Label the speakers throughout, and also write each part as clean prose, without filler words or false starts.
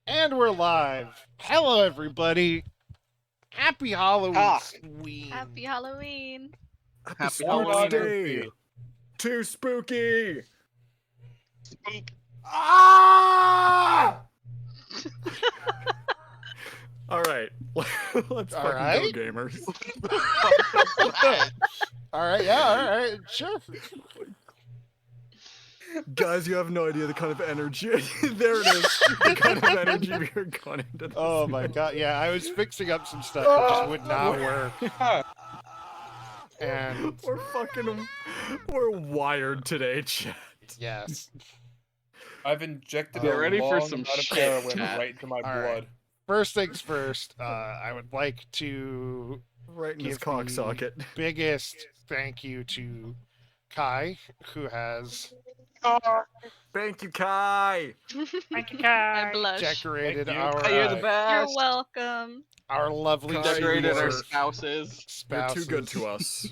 Speaker 1: And we're live. Hello, everybody. Happy Halloween.
Speaker 2: Ah.
Speaker 3: Happy Halloween.
Speaker 2: Happy
Speaker 4: Sports
Speaker 2: Halloween.
Speaker 4: Day. Too spooky.
Speaker 2: Spook.
Speaker 4: Ah! All right. Let's
Speaker 1: All
Speaker 4: fucking
Speaker 1: right.
Speaker 4: go, gamers.
Speaker 1: All right, yeah, all right, sure.
Speaker 4: Guys, you have no idea the kind of energy. There it is. The kind of energy we are going into this.
Speaker 1: Oh my god, yeah, I was fixing up some stuff that just would not work. And
Speaker 4: We're wired today, chat.
Speaker 1: yes.
Speaker 2: I've injected
Speaker 1: Get
Speaker 2: a
Speaker 5: ready for
Speaker 2: long
Speaker 5: some
Speaker 2: amount of
Speaker 5: shit,
Speaker 2: heroin
Speaker 5: chat.
Speaker 2: right into my
Speaker 1: All
Speaker 2: blood.
Speaker 1: right. First things first, I would like to
Speaker 4: Right in his
Speaker 1: give
Speaker 4: cock
Speaker 1: the
Speaker 4: socket.
Speaker 1: biggest thank you to Kai, who has
Speaker 4: Thank you, Kai.
Speaker 5: Thank you,
Speaker 3: I
Speaker 5: Kai.
Speaker 3: blush.
Speaker 1: decorated
Speaker 2: Thank you.
Speaker 1: our
Speaker 5: You're the
Speaker 3: You're
Speaker 5: best.
Speaker 3: welcome.
Speaker 1: our lovely
Speaker 4: Kai,
Speaker 5: Decorated our
Speaker 1: studio
Speaker 5: spouses.
Speaker 4: You're
Speaker 1: spouses.
Speaker 4: too good to us.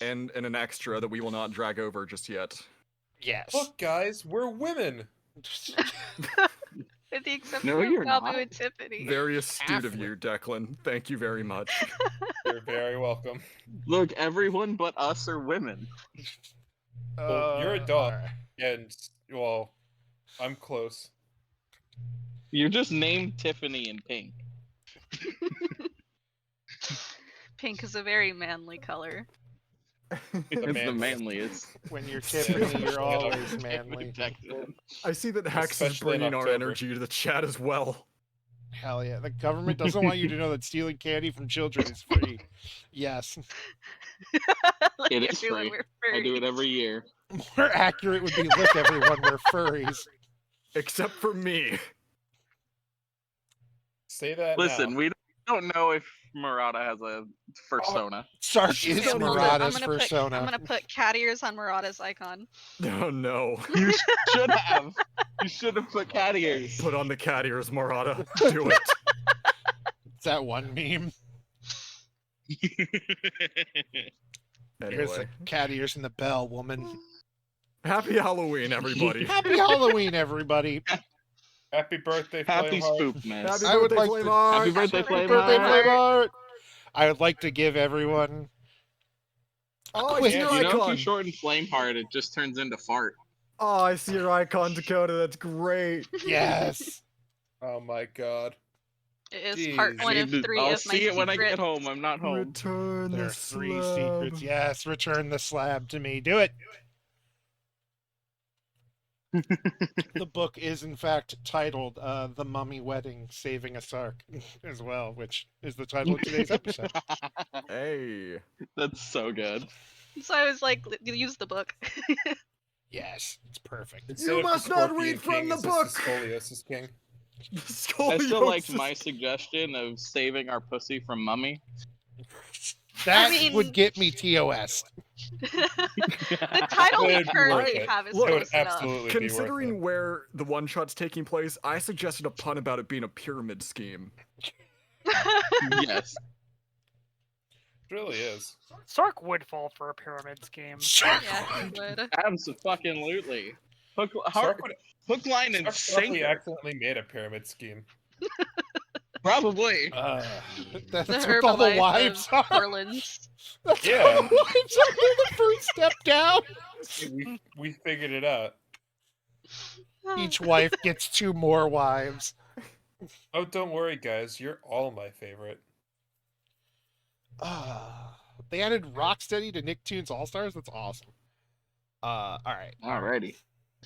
Speaker 4: And an extra that we will not drag over just yet.
Speaker 1: Yes.
Speaker 2: Look, guys, we're women.
Speaker 3: With the exception
Speaker 5: No, you're
Speaker 3: of Gabu
Speaker 5: not.
Speaker 3: and Tiffany.
Speaker 4: Very astute of
Speaker 1: Halfway.
Speaker 4: you, Declan. Thank you very much.
Speaker 2: You're very welcome.
Speaker 5: Look, everyone but us are women.
Speaker 2: Well, you're a dog.
Speaker 1: alright.
Speaker 2: And, well, I'm close.
Speaker 5: You're just named Tiffany in pink.
Speaker 3: Pink is a very manly color.
Speaker 5: It's the
Speaker 2: manliest.
Speaker 5: manliest.
Speaker 1: When you're Tiffany, you're always
Speaker 5: Can't be
Speaker 1: manly.
Speaker 5: detected.
Speaker 4: I see that Hex is
Speaker 2: Especially in
Speaker 4: bringing our
Speaker 2: October.
Speaker 4: energy to the chat as well.
Speaker 1: Hell yeah. The government doesn't want you to know that stealing candy from children is free. Yes.
Speaker 3: Like
Speaker 5: It is
Speaker 3: everyone,
Speaker 5: free.
Speaker 3: we're
Speaker 5: I do it
Speaker 3: furries.
Speaker 5: every year.
Speaker 1: More accurate would be look, everyone, we're furries.
Speaker 4: Except for me.
Speaker 2: Say that
Speaker 5: Listen,
Speaker 2: now.
Speaker 5: we don't know if Murata has a persona.
Speaker 1: Sark
Speaker 4: She's
Speaker 1: is
Speaker 4: not even-
Speaker 1: Murata's
Speaker 3: I'm
Speaker 1: persona.
Speaker 3: gonna put cat ears on Murata's icon.
Speaker 4: Oh no.
Speaker 5: You should have. You should have put cat ears.
Speaker 4: Put on the cat ears, Murata. Do it.
Speaker 1: Is that one meme? Here's the
Speaker 4: Anyway.
Speaker 1: cat ears and the bell, woman.
Speaker 4: Happy Halloween, everybody.
Speaker 1: Happy Halloween, everybody.
Speaker 2: Happy birthday,
Speaker 5: Happy
Speaker 2: Flameheart.
Speaker 5: spook, man.
Speaker 4: Happy
Speaker 1: I would
Speaker 4: birthday,
Speaker 1: like to-
Speaker 4: Flameheart.
Speaker 5: Happy birthday,
Speaker 3: Happy
Speaker 5: Flame
Speaker 1: Birthday,
Speaker 3: Heart.
Speaker 1: Flameheart. I would like to give everyone
Speaker 4: Oh, I
Speaker 1: quick-
Speaker 4: see your
Speaker 5: You know, if
Speaker 4: icon.
Speaker 5: you shorten Flameheart, it just turns into fart.
Speaker 4: Oh, I see your icon, Dakota. That's great.
Speaker 1: yes.
Speaker 2: Oh my god.
Speaker 3: It is
Speaker 2: Jeez.
Speaker 3: part one of
Speaker 5: Dude,
Speaker 3: 3
Speaker 5: I'll
Speaker 3: of my
Speaker 5: see it when I get
Speaker 3: secret-
Speaker 5: home. I'm not home.
Speaker 4: Return
Speaker 1: There
Speaker 4: the
Speaker 1: are 3
Speaker 4: slab.
Speaker 1: secrets. Yes, return the slab to me. Do it. The book is, in fact, titled The Mummy Wedding Saving a Sark as well, which is the title of today's episode.
Speaker 4: Hey.
Speaker 5: That's so good.
Speaker 3: So I was like, use the book.
Speaker 1: Yes, it's perfect.
Speaker 2: Instead of
Speaker 4: must
Speaker 2: the
Speaker 4: not
Speaker 2: Scorpion
Speaker 4: read from
Speaker 2: King,
Speaker 4: the
Speaker 2: is this
Speaker 4: book.
Speaker 2: the Scoliosis King.
Speaker 5: I still like
Speaker 4: Scoliosis.
Speaker 5: my suggestion of saving our pussy from mummy.
Speaker 1: That
Speaker 3: mean-
Speaker 1: would get me TOS.
Speaker 3: The title we
Speaker 2: It'd be
Speaker 3: currently
Speaker 2: worth it.
Speaker 3: have is
Speaker 4: Look,
Speaker 2: It would
Speaker 3: close enough.
Speaker 2: absolutely be worth
Speaker 4: Considering where the one-shot's taking place, I suggested a pun about it being a pyramid scheme.
Speaker 5: Yes.
Speaker 2: it. It really is.
Speaker 6: Sark would fall for a pyramid scheme.
Speaker 3: Yeah, he would.
Speaker 5: Absolutely. Hook,
Speaker 2: Sark would
Speaker 5: hook, line, and
Speaker 2: Sark probably
Speaker 5: sinker.
Speaker 2: accidentally made a pyramid scheme.
Speaker 5: Probably.
Speaker 1: That's
Speaker 3: The
Speaker 1: what all the
Speaker 3: Herbalife
Speaker 1: wives
Speaker 3: of
Speaker 1: are.
Speaker 3: Korlands.
Speaker 1: That's
Speaker 2: Yeah.
Speaker 1: all the wives are the first step down.
Speaker 2: We figured it out.
Speaker 1: Each wife gets 2 more wives.
Speaker 2: Oh, don't worry, guys. You're all my favorite.
Speaker 1: They added Rocksteady to Nicktoons All Stars. That's awesome. All right.
Speaker 5: Alrighty.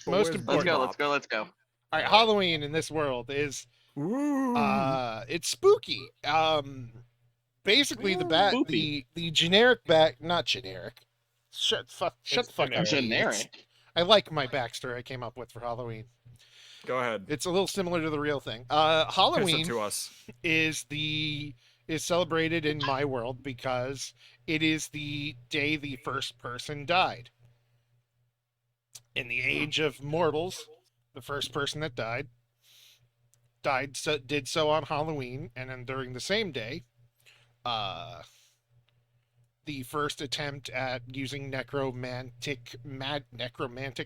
Speaker 4: But
Speaker 1: Most
Speaker 4: where's
Speaker 1: important.
Speaker 5: Let's go.
Speaker 1: All right. Halloween in this world is
Speaker 4: Ooh.
Speaker 1: it's spooky. Basically the generic not generic. Shut the fuck up.
Speaker 5: Generic.
Speaker 1: I like my backstory I came up with for Halloween.
Speaker 4: Go ahead.
Speaker 1: It's a little similar to the real thing.
Speaker 4: Piss it
Speaker 1: Halloween
Speaker 4: to us.
Speaker 1: is celebrated in my world because it is the day the first person died. In the age of mortals, the first person that did so on Halloween, and then during the same day, the first attempt at using necromantic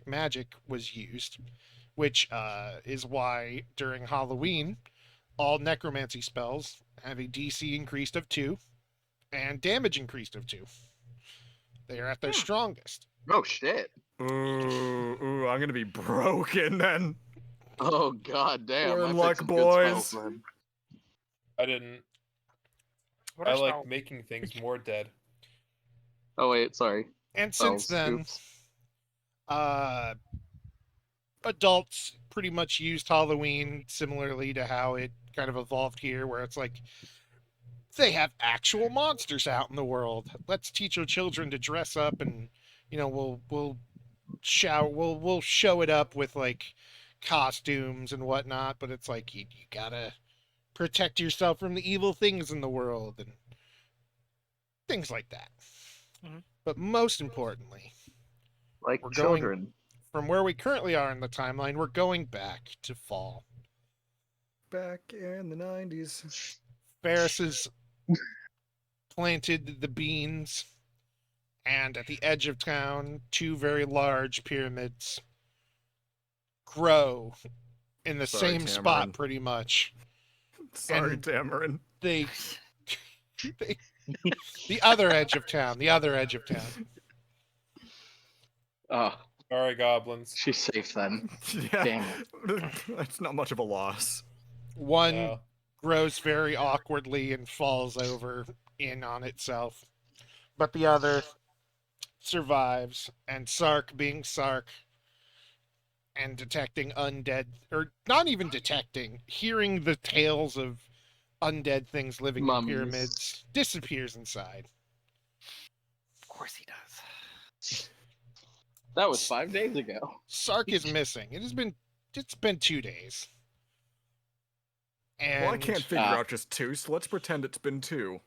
Speaker 1: magic was used, which is why during Halloween, all necromancy spells have a DC increased of 2 and damage increased of 2. They are at their strongest.
Speaker 5: Oh shit.
Speaker 4: Ooh, I'm gonna be broken then.
Speaker 5: Oh god damn.
Speaker 4: We're
Speaker 5: I
Speaker 4: in
Speaker 5: picked
Speaker 4: luck,
Speaker 5: some good spells,
Speaker 4: boys.
Speaker 5: then.
Speaker 2: I didn't.
Speaker 6: What
Speaker 2: I
Speaker 6: are
Speaker 2: like
Speaker 6: spells?
Speaker 2: making things more dead.
Speaker 5: Oh wait, sorry.
Speaker 1: And since
Speaker 5: Spells.
Speaker 1: then,
Speaker 5: Oops.
Speaker 1: adults pretty much used Halloween similarly to how it kind of evolved here, where it's like they have actual monsters out in the world. Let's teach our children to dress up, and we'll show it up with like costumes and whatnot. But it's like you gotta protect yourself from the evil things in the world and things like that.
Speaker 6: Mhm.
Speaker 1: But most importantly,
Speaker 5: Like
Speaker 1: we're going
Speaker 5: children.
Speaker 1: from where we currently are in the timeline, we're going back to fall.
Speaker 4: Back in the 90s.
Speaker 1: Ferris has planted the beans, and at the edge of town, 2 very large pyramids grow in the
Speaker 4: Sorry,
Speaker 1: same
Speaker 4: Tamarin.
Speaker 1: spot pretty much.
Speaker 4: Sorry,
Speaker 1: And-
Speaker 4: Tamarin.
Speaker 1: They, the other edge of town, the other edge of town.
Speaker 5: Oh,
Speaker 2: Sorry, goblins.
Speaker 5: she's safe then.
Speaker 4: Yeah.
Speaker 5: Damn
Speaker 4: That's not much of a loss.
Speaker 1: One
Speaker 2: No.
Speaker 1: grows very awkwardly and falls over in on itself, but the other survives, and Sark, being Sark, and detecting undead, or not even detecting, hearing the tales of undead things living
Speaker 5: Mummies.
Speaker 1: in pyramids, disappears inside.
Speaker 6: Of course he does.
Speaker 5: That was 5 days ago.
Speaker 1: Sark is missing. It's been 2 days. And
Speaker 4: Well, I can't figure out just 2, so let's pretend it's been 2.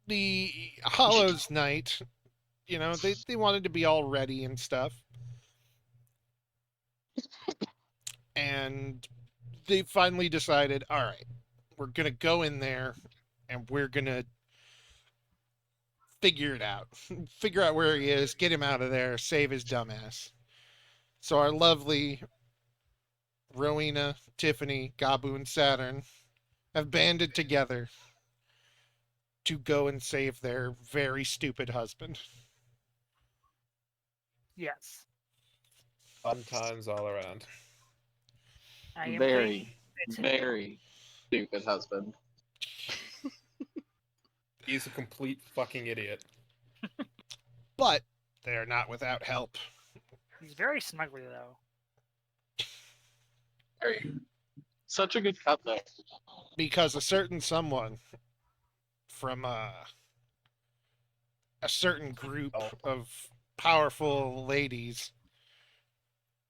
Speaker 1: the Hollows Night, they wanted to be all ready and stuff. And they finally decided, all right, we're going to go in there and we're going to figure it out. Figure out where he is, get him out of there, save his dumbass. So our lovely Rowena, Tiffany, Gabu, and Saturn have banded together to go and save their very stupid husband.
Speaker 6: Yes.
Speaker 2: Fun times all around.
Speaker 6: I am
Speaker 5: Very,
Speaker 6: playing-
Speaker 5: very stupid husband.
Speaker 2: He's a complete fucking idiot.
Speaker 1: But they're not without help.
Speaker 6: He's very smuggly though.
Speaker 5: Very. Such a good cut though.
Speaker 1: Because a certain someone from a certain group of powerful ladies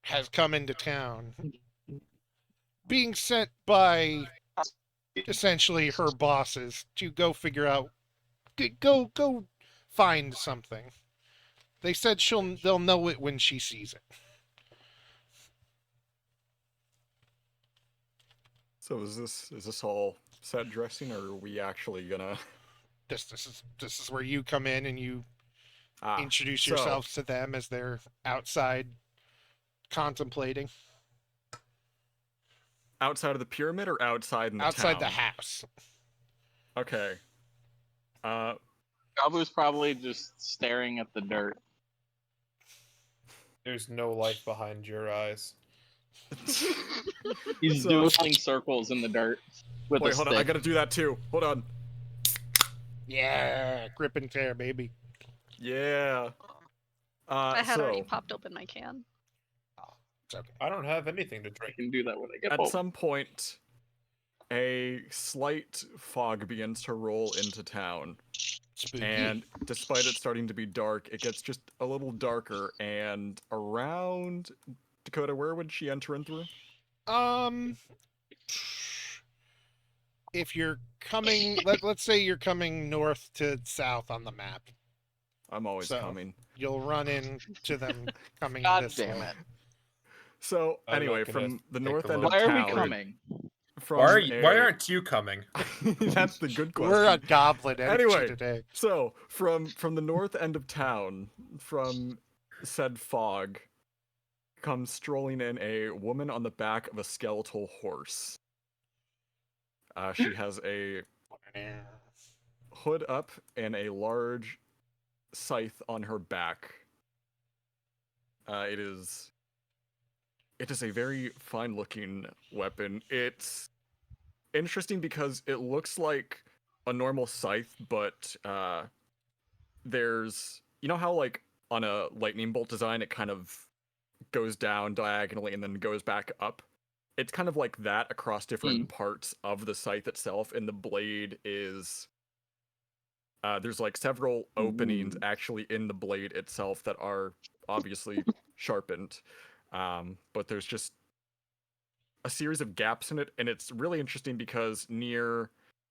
Speaker 1: has come into town, being sent by essentially her bosses to go figure out, go find something. They said they'll know it when she sees it.
Speaker 4: So is this all set dressing, or are we actually gonna
Speaker 1: This is where you come in and you introduce
Speaker 4: so-
Speaker 1: yourselves to them as they're outside contemplating.
Speaker 4: outside of the pyramid or outside in the
Speaker 1: Outside the
Speaker 4: town?
Speaker 1: house.
Speaker 4: Okay.
Speaker 5: Gabu's probably just staring at the dirt.
Speaker 2: There's no life behind your eyes.
Speaker 5: He's
Speaker 4: So-
Speaker 5: doodling circles in the dirt with
Speaker 4: Wait,
Speaker 5: a
Speaker 4: hold
Speaker 5: stick.
Speaker 4: on. I gotta do that too. Hold on.
Speaker 1: Yeah, grip and tear, baby.
Speaker 4: Yeah.
Speaker 3: I had already
Speaker 4: So
Speaker 3: popped open my can.
Speaker 1: It's okay.
Speaker 2: I don't have anything to
Speaker 5: I
Speaker 2: drink.
Speaker 5: can do that when I get
Speaker 4: at
Speaker 5: home.
Speaker 4: some point, a slight fog begins to roll into town,
Speaker 1: Spooky.
Speaker 4: and despite it starting to be dark, it gets just a little darker. And around Dakota, where would she enter in through?
Speaker 1: If you're coming, let's say you're coming north to south on the map,
Speaker 4: I'm always
Speaker 1: So-
Speaker 4: coming.
Speaker 1: you'll run into them coming
Speaker 5: God
Speaker 1: this
Speaker 5: damn
Speaker 1: way.
Speaker 5: it.
Speaker 4: So
Speaker 2: I'm
Speaker 4: anyway,
Speaker 2: not gonna
Speaker 4: from the
Speaker 2: take
Speaker 4: north
Speaker 2: a
Speaker 4: end
Speaker 2: look.
Speaker 4: of
Speaker 5: Why
Speaker 4: town.
Speaker 5: are we coming?
Speaker 4: From
Speaker 2: Why aren't you coming?
Speaker 4: That's the good question.
Speaker 1: We're a goblin energy
Speaker 4: Anyway.
Speaker 1: today.
Speaker 4: So, from the north end of town, from said fog, comes strolling in a woman on the back of a skeletal horse. She has a hood up and a large scythe on her back. It is a very fine-looking weapon. It's interesting because it looks like a normal scythe, but there's, you know how like on a lightning bolt design it kind of goes down diagonally and then goes back up? It's kind of like that across different parts of the scythe itself, and the blade is there's like several openings actually in the blade itself that are obviously sharpened, but there's just a series of gaps in it, and it's really interesting because near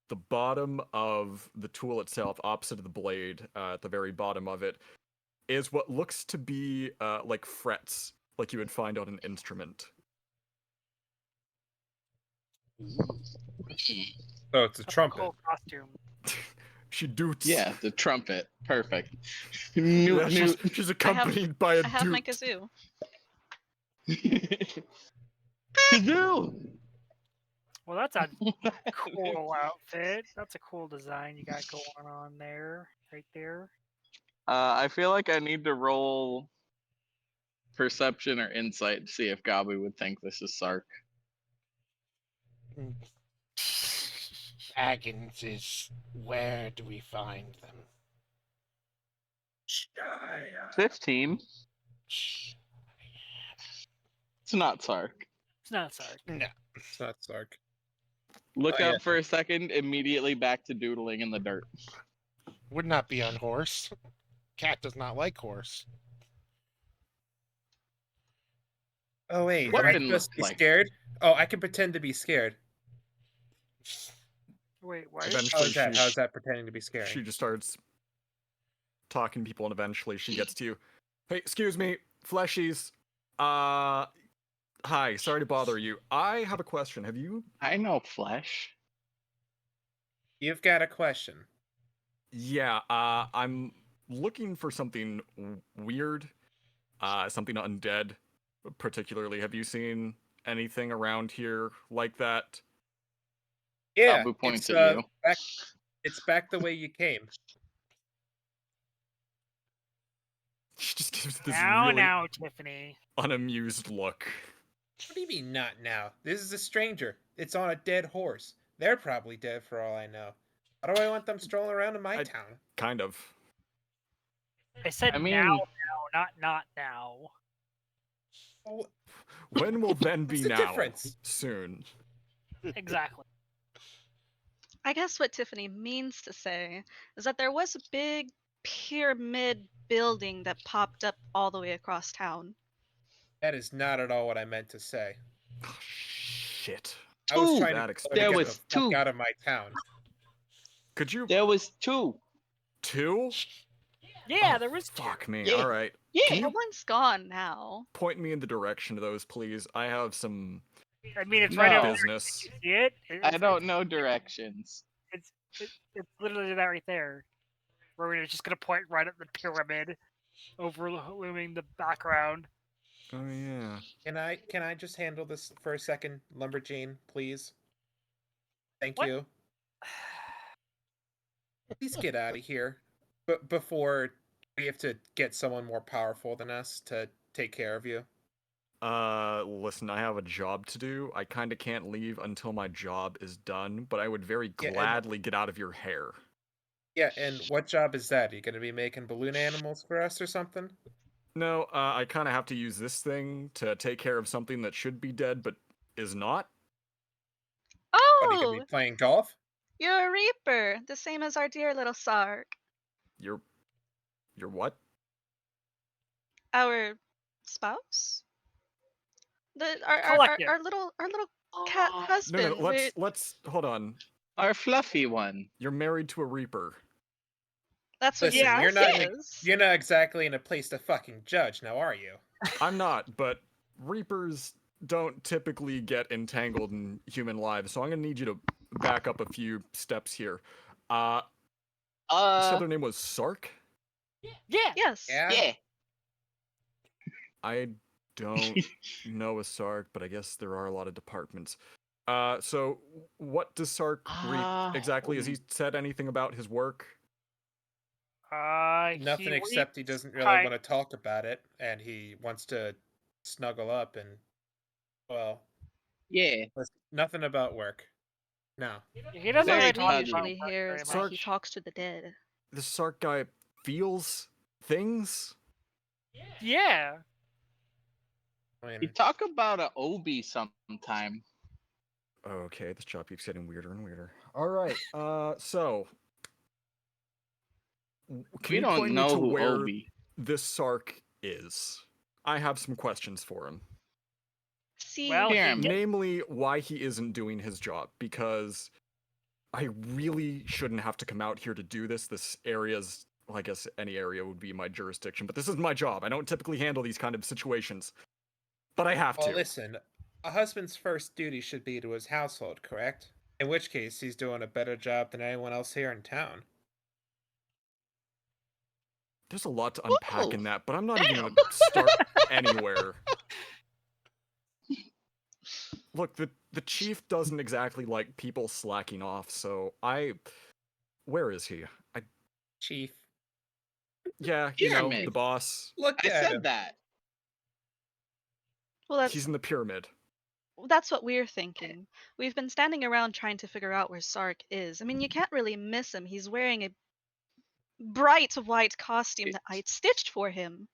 Speaker 4: the bottom of the tool itself, opposite of the blade, at the very bottom of it, is what looks to be like frets, like you would find on an instrument.
Speaker 2: Oh, it's a
Speaker 6: That's
Speaker 2: trumpet.
Speaker 6: cool costume.
Speaker 4: She doots.
Speaker 5: Yeah, the trumpet. Perfect.
Speaker 4: Yeah,
Speaker 5: Newt,
Speaker 4: she's accompanied by a
Speaker 3: I have my
Speaker 4: doot.
Speaker 3: kazoo.
Speaker 5: Kazoo!
Speaker 6: Well, that's a cool outfit. That's a cool design you got going on there, right there.
Speaker 5: I feel like I need to roll perception or insight to see if Gabi would think this is Sark.
Speaker 1: Dragons is where do we find them?
Speaker 5: 15. It's not Sark.
Speaker 6: It's not Sark.
Speaker 1: No.
Speaker 2: It's not Sark.
Speaker 5: Look
Speaker 2: Oh,
Speaker 5: up
Speaker 2: yeah.
Speaker 5: for a second, immediately back to doodling in the dirt.
Speaker 1: Would not be on horse. Cat does not like horse.
Speaker 2: Oh wait,
Speaker 5: What
Speaker 2: am I
Speaker 5: didn't
Speaker 2: supposed
Speaker 5: look
Speaker 2: to be
Speaker 5: like-
Speaker 2: scared? Oh, I can pretend to be scared.
Speaker 6: Wait, what?
Speaker 4: Eventually,
Speaker 2: How is that pretending to be scary?
Speaker 4: she just starts talking to people, and eventually she gets to you. Hey, excuse me, fleshies. Hi, sorry to bother you. I have a question. Have you?
Speaker 5: I know flesh.
Speaker 2: You've got a question.
Speaker 4: Yeah, I'm looking for something weird, something undead, particularly. Have you seen anything around here like that?
Speaker 2: Yeah,
Speaker 5: Abu points
Speaker 2: it's,
Speaker 5: at you.
Speaker 2: It's back the way you came.
Speaker 4: She just gives this
Speaker 6: Now,
Speaker 4: really
Speaker 6: now, Tiffany.
Speaker 4: unamused look.
Speaker 2: What do you mean not now? This is a stranger. It's on a dead horse. They're probably dead for all I know. Why do I want them strolling around in my town?
Speaker 4: Kind of.
Speaker 6: I said
Speaker 5: I mean-
Speaker 6: now, not now.
Speaker 2: Well,
Speaker 4: When will then be
Speaker 2: What's the
Speaker 4: now?
Speaker 2: difference?
Speaker 4: Soon.
Speaker 6: Exactly.
Speaker 3: I guess what Tiffany means to say is that there was a big pyramid building that popped up all the way across town.
Speaker 2: that is not at all what I meant to say.
Speaker 4: Oh, shit.
Speaker 2: I was
Speaker 5: Two.
Speaker 2: trying
Speaker 4: That
Speaker 2: to
Speaker 4: explains
Speaker 2: get
Speaker 5: There
Speaker 2: the
Speaker 5: was
Speaker 2: fuck
Speaker 5: two.
Speaker 2: out of my town.
Speaker 4: Could you?
Speaker 5: There was 2.
Speaker 4: Two?
Speaker 6: Yeah,
Speaker 4: Oh,
Speaker 6: there was two.
Speaker 4: Fuck me.
Speaker 5: Yeah.
Speaker 4: All right.
Speaker 5: Yeah.
Speaker 4: Can
Speaker 3: The
Speaker 4: you
Speaker 3: one's gone now.
Speaker 4: point me in the direction of those, please? I have some
Speaker 6: I mean, it's right
Speaker 5: No.
Speaker 6: over there.
Speaker 4: business.
Speaker 6: You see it?
Speaker 5: I don't know directions.
Speaker 6: It's literally that right there. Where we're just gonna point right at the pyramid, overlooming the background.
Speaker 4: Oh yeah.
Speaker 2: Can I just handle this for a second, Lumberjane, please? Thank
Speaker 6: What?
Speaker 2: you. Please get out of here. But before we have to get someone more powerful than us to take care of you.
Speaker 4: Listen, I have a job to do. I kinda can't leave until my job is done, but I would very
Speaker 2: Yeah, and-
Speaker 4: gladly get out of your hair.
Speaker 2: Yeah, and what job is that? Are you going to be making balloon animals for us or something?
Speaker 4: No, I kinda have to use this thing to take care of something that should be dead, but is not.
Speaker 2: What, are you
Speaker 3: Oh,
Speaker 2: going to be playing golf?
Speaker 3: you're a Reaper, the same as our dear little Sark.
Speaker 4: You're what?
Speaker 3: Our spouse? Our
Speaker 6: Collective.
Speaker 3: our little cat
Speaker 5: Oh,
Speaker 4: No,
Speaker 3: husband.
Speaker 4: no, let's hold on.
Speaker 5: Our fluffy one.
Speaker 4: You're married to a Reaper.
Speaker 3: That's what
Speaker 2: Listen,
Speaker 3: he
Speaker 2: you're not
Speaker 3: is.
Speaker 2: You're not exactly in a place to fucking judge, now are you?
Speaker 4: I'm not, but Reapers don't typically get entangled in human lives, so I'm gonna need you to back up a few steps here. You said their name was Sark?
Speaker 6: Yeah.
Speaker 3: Yes.
Speaker 2: Yeah?
Speaker 5: Yeah.
Speaker 4: I don't know a Sark, but I guess there are a lot of departments. So what does Sark read exactly? Has he said anything about his work?
Speaker 2: Nothing
Speaker 6: He
Speaker 2: except he
Speaker 6: reads
Speaker 2: doesn't really
Speaker 6: kind-
Speaker 2: want to talk about it, and he wants to snuggle up and, well,
Speaker 5: Yeah.
Speaker 2: nothing about work. No.
Speaker 6: He doesn't
Speaker 5: Very
Speaker 6: really
Speaker 3: What we
Speaker 6: talk
Speaker 5: cuddly.
Speaker 6: about
Speaker 3: usually
Speaker 6: work
Speaker 3: hear
Speaker 6: very
Speaker 3: is that he
Speaker 6: much.
Speaker 3: talks to the dead.
Speaker 4: The Sark guy feels things?
Speaker 6: Yeah.
Speaker 2: I
Speaker 5: You
Speaker 2: mean,
Speaker 5: talk about a Obi sometime.
Speaker 4: Okay, this job keeps getting weirder and weirder. All right, so can
Speaker 5: We
Speaker 4: you
Speaker 5: don't
Speaker 4: point me
Speaker 5: know
Speaker 4: to
Speaker 5: who
Speaker 4: where
Speaker 5: Obi.
Speaker 4: this Sark is? I have some questions for him.
Speaker 3: See,
Speaker 6: Well, he
Speaker 5: Pyramid.
Speaker 4: Namely, why he isn't doing his job, because I really shouldn't have to come out here to do this. This area's, well, I guess any area would be my jurisdiction, but this is my job. I don't typically handle these kind of situations, but I have
Speaker 2: well,
Speaker 4: to.
Speaker 2: listen, a husband's first duty should be to his household, correct? In which case, he's doing a better job than anyone else here in town.
Speaker 4: There's a lot to unpack
Speaker 5: Whoa,
Speaker 4: in that, but I'm not even
Speaker 5: damn.
Speaker 4: gonna start anywhere. Look, the chief doesn't exactly like people slacking off, so where is he?
Speaker 2: Chief,
Speaker 4: Yeah,
Speaker 5: Pyramid.
Speaker 4: the boss.
Speaker 2: look
Speaker 5: I
Speaker 2: at
Speaker 5: said
Speaker 2: him.
Speaker 5: that.
Speaker 3: well,
Speaker 4: He's in the pyramid.
Speaker 3: that's what we're thinking. We've been standing around trying to figure out where Sark is. I mean, you can't really miss him. He's wearing a bright white costume that I stitched for him.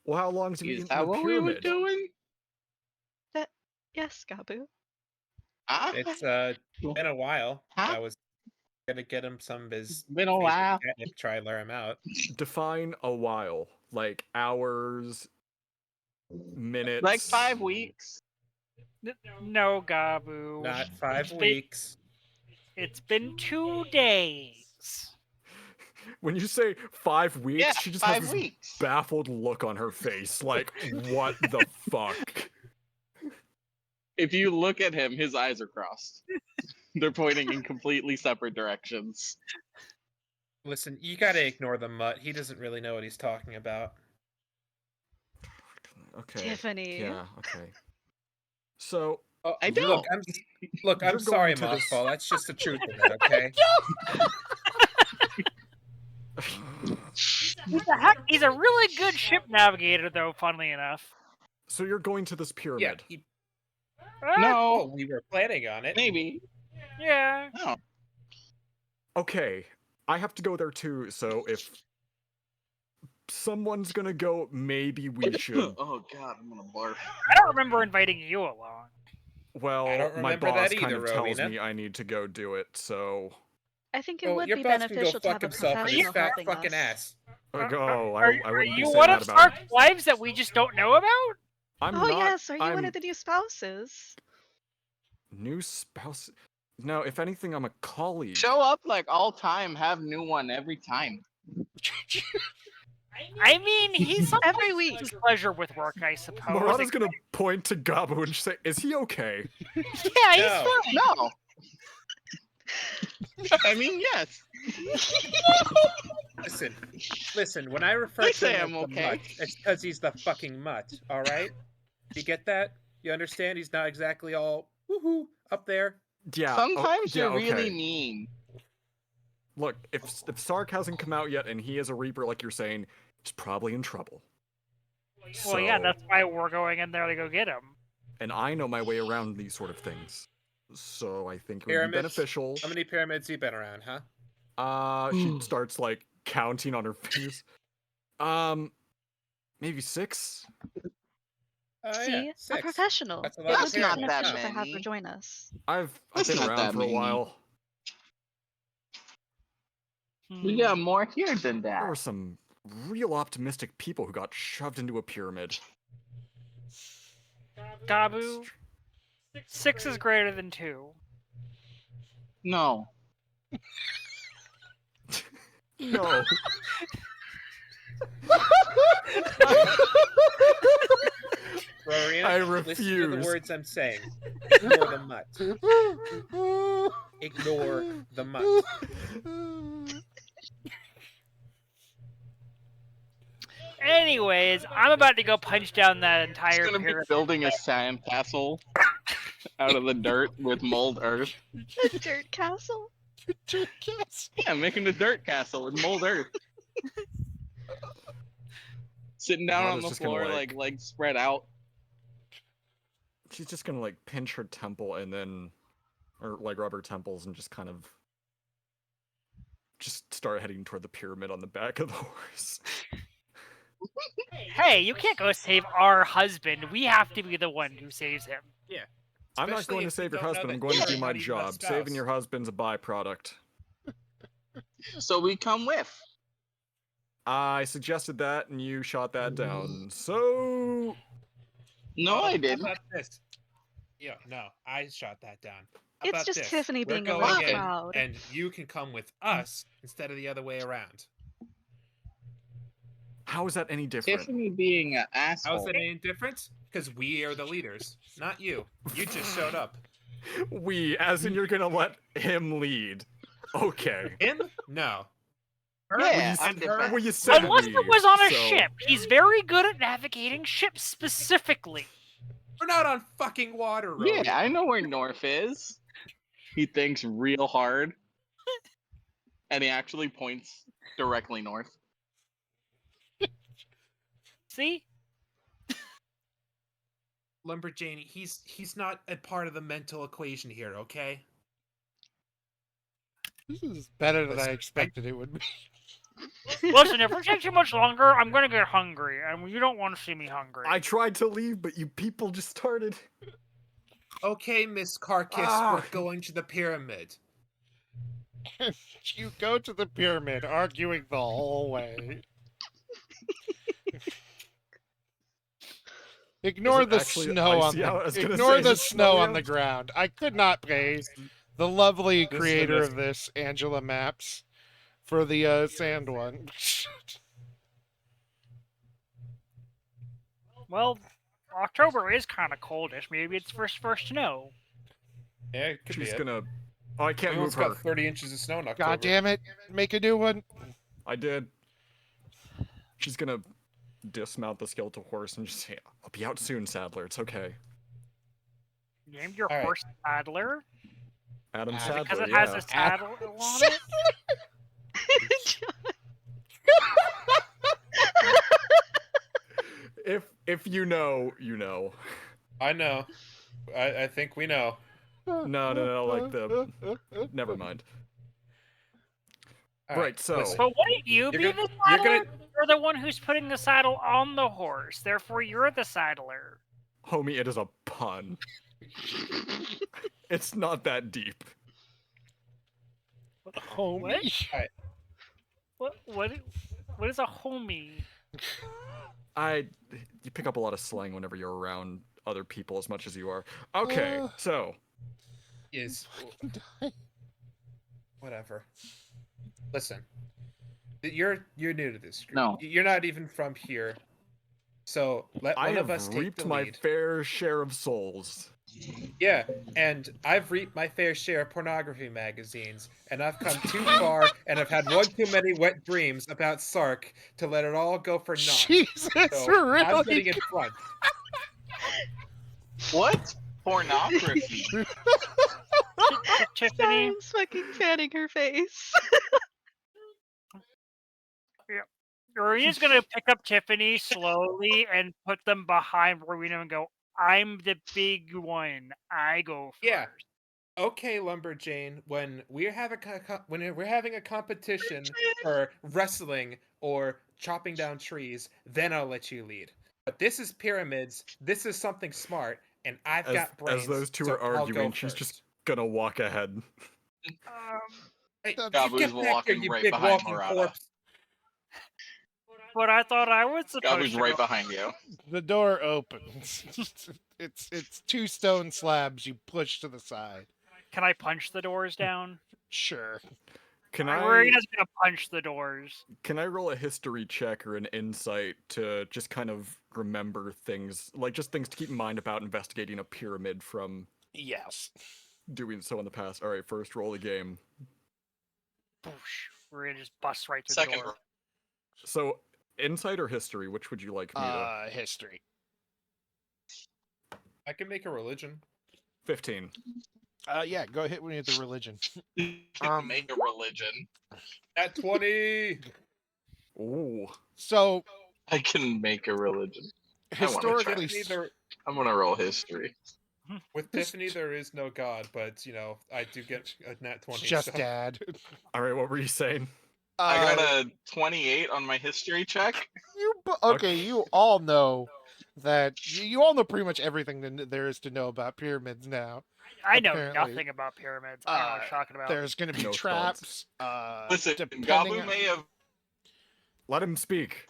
Speaker 4: Well, how long's he been
Speaker 5: Is
Speaker 4: in
Speaker 5: that
Speaker 4: the
Speaker 5: what we were
Speaker 4: pyramid?
Speaker 5: doing?
Speaker 3: Yes, Gabu.
Speaker 5: Ah,
Speaker 2: It's been a while.
Speaker 5: Huh?
Speaker 2: I was gonna get him some of his
Speaker 5: been a
Speaker 2: favorite
Speaker 5: while.
Speaker 2: catnip, try and lure him out.
Speaker 4: Define a while. Like hours, minutes.
Speaker 5: Like 5 weeks.
Speaker 6: No, Gabu.
Speaker 2: Not 5
Speaker 6: It's been-
Speaker 2: weeks.
Speaker 6: It's been 2 days.
Speaker 4: When you say 5 weeks,
Speaker 5: Yeah,
Speaker 4: she just has
Speaker 5: 5
Speaker 4: this
Speaker 5: weeks.
Speaker 4: baffled look on her face. Like, what the fuck?
Speaker 5: If you look at him, his eyes are crossed. They're pointing in completely separate directions.
Speaker 2: Listen, you gotta ignore the mutt. He doesn't really know what he's talking about.
Speaker 4: Okay.
Speaker 3: Tiffany.
Speaker 4: Yeah, okay. So,
Speaker 2: Oh,
Speaker 5: I
Speaker 2: look,
Speaker 5: don't.
Speaker 2: look,
Speaker 4: You're
Speaker 2: I'm sorry,
Speaker 4: going to this-
Speaker 2: Mothball. That's just the truth of it, okay?
Speaker 6: He's a really good ship navigator, though. Funnily enough.
Speaker 4: so you're going to this
Speaker 2: Yeah,
Speaker 4: pyramid.
Speaker 2: well,
Speaker 5: No,
Speaker 2: we were planning on it.
Speaker 5: maybe.
Speaker 6: Yeah.
Speaker 5: No.
Speaker 4: Okay, I have to go there too, so if someone's gonna go, maybe we should.
Speaker 5: Oh god, I'm gonna barf.
Speaker 6: I don't remember inviting you along.
Speaker 4: Well,
Speaker 2: I don't
Speaker 4: my
Speaker 2: remember
Speaker 4: boss
Speaker 2: that
Speaker 4: kind
Speaker 2: either,
Speaker 4: of tells
Speaker 2: Rowena.
Speaker 4: me I need to go do it, so.
Speaker 3: I think it
Speaker 2: Well,
Speaker 3: would
Speaker 2: your
Speaker 3: be
Speaker 2: boss can go
Speaker 3: beneficial to
Speaker 2: fuck
Speaker 3: have a
Speaker 2: himself and his
Speaker 3: professional
Speaker 2: fat
Speaker 3: helping
Speaker 2: fucking
Speaker 3: us.
Speaker 2: ass.
Speaker 4: I
Speaker 6: Are
Speaker 4: wouldn't be
Speaker 6: you
Speaker 4: saying
Speaker 6: one
Speaker 4: that
Speaker 6: of
Speaker 4: about.
Speaker 6: Sark's wives that we just don't know about?
Speaker 4: I'm
Speaker 3: Oh
Speaker 4: not.
Speaker 3: yes, are you one
Speaker 4: I'm
Speaker 3: of the new spouses?
Speaker 4: new spouse. No, if anything, I'm a colleague.
Speaker 5: Show up like all time, have new one every time.
Speaker 6: I mean, he's
Speaker 3: Every week.
Speaker 6: his pleasure with work, I suppose.
Speaker 4: Morana's gonna point to Gabu and say, "Is he okay?"
Speaker 6: Yeah, he's
Speaker 2: No.
Speaker 6: fine.
Speaker 5: No. I mean, yes.
Speaker 2: Listen, when I refer
Speaker 5: I
Speaker 2: to
Speaker 5: say
Speaker 2: him
Speaker 5: I'm
Speaker 2: as the
Speaker 5: okay.
Speaker 2: mutt, it's because he's the fucking mutt, alright? You get that? You understand? He's not exactly all woohoo up there.
Speaker 4: Yeah.
Speaker 5: Sometimes
Speaker 4: yeah,
Speaker 5: you're really
Speaker 4: okay.
Speaker 5: mean.
Speaker 4: Look, if Sark hasn't come out yet and he is a Reaper, like you're saying, he's probably in trouble.
Speaker 6: Well, yeah,
Speaker 4: So-
Speaker 6: that's why we're going in there to go get him.
Speaker 4: And I know my way around these sort of things, so I think it would be
Speaker 2: Pyramids?
Speaker 4: beneficial.
Speaker 2: How many pyramids have you been around, huh?
Speaker 4: She starts like counting on her fingers. Maybe 6.
Speaker 2: Oh,
Speaker 3: See,
Speaker 2: yeah,
Speaker 3: a
Speaker 2: 6.
Speaker 3: professional.
Speaker 2: That's a
Speaker 3: It
Speaker 2: lot of
Speaker 3: would be
Speaker 5: not
Speaker 2: pyramids.
Speaker 5: that
Speaker 3: beneficial to have
Speaker 5: many.
Speaker 3: her join us.
Speaker 4: I've
Speaker 5: That's
Speaker 4: been
Speaker 5: not
Speaker 4: around
Speaker 5: that
Speaker 4: for a
Speaker 5: many.
Speaker 4: while.
Speaker 5: We got more here than
Speaker 4: There
Speaker 5: that.
Speaker 4: were some real optimistic people who got shoved into a pyramid.
Speaker 6: Gabu, 6 is greater than 2.
Speaker 5: No.
Speaker 4: No.
Speaker 2: Rowena,
Speaker 4: I
Speaker 2: listen to the
Speaker 4: refuse.
Speaker 2: words I'm saying. Ignore the mutt. Ignore the mutt.
Speaker 6: Anyways, I'm about to go punch down that
Speaker 5: He's
Speaker 6: entire
Speaker 5: gonna be
Speaker 6: pyramid.
Speaker 5: building a sand castle out of the dirt with mold earth.
Speaker 3: A dirt castle?
Speaker 1: Yes.
Speaker 5: Yeah, making a dirt castle with mold earth. Sitting down on
Speaker 4: Mata's
Speaker 5: the
Speaker 4: just gonna,
Speaker 5: floor,
Speaker 4: like-
Speaker 5: legs spread out.
Speaker 4: She's just gonna like pinch her temple and then, or like rub her temples and just kind of just start heading toward the pyramid on the back of the horse.
Speaker 6: Hey, you can't go save our husband. We have to be the one who saves him.
Speaker 4: I'm not
Speaker 2: Especially
Speaker 4: going to
Speaker 2: if you
Speaker 4: save your
Speaker 2: don't know
Speaker 4: husband.
Speaker 2: that
Speaker 4: I'm going to
Speaker 2: you're
Speaker 4: do my
Speaker 2: not even a
Speaker 4: job. Saving
Speaker 2: spouse.
Speaker 4: your husband's a byproduct.
Speaker 5: So we come with.
Speaker 4: I suggested that, and you shot that down. So
Speaker 5: No, I
Speaker 2: How
Speaker 5: didn't.
Speaker 2: about this? Yeah, no, I shot that down. How
Speaker 3: It's
Speaker 2: about
Speaker 3: just
Speaker 2: this?
Speaker 3: Tiffany
Speaker 2: We're
Speaker 3: being a
Speaker 2: going
Speaker 3: little
Speaker 5: in,
Speaker 3: proud.
Speaker 2: and you can come with us instead of the other way around.
Speaker 4: how is that any different?
Speaker 5: Tiffany being an
Speaker 2: How is
Speaker 5: asshole.
Speaker 2: that any different? Because we are the leaders, not you. You just showed up.
Speaker 4: We, as in you're gonna let him lead. Okay.
Speaker 2: Him? No. Her
Speaker 5: Yeah,
Speaker 2: and
Speaker 5: I'm
Speaker 2: her.
Speaker 5: different.
Speaker 4: Well, you said
Speaker 6: Unless
Speaker 4: we,
Speaker 6: it was on a
Speaker 4: so-
Speaker 6: ship. He's very good at navigating ships specifically.
Speaker 2: We're not on fucking water, Rory.
Speaker 5: Yeah, I know where North is. He thinks real hard. And he actually points directly north.
Speaker 6: See?
Speaker 2: Lumberjane, he's not a part of the mental equation here, okay?
Speaker 1: This is better than I
Speaker 2: Listen,
Speaker 1: expected it would be.
Speaker 6: Listen, if it takes too much longer, I'm gonna get hungry, and you don't want to see me hungry.
Speaker 4: I tried to leave, but you people just started.
Speaker 2: Okay, Miss Carcass,
Speaker 4: Ah.
Speaker 2: we're going to the pyramid.
Speaker 1: You go to the pyramid, arguing the whole way. Ignore
Speaker 4: Is it
Speaker 1: the
Speaker 4: actually
Speaker 1: snow on
Speaker 4: icy out? I was
Speaker 1: the
Speaker 4: gonna
Speaker 1: ignore
Speaker 4: say, is
Speaker 1: the
Speaker 4: it
Speaker 1: snow
Speaker 4: snowy
Speaker 1: on the
Speaker 4: out?
Speaker 1: ground. I could not pay the lovely
Speaker 2: This is a
Speaker 1: creator
Speaker 2: risk.
Speaker 1: of this, Angela Maps, for the sand one.
Speaker 6: Well, October is kind of coldish. Maybe it's first snow.
Speaker 2: Yeah, it could
Speaker 4: She's
Speaker 2: be
Speaker 4: gonna. Oh, I can't
Speaker 2: We
Speaker 4: move
Speaker 2: almost
Speaker 4: her.
Speaker 2: got 30 inches of snow in October.
Speaker 1: God damn it! Make a new one.
Speaker 4: I did. She's gonna dismount the skeletal horse and just say, "I'll be out soon, Sadler. It's okay."
Speaker 6: Name your
Speaker 2: All right.
Speaker 6: horse Sadler
Speaker 4: Adam
Speaker 1: Ah,
Speaker 4: Sadler.
Speaker 6: because it
Speaker 4: yeah.
Speaker 6: has a saddle on it.
Speaker 4: If you know, you know.
Speaker 2: I know. I think we know.
Speaker 4: No, like the. Never mind.
Speaker 2: All
Speaker 4: Right, so-
Speaker 2: listen.
Speaker 6: But wouldn't you
Speaker 2: You're
Speaker 6: be
Speaker 2: gonna-
Speaker 6: the
Speaker 2: you're
Speaker 6: saddler?
Speaker 2: gonna-
Speaker 6: You're the one who's putting the saddle on the horse. Therefore, you're the saddler.
Speaker 4: Homie, it is a pun. It's not that deep.
Speaker 1: Homie.
Speaker 6: What is a homie?
Speaker 4: You pick up a lot of slang whenever you're around other people as much as you are. Okay, so
Speaker 2: Is whatever. Listen, you're new to this group.
Speaker 5: No.
Speaker 2: You're not even from here. So let
Speaker 4: I
Speaker 2: one of
Speaker 4: have
Speaker 2: us take
Speaker 4: reaped
Speaker 2: the
Speaker 4: my
Speaker 2: lead.
Speaker 4: fair share of souls.
Speaker 2: Yeah, and I've reaped my fair share of pornography magazines, and I've come too far, and I've had one too many wet dreams about Sark to let it all go for naught.
Speaker 1: Jesus,
Speaker 2: So I'm
Speaker 1: really?
Speaker 2: sitting in front.
Speaker 5: What? Pornography.
Speaker 6: Tiffany,
Speaker 3: Diane's fucking fanning her face.
Speaker 6: Rowena's gonna pick up Tiffany slowly and put them behind Rowena and go, "I'm the big one. I go first."
Speaker 2: Yeah. Okay, Lumberjane, when we're having a competition for wrestling or chopping down trees, then I'll let you lead. But this is pyramids. This is something smart, and I've got brains.
Speaker 4: As those two
Speaker 2: so
Speaker 4: are
Speaker 2: I'll
Speaker 4: arguing,
Speaker 2: go
Speaker 4: she's
Speaker 2: first.
Speaker 4: just gonna walk ahead.
Speaker 2: Hey,
Speaker 1: That's-
Speaker 2: you
Speaker 5: Gabu's
Speaker 2: get back here,
Speaker 5: walking
Speaker 2: you
Speaker 5: right
Speaker 2: big
Speaker 5: behind
Speaker 2: walking
Speaker 5: Murata.
Speaker 2: corpse.
Speaker 6: But I thought I was supposed
Speaker 5: Gabu's
Speaker 6: to
Speaker 5: right
Speaker 6: go.
Speaker 5: behind you.
Speaker 1: The door opens. it's two stone slabs you push to the side.
Speaker 6: Can I punch the doors down?
Speaker 1: Sure.
Speaker 4: Can
Speaker 6: Rowena's gonna punch the doors.
Speaker 4: Can I roll a history check or an insight to just kind of remember things, like just things to keep in mind about investigating a pyramid from
Speaker 1: Yes.
Speaker 4: doing so in the past? All right, first roll the game.
Speaker 6: Boosh. Rowena just busts right through
Speaker 5: Second
Speaker 6: the door.
Speaker 4: So Insight or history? Which would you like me to?
Speaker 1: History.
Speaker 2: I can make a religion.
Speaker 4: 15.
Speaker 1: Yeah, go ahead with the religion.
Speaker 5: Make a religion.
Speaker 2: At 20.
Speaker 4: Ooh.
Speaker 1: So
Speaker 5: I can make a religion.
Speaker 1: historically,
Speaker 2: Tiffany, there,
Speaker 5: I'm gonna roll history.
Speaker 2: with Tiffany, there is no God, but you know, I do get a nat 20.
Speaker 1: just
Speaker 2: so.
Speaker 1: dad.
Speaker 4: All right, what were you saying?
Speaker 5: I got
Speaker 1: Uh,
Speaker 5: a 28 on my history check.
Speaker 1: okay. You all know that you all know pretty much everything that there is to know about pyramids now.
Speaker 6: I know
Speaker 1: Apparently.
Speaker 6: nothing about pyramids. I don't know what you're talking about.
Speaker 1: There's going to be
Speaker 4: No
Speaker 1: traps.
Speaker 5: Listen,
Speaker 1: Depending
Speaker 5: Gabu
Speaker 1: on,
Speaker 5: may have
Speaker 4: Let him speak.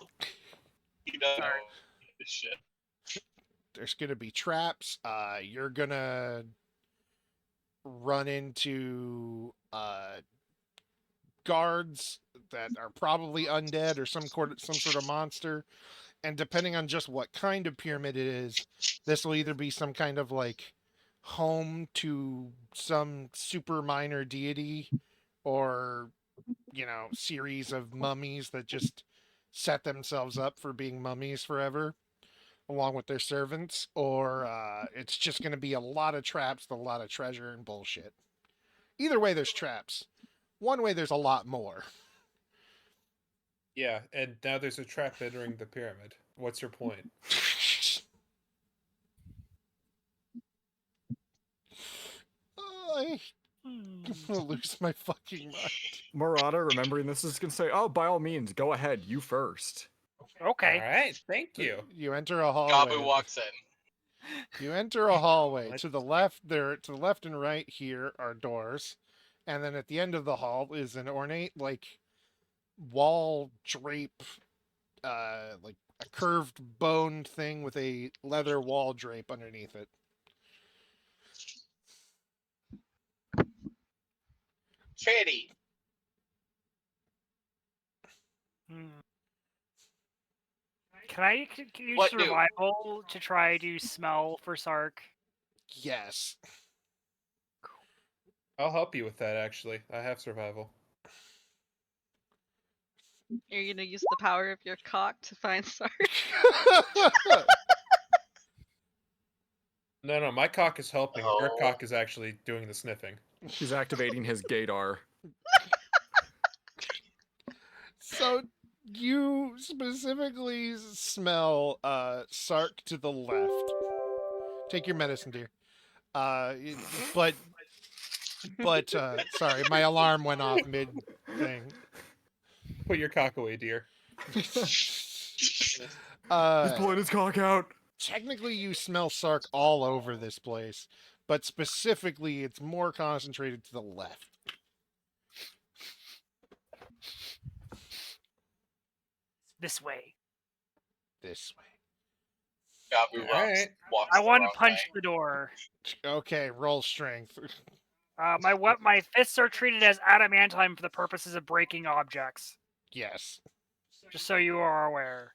Speaker 5: he doesn't know
Speaker 6: Sorry.
Speaker 5: this shit.
Speaker 1: there's going to be traps. You're going to run into guards that are probably undead or some sort of monster. And depending on just what kind of pyramid it is, this will either be some kind of like home to some super minor deity or, series of mummies that just set themselves up for being mummies forever along with their servants, or it's just going to be a lot of traps, a lot of treasure and bullshit. Either way, there's traps. One way, there's a lot more.
Speaker 2: Yeah, and now there's a trap entering the pyramid. What's your point?
Speaker 1: I'm
Speaker 6: Hmm.
Speaker 1: gonna lose my fucking mind.
Speaker 4: Murata, remembering this, is gonna say, "Oh, by all means, go ahead. You first."
Speaker 6: Okay.
Speaker 2: All right, thank you.
Speaker 1: You enter a hallway.
Speaker 5: Gabu walks in.
Speaker 1: You enter a hallway.
Speaker 2: Let's-
Speaker 1: To the left, to the left and right here are doors, and then at the end of the hall is an ornate wall drape, like a curved bone thing with a leather wall drape underneath it.
Speaker 5: Kitty.
Speaker 6: Hmm. Can I use
Speaker 5: What do?
Speaker 6: survival to try to smell for Sark?
Speaker 1: Yes.
Speaker 2: I'll help you with that. Actually, I have survival.
Speaker 3: You're gonna use the power of your cock to find Sark.
Speaker 2: No, my cock is helping. Her
Speaker 5: Oh.
Speaker 2: cock is actually doing the sniffing.
Speaker 4: He's activating his gaydar.
Speaker 1: So you specifically smell Sark to the left. Take your medicine, dear. But sorry, my alarm went off mid thing.
Speaker 2: Put your cock away, dear.
Speaker 4: He's pulling his cock out.
Speaker 1: Technically, you smell Sark all over this place, but specifically, it's more concentrated to the left.
Speaker 6: This way.
Speaker 1: This way.
Speaker 5: Gabu
Speaker 2: Alright.
Speaker 5: walks
Speaker 6: I
Speaker 5: the
Speaker 6: want to
Speaker 5: wrong
Speaker 6: punch
Speaker 5: way.
Speaker 6: the door.
Speaker 1: Okay, roll strength.
Speaker 6: My fists are treated as adamantine for the purposes of breaking objects.
Speaker 1: Yes.
Speaker 6: Just so you are aware.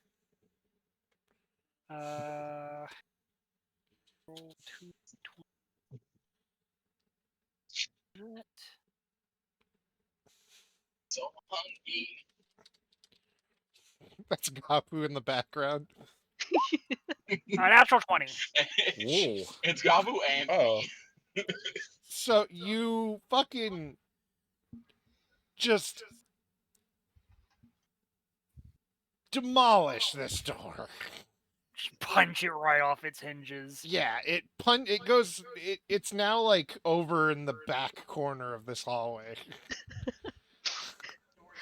Speaker 6: Roll 2d20.
Speaker 5: So hungry.
Speaker 1: That's Gapu in the background.
Speaker 6: Natural 20.
Speaker 4: Whoa.
Speaker 5: It's Gabu and
Speaker 2: Oh.
Speaker 5: me.
Speaker 1: So you fucking just demolish this door.
Speaker 6: Just punch it right off its hinges.
Speaker 1: Yeah, it's now like over in the back corner of this hallway.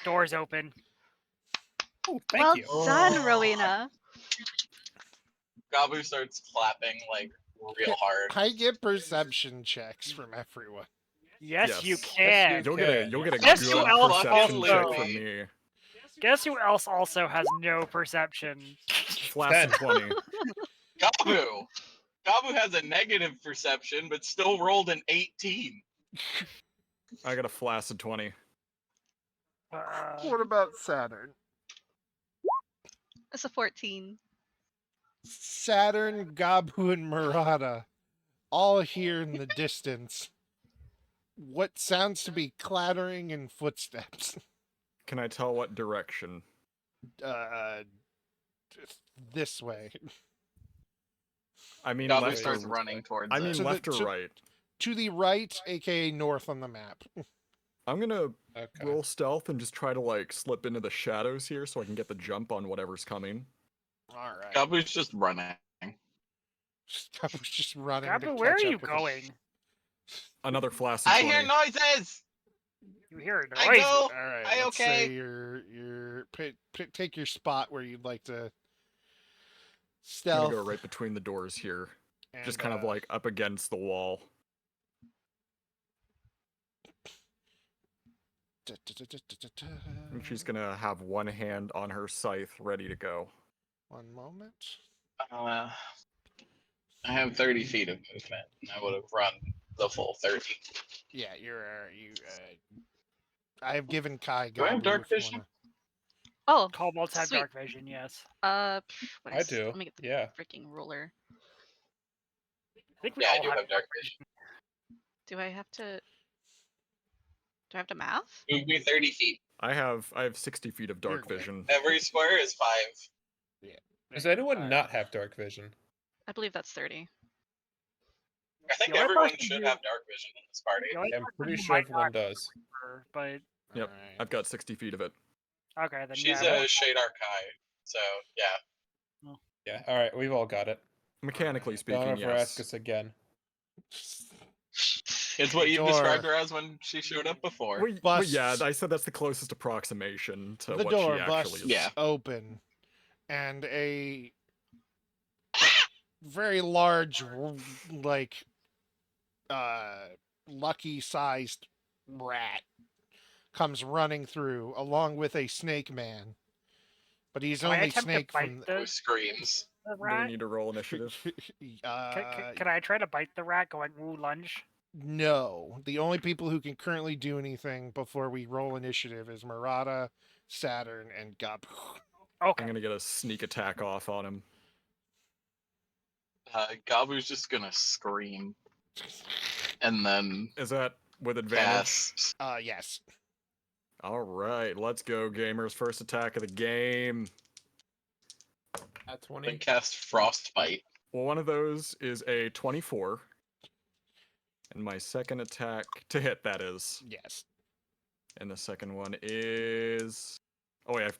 Speaker 6: Doors open.
Speaker 2: Oh, thank
Speaker 3: Well
Speaker 2: you.
Speaker 3: done, Rowena.
Speaker 5: Gabu starts clapping like real hard.
Speaker 1: I get perception checks from everyone.
Speaker 6: Yes, you
Speaker 4: Yes.
Speaker 6: can.
Speaker 2: Yes,
Speaker 4: You'll get a
Speaker 6: Guess
Speaker 4: good
Speaker 6: who else
Speaker 4: perception check
Speaker 6: also-
Speaker 4: from me.
Speaker 6: Guess who else also has no perception?
Speaker 4: Flash 20.
Speaker 5: Gabu! Gabu has a negative perception, but still rolled an 18.
Speaker 4: I got a flaccid 20.
Speaker 1: What about Saturn?
Speaker 3: It's a 14.
Speaker 1: Saturn, Gabu, and Murata all hear in the distance what sounds to be clattering and footsteps.
Speaker 4: Can I tell what direction?
Speaker 1: this way.
Speaker 4: I mean,
Speaker 5: Gabu
Speaker 4: left
Speaker 5: starts
Speaker 4: or
Speaker 5: running towards
Speaker 4: I mean,
Speaker 5: it.
Speaker 1: To the-
Speaker 4: left or
Speaker 1: to-
Speaker 4: right.
Speaker 1: To the right, aka north on the map.
Speaker 4: I'm gonna
Speaker 2: Okay.
Speaker 4: roll stealth and just try to like slip into the shadows here so I can get the jump on whatever's coming.
Speaker 1: All right.
Speaker 5: Gabu's just running.
Speaker 1: I was just running to
Speaker 6: Gabu,
Speaker 1: catch
Speaker 6: where are
Speaker 1: up
Speaker 6: you
Speaker 1: with
Speaker 6: going?
Speaker 4: Another flaccid
Speaker 5: I
Speaker 4: 20.
Speaker 5: hear noises.
Speaker 6: You hear a
Speaker 5: I
Speaker 6: noise.
Speaker 5: go.
Speaker 1: All right.
Speaker 5: I
Speaker 1: Let's
Speaker 5: okay.
Speaker 1: say you're take your spot where you'd like to
Speaker 4: I'm
Speaker 1: stealth.
Speaker 4: gonna go right between the doors here,
Speaker 1: and,
Speaker 4: just kind of like up against the wall. And she's gonna have one hand on her scythe ready to go.
Speaker 1: One moment.
Speaker 5: I have 30 feet of movement. And I would have run the full 30.
Speaker 1: Yeah, I have given Kai.
Speaker 5: Do I have
Speaker 1: Gabu
Speaker 5: dark
Speaker 1: if you
Speaker 5: vision?
Speaker 1: wanna-
Speaker 3: Oh,
Speaker 6: Kobolds have
Speaker 3: Sweet.
Speaker 6: dark vision, yes.
Speaker 2: I do.
Speaker 3: Let me get the
Speaker 2: Yeah.
Speaker 3: freaking ruler.
Speaker 6: I think we
Speaker 5: Yeah, I
Speaker 6: all
Speaker 5: do have dark vision.
Speaker 3: Do I have to? Do I have to math?
Speaker 5: Move me 30 feet.
Speaker 4: I have 60 feet of dark
Speaker 1: You're good.
Speaker 4: vision.
Speaker 5: Every square is 5.
Speaker 2: Does anyone
Speaker 1: Alright.
Speaker 2: not have dark vision?
Speaker 3: I believe that's 30.
Speaker 5: I think
Speaker 6: The only
Speaker 5: everyone
Speaker 6: person
Speaker 5: should
Speaker 6: who-
Speaker 5: have dark vision in this party.
Speaker 6: The only
Speaker 2: I'm
Speaker 6: person
Speaker 2: pretty
Speaker 6: who
Speaker 2: sure
Speaker 6: might
Speaker 2: everyone
Speaker 6: not
Speaker 2: does.
Speaker 6: remember, But
Speaker 4: Yep,
Speaker 1: Alright.
Speaker 4: I've got 60 feet of it.
Speaker 6: okay, then
Speaker 5: She's
Speaker 6: yeah.
Speaker 5: a Shade Archive, so yeah.
Speaker 2: Yeah. All right. We've all got it.
Speaker 4: Mechanically
Speaker 1: Alright.
Speaker 4: speaking,
Speaker 2: Don't ever ask
Speaker 4: yes.
Speaker 2: us again.
Speaker 5: It's what you
Speaker 1: Door.
Speaker 5: described her as when she showed up before.
Speaker 4: Well, yeah,
Speaker 1: Busts.
Speaker 4: I said that's the closest approximation to
Speaker 1: The
Speaker 4: what
Speaker 1: door
Speaker 4: she actually
Speaker 1: busts
Speaker 4: is.
Speaker 5: Yeah.
Speaker 1: open, and a very large, like, lucky-sized rat comes running through, along with a snake man. But he's
Speaker 6: Can I
Speaker 1: only
Speaker 6: attempt to
Speaker 1: snake
Speaker 6: bite
Speaker 1: from.
Speaker 6: the
Speaker 5: Who screams.
Speaker 6: the
Speaker 4: Do we
Speaker 6: rat?
Speaker 4: need to roll initiative?
Speaker 6: Can I try to bite the rat going, ooh, lunge?
Speaker 1: No. The only people who can currently do anything before we roll initiative is Murata, Saturn, and Gabu.
Speaker 6: Okay.
Speaker 4: I'm gonna get a sneak attack off on him.
Speaker 5: Gabu's just gonna scream. And then
Speaker 4: Is that with advantage?
Speaker 5: cast.
Speaker 1: Yes.
Speaker 4: All right, let's go, gamers. First attack of the game.
Speaker 2: At
Speaker 5: Then
Speaker 2: 20.
Speaker 5: cast Frostbite.
Speaker 4: Well, one of those is a 24. And my second attack to hit, that is.
Speaker 1: Yes.
Speaker 4: And the second one is. Oh, yeah.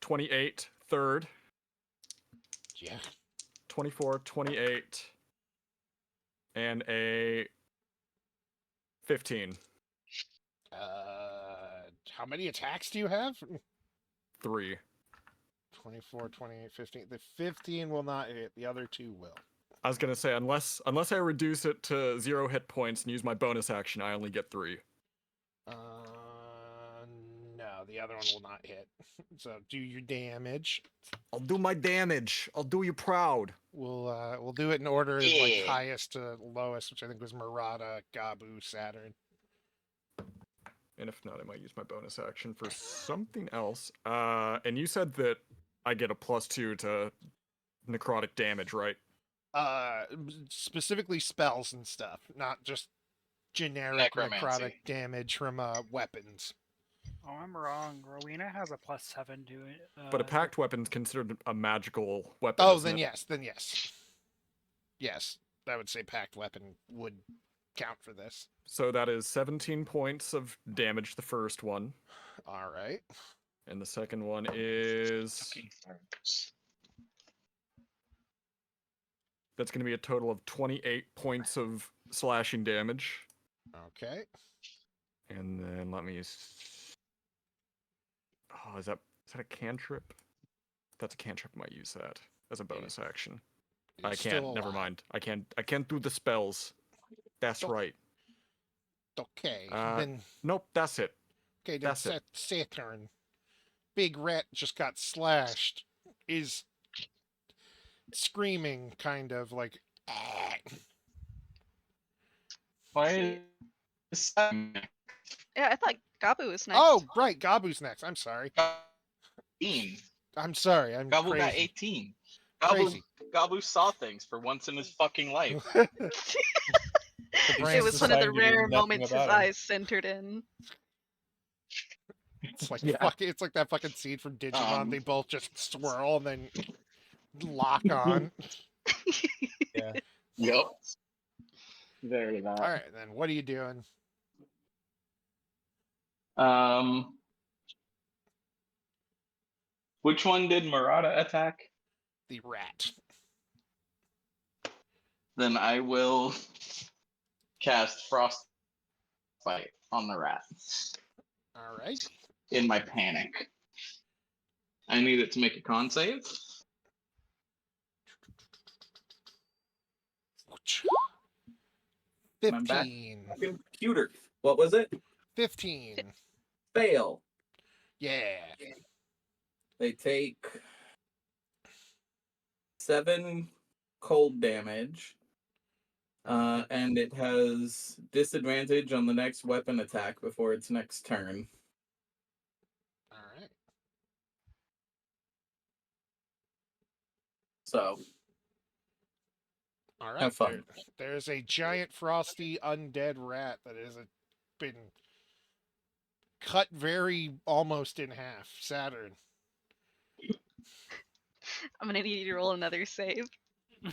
Speaker 4: 28, third.
Speaker 1: Yeah.
Speaker 4: 24, 28. And a 15.
Speaker 1: How many attacks do you have?
Speaker 4: 3.
Speaker 1: 24, 28, 15. The 15 will not hit. The other two will.
Speaker 4: I was gonna say, unless I reduce it to 0 hit points and use my bonus action, I only get 3.
Speaker 1: No, the other one will not hit. So do your damage.
Speaker 4: I'll do my damage. I'll do you proud.
Speaker 1: We'll do it in order, like
Speaker 5: Yeah.
Speaker 1: highest to lowest, which I think was Murata, Gabu, Saturn.
Speaker 4: And if not, I might use my bonus action for something else. And you said that I get a +2 to necrotic damage, right?
Speaker 1: Specifically spells and stuff, not just generic
Speaker 5: Necromancy.
Speaker 1: necrotic damage from weapons.
Speaker 6: Oh, I'm wrong. Rowena has a +7 to it.
Speaker 4: But a packed weapon's considered a magical weapon.
Speaker 1: Oh,
Speaker 4: isn't
Speaker 1: then
Speaker 4: it?
Speaker 1: yes. Yes, I would say packed weapon would count for this.
Speaker 4: So that is 17 points of damage, the first one.
Speaker 1: All right.
Speaker 4: And the second one is. That's going to be a total of 28 points of slashing damage.
Speaker 1: Okay.
Speaker 4: And then let me. Oh, is that a cantrip? If that's a cantrip. I might use that as a bonus action. I
Speaker 1: It's
Speaker 4: can't.
Speaker 1: still
Speaker 4: Never
Speaker 1: alive.
Speaker 4: mind. I can't do the spells. That's
Speaker 1: Don't-
Speaker 4: right.
Speaker 1: Okay.
Speaker 4: Uh,
Speaker 1: then
Speaker 4: Nope. That's it.
Speaker 1: okay. Then
Speaker 4: that's it.
Speaker 1: Saturn. Big rat just got slashed. Is screaming, kind of like. "Ah."
Speaker 5: Why is that
Speaker 3: Yeah, I thought Gabu was next.
Speaker 1: Oh, right. Gabu's next. I'm sorry.
Speaker 5: 18?
Speaker 1: I'm sorry. I'm
Speaker 5: Gabu
Speaker 1: crazy.
Speaker 5: got 18.
Speaker 1: Crazy.
Speaker 5: Gabu saw things for once in his fucking life.
Speaker 1: The
Speaker 3: It
Speaker 1: brain
Speaker 3: was one of the
Speaker 2: decided to do
Speaker 3: rare
Speaker 2: nothing
Speaker 3: moments his
Speaker 2: about him.
Speaker 3: eyes centered in.
Speaker 1: It's like
Speaker 7: Yeah.
Speaker 1: it's like that fucking scene from Digimon. They both just swirl and then lock
Speaker 5: Mhm.
Speaker 1: on.
Speaker 2: Yeah.
Speaker 5: Yep. Very
Speaker 1: All
Speaker 5: that.
Speaker 1: right, then what are you doing?
Speaker 5: Which one did Murata attack?
Speaker 1: The rat.
Speaker 5: Then I will cast Frostbite on the rat
Speaker 1: All right.
Speaker 5: in my panic. I need it to make a con save.
Speaker 7: I'm back.
Speaker 1: 15.
Speaker 7: Computer. What was it?
Speaker 1: 15.
Speaker 7: Fail.
Speaker 1: Yeah.
Speaker 7: They take 7 cold damage. And it has disadvantage on the next weapon attack before its next turn.
Speaker 1: All right.
Speaker 7: So
Speaker 1: All right.
Speaker 7: have fun.
Speaker 1: There's a giant frosty undead rat that has been cut very almost in half. Saturn.
Speaker 3: I'm gonna need you to roll another save.
Speaker 1: All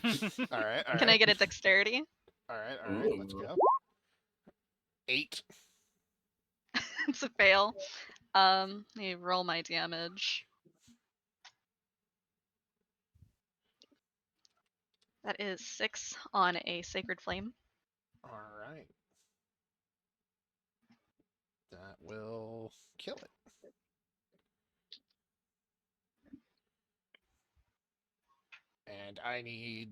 Speaker 1: right. All
Speaker 3: Can I
Speaker 1: right.
Speaker 3: get a dexterity?
Speaker 1: All right. All right. Let's
Speaker 7: Ooh.
Speaker 1: go. 8.
Speaker 3: It's a fail. Let me roll my damage. That is 6 on a sacred flame.
Speaker 1: All right. That will kill it. And I need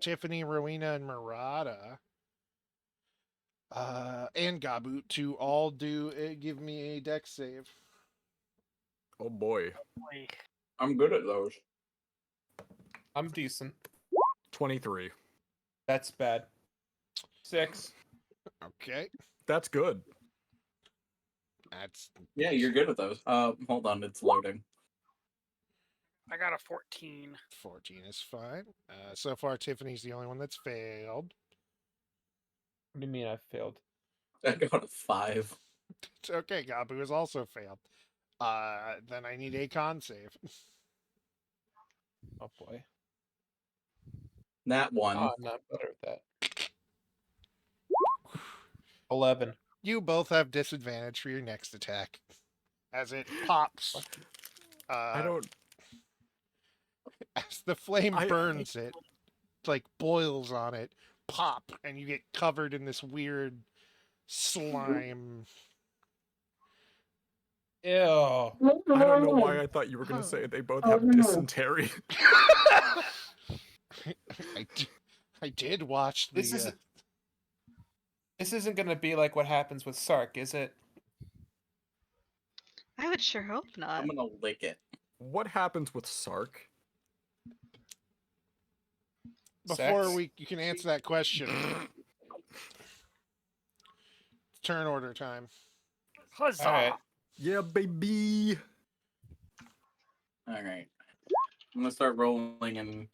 Speaker 1: Tiffany, Rowena, and Murata, and Gabu to all give me a dex save.
Speaker 4: Oh boy.
Speaker 6: Boy.
Speaker 7: I'm good at those.
Speaker 2: I'm decent.
Speaker 4: 23.
Speaker 2: That's bad. 6.
Speaker 1: Okay,
Speaker 4: That's good.
Speaker 1: that's
Speaker 7: Yeah, you're good at those. Hold on, it's loading.
Speaker 6: I got a 14.
Speaker 1: 14 is fine. So far, Tiffany's the only one that's failed.
Speaker 2: What do you mean I failed?
Speaker 7: I got a 5.
Speaker 1: It's okay, Gabu has also failed. Then I need a con save.
Speaker 2: Oh boy.
Speaker 7: That one.
Speaker 2: Oh, I'm not better at that. 11.
Speaker 1: You both have disadvantage for your next attack, as it pops.
Speaker 4: I don't.
Speaker 1: As the flame
Speaker 4: I-
Speaker 1: burns it, like boils on it, pop, and you get covered in this weird slime.
Speaker 2: Ew.
Speaker 4: I don't know why I thought you were gonna
Speaker 3: Oh.
Speaker 4: say they both have dysentery.
Speaker 1: I did watch the.
Speaker 2: This isn't gonna be like what happens with Sark, is it?
Speaker 3: I would sure hope not.
Speaker 7: I'm gonna lick it.
Speaker 4: What happens with Sark?
Speaker 1: Before
Speaker 2: Sex?
Speaker 1: you can answer that question, it's turn order time.
Speaker 6: Huzzah!
Speaker 2: Alright.
Speaker 4: Yeah, baby.
Speaker 7: Alright. I'm gonna start rolling in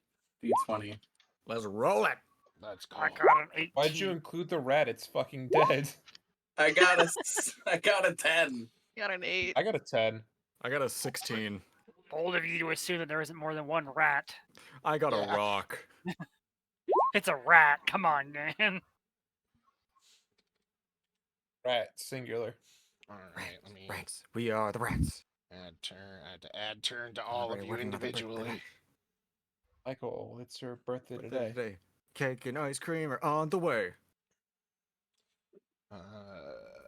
Speaker 7: D20.
Speaker 4: Let's roll it.
Speaker 1: Let's go.
Speaker 6: I got an 18.
Speaker 2: Why'd you include the rat? It's fucking dead.
Speaker 7: I got a 10.
Speaker 3: Got an 8.
Speaker 2: I got a 10.
Speaker 4: I got a 16.
Speaker 6: Bold of you to assume that there isn't more than one rat.
Speaker 4: I got
Speaker 1: Yeah.
Speaker 4: a rock.
Speaker 6: It's a rat. Come on, man.
Speaker 2: Rat, singular.
Speaker 1: All right, let me
Speaker 4: Rats. We are the rats.
Speaker 1: add turn. I had to add turn to all of
Speaker 4: Alright,
Speaker 1: you
Speaker 4: what another
Speaker 1: individually.
Speaker 4: birthday?
Speaker 2: Michael, it's your birthday
Speaker 4: Birthday
Speaker 2: today.
Speaker 4: Cake and ice cream are on the way.
Speaker 1: Uh,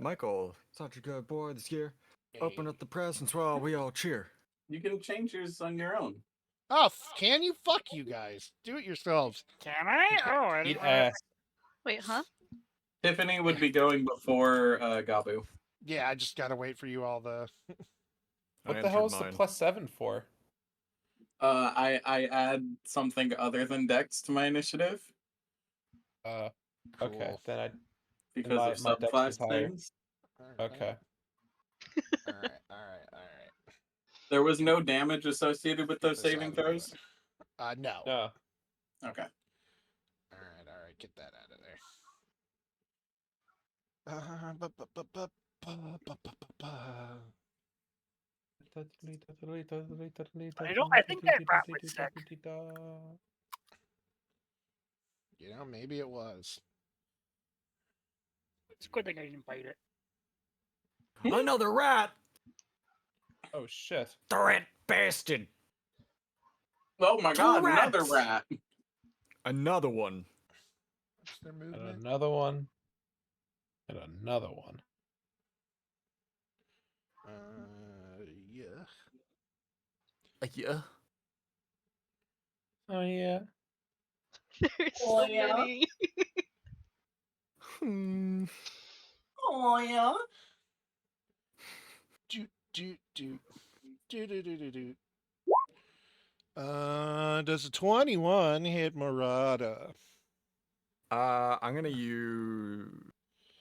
Speaker 4: Michael, such a good boy this year. Open up the presents while we all cheer.
Speaker 7: You can change yours on your own.
Speaker 1: Oh, can you? Fuck you guys. Do it yourselves.
Speaker 6: Can I? Oh, I
Speaker 2: Eat
Speaker 6: didn't know.
Speaker 2: ass.
Speaker 3: Wait, huh?
Speaker 7: Tiffany would be going before Gabu.
Speaker 1: Yeah, I just gotta wait for you all to.
Speaker 2: What
Speaker 4: I
Speaker 2: the hell
Speaker 4: entered
Speaker 2: is the
Speaker 4: mine.
Speaker 2: +7 for?
Speaker 7: I add something other than Dex to my initiative
Speaker 2: Okay,
Speaker 1: Cool.
Speaker 2: then I.
Speaker 7: because of
Speaker 2: my Dex
Speaker 7: subclass
Speaker 2: is higher.
Speaker 7: things.
Speaker 2: Okay.
Speaker 1: All right.
Speaker 7: There was no damage associated with
Speaker 1: Get
Speaker 7: those
Speaker 1: this
Speaker 7: saving
Speaker 1: out of the
Speaker 7: throws.
Speaker 1: way. No.
Speaker 2: No.
Speaker 7: Okay.
Speaker 1: All right. Get that out of there.
Speaker 6: I think that rat was sick.
Speaker 1: Maybe it was.
Speaker 6: It's a good thing I didn't bite it.
Speaker 4: Another rat!
Speaker 2: Oh shit!
Speaker 4: The rat bastard!
Speaker 7: Oh my
Speaker 4: Two
Speaker 7: god, another
Speaker 4: rats!
Speaker 7: rat.
Speaker 4: Another one.
Speaker 1: What's their
Speaker 2: And
Speaker 1: movement?
Speaker 2: another one. And another one.
Speaker 1: Yeah.
Speaker 4: Yeah.
Speaker 2: Oh yeah.
Speaker 3: There's
Speaker 7: Oh,
Speaker 3: so
Speaker 7: yeah?
Speaker 3: many.
Speaker 4: Hmm.
Speaker 7: Oh yeah.
Speaker 1: Do do do do do do do do. Does a 21 hit Murata?
Speaker 4: I'm gonna use.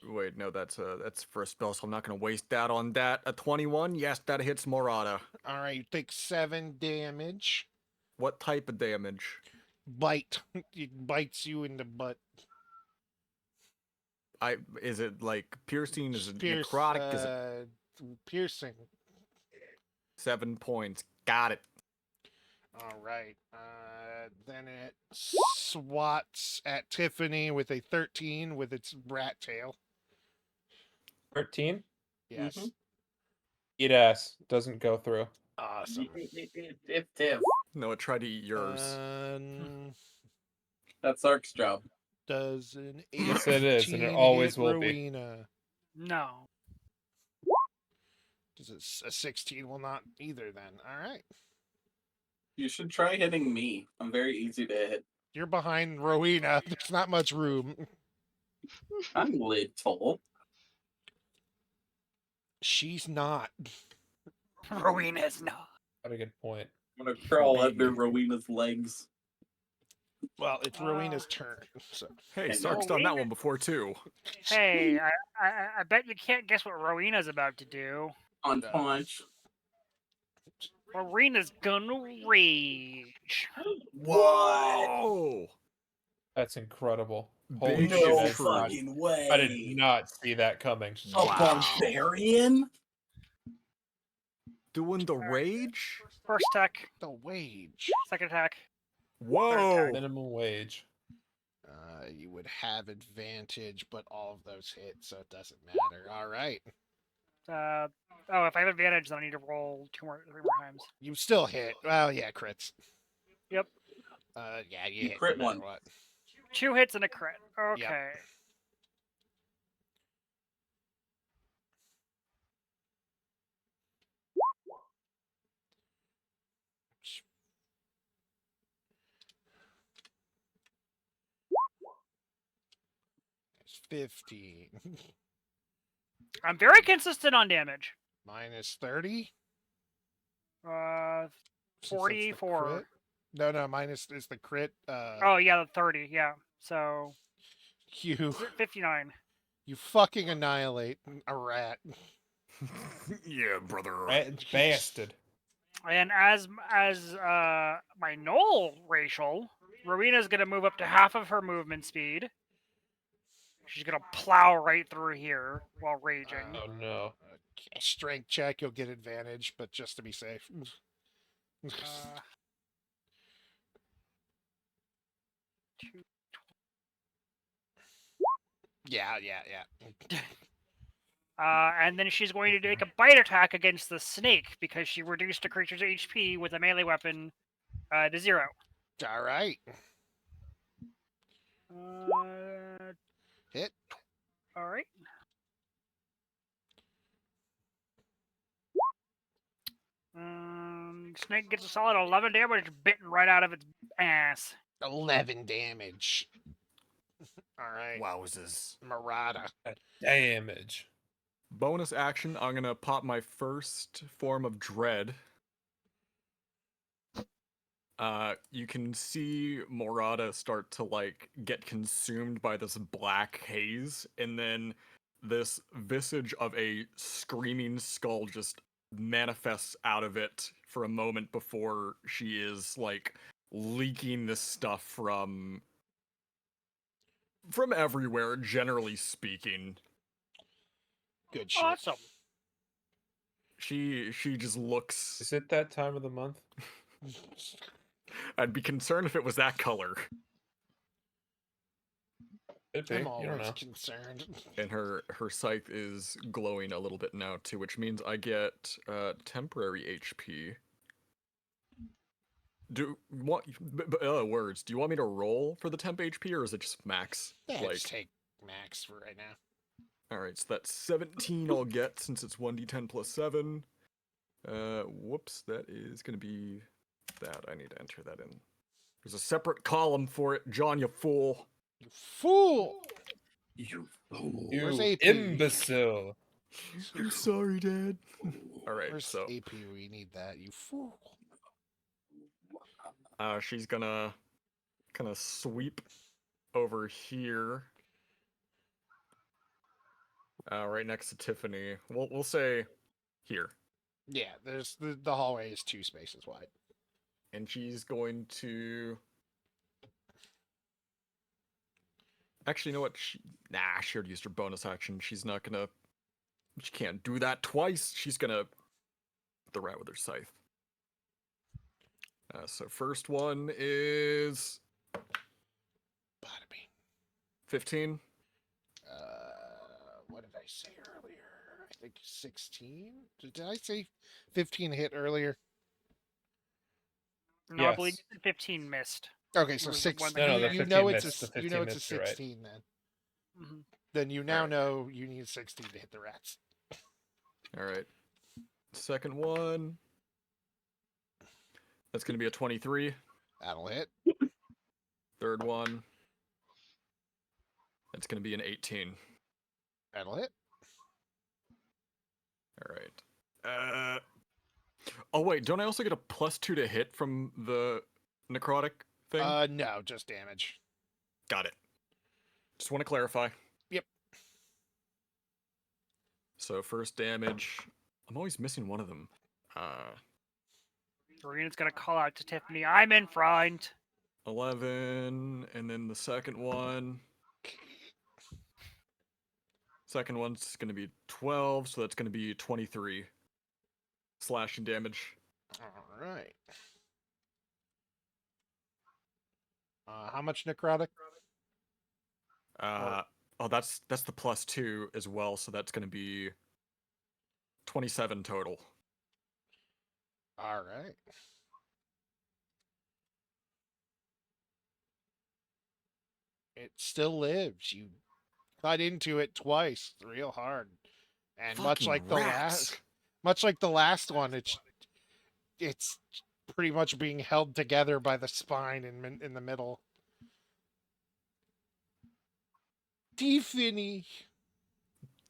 Speaker 4: Wait, no, that's for a spell, so I'm not gonna waste that on that. A 21, yes, that hits Morada.
Speaker 1: All right, you take 7 damage.
Speaker 4: What type of damage?
Speaker 1: Bite. It bites you in the butt.
Speaker 4: Is it like piercing? Is it
Speaker 1: Pierce,
Speaker 4: necrotic? Is it
Speaker 1: piercing.
Speaker 4: 7 points? Got it.
Speaker 1: All right. Then it swats at Tiffany with a 13 with its rat tail.
Speaker 2: 13.
Speaker 1: Yes.
Speaker 7: Mhm.
Speaker 2: Eat ass. Doesn't go through.
Speaker 1: Awesome.
Speaker 7: Tiff.
Speaker 4: No, it tried to eat yours.
Speaker 7: That's Sark's job.
Speaker 1: Does an 18
Speaker 2: Yes, it is, and it
Speaker 1: hit
Speaker 2: always will be.
Speaker 1: Rowena?
Speaker 6: No.
Speaker 1: Does a 16 will not either then. All right.
Speaker 7: You should try hitting me. I'm very easy to hit.
Speaker 1: You're behind Rowena. There's not much room.
Speaker 7: I'm little.
Speaker 1: She's not.
Speaker 6: Rowena's not.
Speaker 2: Got a good point.
Speaker 7: I'm gonna crawl
Speaker 4: Big.
Speaker 7: under Rowena's legs.
Speaker 1: Well, it's Rowena's turn. So
Speaker 4: Hey,
Speaker 7: I
Speaker 4: Sark's
Speaker 6: know.
Speaker 4: done that one before too.
Speaker 6: Hey, I bet you can't guess what Rowena's about to do.
Speaker 7: On
Speaker 1: No.
Speaker 7: punch.
Speaker 6: Rowena's gonna rage.
Speaker 4: Whoa!
Speaker 2: That's incredible.
Speaker 4: Big
Speaker 2: Holy shit!
Speaker 4: is true.
Speaker 7: way.
Speaker 2: I did not see that coming.
Speaker 7: A
Speaker 4: Wow.
Speaker 7: barbarian?
Speaker 4: Doing the rage?
Speaker 6: First attack,
Speaker 1: the wage.
Speaker 6: second attack.
Speaker 4: Whoa!
Speaker 2: Minimum wage.
Speaker 1: You would have advantage, but all of those hit, so it doesn't matter. All right.
Speaker 6: Oh, if I have advantage, then I need to roll 3 more times.
Speaker 1: You still hit. Well, yeah, crits.
Speaker 6: Yep.
Speaker 1: Yeah, you
Speaker 7: You
Speaker 1: hit
Speaker 7: crit
Speaker 1: no matter
Speaker 7: one.
Speaker 1: what.
Speaker 6: 2 hits and a crit. Okay.
Speaker 1: It's 15.
Speaker 6: I'm very consistent on damage.
Speaker 1: Minus 30?
Speaker 6: Uh,
Speaker 1: Since that's the
Speaker 6: 44.
Speaker 1: crit? No, minus is the crit.
Speaker 6: Oh yeah, the 30. Yeah. So
Speaker 1: You
Speaker 6: 59.
Speaker 1: you fucking annihilate a rat.
Speaker 4: Yeah, brother.
Speaker 2: Rat bastard.
Speaker 6: And as my null racial, Rowena's gonna move up to half of her movement speed. She's gonna plow right through here while raging.
Speaker 2: Oh no.
Speaker 1: Strength check, you'll get advantage, but just to be safe.
Speaker 6: Two.
Speaker 1: Yeah.
Speaker 6: And then she's going to make a bite attack against the snake because she reduced a creature's HP with a melee weapon to 0.
Speaker 1: All right. Hit.
Speaker 6: All right. Snake gets a solid 11 damage bitten right out of its ass.
Speaker 1: 11 damage. All right.
Speaker 4: Wowzers.
Speaker 1: Murata.
Speaker 2: Damage.
Speaker 4: Bonus action, I'm gonna pop my first form of dread. You can see Morada start to like get consumed by this black haze, and then this visage of a screaming skull just manifests out of it for a moment before she is like leaking this stuff from everywhere, generally speaking.
Speaker 1: Good shit.
Speaker 6: Awesome.
Speaker 4: She just looks.
Speaker 2: Is it that time of the month?
Speaker 4: I'd be concerned if it was that color.
Speaker 2: Could be.
Speaker 1: I'm
Speaker 2: You don't
Speaker 1: always
Speaker 2: know.
Speaker 1: concerned.
Speaker 4: And her scythe is glowing a little bit now too, which means I get temporary HP. Do what words? Do you want me to roll for the temp HP or is it just max?
Speaker 1: Yeah,
Speaker 4: like
Speaker 1: just take max for right now.
Speaker 4: all right, so that's 17 I'll get since it's 1d10 plus 7. Whoops, that is gonna be that. I need to enter that in. There's a separate column for it, John, you fool.
Speaker 1: You fool!
Speaker 7: You fool.
Speaker 1: Where's
Speaker 2: You
Speaker 1: AP?
Speaker 2: imbecile.
Speaker 4: I'm sorry, Dad. All right,
Speaker 1: Where's
Speaker 4: so
Speaker 1: AP? We need that. You fool.
Speaker 4: she's gonna kind of sweep over here, right next to Tiffany. We'll say here,
Speaker 1: Yeah, there's the hallway is 2 spaces wide.
Speaker 4: and she's going to. Actually, you know what? She already used her bonus action. She's not gonna. She can't do that twice. She's gonna hit the rat with her scythe. So first one is
Speaker 1: Bada bing.
Speaker 4: 15.
Speaker 1: What did I say earlier? I think 16. Did I say 15 hit earlier?
Speaker 6: No, I believe
Speaker 2: Yes.
Speaker 6: 15 missed.
Speaker 1: Okay, so
Speaker 6: Was the
Speaker 1: 6.
Speaker 6: one
Speaker 2: No, no, the
Speaker 1: you
Speaker 2: 15
Speaker 1: know it's
Speaker 2: missed. The
Speaker 1: you
Speaker 2: 15
Speaker 1: know it's a
Speaker 2: missed, you're right.
Speaker 1: 16 then.
Speaker 6: hmm
Speaker 1: Then you now
Speaker 4: Alright.
Speaker 1: know you need 16 to hit the rats.
Speaker 4: All right. Second one. That's gonna be a 23.
Speaker 1: That'll hit.
Speaker 4: Third one. That's gonna be an 18.
Speaker 1: That'll hit.
Speaker 4: All right. Oh wait, don't I also get a +2 to hit from the necrotic thing?
Speaker 1: No, just damage.
Speaker 4: Got it. Just want to clarify.
Speaker 1: Yep.
Speaker 4: So first damage. I'm always missing one of them.
Speaker 6: Serena's gonna call out to Tiffany, I'm in front.
Speaker 4: 11, and then the second one. Second one's gonna be 12, so that's gonna be 23 slashing damage.
Speaker 1: All right. How much necrotic?
Speaker 4: Oh, that's the +2 as well, so that's gonna be 27 total.
Speaker 1: All right. It still lives. You cut into it twice, real hard, and much
Speaker 4: Fucking
Speaker 1: like the
Speaker 4: rats.
Speaker 1: last one, it's pretty much being held together by the spine in the middle. Tiffany.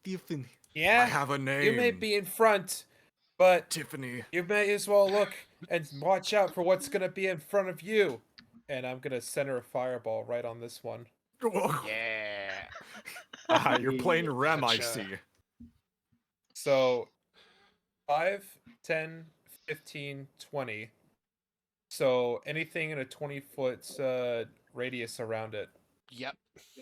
Speaker 4: Tiffany.
Speaker 2: Yeah,
Speaker 4: I have a name.
Speaker 2: you may be in front, but
Speaker 4: Tiffany.
Speaker 2: you may as well look and watch out for what's gonna be in front of you. And I'm gonna center a fireball right on this one.
Speaker 1: Yeah.
Speaker 4: You're playing Rem, I
Speaker 1: Gotcha.
Speaker 4: see.
Speaker 2: So 5, 10, 15, 20. So anything in a 20-foot radius around it,
Speaker 1: Yep.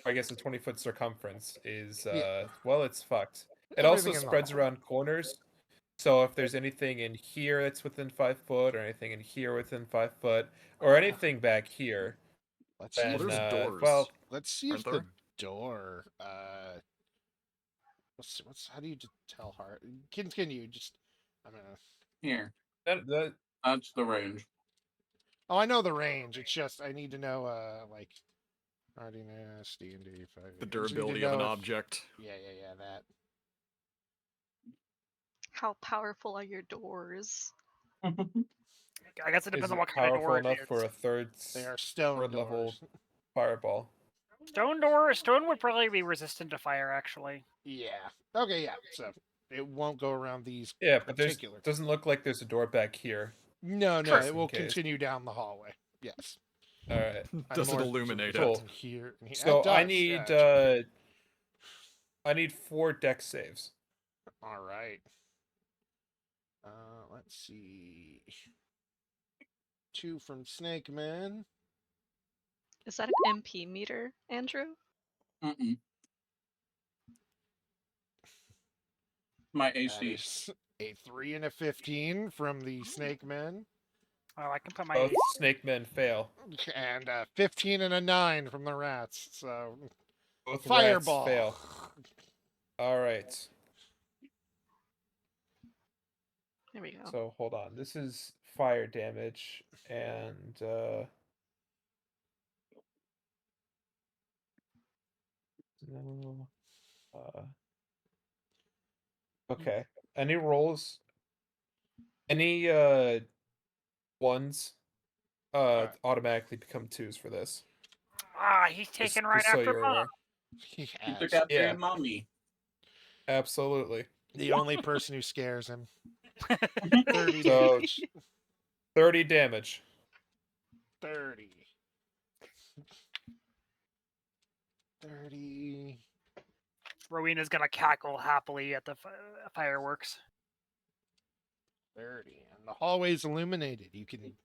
Speaker 2: I guess a 20-foot circumference is
Speaker 1: Yeah.
Speaker 2: well, it's fucked. It also
Speaker 1: Everything in the
Speaker 2: spreads
Speaker 1: hall.
Speaker 2: around corners. So if there's anything in here that's within 5 foot, or anything in here within 5 foot, or anything back here,
Speaker 1: Let's see.
Speaker 2: then
Speaker 1: If
Speaker 4: there's
Speaker 1: the,
Speaker 4: doors.
Speaker 2: well,
Speaker 1: let's see
Speaker 4: aren't
Speaker 1: if the
Speaker 4: there?
Speaker 1: door. How do you tell heart? Continue. Just I'm gonna.
Speaker 7: Here.
Speaker 2: that
Speaker 7: That's the range.
Speaker 1: Oh, I know the range. It's just I need to know like hardiness, D&D 5.
Speaker 4: The durability of an object.
Speaker 1: Yeah, that.
Speaker 3: How powerful are your doors?
Speaker 6: I guess it
Speaker 2: is
Speaker 6: depends
Speaker 2: it
Speaker 6: on what kind of
Speaker 2: powerful
Speaker 6: door
Speaker 2: enough
Speaker 6: it
Speaker 2: for
Speaker 6: is.
Speaker 2: a
Speaker 1: They are stone
Speaker 2: third level
Speaker 1: doors.
Speaker 2: fireball.
Speaker 6: Stone would probably be resistant to fire, actually.
Speaker 1: Yeah. Okay, yeah. So it won't go around these
Speaker 2: Yeah, but there's
Speaker 1: particular.
Speaker 2: doesn't look like there's a door back here.
Speaker 1: No,
Speaker 2: Just
Speaker 1: it
Speaker 2: in
Speaker 1: will
Speaker 2: case.
Speaker 1: continue down the hallway. Yes.
Speaker 2: All right.
Speaker 1: I'm
Speaker 4: Does it
Speaker 1: more
Speaker 4: illuminate
Speaker 2: Cool.
Speaker 4: it?
Speaker 1: Here, and here.
Speaker 2: So
Speaker 1: It
Speaker 2: I
Speaker 1: does,
Speaker 2: need
Speaker 1: yeah.
Speaker 2: I need 4 dex saves.
Speaker 1: All right. Let's see. 2 from Snake Man.
Speaker 3: Is that an MP meter, Andrew?
Speaker 7: Mm-mm. My
Speaker 1: That
Speaker 7: AC.
Speaker 1: is a 3 and a 15 from the Snake Men,
Speaker 6: Oh, I can put my
Speaker 2: Both snake men fail.
Speaker 1: and a 15 and a 9 from the Rats. So,
Speaker 2: Both
Speaker 1: Fireball.
Speaker 2: rats fail. All right.
Speaker 3: There we go.
Speaker 2: So hold on. This is fire damage, and no. Okay. Any rolls? Any ones automatically become 2s for this.
Speaker 6: Ah, he's taken right
Speaker 2: so
Speaker 6: after
Speaker 2: you're
Speaker 6: Bob.
Speaker 2: aware.
Speaker 1: He
Speaker 7: You took
Speaker 1: has.
Speaker 7: after
Speaker 2: Yeah.
Speaker 7: your mommy.
Speaker 2: Absolutely.
Speaker 1: The only person who scares him. 30
Speaker 2: So-
Speaker 1: damage.
Speaker 2: 30 damage.
Speaker 1: 30. 30.
Speaker 6: Rowena's gonna cackle happily at the fireworks.
Speaker 1: 30. And the hallway's illuminated. You can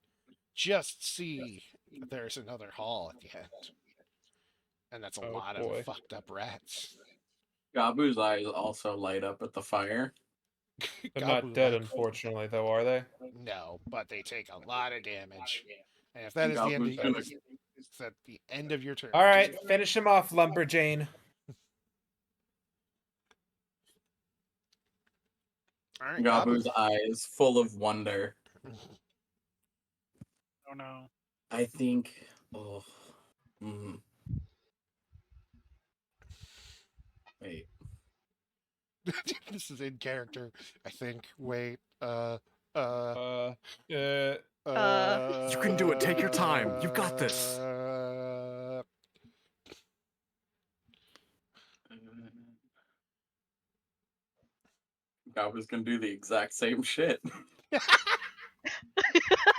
Speaker 1: just see that there's another hall at the end. And that's a
Speaker 2: Oh,
Speaker 1: lot
Speaker 2: boy.
Speaker 1: of fucked up rats.
Speaker 7: Gabu's eyes also light up at the fire.
Speaker 2: They're
Speaker 1: Gabu
Speaker 2: not dead,
Speaker 1: like-
Speaker 2: unfortunately, though, are they?
Speaker 1: No, but they take a lot of damage. And if that is the end
Speaker 7: Gabu's
Speaker 1: of,
Speaker 7: gonna
Speaker 1: it's at the end of your turn.
Speaker 2: All right, finish him off, Lumberjane.
Speaker 1: All right,
Speaker 7: Gabu's
Speaker 1: Gabu.
Speaker 7: eyes full of wonder.
Speaker 6: Oh no.
Speaker 7: I think. Oh. Mm. Wait.
Speaker 1: This is in character, I think. Wait.
Speaker 2: Uh,
Speaker 4: You can do it. Take your time. You've got this.
Speaker 7: Gabu's gonna do the exact same shit.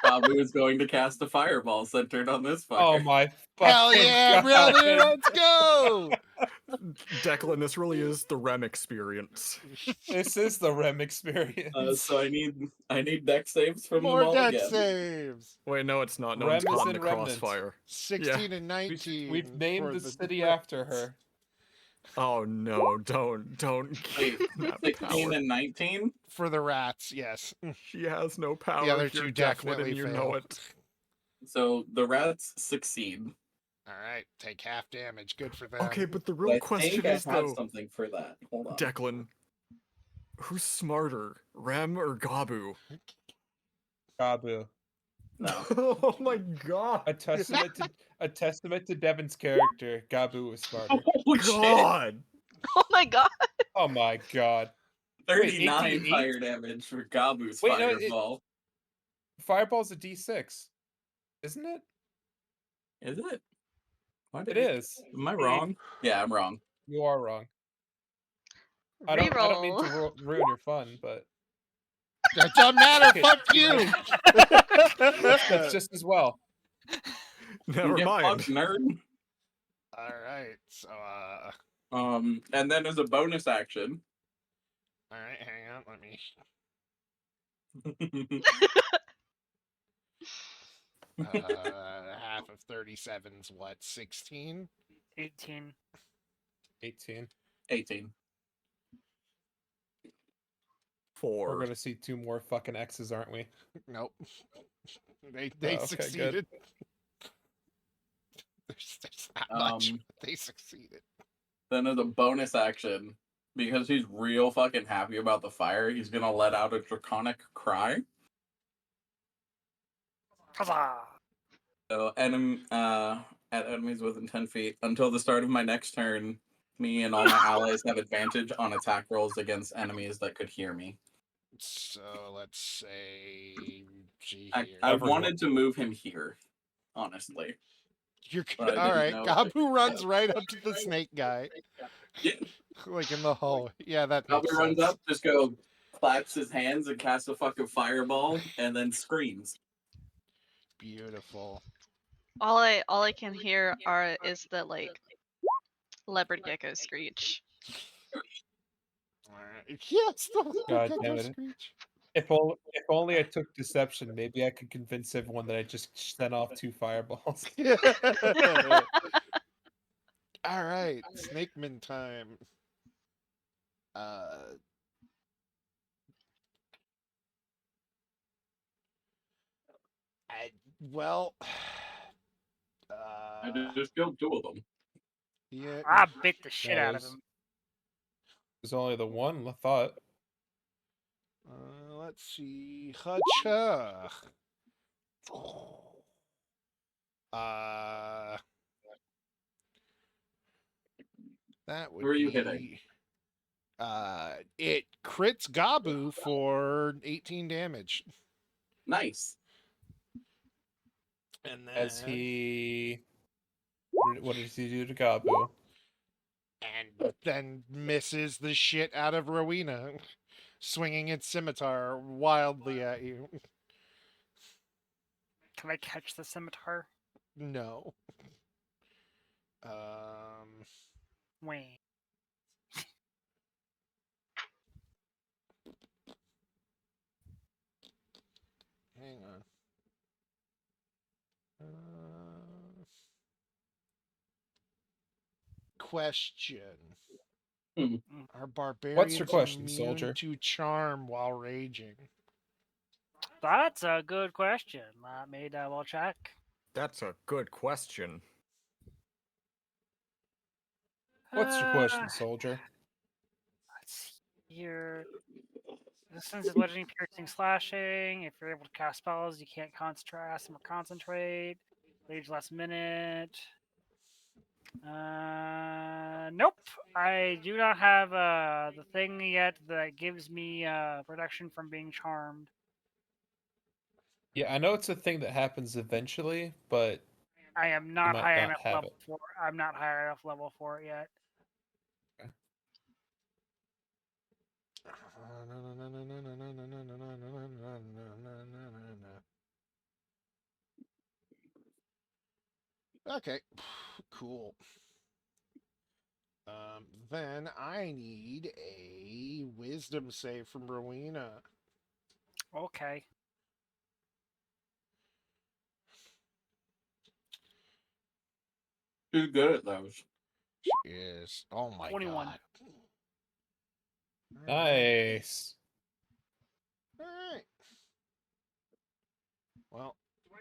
Speaker 7: Gabu is going to cast a fireball centered on this fucker.
Speaker 2: oh my
Speaker 1: Hell
Speaker 2: fucking
Speaker 1: yeah,
Speaker 2: God.
Speaker 1: brother! Let's go!
Speaker 4: Declan, this really is the REM experience.
Speaker 2: This is the REM experience.
Speaker 7: So I need deck saves from
Speaker 1: More
Speaker 7: them all
Speaker 1: deck
Speaker 7: again.
Speaker 1: saves.
Speaker 4: Wait, no, it's not. No
Speaker 2: Rem
Speaker 4: one's
Speaker 2: is
Speaker 4: caught in
Speaker 2: in
Speaker 4: the
Speaker 2: remnants.
Speaker 4: crossfire.
Speaker 1: 16 and 19.
Speaker 2: We've named
Speaker 1: for
Speaker 2: the city after her.
Speaker 4: Oh no! Don't
Speaker 7: Wait,
Speaker 4: give that
Speaker 7: 16
Speaker 4: power.
Speaker 7: and 19?
Speaker 1: For the rats, yes.
Speaker 4: She has no power.
Speaker 1: The other
Speaker 4: here,
Speaker 1: two
Speaker 4: Declan,
Speaker 1: definitely
Speaker 4: and you
Speaker 1: fail.
Speaker 4: know it.
Speaker 7: So the rats succeed.
Speaker 1: All right, take half damage. Good for them.
Speaker 4: Okay, but the
Speaker 7: But
Speaker 4: real
Speaker 7: I
Speaker 4: question
Speaker 7: think I
Speaker 4: is
Speaker 7: have
Speaker 4: though,
Speaker 7: something for that. Hold on.
Speaker 4: Declan, who's smarter, Rem or Gabu?
Speaker 2: Gabu.
Speaker 7: No.
Speaker 4: Oh my god!
Speaker 2: A testament to Devin's character. Gabu was smarter.
Speaker 7: Oh shit!
Speaker 4: God!
Speaker 3: Oh my god.
Speaker 2: Oh my god.
Speaker 7: 39
Speaker 2: 18?
Speaker 7: fire damage for Gabu's
Speaker 2: Wait, no,
Speaker 7: fireball.
Speaker 2: Fireball's a D6, isn't it?
Speaker 7: Is it? Why
Speaker 2: It
Speaker 7: did
Speaker 2: is.
Speaker 7: Am I wrong? Yeah, I'm wrong.
Speaker 2: You are wrong. I don't mean to ruin your fun, but
Speaker 1: That doesn't matter. Fuck you.
Speaker 2: that's just as well.
Speaker 4: Never
Speaker 7: Get
Speaker 4: mind.
Speaker 7: fucked, nerd.
Speaker 1: All right. So,
Speaker 7: And then as a bonus action,
Speaker 1: all right. Hang on. Let me. Half of 37's what? 16.
Speaker 6: 18.
Speaker 2: 18.
Speaker 7: 18.
Speaker 2: We're
Speaker 4: 4.
Speaker 2: gonna see 2 more fucking X's, aren't we?
Speaker 1: Nope. They
Speaker 2: okay,
Speaker 1: succeeded.
Speaker 2: good.
Speaker 1: There's not much.
Speaker 7: Um,
Speaker 1: But they succeeded.
Speaker 7: Then as a bonus action, because he's real fucking happy about the fire, he's gonna let out a draconic cry.
Speaker 6: Huzzah!
Speaker 7: So at enemies within 10 feet. Until the start of my next turn, me and all my allies have advantage on attack rolls against enemies that could hear me.
Speaker 1: So let's say G
Speaker 7: I
Speaker 1: here.
Speaker 7: wanted to move him here, honestly.
Speaker 1: You're
Speaker 7: but I
Speaker 1: all
Speaker 7: didn't
Speaker 1: right.
Speaker 7: know
Speaker 1: Gabu runs right up to the snake guy,
Speaker 7: Yeah.
Speaker 1: like in the hallway. Yeah, that makes
Speaker 7: Albert runs
Speaker 1: sense.
Speaker 7: up, just claps his hands and casts a fucking fireball, and then screams.
Speaker 1: Beautiful.
Speaker 3: All I can hear is the like leopard gecko screech.
Speaker 1: All right. Yes, the
Speaker 2: God
Speaker 1: gecko
Speaker 2: damn it.
Speaker 1: screech.
Speaker 2: If only I took deception, maybe I could convince everyone that I just sent off 2 fireballs.
Speaker 1: All right, Snakeman time. Well,
Speaker 7: I just killed 2 of them.
Speaker 1: yeah.
Speaker 6: I bit the shit
Speaker 2: That
Speaker 6: out of
Speaker 2: is-
Speaker 6: him.
Speaker 2: There's only the one, I thought.
Speaker 1: Let's see. Hacha. Uh, that
Speaker 7: Who
Speaker 1: would
Speaker 7: are you
Speaker 1: be.
Speaker 7: hitting?
Speaker 1: It crits Gabu for 18 damage,
Speaker 7: Nice.
Speaker 1: and then
Speaker 2: As he. What did he do to Gabu?
Speaker 1: and then misses the shit out of Rowena, swinging its scimitar wildly at you.
Speaker 6: Can I catch the scimitar?
Speaker 1: No. Um.
Speaker 6: Wait.
Speaker 1: Hang on. Question.
Speaker 7: Hmm.
Speaker 1: Are
Speaker 2: What's your
Speaker 1: barbarians
Speaker 2: question,
Speaker 1: immune
Speaker 2: soldier?
Speaker 1: to charm while raging?
Speaker 6: That's a good question. Let me double check.
Speaker 4: That's a good question.
Speaker 2: What's your
Speaker 6: Uh,
Speaker 2: question, soldier?
Speaker 6: Let's see here. Resistance is bludgeoning, piercing, slashing. If you're able to cast spells, you can't ask them or concentrate. Rage last minute. Nope. I do not have the thing yet that gives me protection from being charmed.
Speaker 2: Yeah, I know it's a thing that happens eventually, but
Speaker 6: I am
Speaker 2: you
Speaker 6: not
Speaker 2: might
Speaker 6: high
Speaker 2: not
Speaker 6: enough
Speaker 2: have
Speaker 6: level
Speaker 2: it.
Speaker 6: for. I'm not high enough level for it yet.
Speaker 1: Okay, cool. Then I need a wisdom save from Rowena.
Speaker 6: Okay.
Speaker 7: Too good at those.
Speaker 1: She is. Oh my
Speaker 6: 21.
Speaker 1: god.
Speaker 2: Nice.
Speaker 1: Alright. Well,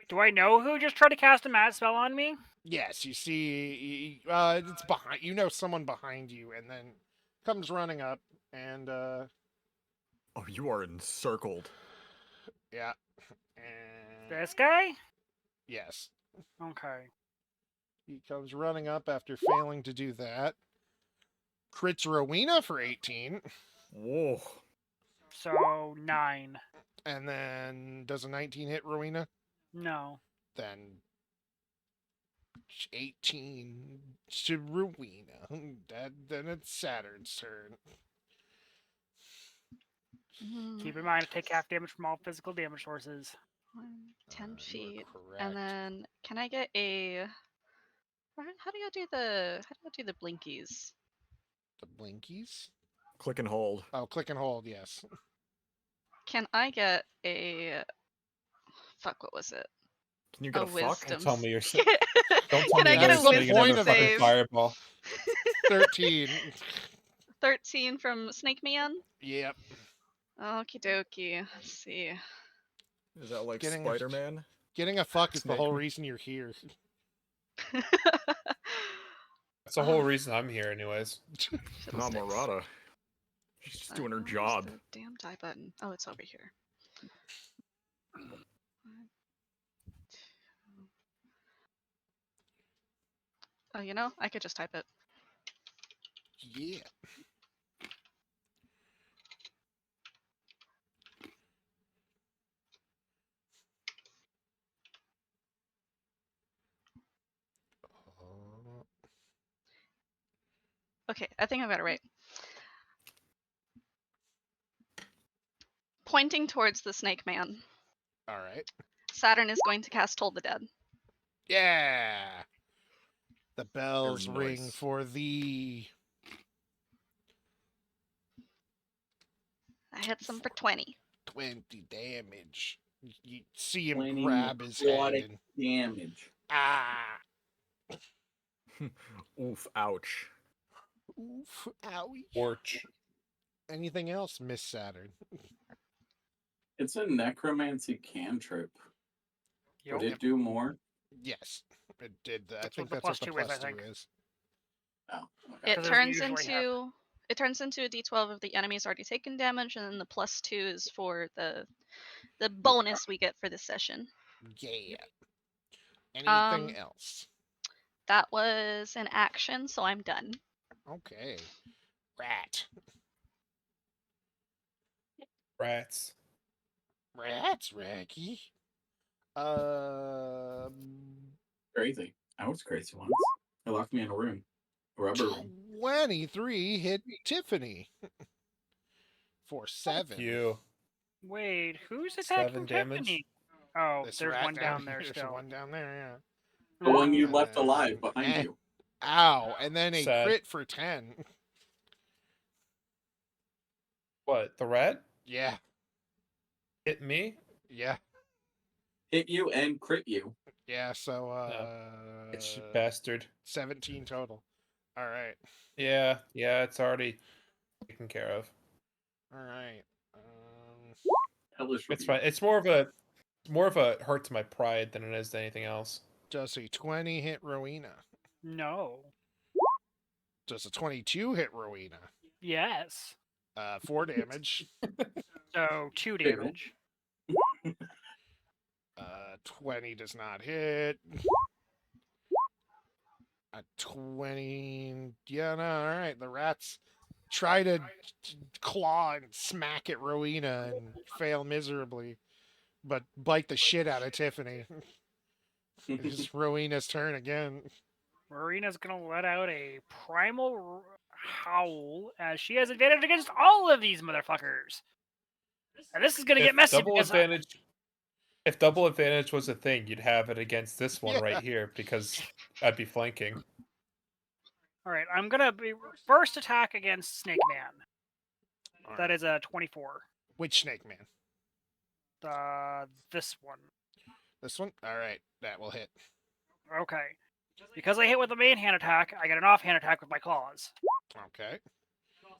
Speaker 6: Do I know who just tried to cast a mad spell on me?
Speaker 1: yes, you see, it's behind. You know someone behind you, and then comes running up, and
Speaker 4: Oh, you are encircled.
Speaker 1: yeah, and
Speaker 6: This guy?
Speaker 1: yes,
Speaker 6: Okay.
Speaker 1: he comes running up after failing to do that. Crits Rowena for 18,
Speaker 4: Whoa.
Speaker 6: So 9.
Speaker 1: and then does a 19 hit Rowena?
Speaker 6: No.
Speaker 1: Then 18 to Rowena. Then it's Saturn's turn.
Speaker 6: Keep in mind to take half damage from all physical damage sources.
Speaker 3: 10
Speaker 1: You are
Speaker 3: feet.
Speaker 1: correct.
Speaker 3: And then can I get a how do you do the blinkies?
Speaker 1: The blinkies?
Speaker 4: Click and hold.
Speaker 1: Oh, click and hold, yes.
Speaker 3: Can I get a fuck, what was it?
Speaker 4: Can you get a fuck?
Speaker 3: Wisdom.
Speaker 2: Don't tell me you're.
Speaker 3: Can
Speaker 2: Don't tell me
Speaker 3: I
Speaker 2: you're
Speaker 3: get
Speaker 2: gonna
Speaker 3: a
Speaker 1: That's the
Speaker 2: swing
Speaker 3: wisdom
Speaker 2: another
Speaker 1: point of
Speaker 2: fucking
Speaker 3: save?
Speaker 2: fireball.
Speaker 1: 13.
Speaker 3: 13 from Snake Man?
Speaker 1: Yep.
Speaker 3: Okie dokie. Let's see.
Speaker 4: Is that like
Speaker 1: Getting-
Speaker 4: Spider-Man?
Speaker 1: Getting a fuck is the
Speaker 4: Snake
Speaker 1: whole
Speaker 4: me.
Speaker 1: reason you're here.
Speaker 2: That's the whole reason I'm here, anyways.
Speaker 4: Not
Speaker 3: Fiddlesticks.
Speaker 4: Murata. She's just doing her
Speaker 3: Where's
Speaker 4: job.
Speaker 3: the damn die button. Oh, it's over here. Oh, you know, I could just type it.
Speaker 1: Yeah.
Speaker 3: Okay, I think I've got it right. Pointing towards the Snake Man,
Speaker 1: All right.
Speaker 3: Saturn is going to cast Toll the Dead.
Speaker 1: Yeah. The bells
Speaker 4: Very
Speaker 1: ring
Speaker 4: nice.
Speaker 1: for thee.
Speaker 3: I hit some for 20.
Speaker 1: 20 damage. You see him
Speaker 7: 20
Speaker 1: grab his head
Speaker 7: necrotic
Speaker 1: and
Speaker 7: damage.
Speaker 1: ah.
Speaker 4: Oof, ouch.
Speaker 1: Oof, owie.
Speaker 2: Orch.
Speaker 1: Anything else, Miss Saturn?
Speaker 7: It's a necromancy cantrip.
Speaker 6: Yup.
Speaker 7: Would it do more?
Speaker 1: Yes, it did. I
Speaker 6: That's
Speaker 1: think
Speaker 6: what the
Speaker 1: that's what the
Speaker 6: +2 is, I
Speaker 1: plus 2
Speaker 6: think.
Speaker 1: is.
Speaker 7: Oh, okay.
Speaker 3: It
Speaker 6: 'Cause
Speaker 3: turns
Speaker 6: usually have-
Speaker 3: into it turns into a d12 if the enemy's already taken damage, and then the +2 is for the bonus we get for this session.
Speaker 1: Yeah. Anything
Speaker 3: Um,
Speaker 1: else?
Speaker 3: That was an action, so I'm done.
Speaker 1: Okay. Rat.
Speaker 2: Rats.
Speaker 1: Rats, Raggy.
Speaker 7: Crazy. I was crazy once. They locked me in a room. A rubber room.
Speaker 1: 23 hit Tiffany for 7.
Speaker 2: You.
Speaker 6: Wait, who's attacking
Speaker 2: 7 damage.
Speaker 6: Tiffany? Oh,
Speaker 1: This
Speaker 6: there's
Speaker 1: rat
Speaker 6: one down there
Speaker 1: There's
Speaker 6: still.
Speaker 1: one down there,
Speaker 7: The one you
Speaker 1: yeah.
Speaker 7: left alive behind you.
Speaker 1: Ow! And then a
Speaker 2: Sad.
Speaker 1: crit for 10.
Speaker 2: What? The rat
Speaker 1: Yeah,
Speaker 2: hit me?
Speaker 1: yeah,
Speaker 7: Hit you and crit you.
Speaker 1: yeah. So
Speaker 2: It's bastard.
Speaker 1: 17 total. All right,
Speaker 2: Yeah, it's already taken care of.
Speaker 1: all right.
Speaker 7: Hellish
Speaker 2: It's
Speaker 7: review.
Speaker 2: fine. It's more of a hurt to my pride than it is to anything else.
Speaker 1: Does a 20 hit Rowena?
Speaker 6: No.
Speaker 1: Does a 22 hit Rowena?
Speaker 6: Yes.
Speaker 1: 4 damage.
Speaker 6: So 2
Speaker 7: Big
Speaker 6: damage.
Speaker 1: 20 does not hit. A 20. Yeah, no, all right. The rats try to claw and smack at Rowena and fail miserably, but bite the shit out of Tiffany. It's Rowena's turn again.
Speaker 6: Marina's gonna let out a primal howl as she has advantage against all of these motherfuckers. And this is gonna get messy because
Speaker 2: If double advantage was a thing, you'd have it against this one
Speaker 1: Yeah.
Speaker 2: right here because I'd be flanking.
Speaker 6: Alright, I'm gonna be first attack against Snake Man. That is a 24.
Speaker 1: Which Snake Man?
Speaker 6: This one.
Speaker 1: This one? All right, that will hit.
Speaker 6: Okay. Because I hit with the main hand attack, I get an offhand attack with my claws.
Speaker 1: Okay,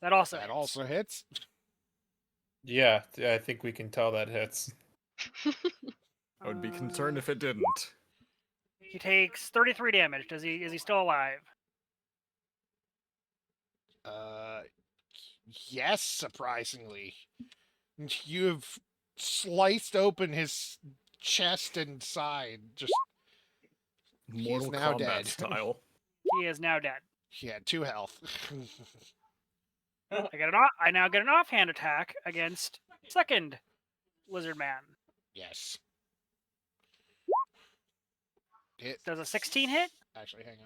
Speaker 6: That also
Speaker 1: that
Speaker 6: hits.
Speaker 1: also hits.
Speaker 2: Yeah, I think we can tell that hits.
Speaker 4: I would be concerned if it didn't.
Speaker 6: He takes 33 damage. Is he still alive?
Speaker 1: Yes, surprisingly. You've sliced open his chest and side. Just
Speaker 4: Mortal
Speaker 1: now
Speaker 4: Kombat
Speaker 1: dead.
Speaker 4: style.
Speaker 6: He is now dead.
Speaker 1: he had 2 health.
Speaker 6: I now get an offhand attack against second Lizard Man.
Speaker 1: Yes. Hit.
Speaker 6: Does a 16 hit?
Speaker 1: Actually, hang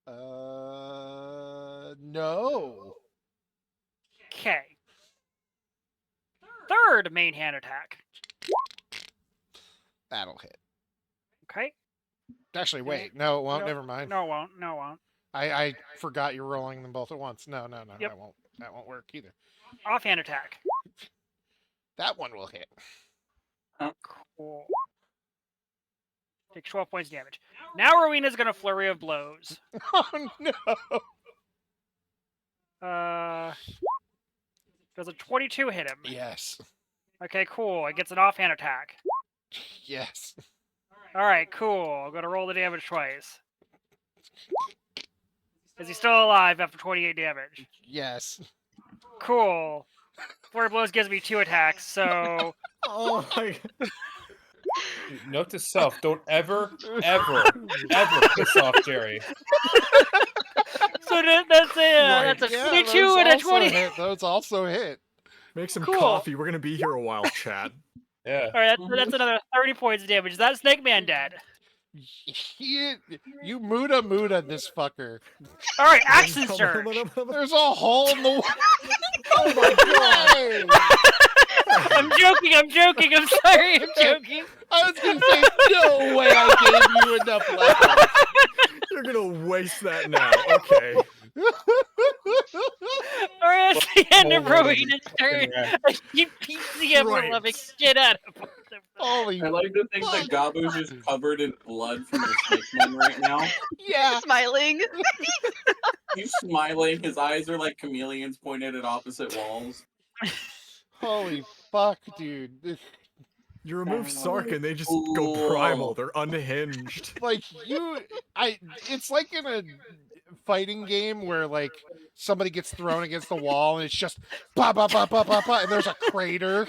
Speaker 1: on. No.
Speaker 6: Okay. Third main hand attack.
Speaker 1: That'll hit.
Speaker 6: Okay.
Speaker 1: Actually, wait. No, it won't.
Speaker 6: Nope.
Speaker 1: Never mind.
Speaker 6: No, it won't. No, it won't.
Speaker 1: I forgot you're rolling them both at once. No.
Speaker 6: Yep.
Speaker 1: That won't work either.
Speaker 6: Offhand attack.
Speaker 1: That one will hit.
Speaker 6: Cool. Take 12 points damage. Now Rowena's gonna flurry of blows.
Speaker 1: Oh no.
Speaker 6: Does a 22 hit him?
Speaker 1: Yes.
Speaker 6: Okay, cool. It gets an offhand attack.
Speaker 1: Yes.
Speaker 6: Alright, cool. I'm gonna roll the damage twice. Is he still alive after 28 damage?
Speaker 1: Yes.
Speaker 6: Cool. Flurry of blows gives me 2 attacks, so
Speaker 4: Oh my god.
Speaker 2: Note to self: don't ever piss off Jerry.
Speaker 6: so that's a
Speaker 1: Yeah,
Speaker 6: 22
Speaker 1: those
Speaker 6: and a
Speaker 1: also
Speaker 6: 20.
Speaker 1: hit. Those also hit.
Speaker 4: Make some
Speaker 6: Cool.
Speaker 4: coffee. We're gonna be here a while, chat.
Speaker 2: Yeah.
Speaker 6: Alright, that's another 30 points of damage. Is that Snake Man dead?
Speaker 1: You muda this fucker.
Speaker 6: Alright, action surge.
Speaker 1: There's a hole in the wall.
Speaker 4: Oh my god!
Speaker 6: I'm joking. I'm sorry, I'm joking.
Speaker 1: I was gonna say, no way I gave you enough levels.
Speaker 4: You're gonna waste that now. Okay.
Speaker 6: Alright, that's the end of
Speaker 2: Hold on.
Speaker 6: Rowena's turn. He beats the ever-loving shit out of him.
Speaker 1: Holy
Speaker 7: I like to think that Gabu's just covered in blood from the snake man right now.
Speaker 1: yeah.
Speaker 3: Smiling.
Speaker 7: He's smiling. His eyes are like chameleons pointed at opposite walls.
Speaker 1: Holy fuck, dude.
Speaker 4: You remove Sark and they just go
Speaker 5: Cool.
Speaker 4: primal. They're unhinged.
Speaker 1: Like it's like in a fighting game where like somebody gets thrown against the wall and it's just ba ba ba ba ba ba and there's a crater.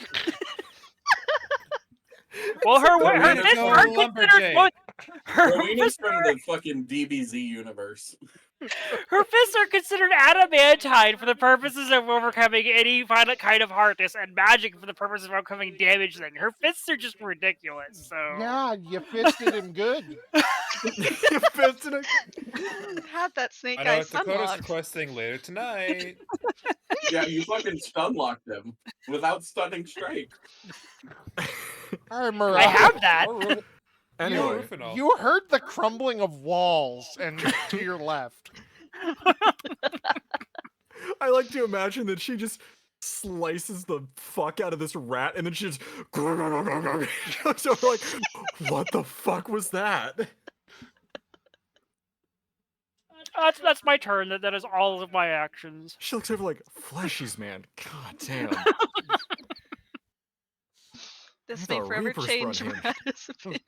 Speaker 6: Well, her
Speaker 5: Rowena
Speaker 6: fists
Speaker 5: from
Speaker 6: are considered both. Her
Speaker 5: Rowena's
Speaker 6: fists
Speaker 5: from
Speaker 6: are,
Speaker 5: the fucking DBZ universe.
Speaker 6: her fists are considered adamantine for the purposes of overcoming any kind of hardness, and magic for the purpose of overcoming damage thing. Her fists are just ridiculous. So
Speaker 1: Yeah, you fisted him good.
Speaker 4: You fisted it.
Speaker 3: Had that snake
Speaker 2: I know
Speaker 3: eyes
Speaker 2: what Dakota's
Speaker 3: unlocked.
Speaker 2: requesting later tonight.
Speaker 7: Yeah, you fucking stun locked him without stunning strike.
Speaker 1: All right,
Speaker 6: I
Speaker 1: Murray.
Speaker 6: have that.
Speaker 4: Anyway,
Speaker 2: Rufinol.
Speaker 1: You heard the crumbling of walls and to your left.
Speaker 4: I like to imagine that she just slices the fuck out of this rat and then she just looks over like, what the fuck was that?
Speaker 6: That's my turn. That is all of my actions.
Speaker 4: She looks over like, fleshies, man. God damn.
Speaker 3: This
Speaker 4: I
Speaker 3: may
Speaker 4: thought
Speaker 3: forever
Speaker 4: Reapers
Speaker 3: change
Speaker 4: run him.
Speaker 3: Rad's opinion.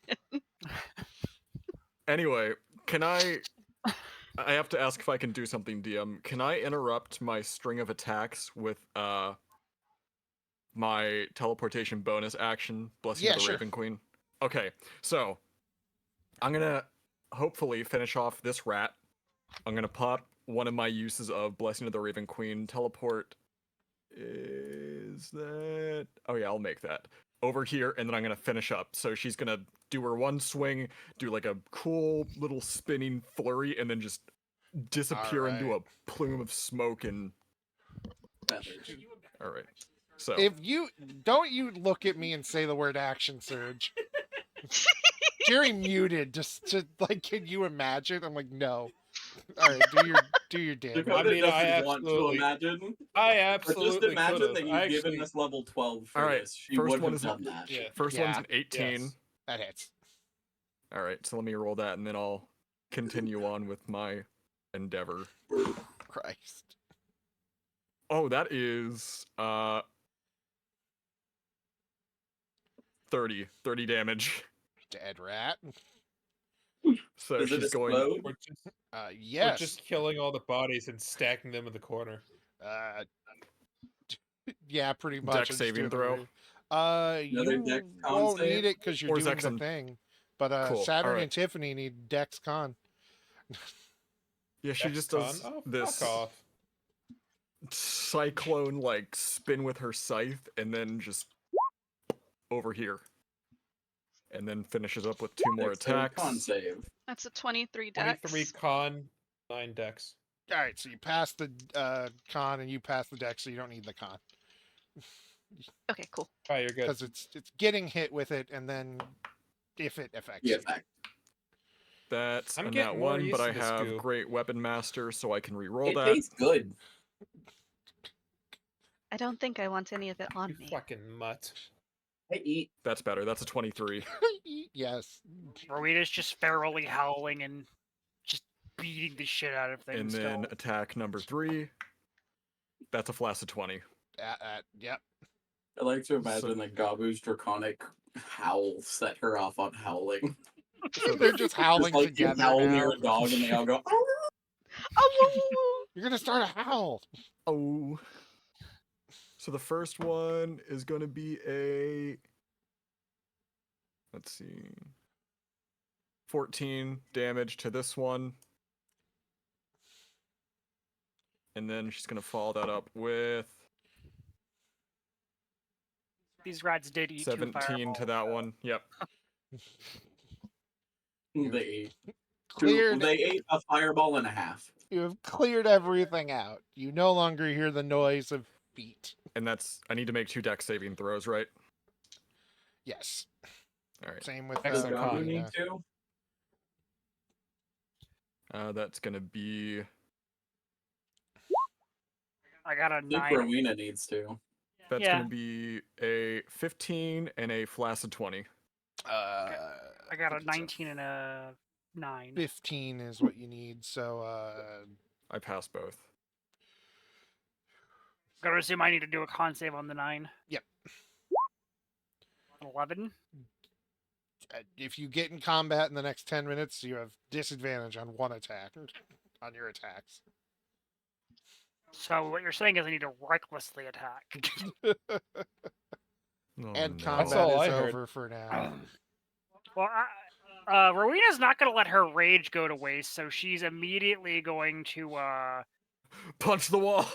Speaker 4: Anyway, can I have to ask if I can do something, DM. Can I interrupt my string of attacks with my teleportation bonus action, Blessing
Speaker 1: Yeah,
Speaker 4: of the
Speaker 1: sure.
Speaker 4: Raven Queen? Okay, so I'm gonna hopefully finish off this rat. I'm gonna pop one of my uses of Blessing of the Raven Queen. Teleport is that? Oh yeah, I'll make that over here, and then I'm gonna finish up. So she's gonna do her one swing, do like a cool little spinning flurry, and then just disappear into a plume of smoke and.
Speaker 7: Feathers.
Speaker 4: All right. So
Speaker 1: If you don't you look at me and say the word action surge. Jerry muted just to like, can you imagine? I'm like, no. All right, do your damn.
Speaker 7: Dakota
Speaker 2: I mean, I
Speaker 7: doesn't want to
Speaker 2: absolutely-
Speaker 7: imagine.
Speaker 2: I
Speaker 7: But just
Speaker 2: absolutely
Speaker 7: imagine
Speaker 2: could've.
Speaker 7: that you've
Speaker 2: I
Speaker 7: given
Speaker 2: actually,
Speaker 7: us level 12 for
Speaker 4: All right,
Speaker 7: this. She
Speaker 4: first
Speaker 7: would
Speaker 4: one
Speaker 7: have
Speaker 4: is
Speaker 7: done that.
Speaker 2: yeah.
Speaker 4: first
Speaker 1: Yeah.
Speaker 4: one's an 18.
Speaker 2: Yes.
Speaker 1: That hits.
Speaker 4: All right, so let me roll that, and then I'll continue on with my endeavor.
Speaker 1: Christ.
Speaker 4: Oh, that is 30 damage.
Speaker 1: Dead rat.
Speaker 4: So
Speaker 7: Does it
Speaker 4: she's going.
Speaker 7: explode?
Speaker 2: We're just, we're
Speaker 1: Yes.
Speaker 2: just killing all the bodies and stacking them in the corner.
Speaker 1: Yeah, pretty much.
Speaker 4: Dex
Speaker 1: I'm just
Speaker 4: saving
Speaker 1: doing the
Speaker 4: throw?
Speaker 1: re-
Speaker 7: Another
Speaker 1: you
Speaker 7: Dex con
Speaker 1: won't
Speaker 7: save?
Speaker 1: need it because you're
Speaker 4: Or is
Speaker 1: doing
Speaker 4: Dex
Speaker 1: the
Speaker 4: on-
Speaker 1: thing. But
Speaker 4: Cool,
Speaker 1: Saturn
Speaker 4: alright.
Speaker 1: and Tiffany need Dex Con.
Speaker 4: Yeah, she just does
Speaker 2: Dexcon? Oh,
Speaker 4: this
Speaker 2: fuck off.
Speaker 4: cyclone like spin with her scythe, and then just over here, and then finishes up with 2 more
Speaker 7: Dex save,
Speaker 4: attacks.
Speaker 7: con save.
Speaker 3: That's a 23 dex.
Speaker 2: 23 con, 9 dex.
Speaker 1: All right, so you pass the con and you pass the Dex, so you don't need the con
Speaker 3: Okay, cool.
Speaker 2: Oh, you're good.
Speaker 1: because it's getting hit with it, and then if it affects
Speaker 7: The
Speaker 1: you.
Speaker 7: effect.
Speaker 4: That's
Speaker 2: I'm
Speaker 4: a
Speaker 2: getting
Speaker 4: nat
Speaker 2: more
Speaker 4: 1,
Speaker 2: used
Speaker 4: but
Speaker 2: to
Speaker 4: I
Speaker 2: this
Speaker 4: have
Speaker 2: goo.
Speaker 4: Great Weapon Master, so I can re-roll
Speaker 7: It
Speaker 4: that.
Speaker 7: tastes good.
Speaker 3: I don't think I want any of it on
Speaker 2: You
Speaker 3: me.
Speaker 2: fucking mutt.
Speaker 7: I eat.
Speaker 4: That's better. That's a 23.
Speaker 1: Yes.
Speaker 6: Rowena's just ferally howling and just beating the shit out of things.
Speaker 4: And then
Speaker 6: still.
Speaker 4: attack number 3. That's a flaccid 20.
Speaker 1: Yep.
Speaker 7: I like to imagine that Gabu's draconic howl set her off on howling.
Speaker 1: They're just howling
Speaker 7: Just like you
Speaker 1: together
Speaker 7: howl
Speaker 1: now.
Speaker 7: near a dog and they all go, "Oh."
Speaker 3: Oh,
Speaker 1: You're gonna start a howl.
Speaker 4: Oh. So the first one is going to be a. Let's see. 14 damage to this one. And then she's going to follow that up with
Speaker 6: These rats did eat 2
Speaker 4: 17 to that one. Yep.
Speaker 7: They ate.
Speaker 1: Cleared.
Speaker 7: They ate a fireball and a half.
Speaker 1: You have cleared everything out. You no longer hear the noise of feet.
Speaker 4: And that's. I need to make 2 dex saving throws, right?
Speaker 1: Yes.
Speaker 4: All right.
Speaker 1: Same with
Speaker 2: Excellent.
Speaker 7: Does Gabu
Speaker 2: con,
Speaker 7: need
Speaker 1: yeah.
Speaker 7: to?
Speaker 4: That's going to be.
Speaker 6: I got a
Speaker 7: I think
Speaker 6: 9.
Speaker 7: Rowena needs to.
Speaker 4: That's
Speaker 6: Yeah.
Speaker 4: going to be a 15 and a flaccid 20.
Speaker 6: I got a 19 and a 9.
Speaker 1: 15 is what you need. So
Speaker 4: I passed both.
Speaker 6: Gotta assume I need to do a con save on the 9. 11.
Speaker 1: If you get in combat in the next 10 minutes, you have disadvantage on one attack, on your attacks.
Speaker 6: So what you're saying is I need to recklessly attack.
Speaker 4: Oh,
Speaker 1: And
Speaker 4: no.
Speaker 1: combat
Speaker 2: That's all
Speaker 1: is
Speaker 2: I heard.
Speaker 1: over for now.
Speaker 6: Well, Rowena's not going to let her rage go to waste, so she's immediately going to.
Speaker 4: Punch the wall.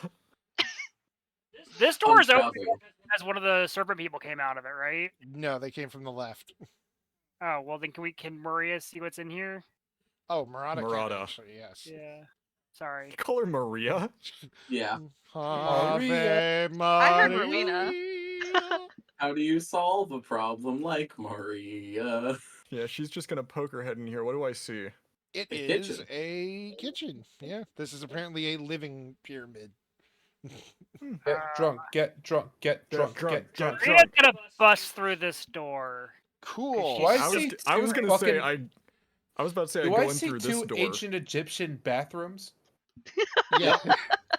Speaker 6: This door
Speaker 7: Punch
Speaker 6: is open
Speaker 7: Gabu.
Speaker 6: as one of the serpent people came out of it, right?
Speaker 1: No, they came from the left.
Speaker 6: Oh well, then can Maria see what's in here?
Speaker 1: Oh, Murata can
Speaker 4: Murata.
Speaker 1: actually, yes.
Speaker 6: Yeah. Sorry.
Speaker 4: Call her Maria.
Speaker 7: Yeah.
Speaker 1: Ave
Speaker 3: I heard
Speaker 1: Maria.
Speaker 3: Rowena.
Speaker 7: How do you solve a problem like Maria?
Speaker 4: Yeah, she's just gonna poke her head in here. What do I see?
Speaker 1: It
Speaker 7: A
Speaker 1: is
Speaker 7: kitchen.
Speaker 1: a kitchen. Yeah, this is apparently a living pyramid.
Speaker 2: Get drunk, get drunk, get drunk,
Speaker 4: drunk,
Speaker 2: get drunk.
Speaker 4: get
Speaker 6: Maria's gonna bust through this door.
Speaker 1: Cool.
Speaker 2: Do I
Speaker 4: I was
Speaker 2: see
Speaker 4: I was
Speaker 2: two
Speaker 4: gonna say
Speaker 2: fucking-
Speaker 4: I was about to say I
Speaker 2: Do
Speaker 4: go
Speaker 2: I
Speaker 4: in
Speaker 2: see
Speaker 4: through this
Speaker 2: two
Speaker 4: door.
Speaker 2: ancient Egyptian bathrooms?
Speaker 1: Yeah.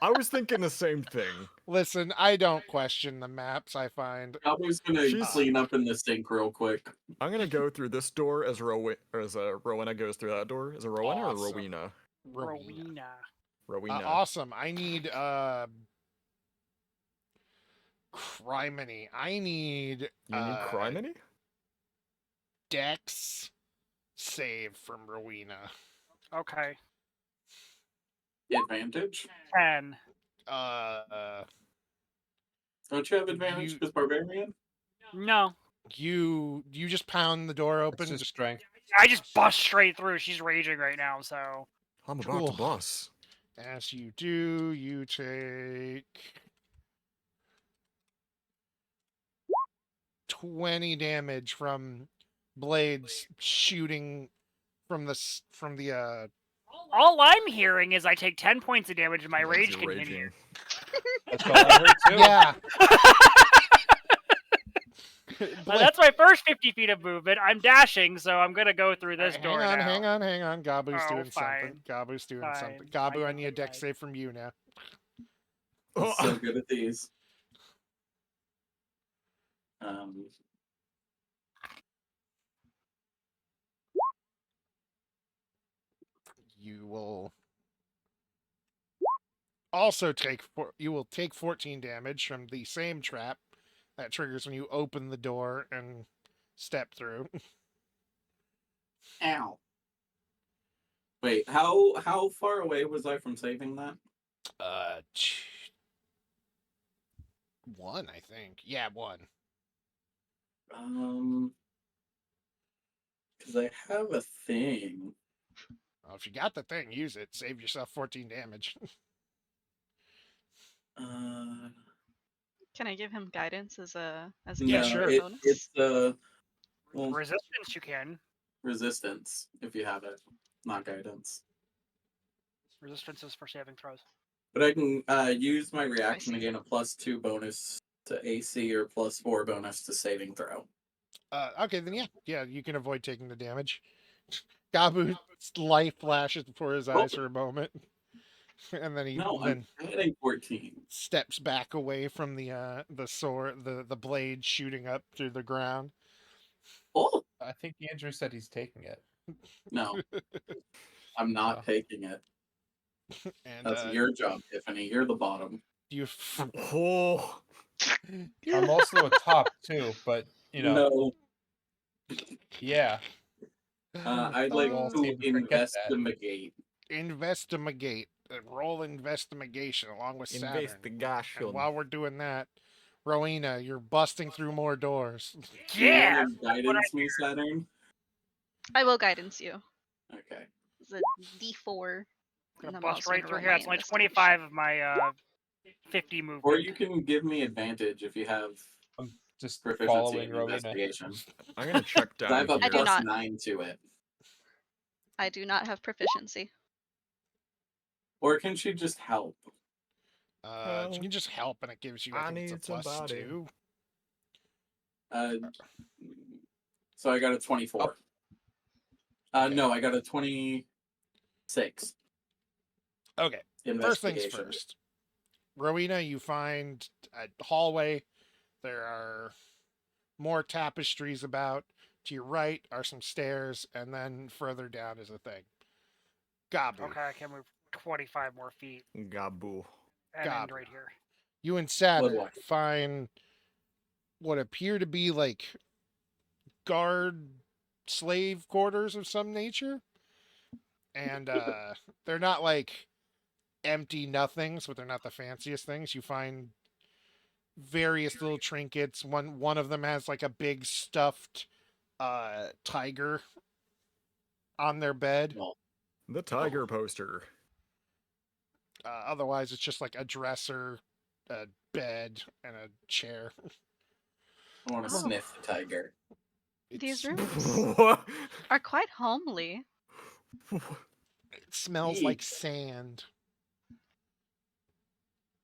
Speaker 4: I was thinking the same thing.
Speaker 1: Listen, I don't question the maps I find.
Speaker 7: Gabu's gonna
Speaker 4: She's-
Speaker 7: clean up in the sink real quick.
Speaker 4: I'm gonna go through this door as Rowena goes through that door. Is it Rowena or
Speaker 1: Awesome.
Speaker 4: Rowena?
Speaker 1: Rowena.
Speaker 4: Rowena.
Speaker 1: Awesome. I need criminy. I need
Speaker 4: You need criminy?
Speaker 1: Dex save from Rowena.
Speaker 6: Okay.
Speaker 7: Advantage?
Speaker 6: 10.
Speaker 7: Don't you have advantage
Speaker 1: You-
Speaker 7: because barbarian?
Speaker 6: No.
Speaker 1: You just pound the door
Speaker 2: It's
Speaker 1: open.
Speaker 2: just strength.
Speaker 6: I just bust straight through. She's raging right now, so.
Speaker 4: I'm about to
Speaker 1: Cool.
Speaker 4: bust.
Speaker 1: As you do, you take 20 damage from blades shooting from the
Speaker 6: All I'm hearing is I take 10 points of damage and my
Speaker 4: Yeah,
Speaker 6: rage
Speaker 4: you're
Speaker 6: continues.
Speaker 4: raging.
Speaker 2: That's all I heard too.
Speaker 1: yeah.
Speaker 6: That's my first 50 feet of movement. I'm dashing, so I'm gonna go through this door now.
Speaker 1: hang on. Gabu's
Speaker 6: Oh,
Speaker 1: doing something.
Speaker 6: fine.
Speaker 1: Gabu's doing something.
Speaker 6: Fine.
Speaker 1: Gabu, I
Speaker 6: Fine,
Speaker 1: need a
Speaker 6: fine,
Speaker 1: dex
Speaker 6: fine.
Speaker 1: save from you now.
Speaker 7: I'm so good at these. Um,
Speaker 1: You will also take 14 damage from the same trap that triggers when you open the door and step through.
Speaker 7: ow. Wait, how far away was I from saving that?
Speaker 1: One, I think. Yeah, one.
Speaker 7: Because I have a thing.
Speaker 1: Well, if you got the thing, use it. Save yourself 14 damage.
Speaker 3: Can I give him guidance as a
Speaker 1: Yeah,
Speaker 7: No,
Speaker 1: sure.
Speaker 3: bonus?
Speaker 7: it's well,
Speaker 6: Resistance, you can.
Speaker 7: resistance if you have it, not guidance.
Speaker 6: Resistance is for saving throws.
Speaker 7: But I can use my reaction to
Speaker 3: see.
Speaker 7: gain a +2 bonus to AC or +4 bonus to saving throw.
Speaker 1: Okay, then yeah, you can avoid taking the damage. Gabu's life flashes before his eyes for a moment, and then he
Speaker 7: No, I'm adding 14.
Speaker 1: steps back away from the sword, the blade shooting up through the ground.
Speaker 7: Oh
Speaker 2: I think Andrew said he's taking it.
Speaker 7: no, I'm not
Speaker 2: Oh.
Speaker 7: taking it.
Speaker 1: And
Speaker 7: That's your job, Tiffany. You're the bottom.
Speaker 1: you
Speaker 4: Oh,
Speaker 2: I'm also a top too, but you know,
Speaker 7: No,
Speaker 2: yeah.
Speaker 7: I'd like
Speaker 2: all
Speaker 7: to
Speaker 2: seem to forget that.
Speaker 7: investigate.
Speaker 1: investigate. Roll investigation along with Saturn.
Speaker 4: investigation.
Speaker 1: And while we're doing that, Rowena, you're busting through more doors.
Speaker 7: Do you
Speaker 6: Yeah!
Speaker 7: want to guidance me, Saturn?
Speaker 3: I will guidance you.
Speaker 7: Okay.
Speaker 3: It's a D4.
Speaker 6: I'm
Speaker 3: And
Speaker 6: gonna
Speaker 3: I'm
Speaker 6: bust
Speaker 3: also
Speaker 6: right
Speaker 3: gonna
Speaker 6: through
Speaker 3: roll
Speaker 6: here.
Speaker 3: my
Speaker 6: It's only
Speaker 3: investigation.
Speaker 6: 25 of my 50 movement.
Speaker 7: Or you can give me advantage if you have
Speaker 2: I'm just
Speaker 7: proficiency
Speaker 2: following
Speaker 7: in
Speaker 2: Rowena.
Speaker 7: investigation.
Speaker 4: I'm gonna check
Speaker 7: 'Cause
Speaker 4: down
Speaker 7: I have a
Speaker 4: here.
Speaker 3: I do not.
Speaker 7: +9 to it.
Speaker 3: I do not have proficiency.
Speaker 7: Or can she just help?
Speaker 1: You can just help, and it gives you. I think it's a
Speaker 4: need somebody.
Speaker 1: +2.
Speaker 7: So I got a 24.
Speaker 1: Okay.
Speaker 7: No, I got a 26.
Speaker 1: Okay. First things
Speaker 7: Investigation.
Speaker 1: first. Rowena, you find a hallway. There are More tapestries about. To your right are some stairs, and then further down is a thing. Gabu.
Speaker 6: Okay, I can move 25 more feet
Speaker 4: Gabu.
Speaker 6: and end
Speaker 1: Gabu.
Speaker 6: right here.
Speaker 1: You and Saturn
Speaker 7: Little-
Speaker 1: find what appear to be like guard slave quarters of some nature. And they're not like empty nothings, but they're not the fanciest things. You find various little trinkets. One of them has like a big stuffed tiger on their bed.
Speaker 7: Well,
Speaker 4: The tiger poster.
Speaker 1: Otherwise, it's just like a dresser, a bed, and a chair.
Speaker 7: I want to
Speaker 3: Oh.
Speaker 7: sniff the tiger.
Speaker 3: These
Speaker 1: It's-
Speaker 3: rooms
Speaker 4: What?
Speaker 3: are quite homely.
Speaker 1: It smells
Speaker 7: Eek.
Speaker 1: like sand.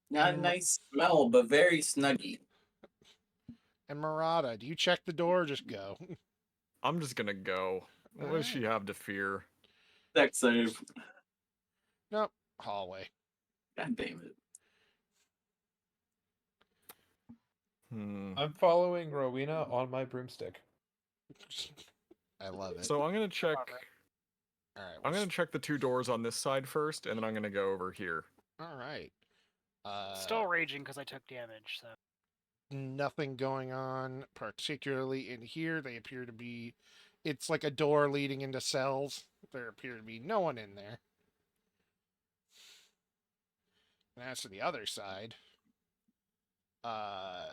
Speaker 7: Not a nice smell, but very snuggy.
Speaker 1: And Murata, do you check the door or just go?
Speaker 4: I'm just gonna go. What does she have to fear?
Speaker 7: Deck save.
Speaker 1: Nope. Hallway.
Speaker 7: God damn it.
Speaker 2: I'm following Rowena on my broomstick.
Speaker 1: I love it.
Speaker 4: So I'm gonna check.
Speaker 1: All right.
Speaker 4: I'm gonna check the 2 doors on this side first, and then I'm gonna go over here.
Speaker 1: All right.
Speaker 6: Still raging because I took damage, so.
Speaker 1: Nothing going on, particularly in here. They appear to be. It's like a door leading into cells. There appear to be no one in there. And as to the other side,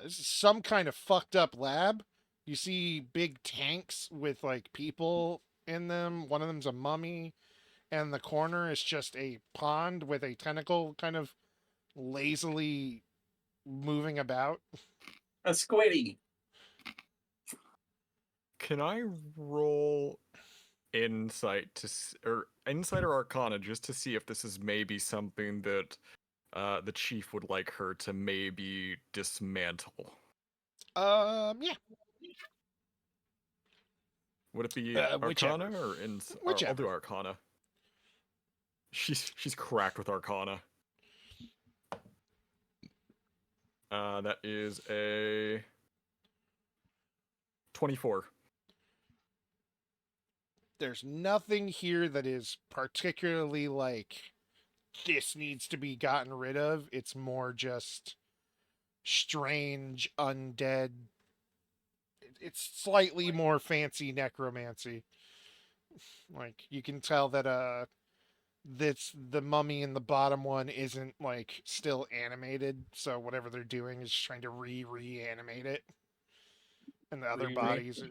Speaker 1: this is some kind of fucked up lab. You see big tanks with like people in them. One of them's a mummy, and the corner is just a pond with a tentacle kind of lazily moving about.
Speaker 7: A squiddy.
Speaker 4: Can I roll insight or insight or arcana just to see if this is maybe something that the chief would like her to maybe dismantle?
Speaker 1: Yeah.
Speaker 4: Would it be
Speaker 1: Whichever.
Speaker 4: arcana or insight? I'll
Speaker 1: Whichever.
Speaker 4: do arcana. She's cracked with arcana. That is a 24.
Speaker 1: There's nothing here that is particularly like this needs to be gotten rid of. It's more just strange undead. It's slightly more fancy necromancy. Like you can tell that that's the mummy in the bottom one isn't like still animated, so whatever they're doing is trying to reanimate it. And the other bodies are,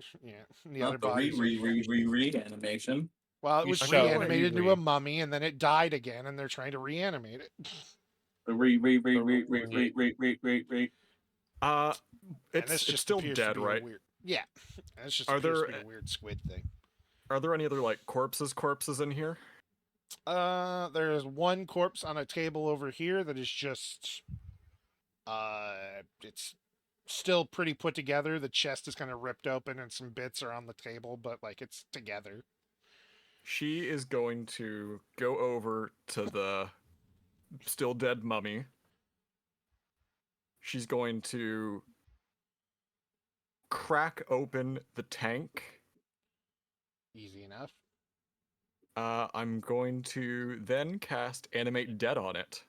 Speaker 1: the other
Speaker 7: Not the
Speaker 1: bodies are,
Speaker 7: re-animation.
Speaker 1: well, it
Speaker 2: You
Speaker 1: was
Speaker 2: shall
Speaker 1: reanimated into
Speaker 2: re-re.
Speaker 1: a mummy, and then it died again, and they're trying to reanimate it.
Speaker 7: The re.
Speaker 1: And
Speaker 4: It's
Speaker 1: this
Speaker 4: it's
Speaker 1: just
Speaker 4: still
Speaker 1: appears
Speaker 4: dead,
Speaker 1: to be
Speaker 4: right?
Speaker 1: a weird, yeah. And this just
Speaker 4: Are
Speaker 1: appears
Speaker 4: there
Speaker 1: to be a weird squid thing.
Speaker 4: Are there any other like corpses in here?
Speaker 1: There's one corpse on a table over here that is just, it's still pretty put together. The chest is kind of ripped open, and some bits are on the table, but like it's together.
Speaker 4: She is going to go over to the still dead mummy. She's going to crack open the tank.
Speaker 1: Easy enough.
Speaker 4: I'm going to then cast Animate Dead on it.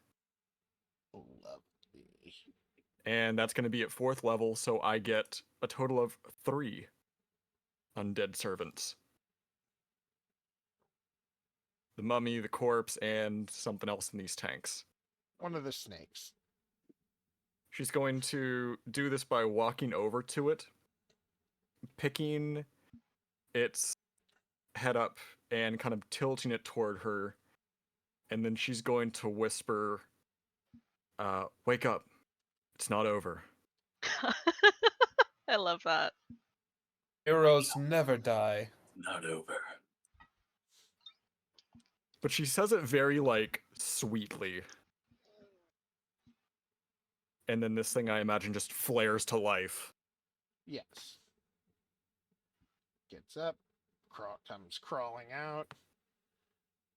Speaker 1: Lovely.
Speaker 4: And that's going to be at 4th level, so I get a total of 3 undead servants. The mummy, the corpse, and something else in these tanks.
Speaker 1: One of the snakes.
Speaker 4: She's going to do this by walking over to it, picking its head up and kind of tilting it toward her, and then she's going to whisper, wake up. It's not over.
Speaker 3: I love that.
Speaker 2: Heroes never die.
Speaker 7: Not over.
Speaker 4: But she says it very, like, sweetly. And then this thing, I imagine, just flares to life.
Speaker 1: Yes. Gets up, comes crawling out,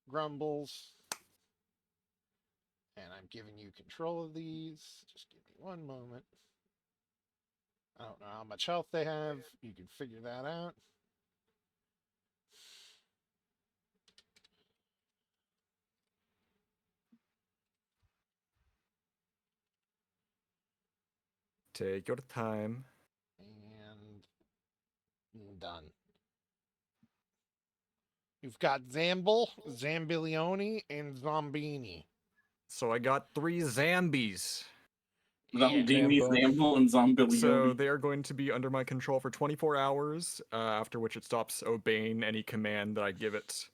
Speaker 1: grumbles. And I'm giving you control of these. Just give me one moment. I don't know how much health they have. You can figure that out.
Speaker 4: Take your time.
Speaker 1: And done. You've got Zamble, Zambilioni, and Zombini.
Speaker 4: So I got 3 Zambies.
Speaker 7: Zombini,
Speaker 2: Rambo.
Speaker 7: Zamble, and
Speaker 4: So
Speaker 7: Zombilioni.
Speaker 4: they are going to be under my control for 24 hours, after which it stops obeying any command that I give it,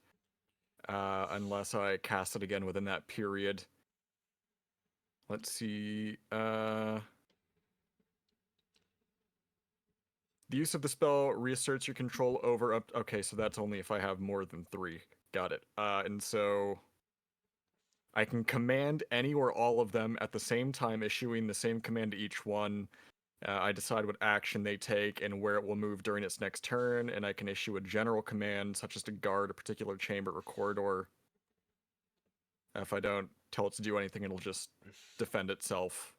Speaker 4: unless I cast it again within that period. Let's see. The use of the spell reasserts your control over up. Okay, so that's only if I have more than 3. Got it. And so I can command any or all of them at the same time, issuing the same command to each one. I decide what action they take and where it will move during its next turn, and I can issue a general command, such as to guard a particular chamber or corridor. If I don't tell it to do anything, it'll just defend itself.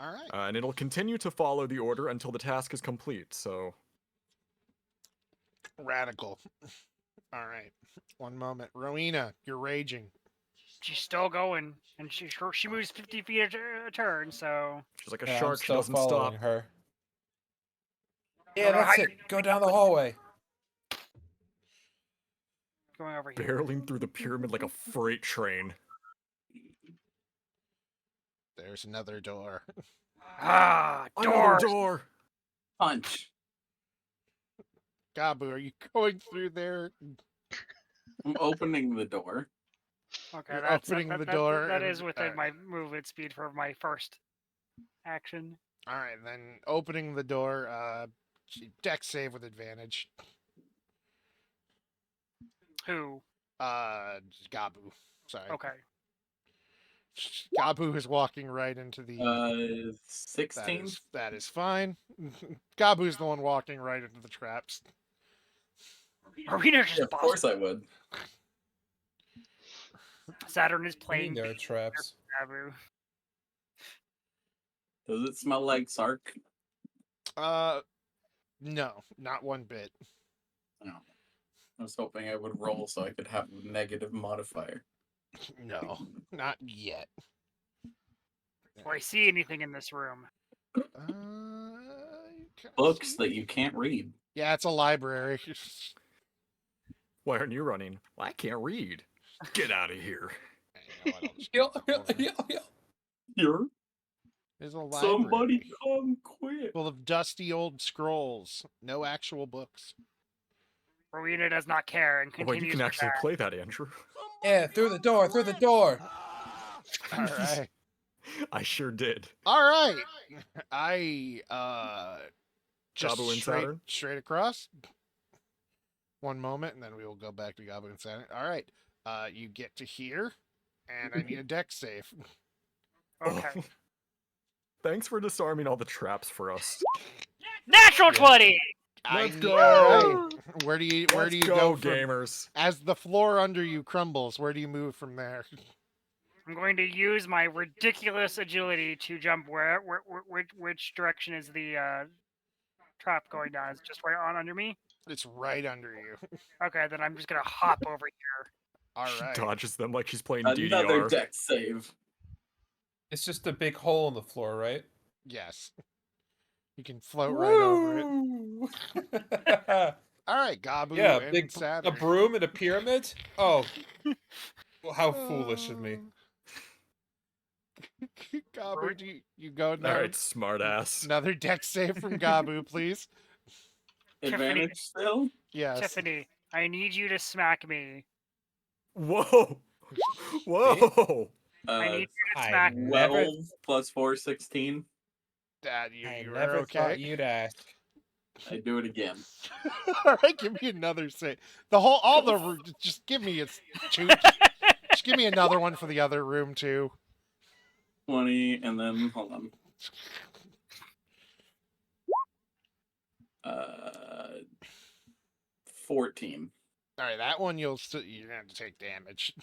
Speaker 1: All right.
Speaker 4: And it'll continue to follow the order until the task is complete, so...
Speaker 1: Radical. All right. One moment. Rowena, you're raging.
Speaker 6: She's still going, and she moves 50 feet a turn. So
Speaker 4: She's like a
Speaker 2: Yeah, I'm
Speaker 4: shark, she
Speaker 2: still
Speaker 4: doesn't
Speaker 2: following
Speaker 4: stop.
Speaker 2: her.
Speaker 6: don't
Speaker 2: Yeah,
Speaker 6: know how
Speaker 2: that's
Speaker 6: you're
Speaker 2: it. Go down the hallway.
Speaker 6: going over here.
Speaker 4: Barreling through the pyramid like a freight train.
Speaker 1: There's another door.
Speaker 6: Ah,
Speaker 4: Another
Speaker 6: doors.
Speaker 4: door!
Speaker 7: Punch.
Speaker 1: Gabu, are you going through there?
Speaker 7: I'm opening the door.
Speaker 6: Okay,
Speaker 1: You're
Speaker 6: that's
Speaker 1: opening the door
Speaker 6: that
Speaker 1: and-
Speaker 6: is within
Speaker 1: alright.
Speaker 6: my movement speed for my first action.
Speaker 1: All right, then opening the door. Deck save with advantage.
Speaker 6: Who?
Speaker 1: Gabu. Sorry.
Speaker 6: Okay.
Speaker 1: Gabu is walking right into the.
Speaker 7: 16.
Speaker 1: That is fine. Gabu's the one walking right into the traps.
Speaker 6: Arena just
Speaker 7: Yeah, of course I would.
Speaker 6: Saturn is
Speaker 2: I mean,
Speaker 6: playing
Speaker 2: there are traps.
Speaker 6: Abu.
Speaker 7: Does it smell like Sark?
Speaker 1: No, not one bit.
Speaker 7: No. I was hoping I would roll so I could have a negative modifier.
Speaker 1: No, not yet.
Speaker 6: Do I see anything in this room?
Speaker 1: You kinda
Speaker 7: Books
Speaker 1: see-
Speaker 7: that you can't read.
Speaker 1: Yeah, it's a library.
Speaker 4: Why aren't you running? Well, I can't read. Get out of here.
Speaker 1: You know what, I'll just
Speaker 2: Heal,
Speaker 1: go
Speaker 2: heal,
Speaker 1: over.
Speaker 2: heal, heal.
Speaker 7: Here,
Speaker 1: There's a library
Speaker 7: somebody come quick.
Speaker 1: full of dusty old scrolls. No actual books.
Speaker 6: Rowena does not care and
Speaker 4: Oh, wait,
Speaker 6: continues
Speaker 4: you can
Speaker 6: her
Speaker 4: actually
Speaker 6: path.
Speaker 4: play that, Andrew.
Speaker 2: Yeah, through the door, through the door.
Speaker 1: All right.
Speaker 4: I sure did.
Speaker 1: All right. Just
Speaker 4: Gabu and
Speaker 1: straight,
Speaker 4: Saturn?
Speaker 1: straight across. One moment, and then we will go back to Gabu and Saturn. All right. You get to here, and I need a deck save.
Speaker 6: Okay.
Speaker 4: Oh. Thanks for disarming all the traps for us.
Speaker 6: Natural 20!
Speaker 4: Let's
Speaker 1: I
Speaker 4: go!
Speaker 1: All right. Where do you
Speaker 4: Let's
Speaker 1: go from,
Speaker 4: gamers?
Speaker 1: as the floor under you crumbles? Where do you move from there?
Speaker 6: I'm going to use my ridiculous agility to jump which direction is the trap going down? Is it just right on under me?
Speaker 1: It's right under you.
Speaker 6: Okay, then I'm just gonna hop over here.
Speaker 1: All
Speaker 4: She
Speaker 1: right.
Speaker 4: dodges them like she's playing
Speaker 7: Another
Speaker 4: DDR.
Speaker 7: deck save.
Speaker 2: It's just a big hole in the floor, right?
Speaker 1: Yes. You can float right over it.
Speaker 2: Woo!
Speaker 1: All right, Gabu
Speaker 2: Yeah,
Speaker 1: and
Speaker 2: a
Speaker 1: Saturn.
Speaker 2: broom and a pyramid? Oh. Well, how foolish of me.
Speaker 1: Gabu, do you go now?
Speaker 4: All right, smartass.
Speaker 1: Another deck save from Gabu, please.
Speaker 7: Advantage still?
Speaker 1: Yes.
Speaker 6: Tiffany, I need you to smack me.
Speaker 4: Whoa! Whoa!
Speaker 6: I need you to
Speaker 2: I
Speaker 6: smack me.
Speaker 2: never-
Speaker 7: 12 plus 4, 16.
Speaker 1: Dad,
Speaker 2: I
Speaker 1: you
Speaker 2: never
Speaker 1: were okay.
Speaker 2: thought you'd ask.
Speaker 7: I do it again.
Speaker 1: All right, give me another save. Just give me two. Just give me another one for the other room too.
Speaker 7: 20, and then, hold on. 14.
Speaker 1: All right, that one you're gonna have to take damage.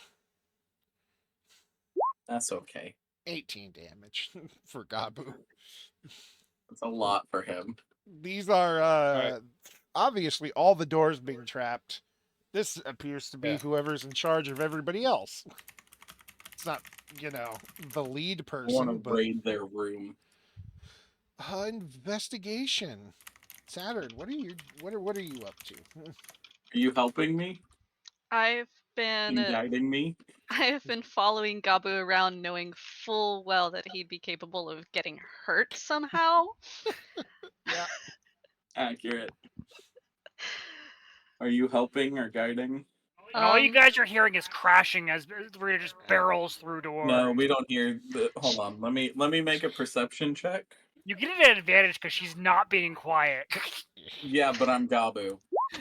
Speaker 7: That's okay.
Speaker 1: 18 damage for Gabu.
Speaker 7: That's a lot for him.
Speaker 1: These are
Speaker 2: right.
Speaker 1: obviously all the doors being trapped. This appears to be
Speaker 2: Yeah.
Speaker 1: whoever's in charge of everybody else. It's not, the lead
Speaker 7: I want
Speaker 1: person,
Speaker 7: to
Speaker 1: but
Speaker 7: raid their room.
Speaker 1: investigation. Saturn, what are you up to?
Speaker 7: Are you helping me?
Speaker 3: I've
Speaker 7: Are you
Speaker 3: been
Speaker 7: guiding me?
Speaker 3: I've been following Gabu around knowing full well that he'd be capable of getting hurt somehow.
Speaker 1: Yeah.
Speaker 7: Accurate. Are you helping or guiding?
Speaker 6: And all you
Speaker 3: Um,
Speaker 6: guys are hearing is crashing as Rita just barrels through doors.
Speaker 7: No, we don't hear the. Hold on. Let me make a perception check.
Speaker 6: You get an advantage because she's not being quiet.
Speaker 7: Yeah, but I'm Gabu.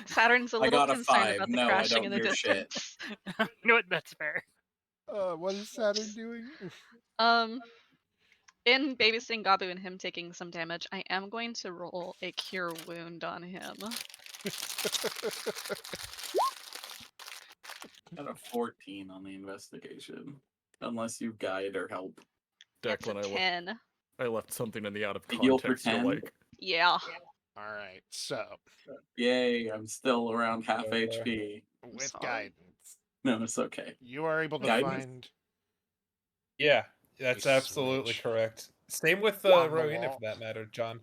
Speaker 3: Saturn's a
Speaker 7: I
Speaker 3: little
Speaker 7: got a
Speaker 3: concerned
Speaker 7: 5.
Speaker 3: about the
Speaker 7: No, I
Speaker 3: crashing
Speaker 7: don't
Speaker 3: in the
Speaker 7: hear shit.
Speaker 3: distance.
Speaker 6: You know what? That's fair.
Speaker 1: What is Saturn doing?
Speaker 3: Um, in babysitting Gabu and him taking some damage, I am going to roll a cure wound on him.
Speaker 7: Got a 14 on the investigation. Unless you guide or help.
Speaker 3: It's a
Speaker 4: Declan,
Speaker 3: 10.
Speaker 4: I left something in the out of
Speaker 7: A heal for
Speaker 4: context to
Speaker 7: 10?
Speaker 4: like.
Speaker 3: Yeah.
Speaker 1: All right. So,
Speaker 7: Yay, I'm still around half
Speaker 2: Okay.
Speaker 7: HP.
Speaker 1: with
Speaker 3: sorry.
Speaker 1: guidance,
Speaker 7: No, it's okay.
Speaker 1: you are able to
Speaker 7: Guidance?
Speaker 1: find
Speaker 2: Yeah, that's
Speaker 1: A
Speaker 2: absolutely
Speaker 1: switch.
Speaker 2: correct. Same with
Speaker 1: On the
Speaker 2: Rowena
Speaker 1: wall.
Speaker 2: for that matter, John.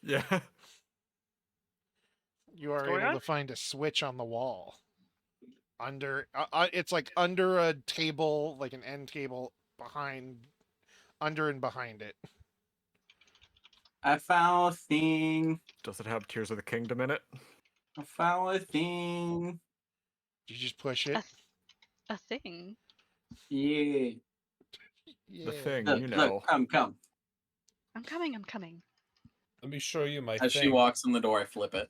Speaker 4: Yeah.
Speaker 1: you are
Speaker 6: going
Speaker 1: able
Speaker 6: on?
Speaker 1: to find a switch on the wall. It's like under a table, like an end table under and behind it.
Speaker 7: I found a thing.
Speaker 4: Does it have Tears of the Kingdom in it?
Speaker 7: I found a thing.
Speaker 1: You just push it.
Speaker 3: A thing.
Speaker 7: Yeah.
Speaker 1: Yeah.
Speaker 4: The thing,
Speaker 7: Look,
Speaker 4: you know.
Speaker 7: look, come.
Speaker 3: I'm coming, I'm coming.
Speaker 2: Let me show you my
Speaker 7: As
Speaker 2: thing.
Speaker 7: she walks in the door, I flip it.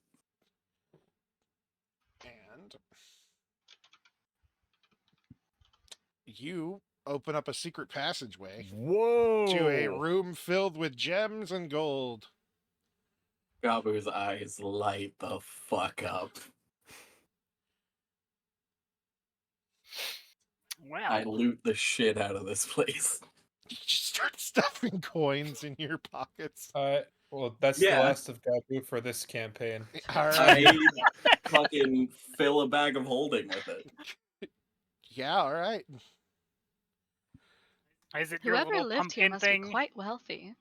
Speaker 1: And you open up a secret passageway
Speaker 4: Whoa!
Speaker 1: to a room filled with gems and gold.
Speaker 7: Gabu's eyes light the fuck up. I
Speaker 6: Wow.
Speaker 7: loot the shit out of this place.
Speaker 1: You just start stuffing coins in your pockets.
Speaker 2: Well, that's
Speaker 7: Yeah.
Speaker 2: the last of Gabu for this campaign.
Speaker 1: All right.
Speaker 7: I fucking fill a bag of holding with it.
Speaker 1: Yeah, all right.
Speaker 6: Is it your
Speaker 3: Whoever
Speaker 6: little
Speaker 3: lived here
Speaker 6: pumpkin
Speaker 3: must
Speaker 6: thing?
Speaker 3: be quite wealthy.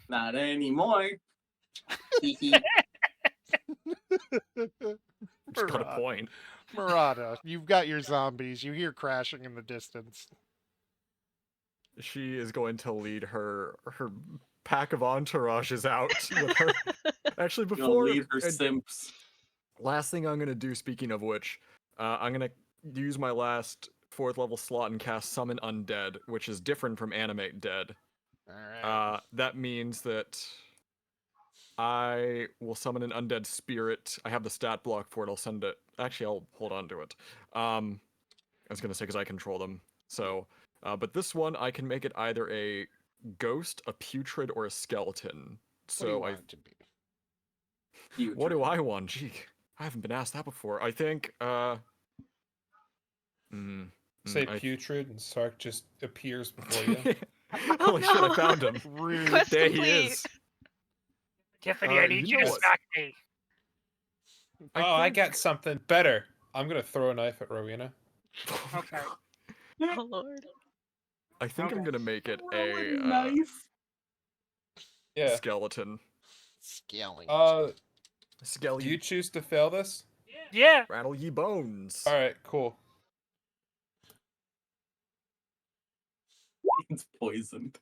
Speaker 7: Not anymore.
Speaker 4: She's got a point.
Speaker 1: Murata, you've got your zombies. You hear crashing in the distance.
Speaker 4: She is going to lead her pack of entourages out with her. Actually,
Speaker 7: Gonna
Speaker 4: before
Speaker 7: lead her simps.
Speaker 4: last thing I'm gonna do, speaking of which, I'm gonna use my last 4th level slot and cast Summon Undead, which is different from Animate Dead.
Speaker 1: All right.
Speaker 4: That means that I will summon an undead spirit. I have the stat block for it. I'll send it. Actually, I'll hold on to it. I was gonna say because I control them. So, but this one I can make it either a ghost, a putrid, or a skeleton.
Speaker 1: What do you
Speaker 4: So
Speaker 1: want it to be?
Speaker 4: what do I want? Gee, I haven't been asked that before. I think
Speaker 2: Say
Speaker 4: I-
Speaker 2: putrid, and Sark just appears before you.
Speaker 4: Holy shit! I
Speaker 3: no.
Speaker 4: found him.
Speaker 1: Rude.
Speaker 3: Quest
Speaker 4: There he
Speaker 3: complete.
Speaker 4: is.
Speaker 6: Tiffany, I
Speaker 4: you
Speaker 6: need you
Speaker 4: know
Speaker 6: to
Speaker 4: what?
Speaker 6: smack me.
Speaker 2: I
Speaker 4: think-
Speaker 2: got something better. I'm gonna throw a knife at Rowena.
Speaker 6: Okay.
Speaker 3: Oh lord.
Speaker 4: I think I'm
Speaker 6: Okay.
Speaker 4: gonna make it
Speaker 7: Throw
Speaker 4: a
Speaker 7: knife.
Speaker 2: Yeah.
Speaker 4: skeleton.
Speaker 1: Scaling.
Speaker 4: Skelly.
Speaker 2: Do you choose to fail this?
Speaker 6: Yeah.
Speaker 4: Rattle ye bones.
Speaker 2: All right, cool.
Speaker 7: It's poisoned.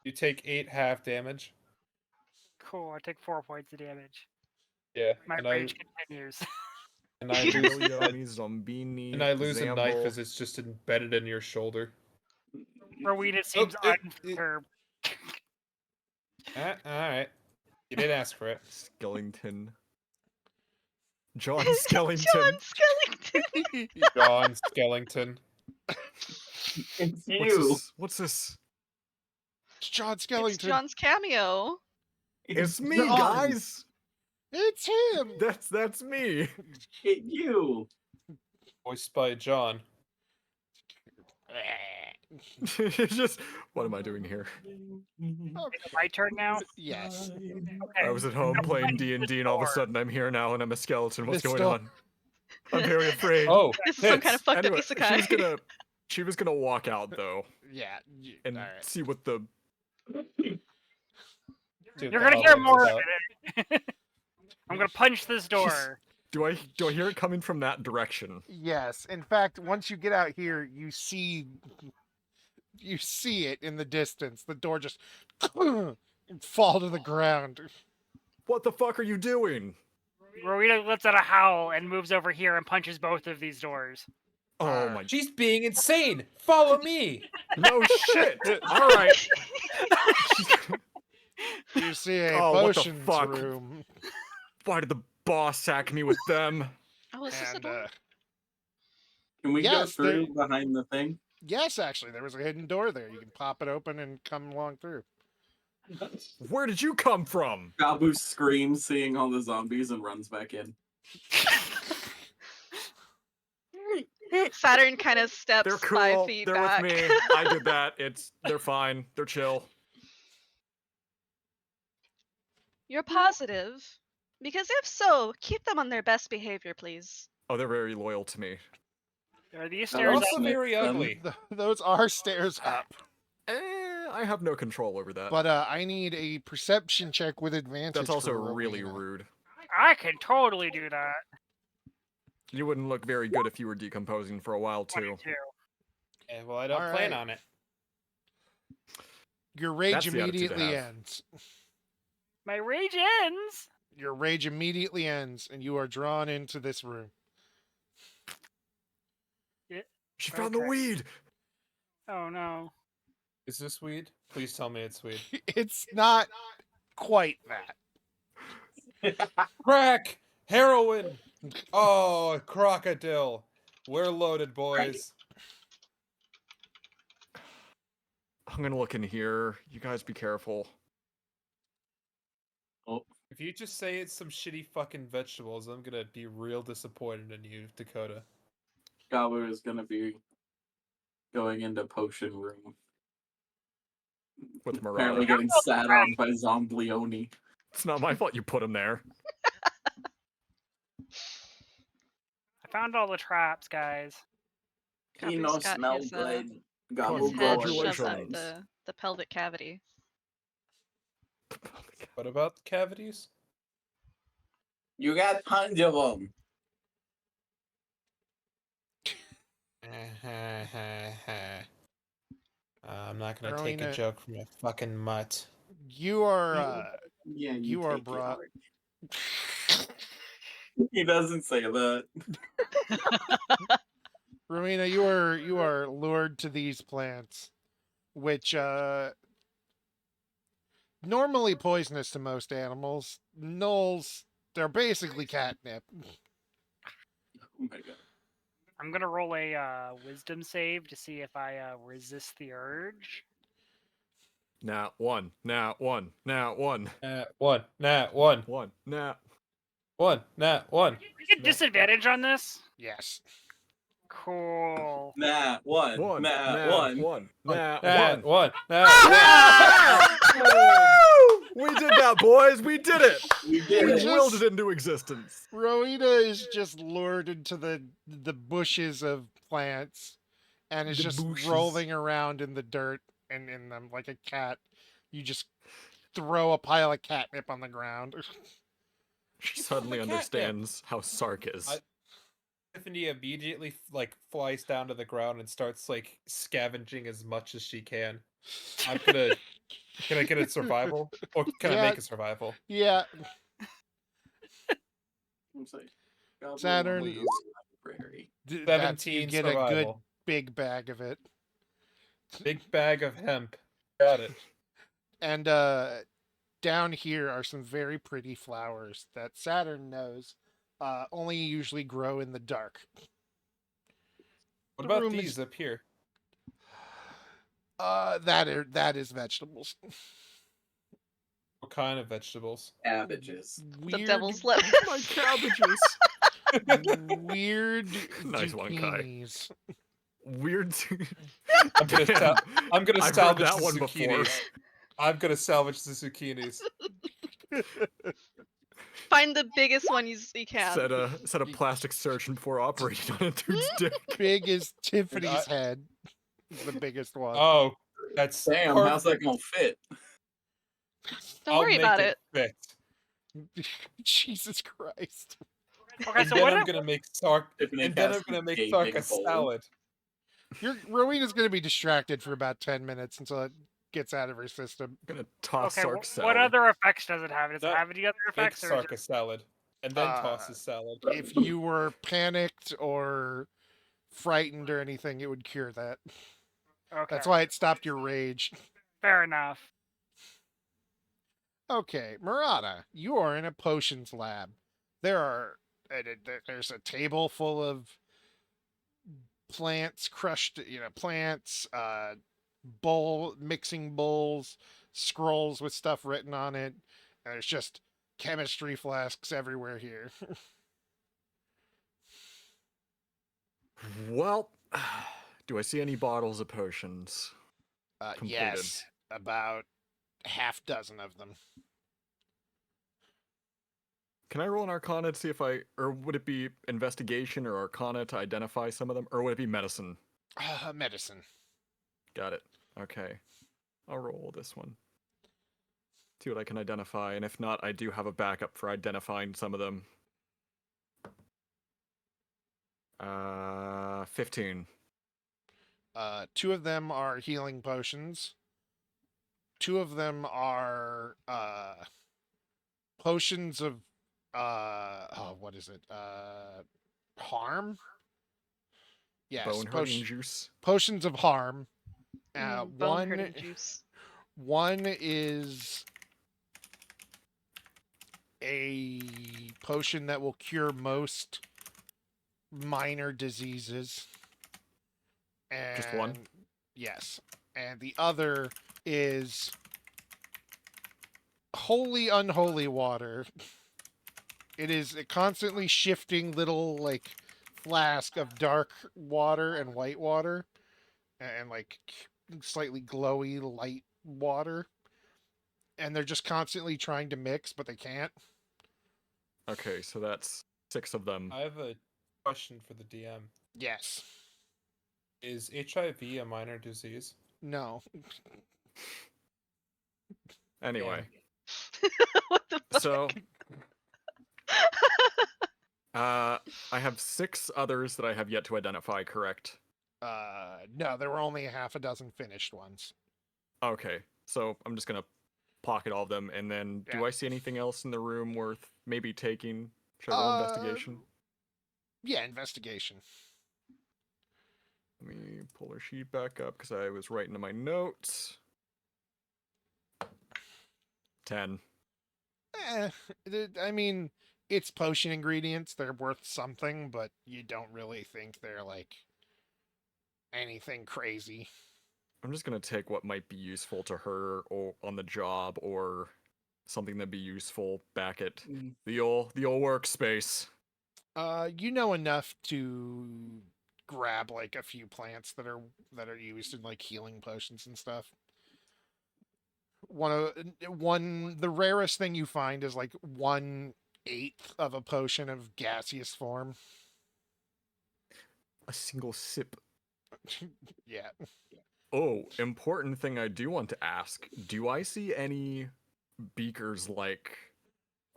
Speaker 2: You take 8 half damage.
Speaker 6: Cool. I take 4 points of damage.
Speaker 2: Yeah,
Speaker 6: My
Speaker 2: and
Speaker 6: rage continues.
Speaker 2: I lose
Speaker 4: Yummy zombini.
Speaker 2: and I lose a knife
Speaker 4: Zamble.
Speaker 2: as it's just embedded in your shoulder.
Speaker 6: Rowena seems
Speaker 2: it-
Speaker 6: unperturbed.
Speaker 2: All right, you did ask for it.
Speaker 4: Skellington. John
Speaker 3: John
Speaker 4: Skellington.
Speaker 3: Skellington.
Speaker 2: John Skellington.
Speaker 7: It's
Speaker 4: What's
Speaker 7: you.
Speaker 4: this? What's this?
Speaker 1: It's John
Speaker 3: It's
Speaker 1: Skellington.
Speaker 3: John's cameo.
Speaker 4: It's me,
Speaker 7: John.
Speaker 4: guys.
Speaker 1: It's him.
Speaker 4: That's me.
Speaker 7: It's you.
Speaker 2: Voiced by John.
Speaker 4: It's just, what am I doing here?
Speaker 1: Okay.
Speaker 6: Is it my turn now?
Speaker 1: Yes.
Speaker 6: Okay.
Speaker 4: I was at home playing D&D, and all of a sudden I'm here now, and I'm a skeleton. What's
Speaker 1: This
Speaker 4: going
Speaker 1: door-
Speaker 4: on? I'm very afraid.
Speaker 2: Oh,
Speaker 3: This is some kind of
Speaker 2: hits.
Speaker 3: fucked
Speaker 4: Anyway,
Speaker 3: up isekai.
Speaker 4: she was gonna walk out though
Speaker 1: Yeah.
Speaker 4: and
Speaker 1: All right.
Speaker 4: see what the.
Speaker 2: Dude,
Speaker 6: You're
Speaker 2: the
Speaker 6: gonna hear
Speaker 2: hubbub
Speaker 6: more
Speaker 2: is
Speaker 6: of
Speaker 2: out.
Speaker 6: it. I'm gonna punch this door.
Speaker 4: Do I hear it coming from that direction?
Speaker 1: Yes. In fact, once you get out here, you see it in the distance. The door just fall to the ground.
Speaker 4: What the fuck are you doing?
Speaker 6: Rowena lets out a howl and moves over here and punches both of these doors.
Speaker 4: Oh my.
Speaker 2: She's being insane. Follow me.
Speaker 4: No shit. All right.
Speaker 1: You see a
Speaker 4: Oh, what the
Speaker 1: potions
Speaker 4: fuck?
Speaker 1: room.
Speaker 4: Why did the boss sack me with them?
Speaker 3: Oh, is this a
Speaker 1: And
Speaker 3: door?
Speaker 7: Can we
Speaker 1: Yes,
Speaker 7: go through behind the thing?
Speaker 1: yes, actually, there was a hidden door there. You can pop it open and come along through.
Speaker 4: Where did you come from?
Speaker 7: Gabu screams, seeing all the zombies, and runs back in.
Speaker 3: Saturn kind of steps
Speaker 4: They're
Speaker 3: 5
Speaker 4: cool.
Speaker 3: feet
Speaker 4: They're
Speaker 3: back.
Speaker 4: with me. I did that. They're fine. They're chill.
Speaker 3: You're positive? Because if so, keep them on their best behavior, please.
Speaker 4: Oh, they're very loyal to me.
Speaker 6: Are these
Speaker 7: They're
Speaker 2: They're
Speaker 6: stairs
Speaker 2: also
Speaker 7: Snip
Speaker 2: very
Speaker 7: them.
Speaker 2: ugly.
Speaker 1: Those are stairs up.
Speaker 4: I have no control over that.
Speaker 1: But I need a perception check with advantage.
Speaker 4: That's also
Speaker 1: for
Speaker 4: really
Speaker 1: Rowena.
Speaker 4: rude.
Speaker 6: I can totally do that.
Speaker 4: You wouldn't look very good if you were decomposing for a while too.
Speaker 6: 22.
Speaker 2: Yeah, well, I don't
Speaker 1: All
Speaker 2: plan
Speaker 1: right.
Speaker 2: on it.
Speaker 1: Your rage
Speaker 4: That's the attitude to
Speaker 1: immediately
Speaker 4: have.
Speaker 1: ends.
Speaker 6: My rage ends.
Speaker 1: Your rage immediately ends, and you are drawn into this room.
Speaker 4: She found the
Speaker 6: Okay.
Speaker 4: weed.
Speaker 6: Oh no.
Speaker 2: Is this weed? Please tell me it's weed.
Speaker 1: It's not quite that.
Speaker 2: Crack! Heroin! Oh, crocodile. We're loaded, boys.
Speaker 4: I'm gonna look in here. You guys be careful.
Speaker 7: Oh,
Speaker 2: If you just say it's some shitty fucking vegetables, I'm gonna be real disappointed in you, Dakota.
Speaker 7: Gabu is gonna be going into potion room.
Speaker 4: With
Speaker 7: Apparently
Speaker 4: Marauder.
Speaker 7: getting sat on by Zomblioni.
Speaker 4: It's not my fault you put him there.
Speaker 6: I found all the traps, guys.
Speaker 3: Gabu's
Speaker 7: He no
Speaker 3: got
Speaker 7: smell
Speaker 3: his,
Speaker 7: good.
Speaker 3: his
Speaker 7: Gabu
Speaker 3: head
Speaker 7: go
Speaker 3: shoved up
Speaker 4: Congratulations.
Speaker 3: the pelvic cavity.
Speaker 2: What about the cavities?
Speaker 7: You got tons of them.
Speaker 2: I'm not gonna take a
Speaker 1: Rowena-
Speaker 2: joke from a fucking mutt.
Speaker 1: You are
Speaker 7: Yeah,
Speaker 1: you are
Speaker 7: take it
Speaker 1: brought.
Speaker 7: hard. He doesn't say that.
Speaker 1: Rowena, you are lured to these plants, which normally poisonous to most animals. Gnolls, they're basically catnip.
Speaker 7: Oh my god.
Speaker 6: I'm gonna roll a wisdom save to see if I resist the urge.
Speaker 4: Nah, one. Nah, one. Nah, one.
Speaker 2: One. Nah, one.
Speaker 4: One. Nah.
Speaker 2: One. Nah, one.
Speaker 6: We get disadvantage on this.
Speaker 1: Yes.
Speaker 6: Cool.
Speaker 7: Nah, one.
Speaker 4: One.
Speaker 7: Nah,
Speaker 4: Nah,
Speaker 7: one.
Speaker 4: one. Nah,
Speaker 2: Nah,
Speaker 4: one.
Speaker 2: one. Nah,
Speaker 4: We did that, boys. We did it.
Speaker 7: We did
Speaker 1: We
Speaker 7: it.
Speaker 1: just-
Speaker 4: Willed it into existence.
Speaker 1: Rowena is just lured into the bushes of plants and is
Speaker 4: The
Speaker 1: just
Speaker 4: bushes.
Speaker 1: rolling around in the dirt and in them like a cat. You just throw a pile of catnip on the ground.
Speaker 4: She suddenly
Speaker 2: catnip.
Speaker 4: understands how Sark is.
Speaker 2: Tiffany immediately flies down to the ground and starts like scavenging as much as she can. I'm gonna. Can I get a survival, or can I
Speaker 1: Yeah.
Speaker 2: make a survival?
Speaker 1: Yeah,
Speaker 7: I'm saying, Gabu
Speaker 1: Saturn.
Speaker 7: only is library.
Speaker 1: that's, you
Speaker 2: 17
Speaker 1: get a good
Speaker 2: survival.
Speaker 1: big bag of it.
Speaker 2: Big bag of hemp. Got it.
Speaker 1: And down here are some very pretty flowers that Saturn knows only usually grow in the dark.
Speaker 2: What
Speaker 1: The
Speaker 2: about
Speaker 1: room is-
Speaker 2: these up here?
Speaker 1: That is vegetables.
Speaker 2: What kind of vegetables?
Speaker 7: Cabbages.
Speaker 3: The devil's lip.
Speaker 4: My cabbages.
Speaker 1: weird
Speaker 4: Nice one, Kai.
Speaker 1: zucchinis.
Speaker 4: Weird.
Speaker 2: I'm gonna
Speaker 4: Damn,
Speaker 2: I'm gonna
Speaker 4: I've heard
Speaker 2: salvage
Speaker 4: that
Speaker 2: the
Speaker 4: one before.
Speaker 2: zucchinis. I'm gonna salvage the zucchinis.
Speaker 3: Find the biggest one you can.
Speaker 4: Set a plastic surgeon before operating on a dude's dick.
Speaker 1: Big as Tiffany's head is the biggest one.
Speaker 2: Oh, that's
Speaker 7: Damn,
Speaker 2: perfect.
Speaker 7: how's that gonna fit?
Speaker 3: Don't
Speaker 2: I'll
Speaker 3: worry
Speaker 2: make
Speaker 3: about
Speaker 2: it
Speaker 3: it.
Speaker 2: fit.
Speaker 1: Jesus Christ.
Speaker 6: Okay,
Speaker 2: And
Speaker 6: so
Speaker 2: then
Speaker 6: what?
Speaker 2: I'm gonna make Sark.
Speaker 7: Tiffany
Speaker 2: And then I'm
Speaker 7: casts
Speaker 2: gonna make
Speaker 7: a
Speaker 2: Sark a
Speaker 7: gaping hole.
Speaker 2: salad.
Speaker 1: Rowena's going to be distracted for about 10 minutes until it gets out of her system.
Speaker 4: Gonna toss
Speaker 6: Okay,
Speaker 4: Sark's
Speaker 6: what
Speaker 4: salad.
Speaker 6: other effects does it have? Does it
Speaker 2: That-
Speaker 6: have any other
Speaker 2: Make
Speaker 6: effects? Or
Speaker 2: Sark a salad. And then toss
Speaker 1: Uh,
Speaker 2: his salad.
Speaker 1: If you were panicked or frightened or anything, it would cure that.
Speaker 6: okay,
Speaker 1: That's why it stopped your rage.
Speaker 6: fair enough.
Speaker 1: Okay, Murata, you are in a potions lab. There's a table full of plants, crushed, plants, mixing bowls, scrolls with stuff written on it. And there's just chemistry flasks everywhere here.
Speaker 4: Well, do I see any bottles of potions? Completed.
Speaker 1: Yes, about half dozen of them.
Speaker 4: Can I roll an Arcana to see if or would it be Investigation or Arcana to identify some of them, or would it be Medicine?
Speaker 1: Medicine.
Speaker 4: Got it. Okay, I'll roll this one. See what I can identify, and if not, I do have a backup for identifying some of them. 15.
Speaker 1: Two of them are healing potions. Two of them are potions of what is it? Harm? Yes,
Speaker 4: Bone hurting juice.
Speaker 1: potions of harm.
Speaker 3: Bone hurting juice.
Speaker 1: One is a potion that will cure most minor diseases. And,
Speaker 4: Just one?
Speaker 1: Yes. And the other is holy unholy water. It is a constantly shifting little like flask of dark water and white water and like slightly glowy light water. And they're just constantly trying to mix, but they can't.
Speaker 4: Okay, so that's 6 of them.
Speaker 2: I have a question for the DM.
Speaker 1: Yes.
Speaker 2: Is HIV a minor disease?
Speaker 1: No.
Speaker 4: Anyway,
Speaker 3: What the fuck?
Speaker 4: so I have 6 others that I have yet to identify, correct?
Speaker 1: No, there were only half a dozen finished ones.
Speaker 4: Okay, so I'm just gonna pocket all of them, and then do
Speaker 1: Yeah.
Speaker 4: I see anything else in the room worth maybe taking? Should I roll investigation?
Speaker 1: Yeah, investigation.
Speaker 4: Let me pull her sheet back up because I was writing to my notes. 10.
Speaker 1: I mean, it's potion ingredients. They're worth something, but you don't really think they're like anything crazy.
Speaker 4: I'm just gonna take what might be useful to her or on the job, or something that'd be useful back at the old workspace.
Speaker 1: You know enough to grab like a few plants that are used in like healing potions and stuff. The rarest thing you find is like 1/8 of a potion of gaseous form.
Speaker 4: A single sip.
Speaker 1: Yeah.
Speaker 4: Oh, important thing I do want to ask. Do I see any beakers like,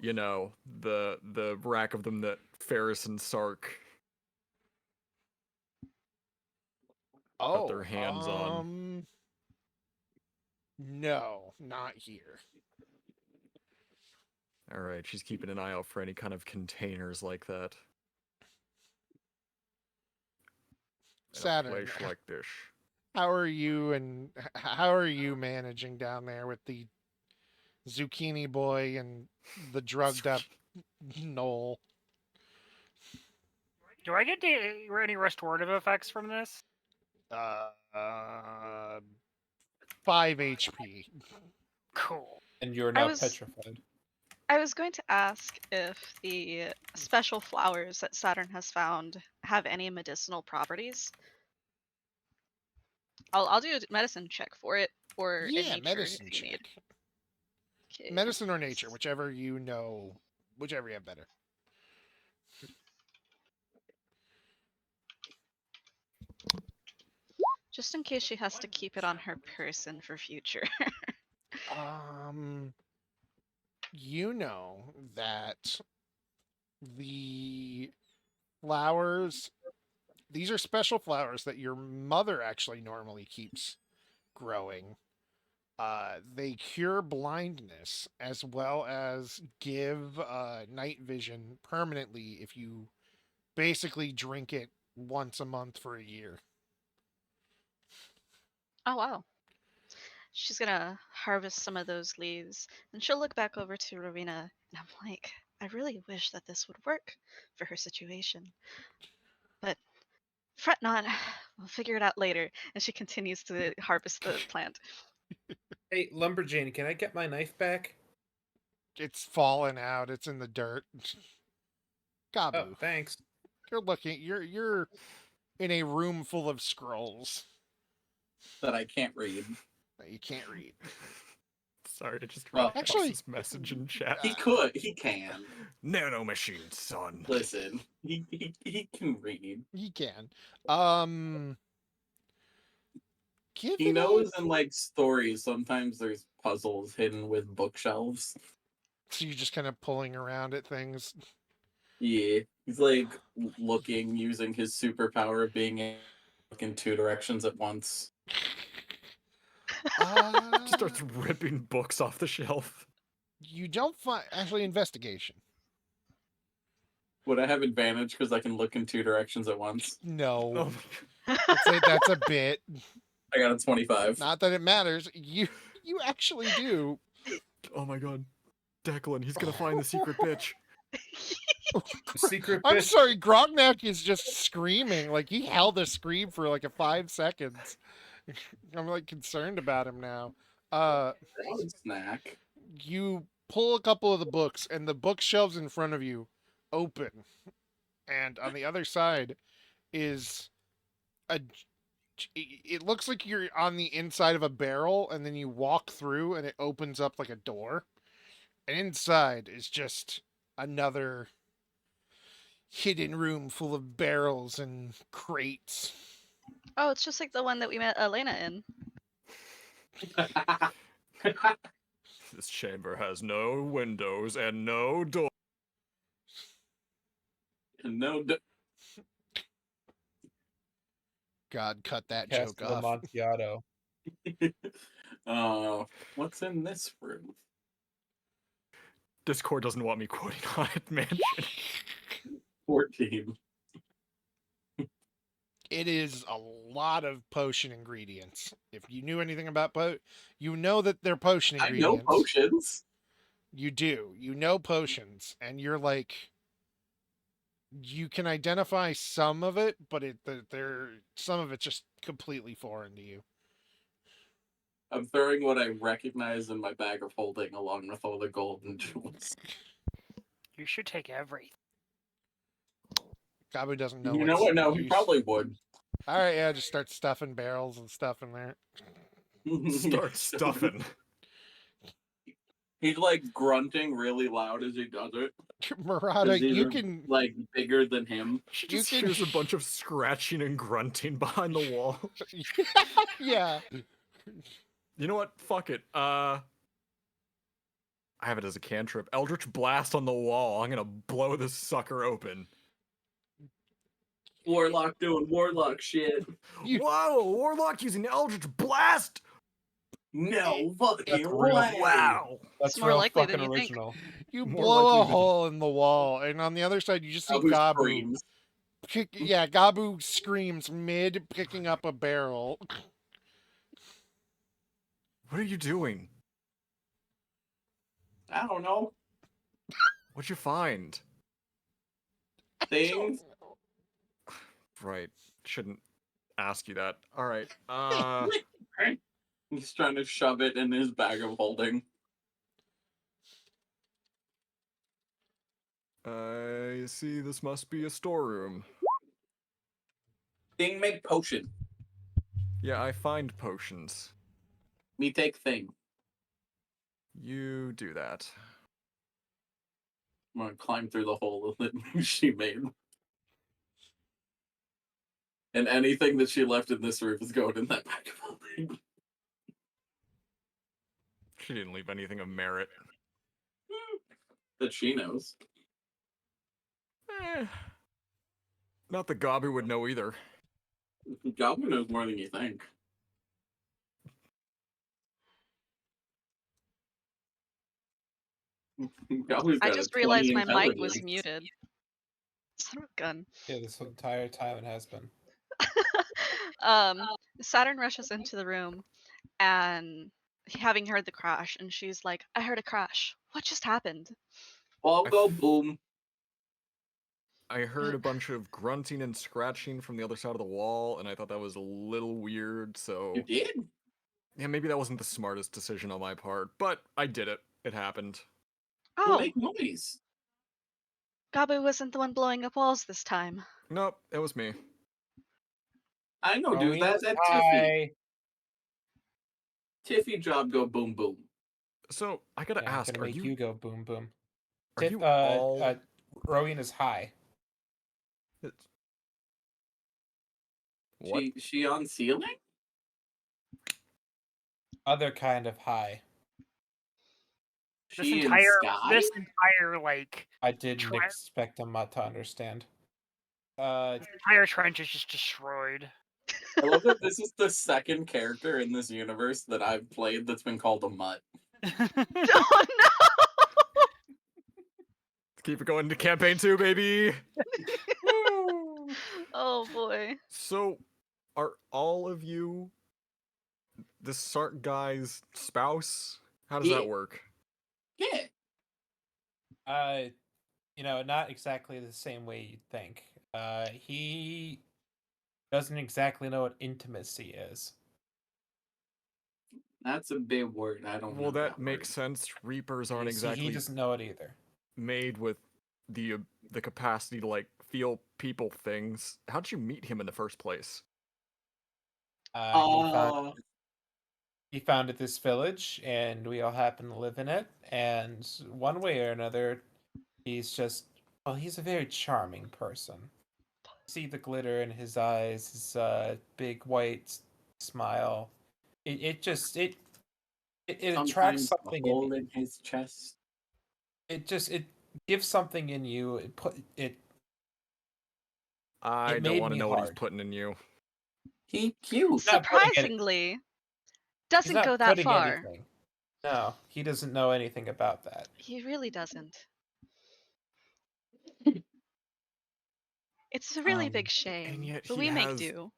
Speaker 4: the rack of them that Ferris and Sark got their hands on?
Speaker 1: No, not here.
Speaker 4: Alright, she's keeping an eye out for any kind of containers like that. In a
Speaker 1: Saturn,
Speaker 4: place like this.
Speaker 1: how are you managing down there with the zucchini boy and the drugged up Knoll?
Speaker 6: Do I get any restorative effects from this?
Speaker 1: 5 HP.
Speaker 6: Cool.
Speaker 2: And you're
Speaker 3: I
Speaker 2: now
Speaker 3: was-
Speaker 2: petrified.
Speaker 3: I was going to ask if the special flowers that Saturn has found have any medicinal properties. I'll do a medicine check for it, or a
Speaker 1: Yeah,
Speaker 3: nature
Speaker 1: medicine
Speaker 3: if you need.
Speaker 1: check.
Speaker 3: Okay.
Speaker 1: Medicine or nature, whichever you know, whichever you have better.
Speaker 3: Just in case she has to keep it on her person for future.
Speaker 1: You know that the flowers, these are special flowers that your mother actually normally keeps growing. They cure blindness as well as give night vision permanently if you basically drink it once a month for a year.
Speaker 3: Oh wow. She's gonna harvest some of those leaves, and she'll look back over to Rowena, and I'm like, I really wish that this would work for her situation. But fret not, we'll figure it out later. And she continues to harvest the plant.
Speaker 2: Hey, Lumberjane, can I get my knife back?
Speaker 1: It's fallen out. It's in the dirt.
Speaker 2: Oh,
Speaker 1: Gabu,
Speaker 2: thanks.
Speaker 1: you're looking. You're in a room full of scrolls
Speaker 7: that I can't read.
Speaker 1: that you can't read.
Speaker 4: Sorry, I just
Speaker 7: Well,
Speaker 4: read
Speaker 1: actually-
Speaker 4: Boss's message in chat.
Speaker 7: He could. He can.
Speaker 4: Nano machine, son.
Speaker 7: Listen, he can read.
Speaker 1: He can. Give
Speaker 7: He
Speaker 1: it
Speaker 7: knows in like stories sometimes there's puzzles hidden with bookshelves.
Speaker 1: So you're just kind of pulling around at things.
Speaker 7: Yeah, he's like looking using his superpower of being able to look in two directions at once.
Speaker 4: Just starts ripping books off the shelf.
Speaker 1: You don't find actually investigation.
Speaker 7: Would I have advantage because I can look in two directions at once?
Speaker 1: No,
Speaker 4: Oh my
Speaker 1: I'd say that's a bit.
Speaker 7: I got a 25.
Speaker 1: Not that it matters. You actually do.
Speaker 4: Oh my god. Declan, he's gonna find the secret bitch.
Speaker 2: Secret
Speaker 1: I'm
Speaker 2: bitch.
Speaker 1: sorry, Grognak is just screaming. Like he held a scream for like a 5 seconds. I'm like concerned about him now.
Speaker 7: Snack.
Speaker 1: You pull a couple of the books, and the bookshelves in front of you open, and on the other side is a. It looks like you're on the inside of a barrel, and then you walk through, and it opens up like a door, and inside is just another hidden room full of barrels and crates.
Speaker 3: Oh, it's just like the one that we met Elena in.
Speaker 4: This chamber has no windows and no door.
Speaker 7: No.
Speaker 1: God, cut that
Speaker 2: Cast
Speaker 1: joke
Speaker 2: of
Speaker 1: off.
Speaker 2: Amontillado.
Speaker 7: What's in this room?
Speaker 4: Discord doesn't want me quoting Haunted Mansion.
Speaker 7: 14.
Speaker 1: It is a lot of potion ingredients. If you knew anything about you know that they're potion
Speaker 7: I
Speaker 1: ingredients.
Speaker 7: know potions.
Speaker 1: You do. You know potions, and you're like, you can identify some of it, but they're some of it's just completely foreign to you.
Speaker 7: I'm throwing what I recognize in my bag of holding along with all the gold and jewels.
Speaker 6: You should take everything.
Speaker 1: Gabu doesn't know.
Speaker 7: You know what? No, he probably would.
Speaker 1: All right, yeah, just start stuffing barrels and stuff in there.
Speaker 4: Start stuffing.
Speaker 7: He's like grunting really loud as he does it.
Speaker 1: Murata,
Speaker 7: 'cause these
Speaker 1: you
Speaker 7: are,
Speaker 1: can
Speaker 7: like bigger than him.
Speaker 4: She
Speaker 1: You
Speaker 4: just
Speaker 1: can-
Speaker 4: hears a bunch of scratching and grunting behind the wall.
Speaker 1: yeah.
Speaker 4: You know what? Fuck it. I have it as a cantrip. Eldritch Blast on the wall. I'm gonna blow this sucker open.
Speaker 7: Warlock doing warlock shit.
Speaker 4: Whoa! Warlock using Eldritch Blast!
Speaker 7: No fucking
Speaker 2: That's real.
Speaker 7: way.
Speaker 4: Wow!
Speaker 2: That's
Speaker 3: more
Speaker 2: real
Speaker 3: likely
Speaker 2: fucking
Speaker 3: than you think.
Speaker 2: original.
Speaker 1: You
Speaker 4: More
Speaker 1: blow a
Speaker 4: likely than-
Speaker 1: hole in the wall, and on the other side, you just see
Speaker 7: Gabu
Speaker 1: Gabu.
Speaker 7: screams.
Speaker 1: Gabu screams mid picking up a barrel.
Speaker 4: What are you doing?
Speaker 7: I don't know.
Speaker 4: What'd you find?
Speaker 7: Things.
Speaker 4: Right. Shouldn't ask you that. Alright.
Speaker 7: He's trying to shove it in his bag of holding.
Speaker 4: I see this must be a storeroom.
Speaker 7: Thing make potion.
Speaker 4: Yeah, I find potions.
Speaker 7: Me take thing.
Speaker 4: You do that.
Speaker 7: I'm gonna climb through the hole that she made. And anything that she left in this roof is going in that back building.
Speaker 4: She didn't leave anything of merit.
Speaker 7: That she knows.
Speaker 4: Eh. Not that Gabi would know either.
Speaker 7: Goblin knows more than you think. Goblin's
Speaker 3: I
Speaker 7: got a
Speaker 3: just
Speaker 7: 20
Speaker 3: realized my mic
Speaker 7: intelligence.
Speaker 3: was muted. Son of a gun.
Speaker 2: Yeah, this entire time it has been.
Speaker 3: um, Saturn rushes into the room and having heard the crash, and she's like, I heard a crash. What just happened?
Speaker 7: All go boom.
Speaker 4: I heard a bunch of grunting and scratching from the other side of the wall, and I thought that was a little weird, so...
Speaker 7: You did?
Speaker 4: Yeah, maybe that wasn't the smartest decision on my part, but I did it. It happened.
Speaker 7: Well,
Speaker 3: Oh,
Speaker 7: make noise.
Speaker 3: Gabu wasn't the one blowing up walls this time.
Speaker 4: Nope, it was me.
Speaker 7: I know, dude.
Speaker 2: Rowena's
Speaker 7: That Tiffy.
Speaker 2: high.
Speaker 7: Tiffy job go boom boom.
Speaker 4: So, I gotta
Speaker 2: Yeah, I'm
Speaker 4: ask,
Speaker 2: gonna
Speaker 4: are
Speaker 2: make
Speaker 4: you...
Speaker 2: you go boom boom.
Speaker 4: Are you all...
Speaker 2: Rowena's high.
Speaker 4: What?
Speaker 7: She on ceiling?
Speaker 2: Other kind of high.
Speaker 6: This
Speaker 7: She in
Speaker 6: entire
Speaker 7: sky?
Speaker 6: like
Speaker 2: I didn't
Speaker 6: Try-
Speaker 2: expect him not to understand.
Speaker 6: entire trench is just destroyed.
Speaker 7: I love that this is the second character in this universe that I've played that's been called a mutt.
Speaker 3: Oh
Speaker 4: Keep it going to campaign 2, baby!
Speaker 3: no! Oh boy.
Speaker 4: So, are all of you the Sark guy's spouse? How does
Speaker 7: Yeah.
Speaker 4: that work?
Speaker 7: Yeah.
Speaker 2: Not exactly the same way you'd think. He doesn't exactly know what intimacy is.
Speaker 7: That's a big word. I don't know.
Speaker 4: Well, that makes sense. Reapers aren't
Speaker 2: You see,
Speaker 4: exactly
Speaker 2: he doesn't know it either.
Speaker 4: made with the capacity to like feel people things. How'd you meet him in the first place?
Speaker 2: He founded this village, and we all happen to live in it. And one way or another, he's a very charming person. See the glitter in his eyes, his big white smile. It attracts something
Speaker 7: hole in his chest.
Speaker 2: It gives something in you.
Speaker 4: I
Speaker 2: It
Speaker 4: don't
Speaker 2: made
Speaker 4: want to
Speaker 2: me
Speaker 4: know what he's
Speaker 2: hard.
Speaker 4: putting in you.
Speaker 7: He cute.
Speaker 2: Not putting it-
Speaker 3: Surprisingly,
Speaker 2: He's
Speaker 3: doesn't
Speaker 2: not
Speaker 3: go that
Speaker 2: putting
Speaker 3: far.
Speaker 2: anything. No, he doesn't know anything about that.
Speaker 3: He really doesn't. It's a really big shame,
Speaker 4: and yet
Speaker 3: but
Speaker 4: he
Speaker 3: we make
Speaker 4: has-
Speaker 3: do.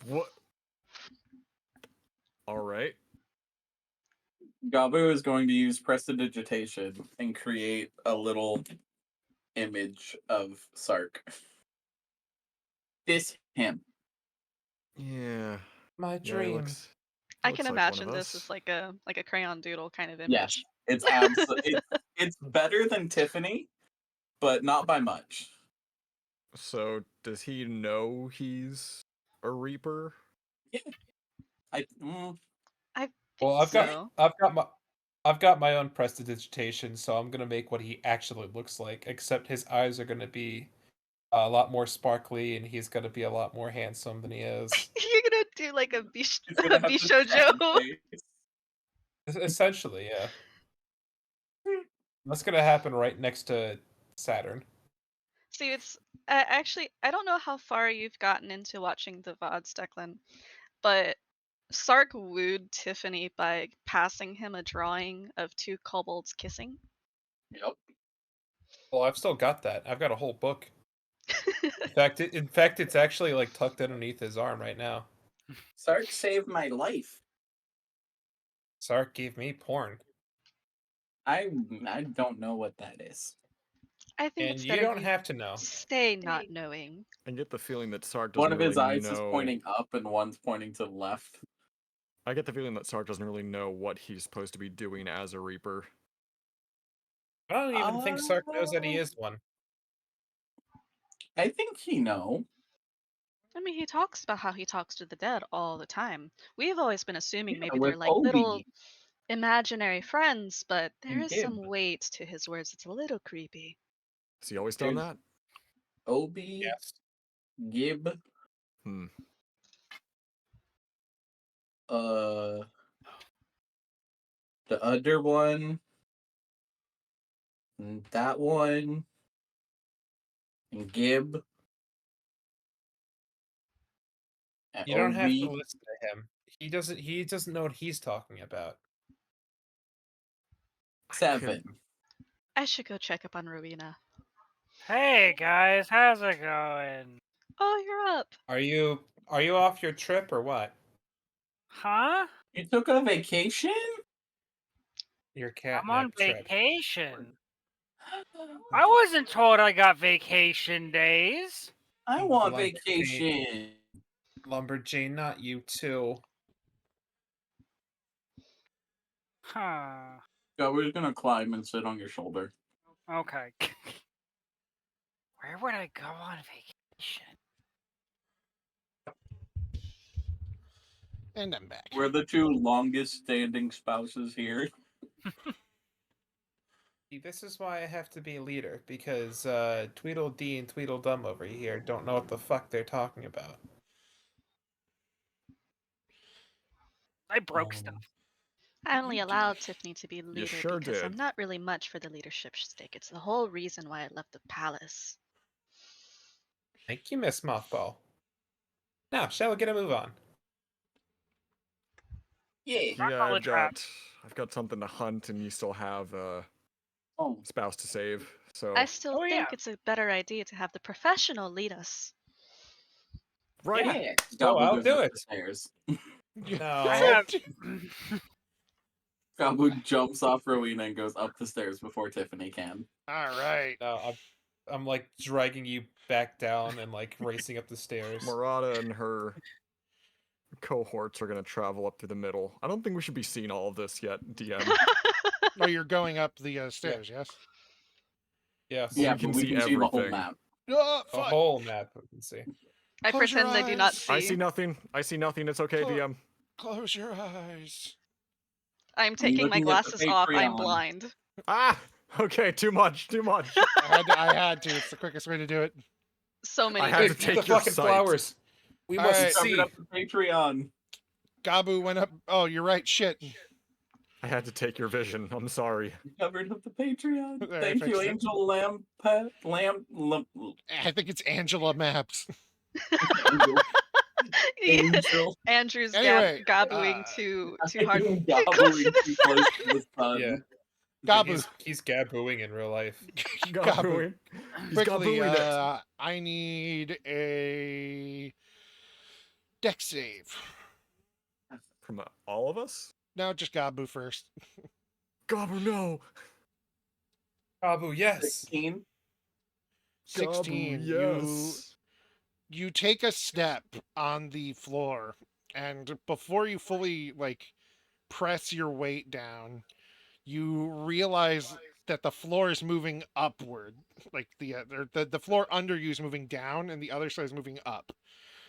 Speaker 4: What? Alright.
Speaker 7: Gabu is going to use prestidigitation and create a little image of Sark. This him.
Speaker 4: Yeah.
Speaker 2: My
Speaker 4: Yeah, he
Speaker 2: dream.
Speaker 4: looks,
Speaker 3: I
Speaker 4: looks
Speaker 3: can
Speaker 4: like one
Speaker 3: imagine
Speaker 4: of
Speaker 3: this
Speaker 4: us.
Speaker 3: as like a crayon doodle kind of image.
Speaker 7: Yes, it's absolutely it's better than Tiffany, but not by much.
Speaker 4: So, does he know he's a Reaper?
Speaker 3: I
Speaker 2: Well,
Speaker 3: think so.
Speaker 2: I've got my own prestidigitation, so I'm gonna make what he actually looks like. Except his eyes are gonna be a lot more sparkly, and he's gonna be a lot more handsome than he is.
Speaker 3: You're gonna do like a
Speaker 7: He's gonna have the sad
Speaker 3: Bishojo.
Speaker 7: face.
Speaker 2: Essentially, yeah. That's gonna happen right next to Saturn.
Speaker 3: See, it's actually I don't know how far you've gotten into watching the VODs, Declan, but Sark wooed Tiffany by passing him a drawing of two kobolds kissing.
Speaker 7: Yep.
Speaker 2: Well, I've still got that. I've got a whole book. In fact, it's actually like tucked underneath his arm right now.
Speaker 7: Sark saved my life.
Speaker 2: Sark gave me porn.
Speaker 7: I don't know what that is.
Speaker 3: I think
Speaker 2: And
Speaker 3: it's
Speaker 2: you
Speaker 3: better
Speaker 2: don't
Speaker 3: you
Speaker 2: have to know.
Speaker 3: stay not knowing.
Speaker 4: I get the feeling that Sark doesn't
Speaker 7: One of
Speaker 4: really
Speaker 7: his eyes
Speaker 4: know...
Speaker 7: is pointing up and one's pointing to the left.
Speaker 4: I get the feeling that Sark doesn't really know what he's supposed to be doing as a Reaper.
Speaker 2: I don't even think Sark knows that he is one.
Speaker 7: I think he know.
Speaker 3: I mean, he talks about how he talks to the dead all the time. We've always been assuming maybe
Speaker 7: with
Speaker 3: they're like little
Speaker 7: Obi
Speaker 3: imaginary friends, but there
Speaker 7: and
Speaker 3: is
Speaker 7: Gib.
Speaker 3: some weight to his words. It's a little creepy.
Speaker 4: Has he always done
Speaker 7: There's-
Speaker 4: that?
Speaker 7: Obi,
Speaker 2: Yes.
Speaker 7: Gib,
Speaker 4: Hmm.
Speaker 7: the other one, and that one, and Gib, and
Speaker 2: You don't have to
Speaker 7: Obi.
Speaker 2: listen to him. He doesn't know what he's talking about.
Speaker 4: I
Speaker 7: 7.
Speaker 3: I should go check up on Rowena.
Speaker 6: Hey guys, how's it going?
Speaker 3: Oh, you're up.
Speaker 2: Are you off your trip or what?
Speaker 6: Huh?
Speaker 7: You took a vacation?
Speaker 2: Your
Speaker 6: I'm on
Speaker 2: catnap trip.
Speaker 6: vacation. I wasn't told I got vacation days.
Speaker 7: I want
Speaker 2: Lumberjane.
Speaker 7: vacation.
Speaker 2: Lumberjane, not you too.
Speaker 6: Huh.
Speaker 7: So we're gonna climb and sit on your shoulder.
Speaker 6: Okay. Where would I go on vacation?
Speaker 1: And I'm back.
Speaker 7: We're the two longest standing spouses here.
Speaker 2: See, this is why I have to be leader, because Tweedledee and Tweedledum over here don't know what the fuck they're talking about.
Speaker 6: I broke stuff.
Speaker 3: I only allowed Tiffany to be leader
Speaker 4: sure
Speaker 3: because I'm
Speaker 4: did.
Speaker 3: not really much for the leadership stick. It's the whole reason why I left the palace.
Speaker 2: Thank you, Miss Mothball. Now, shall we get a move on?
Speaker 7: Yeah.
Speaker 6: Not
Speaker 4: Yeah,
Speaker 6: all the traps.
Speaker 4: I've got something to hunt, and you still have a
Speaker 7: Oh,
Speaker 4: spouse to save. So
Speaker 3: I still
Speaker 6: Oh,
Speaker 3: think
Speaker 6: yeah.
Speaker 3: it's a better idea to have the professional lead us.
Speaker 4: right.
Speaker 7: yeah.
Speaker 2: Oh, I'll
Speaker 7: goes
Speaker 2: do
Speaker 7: up
Speaker 2: it.
Speaker 7: the stairs.
Speaker 2: No.
Speaker 6: I have.
Speaker 7: Gabu jumps off Rowena and goes up the stairs before Tiffany can.
Speaker 1: All right.
Speaker 2: No, I'm like dragging you back down and like racing up the stairs.
Speaker 4: Murata and her cohorts are gonna travel up through the middle. I don't think we should be seeing all of this yet, DM.
Speaker 1: Oh, you're going up the stairs, yes?
Speaker 2: Yes.
Speaker 4: But
Speaker 7: Yeah,
Speaker 4: we can
Speaker 7: but we
Speaker 4: see
Speaker 7: can see the whole
Speaker 4: everything.
Speaker 7: map.
Speaker 1: Oh,
Speaker 2: A
Speaker 1: fuck.
Speaker 2: whole map we can see.
Speaker 3: I
Speaker 1: Close your
Speaker 3: pretend I do not
Speaker 1: eyes.
Speaker 3: see.
Speaker 4: I see nothing. I see nothing. It's okay,
Speaker 1: Clo-
Speaker 4: DM.
Speaker 1: Close your eyes.
Speaker 3: I'm taking my
Speaker 7: looking at the
Speaker 3: glasses off. I'm
Speaker 7: Patreon.
Speaker 3: blind.
Speaker 4: Ah! Okay, too much. Too much.
Speaker 1: I had to. It's the quickest way to do it.
Speaker 3: So many.
Speaker 4: I had to
Speaker 2: Quick,
Speaker 4: take
Speaker 2: the
Speaker 4: your
Speaker 2: fucking
Speaker 4: sight.
Speaker 2: flowers. We
Speaker 1: All
Speaker 2: must
Speaker 1: right.
Speaker 2: see.
Speaker 7: Covered up the Patreon.
Speaker 1: Gabu went up. Oh, you're right. Shit.
Speaker 4: I had to take your vision. I'm sorry.
Speaker 7: Covered up the Patreon.
Speaker 1: There, I
Speaker 7: Thank you,
Speaker 1: fixed it.
Speaker 7: Angel
Speaker 1: I think it's Angela Maps.
Speaker 7: Angel.
Speaker 3: Yeah.
Speaker 7: Angel.
Speaker 3: Andrew's
Speaker 1: Anyway,
Speaker 3: gabbooing too hard.
Speaker 7: I'm
Speaker 3: Too close to
Speaker 7: gobbling
Speaker 3: the
Speaker 7: too
Speaker 3: sun.
Speaker 7: close to the sun.
Speaker 2: Yeah.
Speaker 1: Gabu.
Speaker 2: He's gabooing in real life.
Speaker 1: Gabu.
Speaker 4: Gabooing. He's
Speaker 1: Quickly,
Speaker 4: gabooing it.
Speaker 1: I need a deck save.
Speaker 4: From all of us?
Speaker 1: No, just Gabu first.
Speaker 4: Gabu, no.
Speaker 2: Gabu, yes.
Speaker 7: 16.
Speaker 1: 16.
Speaker 4: Gabu, yes.
Speaker 1: You take a step on the floor, and before you fully press your weight down, you realize that the floor is moving upward. Like the floor under you is moving down, and the other side is moving up.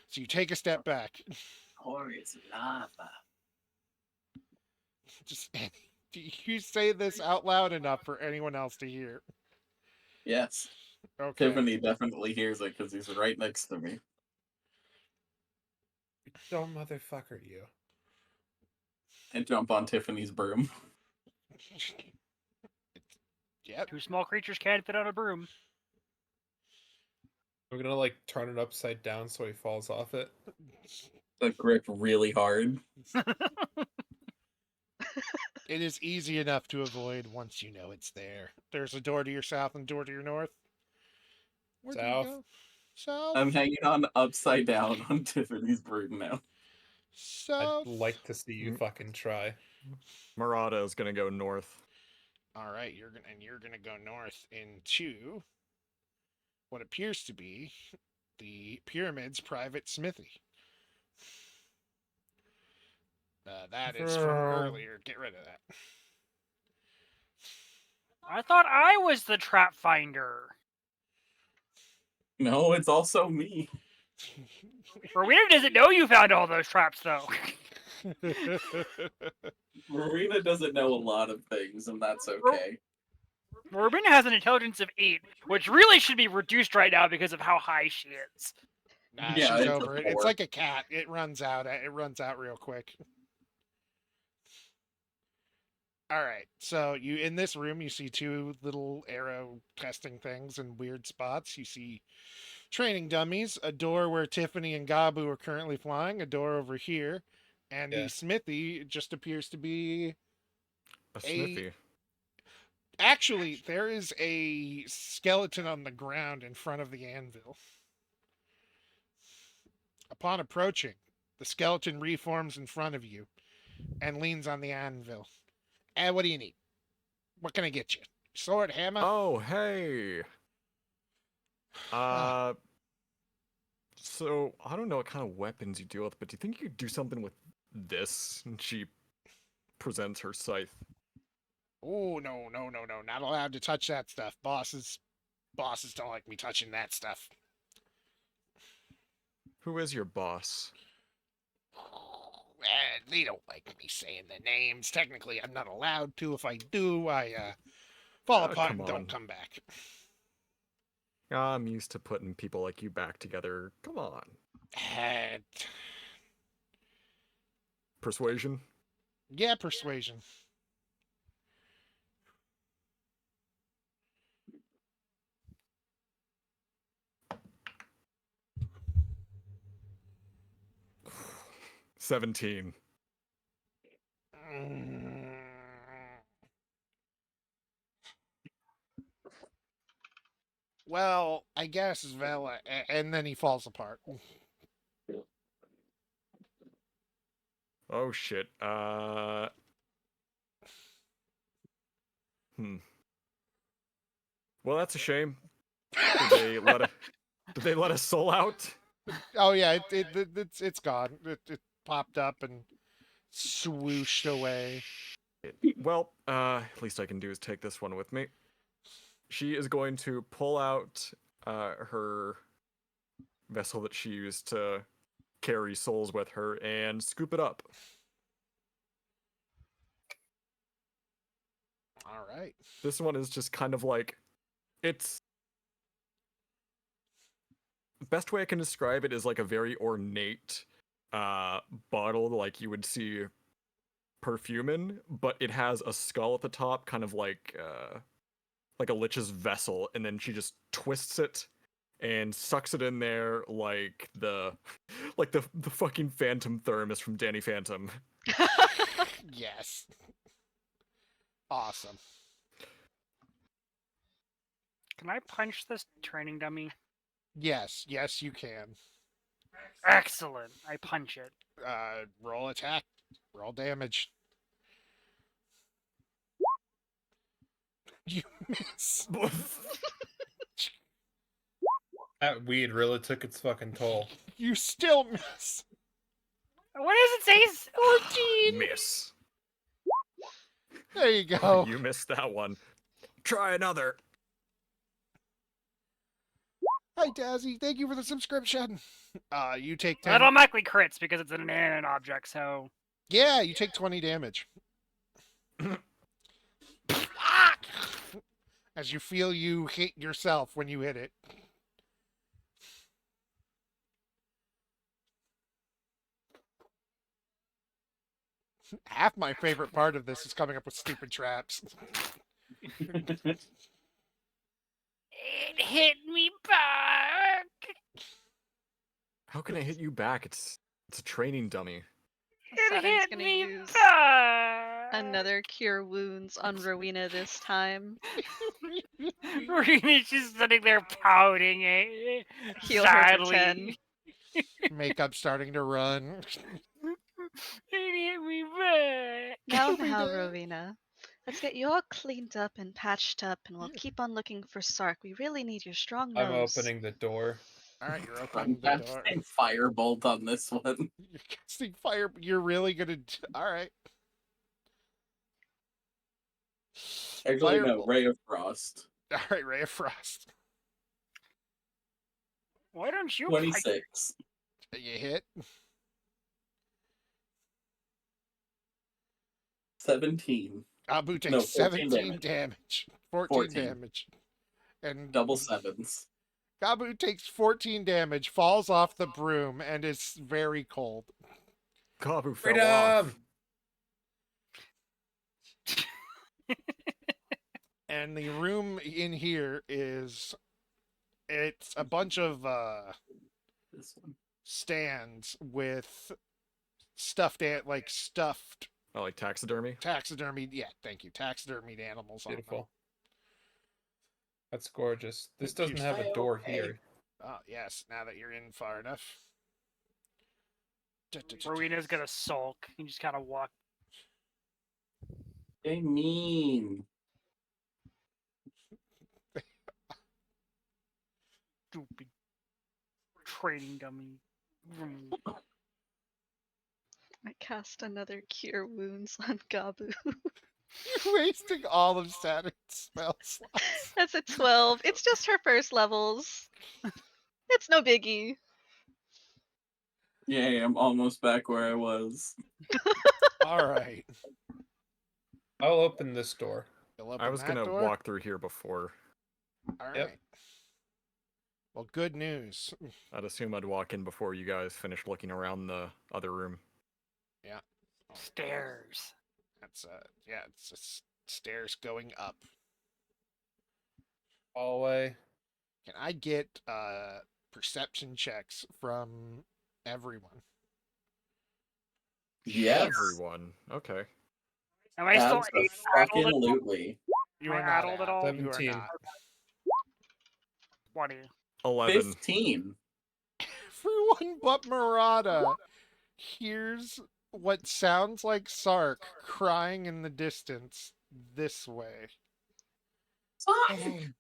Speaker 1: So you take a step back.
Speaker 7: Or it's lava.
Speaker 1: Just do you say this out loud enough for anyone else to hear?
Speaker 7: Yes.
Speaker 1: Okay.
Speaker 7: Tiffany definitely hears it because he's right next to me.
Speaker 2: Dumb motherfucker, you.
Speaker 7: And jump on Tiffany's broom.
Speaker 1: Yep.
Speaker 6: 2 small creatures can't fit on a broom.
Speaker 2: We're gonna like turn it upside down so he falls off it.
Speaker 7: The grip really hard.
Speaker 1: It is easy enough to avoid once you know it's there. There's a door to your south and a door to your north. Where did
Speaker 2: South.
Speaker 1: you go? South.
Speaker 7: I'm hanging on upside down on Tiffany's broom now.
Speaker 1: South.
Speaker 2: I'd like to see you fucking try.
Speaker 4: Murata is gonna go north.
Speaker 1: All right, you're gonna go north into what appears to be the pyramid's private smithy. That is from earlier. Get rid of that.
Speaker 6: I thought I was the trap finder.
Speaker 7: No, it's also me.
Speaker 6: Rowena doesn't know you found all those traps, though.
Speaker 7: Marina doesn't know a lot of things, and that's okay.
Speaker 6: Rowena has an intelligence of 8, which really should be reduced right now because of how high she is.
Speaker 1: Nah,
Speaker 7: Yeah,
Speaker 1: she's
Speaker 7: it's a
Speaker 1: over it. It's
Speaker 7: 4.
Speaker 1: like a cat. It runs out. It runs out real quick. All right. So you in this room, you see two little arrow testing things in weird spots. You see training dummies, a door where Tiffany and Gabu are currently flying, a door over here, and
Speaker 2: Yeah.
Speaker 1: the smithy just appears to be
Speaker 4: A
Speaker 1: a.
Speaker 4: smithy.
Speaker 1: Actually, there is a skeleton on the ground in front of the anvil. Upon approaching, the skeleton reforms in front of you and leans on the anvil. What do you need? What can I get you? Sword, hammer?
Speaker 4: Oh, hey. So I don't know what kind of weapons you deal with, but do you think you could do something with this? And she presents her scythe.
Speaker 1: Oh, no, no, no, no. Not allowed to touch that stuff. Bosses don't like me touching that stuff.
Speaker 4: Who is your boss?
Speaker 1: They don't like me saying the names. Technically, I'm not allowed to. If I do, I fall apart
Speaker 4: Come
Speaker 1: and don't
Speaker 4: on.
Speaker 1: come back.
Speaker 4: I'm used to putting people like you back together. Come on.
Speaker 1: Uh,
Speaker 4: Persuasion?
Speaker 1: yeah, persuasion.
Speaker 4: $17.
Speaker 1: Mm. Well, I guess Vela, and then he falls apart.
Speaker 4: Oh shit. Well, that's a shame. Did they let a soul out?
Speaker 1: Oh yeah, it's gone. It popped up and swooshed away.
Speaker 4: Well, at least I can do is take this one with me. She is going to pull out her vessel that she used to carry souls with her and scoop it up.
Speaker 1: All right.
Speaker 4: This one is just kind of like, it's the best way I can describe it is like a very ornate bottle like you would see perfume in, but it has a skull at the top, kind of like a lich's vessel, and then she just twists it and sucks it in there like the fucking Phantom Thermos from Danny Phantom.
Speaker 1: Yes. Awesome.
Speaker 6: Can I punch this training dummy?
Speaker 1: Yes, you can.
Speaker 6: Excellent. I punch it.
Speaker 1: Roll attack. Roll damage. You miss.
Speaker 2: That weed really took its fucking toll.
Speaker 1: You still miss.
Speaker 6: What does it say?
Speaker 1: 14.
Speaker 4: Miss.
Speaker 1: There you go.
Speaker 4: You missed that one. Try another.
Speaker 1: Hi, Dazzy. Thank you for the subscription. You take 10.
Speaker 6: That automatically crits because it's an inanimate object, so...
Speaker 1: Yeah, you take 20 damage. As you feel you hit yourself when you hit it. Half my favorite part of this is coming up with stupid traps.
Speaker 6: It hit me back!
Speaker 4: How can I hit you back? It's a training dummy.
Speaker 6: It
Speaker 3: Saturn's
Speaker 6: hit
Speaker 3: gonna
Speaker 6: me
Speaker 3: use
Speaker 6: back!
Speaker 3: another cure wounds on Rowena this time.
Speaker 6: Renee's just sitting there pouting it.
Speaker 3: Heal her for
Speaker 6: sadly.
Speaker 3: 10.
Speaker 1: Makeup starting to run.
Speaker 6: It hit me back!
Speaker 3: Now, Rowena. Let's get you all cleaned up and patched up, and we'll keep on looking for Sark. We really need your strong nose.
Speaker 2: I'm opening the door.
Speaker 1: All right, you're
Speaker 7: I'm
Speaker 1: opening the door.
Speaker 7: casting Firebolt on this one.
Speaker 1: You're casting fire. You're really gonna. All right.
Speaker 7: Actually, no,
Speaker 1: Firebolt.
Speaker 7: Ray of Frost.
Speaker 1: All right, Ray of Frost.
Speaker 6: Why don't you?
Speaker 7: 26.
Speaker 1: You hit.
Speaker 7: 17.
Speaker 1: Abu takes
Speaker 7: No, 14
Speaker 1: 17 damage. 14
Speaker 7: 14.
Speaker 1: damage. And
Speaker 7: Double sevens.
Speaker 1: Gabu takes 14 damage, falls off the broom, and is very cold.
Speaker 4: Kabu fell off.
Speaker 2: Freedom!
Speaker 1: And the room in here it's a bunch of
Speaker 7: This one.
Speaker 1: stands with stuffed
Speaker 4: Oh, like taxidermy?
Speaker 1: taxidermied, yeah, thank you, taxidermied animals on them.
Speaker 2: Beautiful. That's gorgeous. This
Speaker 1: Thank you.
Speaker 2: doesn't have a door
Speaker 7: Okay.
Speaker 2: here.
Speaker 1: Oh, yes, now that you're in far enough.
Speaker 6: Rowena's gonna sulk. You just kind of walk.
Speaker 7: They mean.
Speaker 6: Stupid trading dummy. Vroom.
Speaker 3: I cast another Cure Wounds on Gabu.
Speaker 1: You're wasting all of Saturn's spell slots.
Speaker 3: That's a 12. It's just her first levels. It's no biggie.
Speaker 7: Yay, I'm almost back where I was.
Speaker 1: All right.
Speaker 2: I'll open this door.
Speaker 1: You'll open
Speaker 4: I was
Speaker 1: that
Speaker 4: gonna
Speaker 1: door?
Speaker 4: walk through here before.
Speaker 1: All right.
Speaker 2: Yep.
Speaker 1: Well, good news.
Speaker 4: I'd assume I'd walk in before you guys finished looking around the other room.
Speaker 1: Yeah.
Speaker 6: Stairs.
Speaker 1: That's yeah, it's just stairs going up.
Speaker 2: Hallway.
Speaker 1: Can I get perception checks from everyone?
Speaker 7: Yes.
Speaker 4: Everyone. Okay.
Speaker 6: Am I still addled at all?
Speaker 7: Absolutely.
Speaker 1: You
Speaker 6: Am
Speaker 1: are
Speaker 6: I
Speaker 1: not
Speaker 6: addled at
Speaker 1: Al.
Speaker 6: all?
Speaker 1: You are
Speaker 2: 17.
Speaker 1: not.
Speaker 6: 20.
Speaker 4: 11.
Speaker 7: 15.
Speaker 1: Everyone but Murata hears what sounds like Sark crying in the distance this way.
Speaker 7: I run.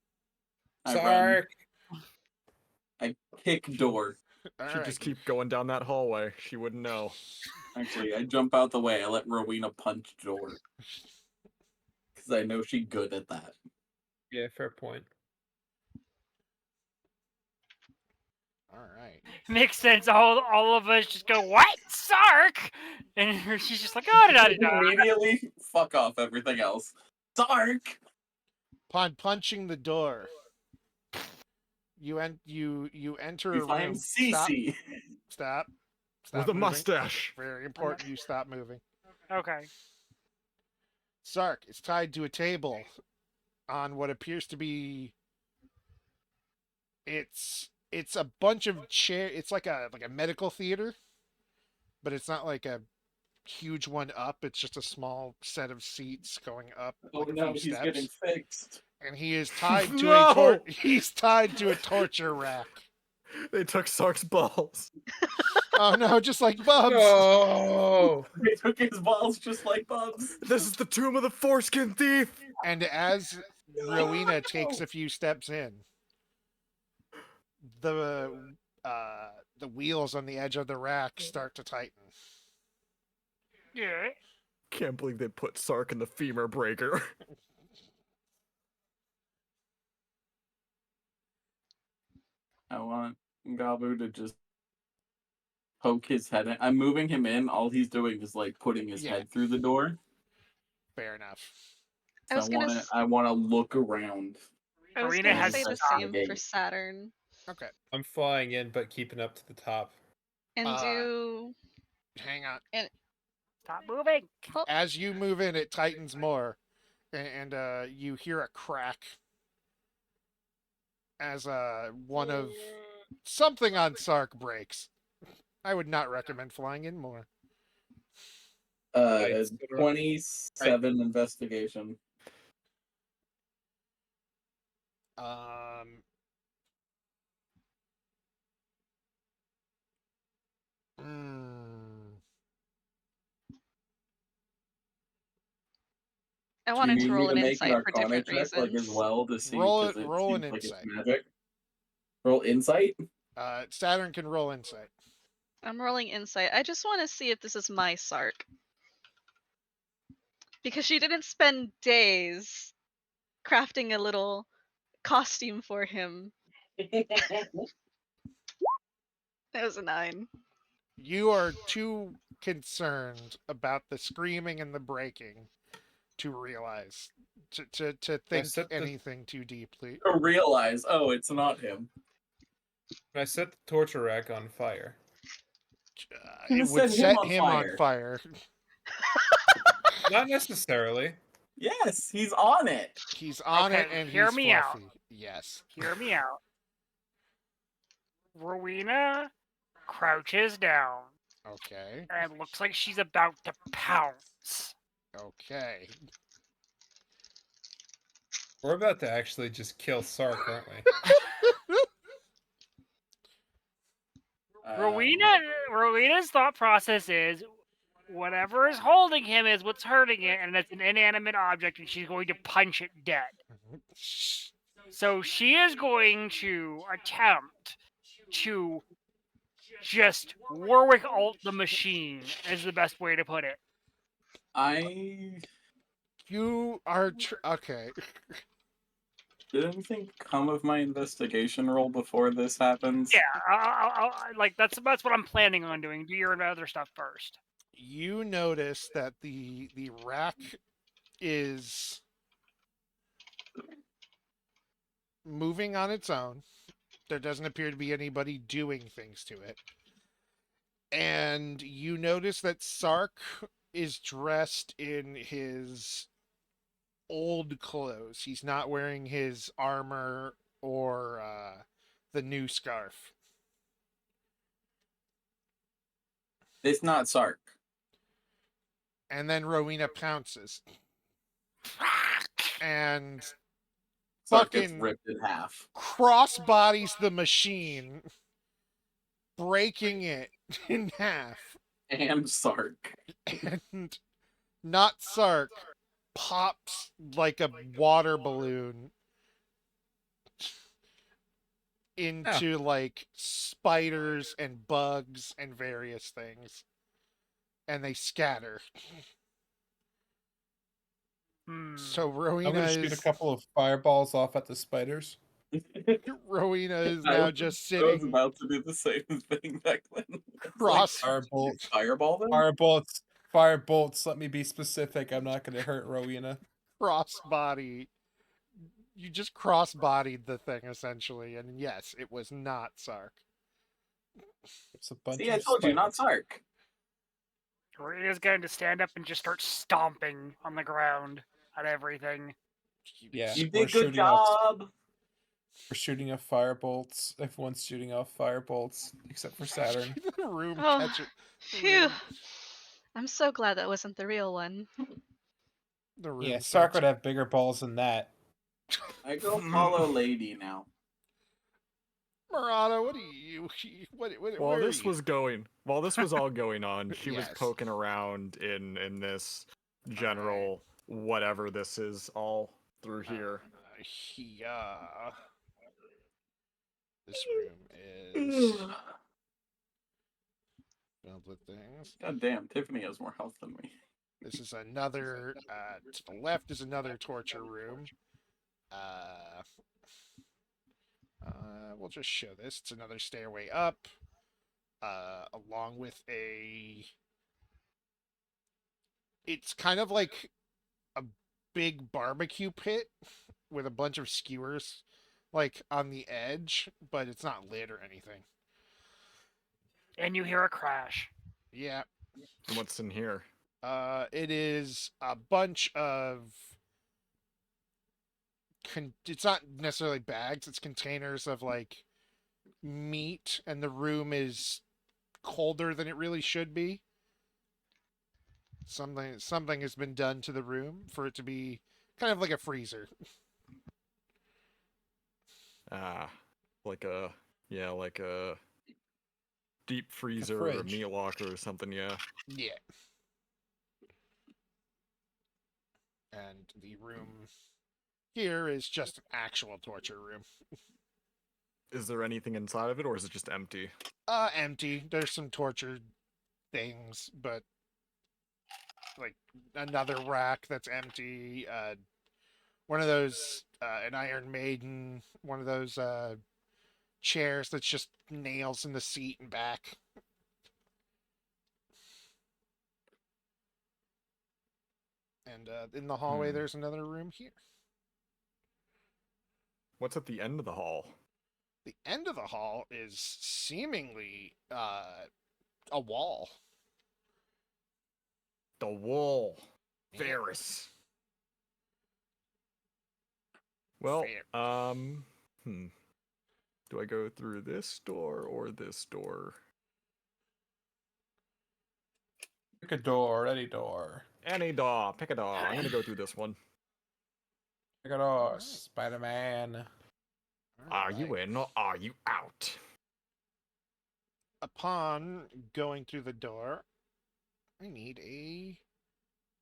Speaker 2: Sark!
Speaker 7: I kick door.
Speaker 1: All
Speaker 4: She'd
Speaker 1: right.
Speaker 4: just keep going down that hallway. She wouldn't know.
Speaker 7: Actually, I jump out the way. I let Rowena punch door. Because I know she's good at that.
Speaker 2: Yeah, fair point.
Speaker 1: All right.
Speaker 6: Makes sense. All of us just go, what? Sark? And she's just like, oh, da da da.
Speaker 7: Immediately fuck off everything else. Sark!
Speaker 1: Upon punching the door, you enter
Speaker 7: We
Speaker 1: a
Speaker 7: find
Speaker 1: room.
Speaker 7: Cece.
Speaker 1: Stop.
Speaker 4: With a
Speaker 1: moving.
Speaker 4: mustache.
Speaker 1: Very important. You stop moving.
Speaker 6: Okay.
Speaker 1: Sark is tied to a table on what appears to be. It's a bunch of chair. It's like a medical theater, but it's not like a huge one up. It's just a small set of seats going up
Speaker 7: Oh
Speaker 1: like a
Speaker 7: no,
Speaker 1: few
Speaker 7: he's
Speaker 1: steps.
Speaker 7: getting fixed.
Speaker 1: And he is tied to
Speaker 4: No!
Speaker 1: he's tied to a torture rack.
Speaker 4: They took Sark's balls.
Speaker 1: Oh no, just like Bubs.
Speaker 2: No!
Speaker 7: They took his balls just like Bubs.
Speaker 4: This is the tomb of the foreskin thief.
Speaker 1: And as Rowena takes a few steps in, the wheels on the edge of the rack start to tighten.
Speaker 6: Yeah.
Speaker 4: Can't believe they put Sark in the femur breaker.
Speaker 7: I want Gabu to just poke his head in. I'm moving him in. All he's doing is like putting his
Speaker 1: Yeah.
Speaker 7: head through the door.
Speaker 1: Fair enough.
Speaker 3: I was gonna
Speaker 7: I want to look around.
Speaker 3: I was
Speaker 6: Arena
Speaker 3: gonna
Speaker 6: has
Speaker 3: say the
Speaker 7: stuff.
Speaker 3: same for Saturn.
Speaker 1: Okay.
Speaker 2: I'm flying in, but keeping up to the top.
Speaker 3: And do
Speaker 1: Hang on.
Speaker 6: Stop moving.
Speaker 1: As you move in, it tightens more, and you hear a crack as one of something on Sark breaks. I would not recommend flying in more.
Speaker 7: 27 investigation.
Speaker 3: I
Speaker 7: Do you
Speaker 3: wanted
Speaker 7: need
Speaker 3: to
Speaker 7: me
Speaker 3: roll
Speaker 7: to
Speaker 3: an
Speaker 7: make an
Speaker 3: insight for
Speaker 7: Arcana
Speaker 3: different
Speaker 7: check like as
Speaker 3: reasons.
Speaker 7: well to see
Speaker 1: Roll
Speaker 7: because it
Speaker 1: roll an
Speaker 7: seems like it's
Speaker 1: insight.
Speaker 7: magic? Roll insight.
Speaker 1: Saturn can roll insight.
Speaker 3: I'm rolling insight. I just want to see if this is my Sark. Because she didn't spend days crafting a little costume for him. That was a 9.
Speaker 1: You are too concerned about the screaming and the breaking to realize, to
Speaker 2: I
Speaker 1: think
Speaker 2: set the
Speaker 1: anything too deeply.
Speaker 7: To realize, oh, it's not him.
Speaker 2: I set the torture rack on fire.
Speaker 1: It would set him on fire.
Speaker 2: Not necessarily.
Speaker 7: Yes, he's on it.
Speaker 1: He's on
Speaker 6: Okay,
Speaker 1: it and
Speaker 6: hear
Speaker 1: he's
Speaker 6: me out.
Speaker 1: fluffy. Yes.
Speaker 6: Hear me out. Rowena crouches down
Speaker 1: Okay.
Speaker 6: and looks like she's about to pounce.
Speaker 1: Okay.
Speaker 2: We're about to actually just kill Sark, aren't we?
Speaker 6: Rowena's thought process is whatever is holding him is what's hurting it, and it's an inanimate object, and she's going to punch it dead. So she is going to attempt to just Warwick alt the machine, is the best way to put it.
Speaker 1: You are okay.
Speaker 7: Did anything come of my investigation roll before this happens?
Speaker 6: Yeah, like that's what I'm planning on doing. Do your other stuff first.
Speaker 1: You notice that the rack is moving on its own. There doesn't appear to be anybody doing things to it. And you notice that Sark is dressed in his old clothes. He's not wearing his armor or the new scarf.
Speaker 7: It's not Sark.
Speaker 1: And then Rowena pounces. And
Speaker 7: Sark gets
Speaker 1: fucking
Speaker 7: ripped in half.
Speaker 1: crossbodies the machine, breaking it in half.
Speaker 7: And Sark.
Speaker 1: And not Sark pops like a water balloon into like spiders and bugs and various things. And they scatter. So Rowena
Speaker 2: I'm gonna shoot a couple of fireballs off at the spiders.
Speaker 1: Rowena is now just
Speaker 7: I was
Speaker 1: sitting
Speaker 7: about to do the same thing back then.
Speaker 1: cross
Speaker 7: Fireball them?
Speaker 2: Firebolts. Let me be specific. I'm not gonna hurt Rowena.
Speaker 1: crossbody. You just cross-bodied the thing essentially, and yes, it was not Sark.
Speaker 2: It's a bunch
Speaker 7: See,
Speaker 2: of
Speaker 7: I told you, not Sark.
Speaker 6: Rowena's going to stand up and just start stomping on the ground at everything.
Speaker 2: Yeah,
Speaker 7: You
Speaker 2: we're
Speaker 7: did good
Speaker 2: shooting off-
Speaker 7: job.
Speaker 2: We're shooting off firebolts. Everyone's shooting off firebolts except for Saturn.
Speaker 1: The room
Speaker 3: Oh,
Speaker 1: catches.
Speaker 3: phew. I'm so glad that wasn't the real one.
Speaker 1: The room
Speaker 2: Yeah, Sark
Speaker 1: catches.
Speaker 2: would have bigger balls than that.
Speaker 7: I go follow Lady now.
Speaker 1: Murata, what are you? What,
Speaker 4: While
Speaker 1: where
Speaker 4: this
Speaker 1: are you?
Speaker 4: was going, while this was all going on, she was
Speaker 1: Yes.
Speaker 4: poking around in this general whatever this is all through here.
Speaker 1: Yeah. This room is filled with things.
Speaker 7: God damn, Tiffany has more health than me.
Speaker 1: This is another. To the left is another torture room. We'll just show this. It's another stairway up, along with a. It's kind of like a big barbecue pit with a bunch of skewers, like on the edge, but it's not lit or anything.
Speaker 6: And you hear a crash.
Speaker 1: Yeah.
Speaker 4: And what's in here?
Speaker 1: It is a bunch of. It's not necessarily bags. It's containers of like meat, and the room is colder than it really should be. Something has been done to the room for it to be kind of like a freezer.
Speaker 4: Like a deep freezer or a
Speaker 2: fridge.
Speaker 4: meat locker or something. Yeah.
Speaker 1: Yeah. And the room here is just an actual torture room.
Speaker 4: Is there anything inside of it, or is it just empty?
Speaker 1: Empty. There's some torture things, but like another rack that's empty. One of those, an Iron Maiden, one of those chairs that's just nails in the seat and back. And in the hallway, there's another room here.
Speaker 4: What's at the end of the hall?
Speaker 1: The end of the hall is seemingly a wall.
Speaker 4: The wall.
Speaker 1: Yeah.
Speaker 4: Varys. Well,
Speaker 1: Fair.
Speaker 4: do I go through this door or this door?
Speaker 8: Pick a door, any door.
Speaker 4: Any door. Pick a door. I'm gonna go through this one.
Speaker 8: Pick a door,
Speaker 1: Alright.
Speaker 8: Spider-Man.
Speaker 4: Are you in or are you out?
Speaker 1: Upon going through the door, I need a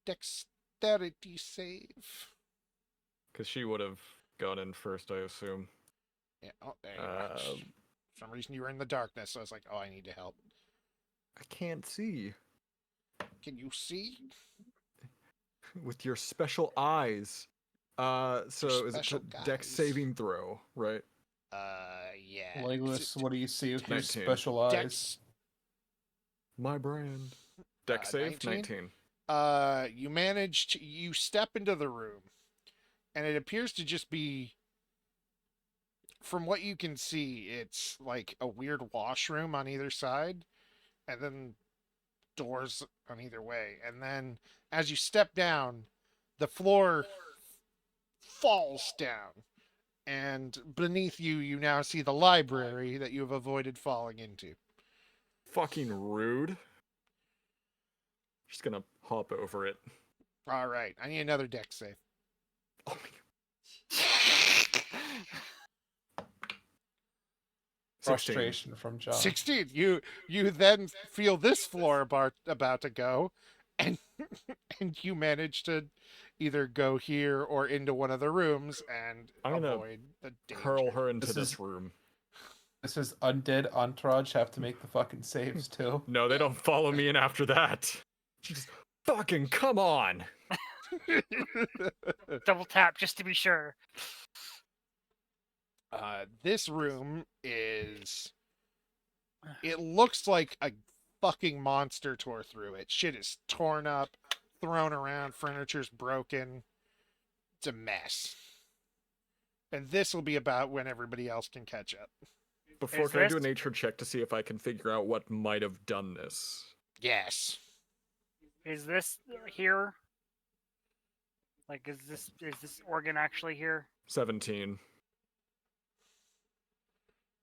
Speaker 1: dexterity save.
Speaker 4: Because she would have gone in first, I assume.
Speaker 1: Yeah, oh, there you are. For some reason you were in the darkness, so I was like, oh, I need to help.
Speaker 4: I can't see.
Speaker 1: Can you see?
Speaker 4: With your special eyes. So is it
Speaker 1: special
Speaker 4: dex
Speaker 1: guys.
Speaker 4: saving throw, right?
Speaker 1: Yeah.
Speaker 8: Legolas, what do you see with your
Speaker 4: 19.
Speaker 8: special eyes?
Speaker 1: Dex,
Speaker 4: My brand. Dex save
Speaker 1: 19?
Speaker 4: 19.
Speaker 1: You step into the room, and it appears to just be, from what you can see, it's like a weird washroom on either side, and then doors on either way. And then as you step down, the floor falls down. And beneath you, you now see the library that you have avoided falling into.
Speaker 4: Fucking rude. Just gonna hop over it.
Speaker 1: All right, I need another dex save.
Speaker 4: Oh my god. 16.
Speaker 8: Frustration from John.
Speaker 1: 16. You then feel this floor about to go, and and you manage to either go here or into one of the rooms and
Speaker 4: I'm gonna
Speaker 1: avoid the danger.
Speaker 4: Hurl her into
Speaker 8: This
Speaker 4: this
Speaker 8: is-
Speaker 4: room.
Speaker 8: This is undead entourage have to make the fucking saves too.
Speaker 4: No, they don't follow me in after that. Just fucking come on.
Speaker 6: Double tap just to be sure.
Speaker 1: This room is. It looks like a fucking monster tore through it. Shit is torn up, thrown around, furniture's broken. It's a mess. And this will be about when everybody else can catch up.
Speaker 4: Before,
Speaker 6: Is
Speaker 4: can I do a
Speaker 6: this-
Speaker 4: nature check to see if I can figure out what might have done this?
Speaker 1: Yes.
Speaker 6: Is this here? Like, is this organ actually here?
Speaker 4: 17.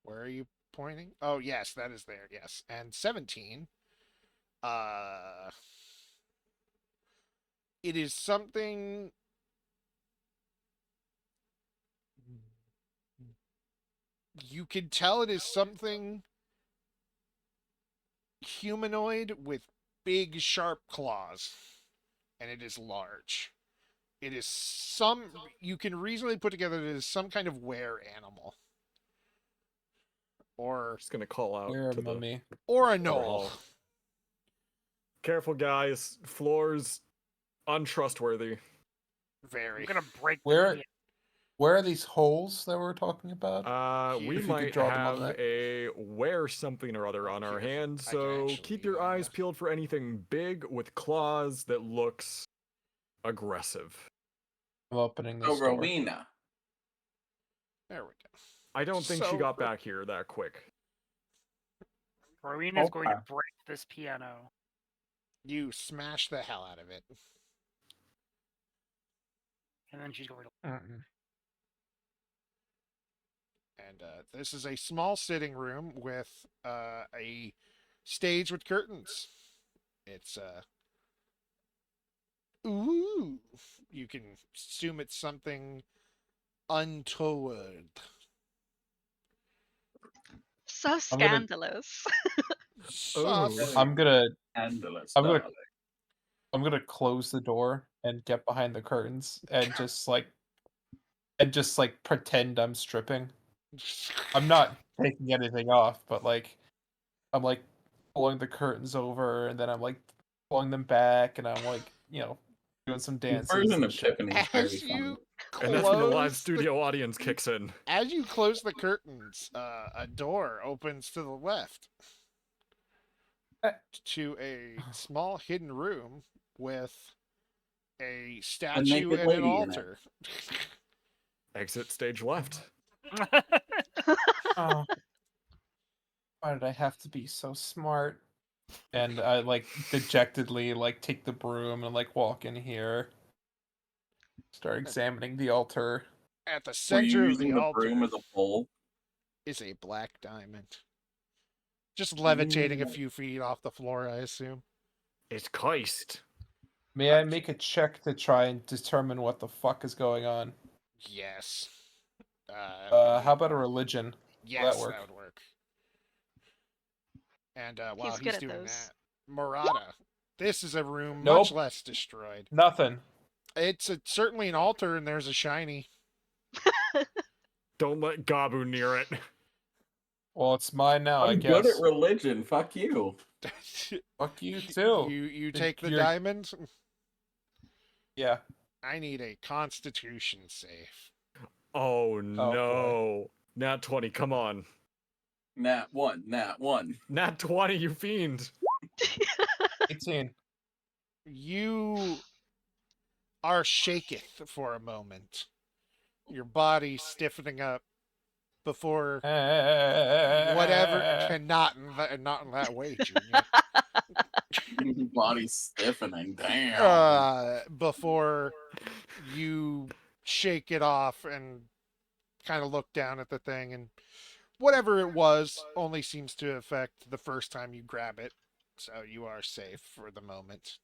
Speaker 1: Where are you pointing? Oh, yes, that is there. Yes. And 17. It is something. You can tell it is something humanoid with big, sharp claws. And it is large. It is some. You can reasonably put together that it is some kind of were animal. Or
Speaker 4: Just gonna call out
Speaker 8: You're a
Speaker 4: to the
Speaker 8: mummy.
Speaker 1: or a
Speaker 4: to the
Speaker 1: knoll.
Speaker 4: hall. Careful, guys. Floors untrustworthy.
Speaker 6: I'm
Speaker 1: Very.
Speaker 6: gonna break.
Speaker 8: Where-
Speaker 6: The
Speaker 8: Where are these holes that we're talking about?
Speaker 4: We
Speaker 1: If
Speaker 8: you could
Speaker 4: might
Speaker 8: draw them on
Speaker 4: have
Speaker 8: that.
Speaker 4: a wear something or other on our
Speaker 1: Here,
Speaker 4: hands,
Speaker 1: I can
Speaker 4: so
Speaker 1: actually,
Speaker 4: keep your eyes peeled for anything big with claws that looks aggressive.
Speaker 8: I'm opening this
Speaker 7: Oh,
Speaker 8: door.
Speaker 7: Rowena.
Speaker 1: There we go.
Speaker 4: I don't think she
Speaker 1: So-
Speaker 4: got back here that quick.
Speaker 6: Rowena's going to
Speaker 8: Okay.
Speaker 6: break this piano.
Speaker 1: You smash the hell out of it.
Speaker 6: And then she's going to.
Speaker 8: Mm-mm.
Speaker 1: And this is a small sitting room with a stage with curtains. It's ooh, you can assume it's something untoward.
Speaker 3: So
Speaker 8: gonna-
Speaker 3: scandalous.
Speaker 1: Sus.
Speaker 8: I'm gonna
Speaker 7: Scandalous.
Speaker 8: I'm gonna-
Speaker 7: darling.
Speaker 8: I'm gonna close the door and get behind the curtains and just pretend I'm stripping. I'm not taking anything off, but I'm like pulling the curtains over and then I'm like pulling them back and I'm like, doing some
Speaker 7: The
Speaker 8: dances.
Speaker 7: version
Speaker 8: and
Speaker 7: of
Speaker 8: shit.
Speaker 7: Tiffany is very
Speaker 1: As
Speaker 7: funny.
Speaker 1: you
Speaker 4: And that's when the live
Speaker 1: close
Speaker 4: studio audience kicks in.
Speaker 1: As you close the curtains, a door opens to the left to a small hidden room with a statue
Speaker 7: naked
Speaker 1: and an
Speaker 7: lady in it.
Speaker 1: altar.
Speaker 4: Exit stage left.
Speaker 8: Oh, why did I have to be so smart? And I like dejectedly like take the broom and like walk in here. Start examining the altar.
Speaker 1: At the
Speaker 7: Were you
Speaker 1: center of the
Speaker 7: using the broom
Speaker 1: altar
Speaker 7: as a pole?
Speaker 1: is a black diamond. Just levitating a few feet off the floor, I assume.
Speaker 4: It's Keist.
Speaker 8: May I make a check to try and determine what the fuck is going on?
Speaker 1: Yes.
Speaker 8: How about a religion?
Speaker 1: Yes,
Speaker 8: that work?
Speaker 1: that would work. And while
Speaker 3: He's good
Speaker 1: he's
Speaker 3: at
Speaker 1: doing
Speaker 3: those.
Speaker 1: that, Murata, this is a room
Speaker 8: Nope.
Speaker 1: much less destroyed.
Speaker 8: Nothing.
Speaker 1: It's certainly an altar, and there's a shiny.
Speaker 4: Don't let Gabu near it.
Speaker 8: Well, it's mine now, I
Speaker 7: I'm
Speaker 8: guess.
Speaker 7: good at religion. Fuck you.
Speaker 8: Fuck you too.
Speaker 1: You
Speaker 8: Then
Speaker 1: take the
Speaker 8: you're-
Speaker 1: diamond.
Speaker 8: Yeah.
Speaker 1: I need a Constitution save.
Speaker 4: Oh no. Nat 20, come on.
Speaker 7: Nat 1, Nat 1.
Speaker 4: Nat 20, you fiend.
Speaker 8: 18.
Speaker 1: You are shaketh for a moment. Your body stiffening up before whatever not in that way, Junior.
Speaker 7: Body's stiffening. Damn.
Speaker 1: Before you shake it off and kind of look down at the thing, and whatever it was only seems to affect the first time you grab it, so you are safe for the moment.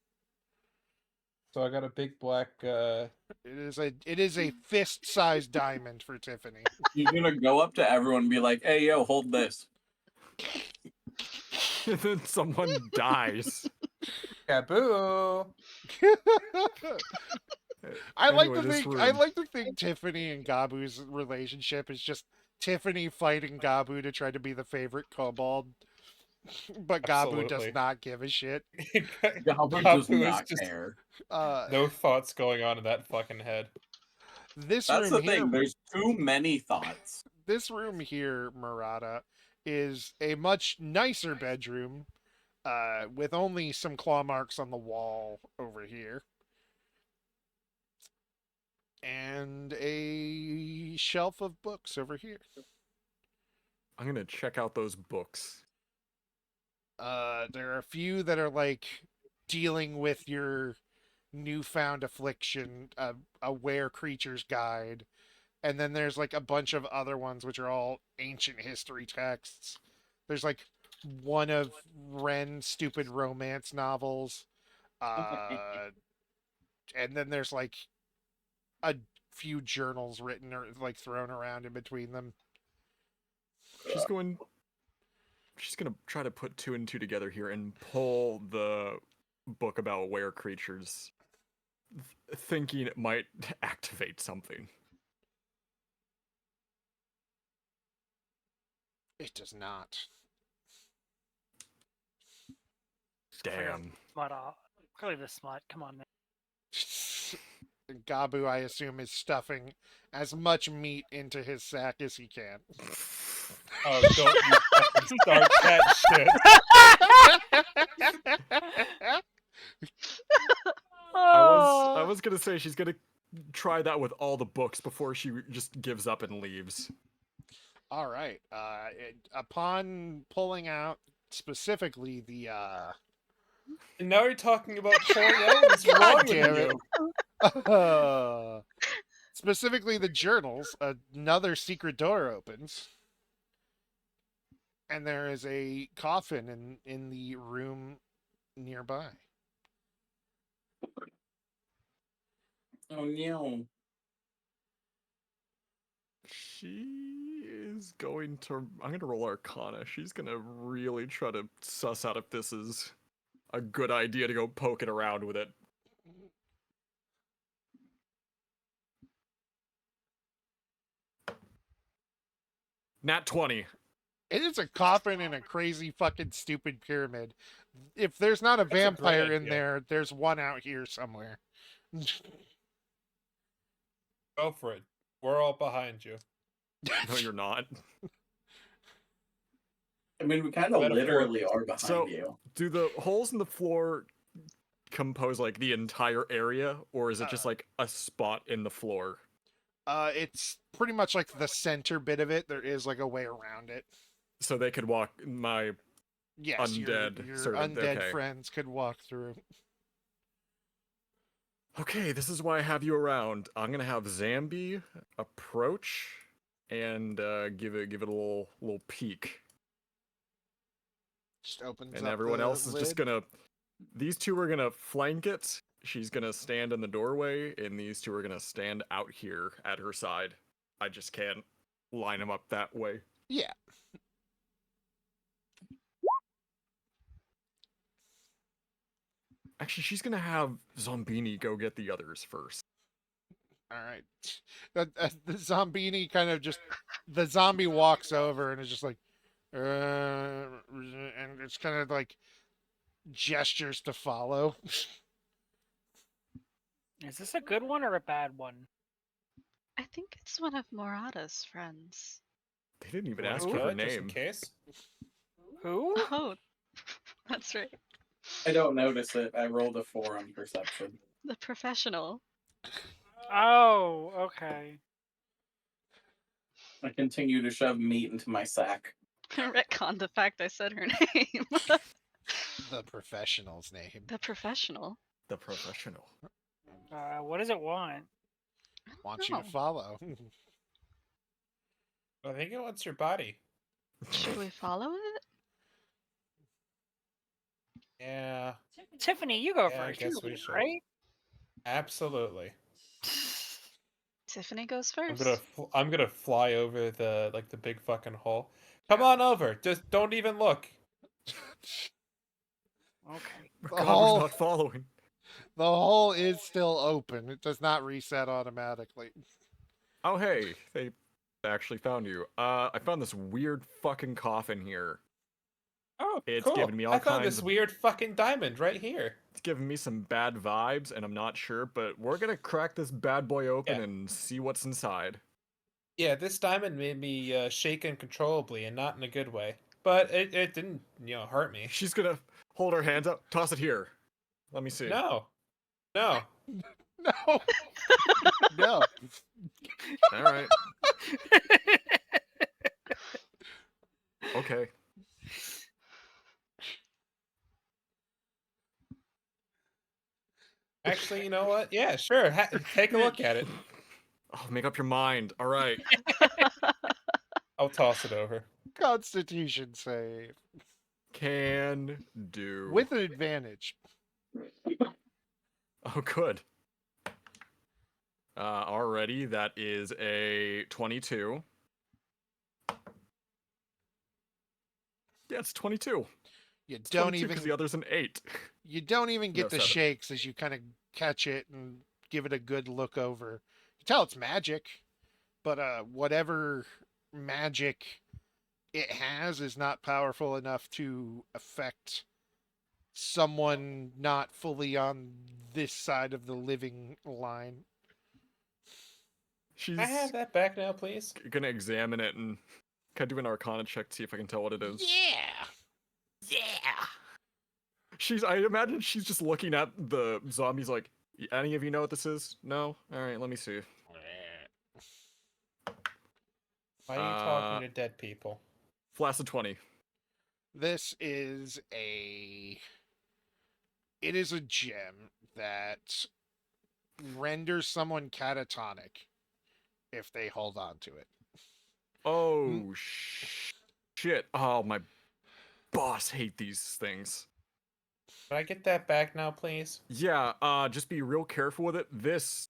Speaker 8: So I got a big black.
Speaker 1: It is a fist-sized diamond for Tiffany.
Speaker 7: You're gonna go up to everyone and be like, "Hey, yo, hold this."
Speaker 4: And then someone dies.
Speaker 8: Kaboo!
Speaker 1: I like
Speaker 4: Anyway,
Speaker 1: to
Speaker 4: this
Speaker 1: think
Speaker 4: room.
Speaker 1: Tiffany and Gabu's relationship is just Tiffany fighting Gabu to try to be the favorite kobold, but Gabu does
Speaker 8: Absolutely.
Speaker 1: not give a shit.
Speaker 7: Gabu does
Speaker 8: Gabu is
Speaker 7: not
Speaker 8: just
Speaker 7: care.
Speaker 8: no thoughts going on in that fucking head.
Speaker 1: This
Speaker 7: That's
Speaker 1: room
Speaker 7: the thing.
Speaker 1: here,
Speaker 7: There's too many thoughts.
Speaker 1: this room here, Murata, is a much nicer bedroom, with only some claw marks on the wall over here, and a shelf of books over here.
Speaker 4: I'm gonna check out those books.
Speaker 1: There are a few that are like dealing with your newfound affliction, a were creature's guide, and then there's like a bunch of other ones which are all ancient history texts. There's like one of Ren's stupid romance novels, and then there's like a few journals written or like thrown around in between them.
Speaker 4: She's gonna try to put two and two together here and pull the book about were creatures, thinking it might activate something.
Speaker 1: It does not.
Speaker 4: Damn.
Speaker 6: Clearly the smut. Come on, man.
Speaker 1: Gabu, I assume, is stuffing as much meat into his sack as he can.
Speaker 8: Oh, don't you fucking start that shit.
Speaker 4: I was gonna say she's gonna try that with all the books before she just gives up and leaves.
Speaker 1: All right. Upon pulling out specifically the
Speaker 8: And now you're talking about pulling out? What's wrong
Speaker 1: God
Speaker 8: with
Speaker 1: damn
Speaker 8: you?
Speaker 1: it. Specifically the journals, another secret door opens. And there is a coffin in the room nearby.
Speaker 7: Oh no.
Speaker 4: She is going to. I'm gonna roll Arcana. She's gonna really try to suss out if this is a good idea to go poking around with it. Nat 20.
Speaker 1: It is a coffin in a crazy fucking stupid pyramid. If there's not a
Speaker 8: That's a great
Speaker 1: vampire in
Speaker 8: idea.
Speaker 1: there, there's one out here somewhere.
Speaker 8: Go for it. We're all behind you.
Speaker 4: No, you're not.
Speaker 7: I mean, we kind of
Speaker 8: Metaphor-
Speaker 7: literally are behind
Speaker 4: So,
Speaker 7: you.
Speaker 4: do the holes in the floor compose like the entire area, or is it just like a spot in the floor?
Speaker 1: It's pretty much like the center bit of it. There is like a way around it.
Speaker 4: So they could walk. My
Speaker 1: Yes,
Speaker 4: Undead
Speaker 1: your
Speaker 4: sort of,
Speaker 1: undead
Speaker 4: okay.
Speaker 1: friends could walk through.
Speaker 4: Okay, this is why I have you around. I'm gonna have Zambi approach and give it a little peek,
Speaker 1: Just opens
Speaker 4: and
Speaker 1: up
Speaker 4: everyone
Speaker 1: the
Speaker 4: else is just
Speaker 1: lid.
Speaker 4: gonna. These two are gonna flank it. She's gonna stand in the doorway, and these two are gonna stand out here at her side. I just can't line them up that way.
Speaker 1: Yeah.
Speaker 4: Actually, she's gonna have Zombini go get the others first.
Speaker 1: All right. The Zombini kind of just the zombie walks over and is just like, and it's kind of like gestures to follow.
Speaker 6: Is this a good one or a bad one?
Speaker 3: I think it's one of Morata's friends.
Speaker 4: They didn't even
Speaker 8: Wanna
Speaker 4: ask her
Speaker 8: kill
Speaker 4: her
Speaker 8: it just in
Speaker 4: name.
Speaker 8: case?
Speaker 6: Who?
Speaker 3: Oh, that's right.
Speaker 7: I don't notice it. I rolled a 4 on perception.
Speaker 3: The professional.
Speaker 6: Oh, okay.
Speaker 7: I continue to shove meat into my sack.
Speaker 3: Retcon the fact I said her name.
Speaker 1: The professional's name.
Speaker 3: The professional.
Speaker 4: The professional.
Speaker 6: What does it want?
Speaker 1: Wants you to
Speaker 3: No.
Speaker 1: follow.
Speaker 8: I think it wants your body.
Speaker 3: Should we follow it?
Speaker 8: Yeah,
Speaker 6: Tiffany, you go
Speaker 8: Yeah, I
Speaker 6: first.
Speaker 8: guess
Speaker 6: You
Speaker 8: we
Speaker 6: lead,
Speaker 8: should.
Speaker 6: right?
Speaker 8: absolutely.
Speaker 3: Tiffany goes
Speaker 8: I'm
Speaker 3: first.
Speaker 8: gonna fly over the the big fucking hole. Come on over. Just don't even look.
Speaker 6: Okay.
Speaker 1: The
Speaker 4: Gobber's
Speaker 1: hole,
Speaker 4: not following.
Speaker 1: the hole is still open. It does not reset automatically.
Speaker 4: Oh hey, they actually found you. I found this weird fucking coffin here.
Speaker 8: Oh,
Speaker 4: It's
Speaker 8: cool.
Speaker 4: giving me all
Speaker 8: I found
Speaker 4: kinds
Speaker 8: this
Speaker 4: of-
Speaker 8: weird fucking diamond right here.
Speaker 4: It's giving me some bad vibes, and I'm not sure, but we're gonna crack this bad boy open
Speaker 8: Yeah.
Speaker 4: and see what's inside.
Speaker 8: Yeah, this diamond made me shake uncontrollably, and not in a good way. But it didn't, hurt me.
Speaker 4: She's gonna hold her hands up, toss it here. Let me see.
Speaker 8: No.
Speaker 1: No. No.
Speaker 4: All right. Okay.
Speaker 8: Actually, you know what? Yeah, sure. Take a look at it.
Speaker 4: Oh, make up your mind. All right.
Speaker 8: I'll toss it over.
Speaker 1: Constitution save.
Speaker 4: Can do.
Speaker 1: With an advantage.
Speaker 4: Oh, good. Already, that is a 22. Yeah, it's 22.
Speaker 1: You
Speaker 4: It's
Speaker 1: don't
Speaker 4: 22
Speaker 1: even
Speaker 4: 'cause the other's an 8.
Speaker 1: you don't even get
Speaker 4: No,
Speaker 1: the
Speaker 4: 7.
Speaker 1: shakes as you kind of catch it and give it a good look over. You tell it's magic, but whatever magic it has is not powerful enough to affect someone not fully on this side of the living line.
Speaker 4: She's
Speaker 8: Can I have that back now, please?
Speaker 4: gonna examine it and kind of do an arcana check to see if I can tell what it is.
Speaker 1: Yeah.
Speaker 4: I imagine she's just looking at the zombies like, any of you know what this is? No? Alright, let me see.
Speaker 8: Why are you talking to dead people?
Speaker 4: Flaccid 20.
Speaker 1: This is a gem that renders someone catatonic if they hold on to it.
Speaker 4: Oh, shit. Oh, my boss hate these things.
Speaker 8: Can I get that back now, please?
Speaker 4: Yeah, just be real careful with it. This,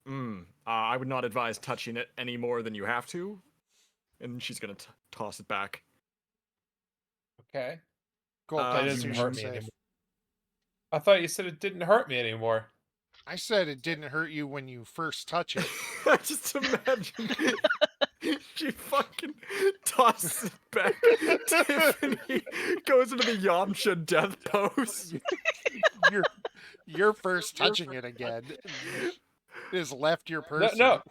Speaker 4: I would not advise touching it any more than you have to. And she's gonna toss it back.
Speaker 8: Okay.
Speaker 1: Cool.
Speaker 4: That
Speaker 8: It
Speaker 4: doesn't
Speaker 8: doesn't
Speaker 1: Constitution
Speaker 8: hurt me
Speaker 1: save.
Speaker 8: anymore. I thought you said it didn't hurt me anymore.
Speaker 1: I said it didn't hurt you when you first touch it.
Speaker 4: Just imagine she fucking tosses it back. Tiffany goes into the Yamcha death pose.
Speaker 1: You're first touching it again. It has left your person.
Speaker 8: No,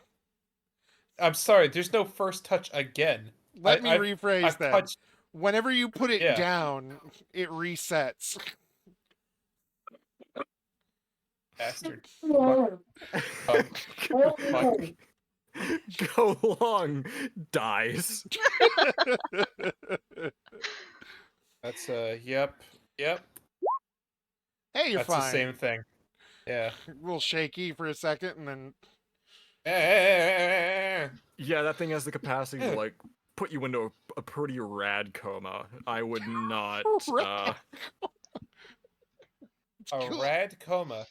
Speaker 8: I'm sorry. There's no first touch again.
Speaker 1: Let me rephrase
Speaker 8: I've
Speaker 1: that.
Speaker 8: touched.
Speaker 1: Whenever you put it
Speaker 8: Yeah.
Speaker 1: down, it resets.
Speaker 8: Bastard. Fuck. Fuck.
Speaker 4: Go long dies.
Speaker 8: That's yep. Yep.
Speaker 1: Hey, you're
Speaker 8: That's
Speaker 1: fine.
Speaker 8: the same thing. Yeah.
Speaker 1: A little shaky for a second, and then
Speaker 4: Yeah, that thing has the capacity to like put you into a pretty rad coma. I would not.
Speaker 1: Rad.
Speaker 8: A
Speaker 1: Cool.
Speaker 8: rad coma.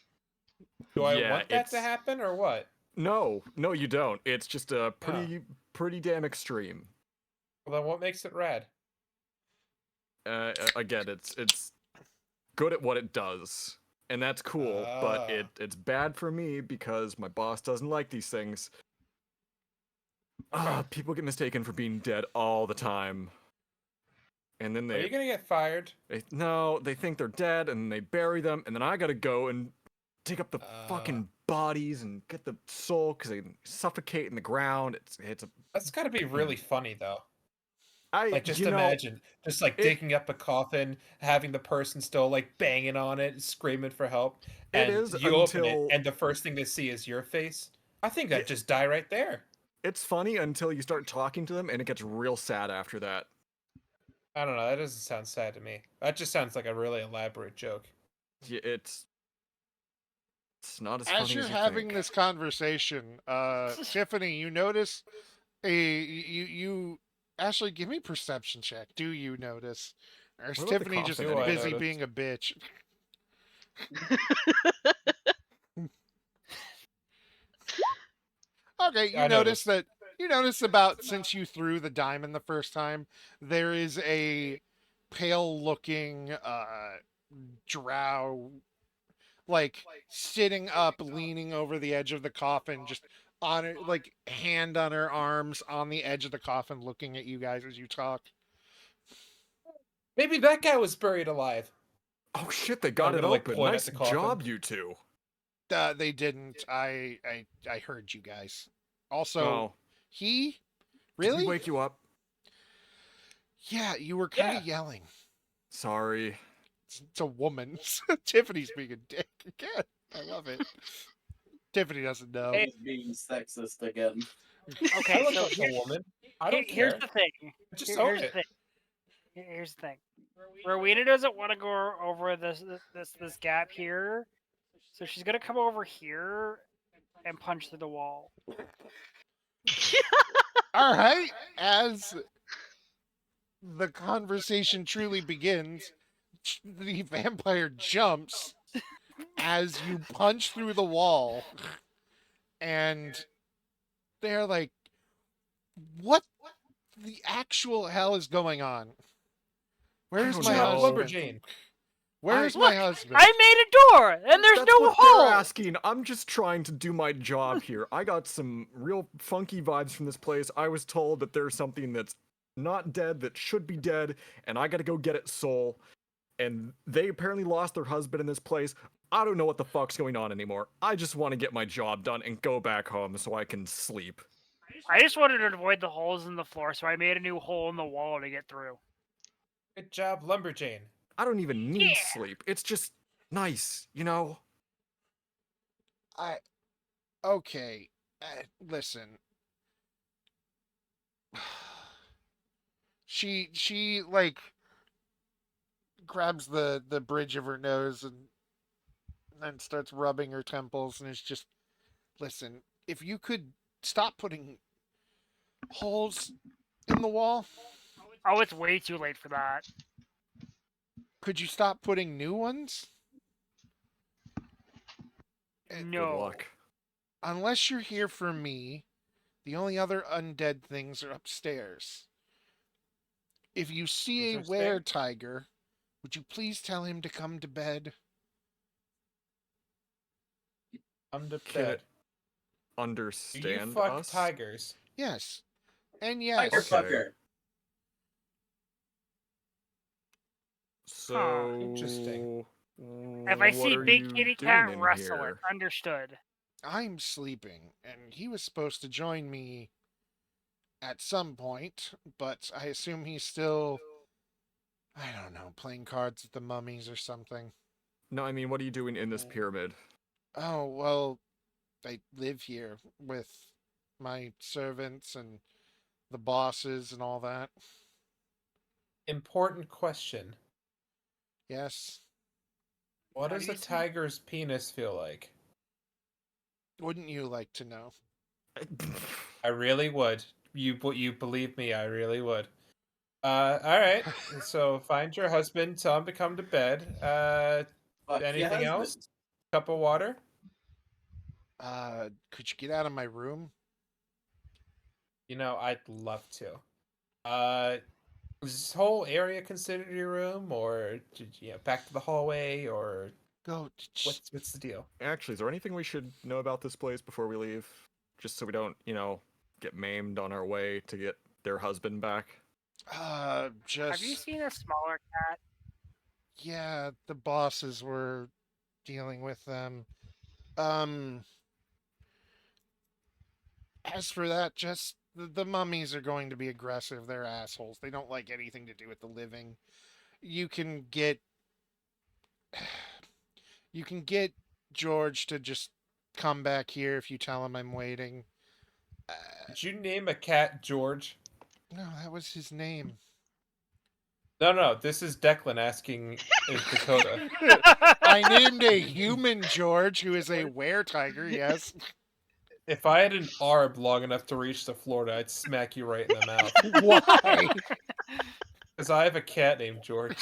Speaker 8: Do I
Speaker 4: Yeah,
Speaker 8: want that to
Speaker 4: it's-
Speaker 8: happen or what?
Speaker 4: No, you don't. It's just a
Speaker 8: Oh.
Speaker 4: pretty damn extreme.
Speaker 8: Well, then what makes it rad?
Speaker 4: Again, it's good at what it does, and that's cool. But
Speaker 8: Ah.
Speaker 4: it's bad for me because my boss doesn't like these things. People get mistaken for being dead all the time, and then
Speaker 8: Are you
Speaker 4: they
Speaker 8: gonna get fired?
Speaker 4: they think they're dead, and they bury them, and then I gotta go and dig up the fucking bodies and get the soul because they suffocate in the ground. It's a
Speaker 8: That's gotta be really funny though.
Speaker 4: I
Speaker 8: Like just
Speaker 4: you know,
Speaker 8: imagine, just like
Speaker 4: it-
Speaker 8: digging up a coffin, having the person still like banging on it, screaming for help,
Speaker 4: It
Speaker 8: and
Speaker 4: is
Speaker 8: you open it,
Speaker 4: until-
Speaker 8: and the first thing they see is your face. I think I'd just die right there.
Speaker 4: it's funny until you start talking to them, and it gets real sad after that.
Speaker 8: I don't know. That doesn't sound sad to me. That just sounds like a really elaborate joke.
Speaker 4: Yeah, it's not as funny
Speaker 1: as you're
Speaker 4: as you
Speaker 1: having
Speaker 4: think.
Speaker 1: this conversation, Tiffany, you notice you Ashley, give me perception check. Do you notice? Or is
Speaker 4: What about the
Speaker 1: Tiffany just
Speaker 4: coffin
Speaker 8: Do I
Speaker 1: busy
Speaker 8: notice?
Speaker 1: being a bitch? Okay, you
Speaker 8: I
Speaker 1: notice
Speaker 8: noticed.
Speaker 1: that you notice about since you threw the diamond the first time, there is a pale looking drow like sitting up leaning over the edge of the coffin, just on it, like hand on her arms on the edge of the coffin looking at you guys as you talk.
Speaker 8: Maybe that guy was buried alive.
Speaker 4: Oh shit, they got
Speaker 8: I'm
Speaker 4: it
Speaker 8: gonna, like,
Speaker 4: open.
Speaker 8: point at
Speaker 4: Nice
Speaker 8: the coffin.
Speaker 4: job, you two.
Speaker 1: They didn't. I heard you guys. Also,
Speaker 4: Oh,
Speaker 1: he
Speaker 4: did
Speaker 1: really?
Speaker 4: we wake you up?
Speaker 1: Yeah, you were kind
Speaker 8: Yeah.
Speaker 1: of yelling.
Speaker 4: Sorry.
Speaker 1: It's a woman. Tiffany's being a dick again. I love it. Tiffany doesn't know.
Speaker 6: Hey.
Speaker 7: He's being sexist again.
Speaker 8: I
Speaker 6: Okay,
Speaker 8: look
Speaker 6: so
Speaker 8: like a woman. I don't
Speaker 6: here's
Speaker 8: care.
Speaker 6: the thing.
Speaker 8: Just own
Speaker 6: Here's the
Speaker 8: it.
Speaker 6: thing. Here's the thing. Rowena doesn't want to go over this gap here, so she's gonna come over here and punch through the wall.
Speaker 1: All right. As the conversation truly begins, the vampire jumps as you punch through the wall, and they're like, "What the actual hell is going on? Where's
Speaker 4: don't
Speaker 1: my
Speaker 4: know.
Speaker 1: husband?
Speaker 8: Lumberjane.
Speaker 1: Where's
Speaker 6: Look,
Speaker 1: my husband?"
Speaker 6: I made a door, and there's
Speaker 4: That's
Speaker 6: no
Speaker 4: what
Speaker 6: hole.
Speaker 4: they're asking. I'm just trying to do my job here. I got some real funky vibes from this place. I was told that there's something that's not dead that should be dead, and I gotta go get its soul. And they apparently lost their husband in this place. I don't know what the fuck's going on anymore. I just want to get my job done and go back home so I can sleep.
Speaker 6: I just wanted to avoid the holes in the floor, so I made a new hole in the wall to get through.
Speaker 8: Good job, Lumberjane.
Speaker 4: I don't even need
Speaker 6: Yeah.
Speaker 4: sleep. It's just nice, you know?
Speaker 1: Okay. Listen. She like grabs the bridge of her nose and then starts rubbing her temples and is just, listen, if you could stop putting holes in the wall,
Speaker 6: Oh, it's way too late for that.
Speaker 1: could you stop putting new ones?
Speaker 4: Good
Speaker 6: No.
Speaker 4: luck.
Speaker 1: Unless you're here for me, the only other undead things are upstairs. If you see a
Speaker 8: Interesting.
Speaker 1: were-tiger, would you please tell him to come to bed?
Speaker 8: I'm to
Speaker 4: Can
Speaker 8: bed.
Speaker 4: it
Speaker 8: Do you
Speaker 4: understand
Speaker 8: fuck
Speaker 4: us?
Speaker 8: tigers?
Speaker 1: Yes. And
Speaker 7: Tiger
Speaker 1: yes,
Speaker 4: Okay.
Speaker 7: fucker.
Speaker 4: So
Speaker 8: interesting.
Speaker 6: If I
Speaker 4: what
Speaker 6: see
Speaker 4: are
Speaker 6: Big
Speaker 4: you
Speaker 6: Kitty
Speaker 4: doing
Speaker 6: Cat,
Speaker 4: in
Speaker 6: wrestle it.
Speaker 4: here?
Speaker 6: Understood.
Speaker 1: I'm sleeping, and he was supposed to join me at some point, but I assume he's still, I don't know, playing cards with the mummies or something.
Speaker 4: No, I mean, what are you doing in this pyramid?
Speaker 1: Oh, well, I live here with my servants and the bosses and all that.
Speaker 8: Important question.
Speaker 1: Yes.
Speaker 8: What
Speaker 6: How
Speaker 8: does
Speaker 6: do
Speaker 8: a
Speaker 6: you see-
Speaker 8: tiger's penis feel like?
Speaker 1: Wouldn't you like to know?
Speaker 8: I really would. You believe me, I really would. All right. So find your husband, tell him to come to bed.
Speaker 7: Fuck your
Speaker 8: Anything
Speaker 7: husband.
Speaker 8: else? Cup of water?
Speaker 1: Could you get out of my room?
Speaker 8: You know, I'd love to. Is this whole area considered your room, or back to the hallway, or
Speaker 1: Go.
Speaker 8: what's the deal?
Speaker 4: Actually, is there anything we should know about this place before we leave? Just so we don't, get maimed on our way to get their husband back?
Speaker 1: Just.
Speaker 6: Have you seen a smaller cat?
Speaker 1: Yeah, the bosses were dealing with them. Um, as for that, just the mummies are going to be aggressive. They're assholes. They don't like anything to do with the living. You can get you can get George to just come back here if you tell him I'm waiting.
Speaker 8: Did you name a cat George?
Speaker 1: No, that was his name.
Speaker 8: No. This is Declan asking is Dakota.
Speaker 1: I named a human George who is a were tiger. Yes.
Speaker 8: If I had an arb long enough to reach to Florida, I'd smack you right in the mouth.
Speaker 1: Why?
Speaker 8: Because I have a cat named George.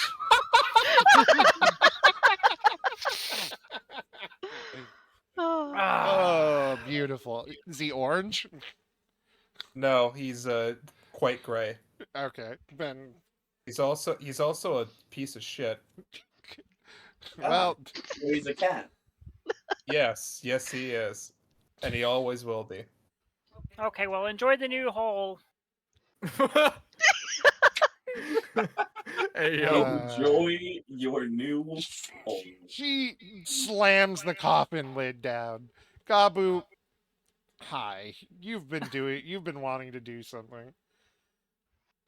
Speaker 3: Oh.
Speaker 1: Oh, beautiful. Is he orange?
Speaker 8: No, he's quite gray.
Speaker 1: Okay, then.
Speaker 8: He's also a piece of shit.
Speaker 1: Well,
Speaker 7: So he's a cat.
Speaker 8: Yes, he is, and he always will be.
Speaker 6: Okay, well, enjoy the new hole.
Speaker 4: Hey, yo.
Speaker 7: Enjoy your new home.
Speaker 1: she slams the coffin lid down. Gabu, hi. You've been wanting to do something.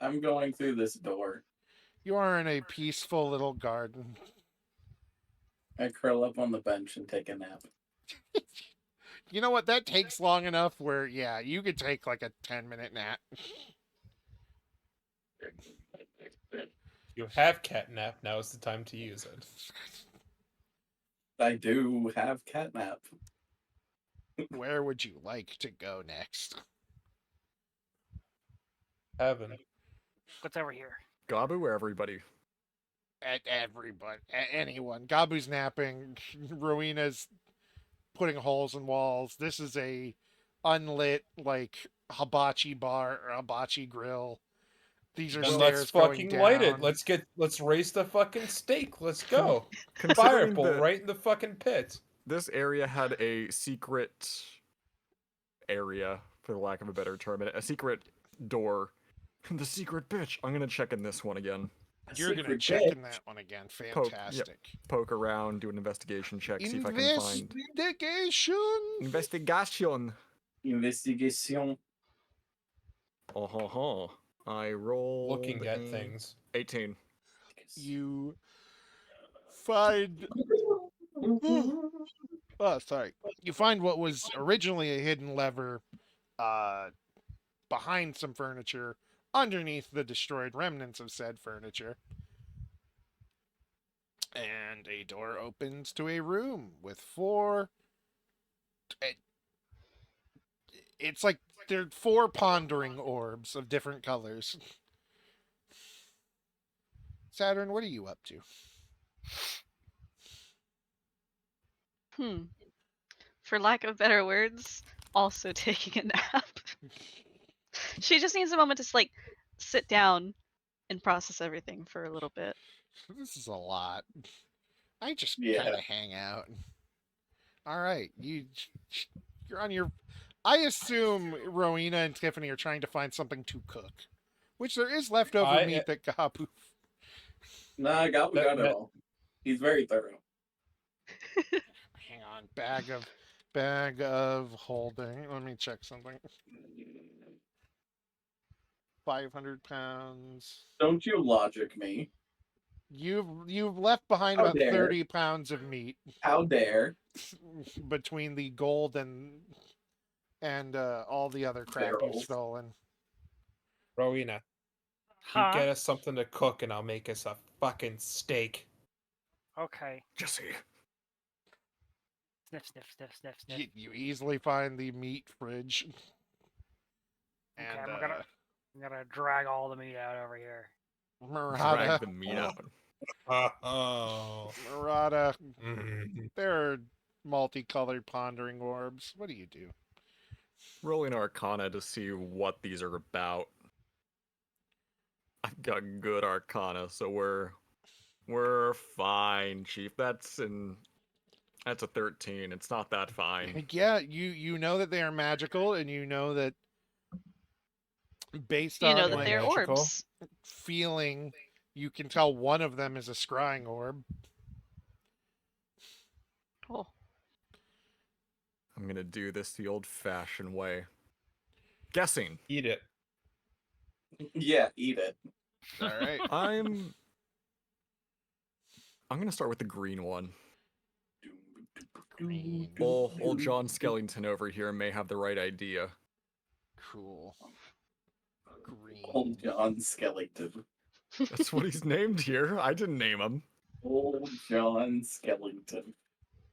Speaker 7: I'm going through this door.
Speaker 1: You are in a peaceful little garden.
Speaker 7: I curl up on the bench and take a nap.
Speaker 1: You know what? That takes long enough where, yeah, you could take like a 10-minute nap.
Speaker 8: You have catnap. Now is the time to use it.
Speaker 7: I do have catnap.
Speaker 1: Where would you like to go next?
Speaker 8: Heaven.
Speaker 6: What's over here?
Speaker 4: Gabu or everybody?
Speaker 1: At everybody, anyone. Gabu's napping. Rowena's putting holes in walls. This is a unlit like hibachi bar or hibachi grill. These are
Speaker 8: Then
Speaker 1: stairs
Speaker 8: let's
Speaker 1: going
Speaker 8: fucking
Speaker 1: down.
Speaker 8: light it. Let's raise the fucking stake. Let's go.
Speaker 4: Considering
Speaker 8: Fireball
Speaker 4: that
Speaker 8: right in the fucking pit.
Speaker 4: this area had a secret area, for the lack of a better term, a secret door. The secret bitch. I'm gonna check in this one again.
Speaker 1: You're gonna
Speaker 7: Secret
Speaker 1: check
Speaker 7: bed.
Speaker 1: in that one again.
Speaker 4: Poke,
Speaker 1: Fantastic.
Speaker 4: Poke around, do an investigation check, see if I can find
Speaker 1: Investigation.
Speaker 4: investigation.
Speaker 7: Investigation.
Speaker 4: Oh. I rolled
Speaker 8: Looking at
Speaker 4: a
Speaker 8: things.
Speaker 4: 18.
Speaker 1: You find. Oh, sorry. You find what was originally a hidden lever, behind some furniture, underneath the destroyed remnants of said furniture. And a door opens to a room with four. It's like there are four pondering orbs of different colors. Saturn, what are you up to?
Speaker 3: For lack of better words, also taking a nap. She just needs a moment to like sit down and process everything for a little bit.
Speaker 1: This is a lot. I just
Speaker 7: Yeah.
Speaker 1: kind of hang out. All right, you're on your. I assume Rowena and Tiffany are trying to find something to cook, which there is leftover meat that Gabu.
Speaker 7: Nah, Gabu got it
Speaker 8: that-
Speaker 7: all. He's very thorough.
Speaker 1: Hang on, bag of holding. Let me check something. 500 pounds.
Speaker 7: Don't you logic me.
Speaker 1: You've left behind
Speaker 7: How
Speaker 1: about
Speaker 7: dare.
Speaker 1: 30 pounds of meat
Speaker 7: How dare.
Speaker 1: between the gold and all the other crap you've
Speaker 7: Barrels.
Speaker 1: stolen.
Speaker 8: Rowena, you
Speaker 6: Huh?
Speaker 8: get us something to cook and I'll make us a fucking steak.
Speaker 6: Okay.
Speaker 4: Jesse.
Speaker 6: Sniff, sniff, sniff, sniff, sniff.
Speaker 1: You easily find the meat fridge.
Speaker 6: Okay,
Speaker 1: And
Speaker 6: I'm gonna drag all the meat out over here.
Speaker 1: Murata,
Speaker 4: Drag the meat out.
Speaker 8: Oh.
Speaker 1: Murata,
Speaker 8: Mm.
Speaker 1: there are multicolored pondering orbs. What do you do?
Speaker 4: Rolling Arcana to see what these are about. I've got good Arcana, so we're fine, Chief. That's a 13. It's not that fine.
Speaker 1: Yeah, you know that they are magical, and you know that based
Speaker 3: You know
Speaker 1: on
Speaker 3: that
Speaker 1: like
Speaker 3: they're
Speaker 8: magical?
Speaker 3: orbs.
Speaker 1: feeling, you can tell one of them is a scrying orb.
Speaker 3: Oh,
Speaker 4: I'm gonna do this the old-fashioned way. Guessing.
Speaker 8: Eat it.
Speaker 7: Yeah, eat it.
Speaker 1: All right.
Speaker 4: I'm gonna start with the green one.
Speaker 1: Green.
Speaker 4: Old John Skellington over here may have the right idea.
Speaker 1: Cool. Green.
Speaker 7: Old John Skellington.
Speaker 4: That's what he's named here. I didn't name him.
Speaker 7: Old John Skellington.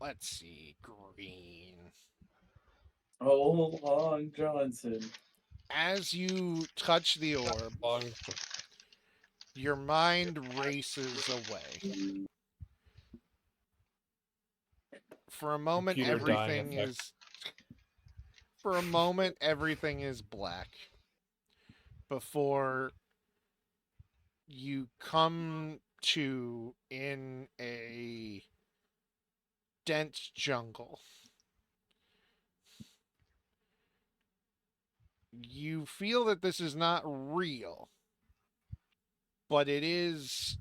Speaker 1: Let's see. Green.
Speaker 7: Old Long Johnson.
Speaker 1: As you touch the orb,
Speaker 8: Long.
Speaker 1: your mind races away. For a moment,
Speaker 8: Computer dying
Speaker 1: everything
Speaker 8: effect.
Speaker 1: is. For a moment, everything is black. Before you come to in a dense jungle. You feel that this is not real, but it is.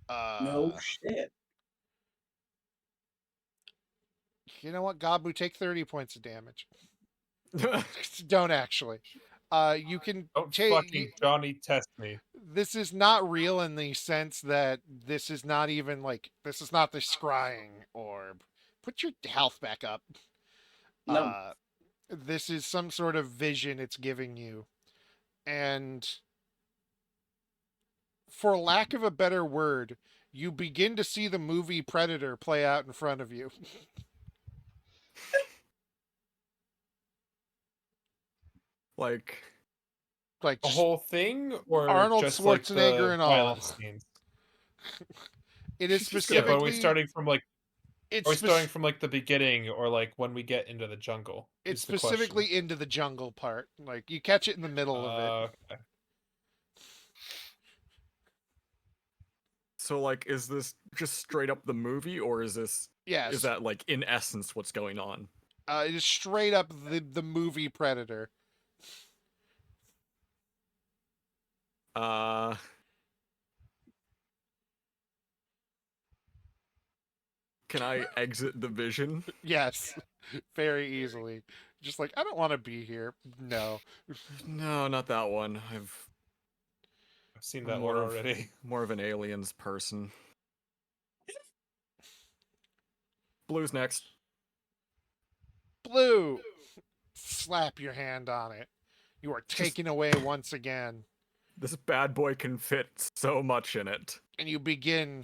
Speaker 7: No shit.
Speaker 1: You know what, Gabu? Take 30 points of damage. Don't actually. You can
Speaker 8: Don't
Speaker 1: take.
Speaker 8: fucking Johnny test me.
Speaker 1: This is not real in the sense that this is not even like this is not the scrying orb. Put your health back up.
Speaker 7: No.
Speaker 1: This is some sort of vision it's giving you, and for lack of a better word, you begin to see the movie Predator play out in front of you.
Speaker 4: Like,
Speaker 1: Like
Speaker 8: The whole thing, or
Speaker 1: Arnold
Speaker 8: just like
Speaker 1: Schwarzenegger
Speaker 8: the
Speaker 1: and all.
Speaker 8: violent scenes?
Speaker 1: It is
Speaker 4: She's just
Speaker 8: Yeah,
Speaker 1: specifically.
Speaker 8: but are we starting from like?
Speaker 1: It's
Speaker 8: Are we starting from like the beginning, or like when we get into the jungle?
Speaker 1: It's
Speaker 8: is the question.
Speaker 1: specifically into the jungle part. Like you catch it in the middle of it.
Speaker 8: Okay.
Speaker 4: so like, is this just straight up the movie, or is
Speaker 1: Yes.
Speaker 4: that like in essence what's going on?
Speaker 1: It is straight up the movie Predator.
Speaker 4: Can I exit the vision?
Speaker 1: Yes, very easily. Just like I don't want to be here. No.
Speaker 4: No, not that one.
Speaker 8: I've seen
Speaker 4: I'm
Speaker 8: that one already.
Speaker 4: more of an aliens person. Blue's next.
Speaker 1: Blue. Slap your hand on it. You are taken away once again,
Speaker 4: This bad boy can fit so much in it.
Speaker 1: and you begin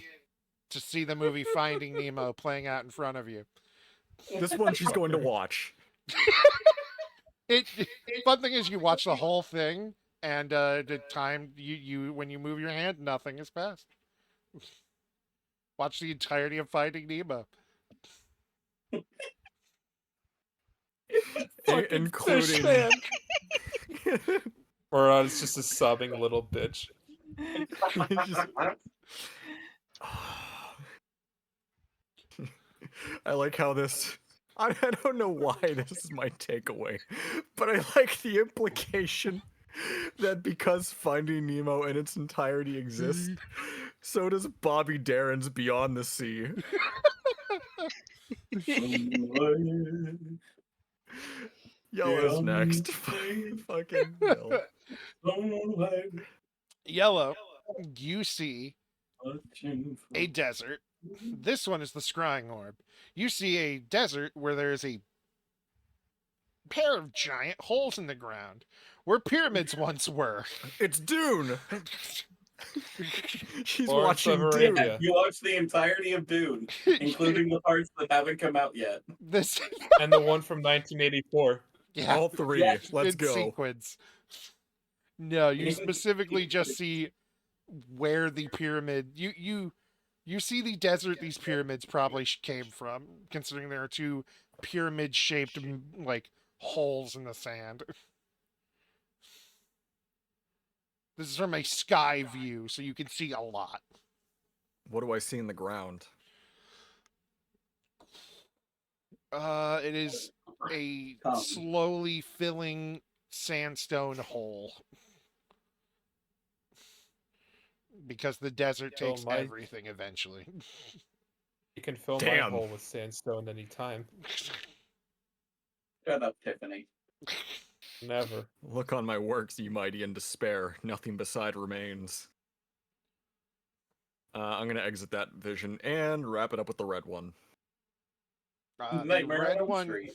Speaker 1: to see the movie Finding Nemo playing out in front of you.
Speaker 4: This one she's going to watch.
Speaker 1: Fun thing is, you watch the whole thing, and the time you when you move your hand, nothing has passed. Watch the entirety of Finding Nemo.
Speaker 4: Including
Speaker 8: Or it's just a sobbing little bitch.
Speaker 4: I like how this. I don't know why this is my takeaway, but I like the implication that because Finding Nemo in its entirety exists, so does Bobby Darin's Beyond the Sea. Yellow's next. Fucking yellow.
Speaker 1: Yellow, you see a desert. This one is the scrying orb. You see a desert where there is a pair of giant holes in the ground where pyramids once were.
Speaker 4: It's Dune. She's
Speaker 8: Lawrence
Speaker 4: watching
Speaker 8: of
Speaker 4: Dune.
Speaker 8: Arabia.
Speaker 7: You watched the entirety of Dune, including the parts that haven't come out yet.
Speaker 1: This,
Speaker 8: And the one from 1984.
Speaker 1: yeah,
Speaker 4: All three.
Speaker 7: Yeah,
Speaker 4: Let's
Speaker 1: in
Speaker 4: go.
Speaker 1: sequence. No, you specifically just see where the pyramid. You see the desert these pyramids probably came from, considering there are two pyramid-shaped like holes in the sand. This is from a sky view, so you can see a lot.
Speaker 4: What do I see in the ground?
Speaker 1: It is a slowly filling sandstone hole. Because the desert
Speaker 8: Oh,
Speaker 1: takes
Speaker 8: my-
Speaker 1: everything eventually.
Speaker 8: You can fill
Speaker 4: Damn.
Speaker 8: my hole with sandstone anytime.
Speaker 7: Shut up, Tiffany.
Speaker 8: Never.
Speaker 4: Look on my works, ye mighty in despair. Nothing beside remains. I'm gonna exit that vision and wrap it up with the red one.
Speaker 1: The
Speaker 7: Nightmare
Speaker 1: red
Speaker 7: on Elm
Speaker 1: one.
Speaker 7: Street.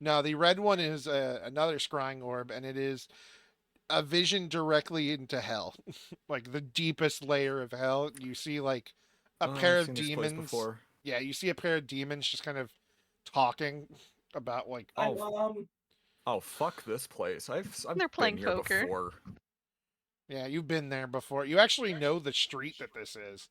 Speaker 1: No, the red one is another scrying orb, and it is a vision directly into hell, like the deepest layer of hell. You see like a
Speaker 4: Oh,
Speaker 1: pair
Speaker 4: I've
Speaker 1: of
Speaker 4: seen this place
Speaker 1: demons.
Speaker 4: before.
Speaker 1: Yeah, you see a pair of demons just kind of talking about like
Speaker 4: Oh, fuck this place. I've
Speaker 3: They're playing
Speaker 4: been here
Speaker 3: poker.
Speaker 4: before.
Speaker 1: yeah, you've been there before. You actually know the street that this is.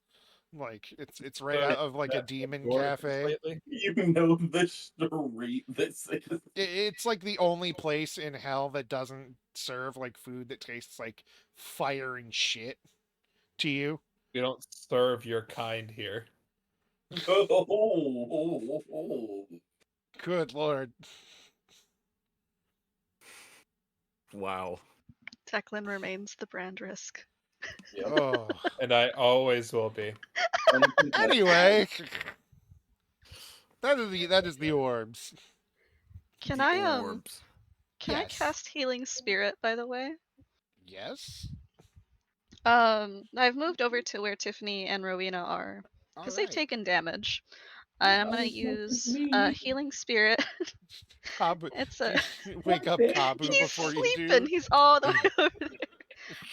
Speaker 1: Like it's right out of like a demon
Speaker 8: Door
Speaker 1: cafe.
Speaker 8: completely.
Speaker 7: You know the street this is.
Speaker 1: It's like the only place in hell that doesn't serve like food that tastes like fire and shit to you.
Speaker 8: We don't serve your kind here.
Speaker 7: Oh.
Speaker 1: Good lord.
Speaker 4: Wow.
Speaker 3: Declan remains the brand risk.
Speaker 1: Oh.
Speaker 8: And I always will be.
Speaker 1: Anyway, that is the orbs.
Speaker 3: Can
Speaker 4: The
Speaker 3: I
Speaker 4: orbs.
Speaker 3: can I
Speaker 1: Yes.
Speaker 3: cast Healing Spirit, by the way?
Speaker 1: Yes.
Speaker 3: I've moved over to where Tiffany and Rowena are because they've
Speaker 1: Alright.
Speaker 3: taken damage. I'm gonna use Healing Spirit.
Speaker 1: Kabu,
Speaker 3: It's a
Speaker 1: wake up Kabu
Speaker 3: he's
Speaker 1: before you
Speaker 3: sleeping.
Speaker 1: do.
Speaker 3: He's all the way over there.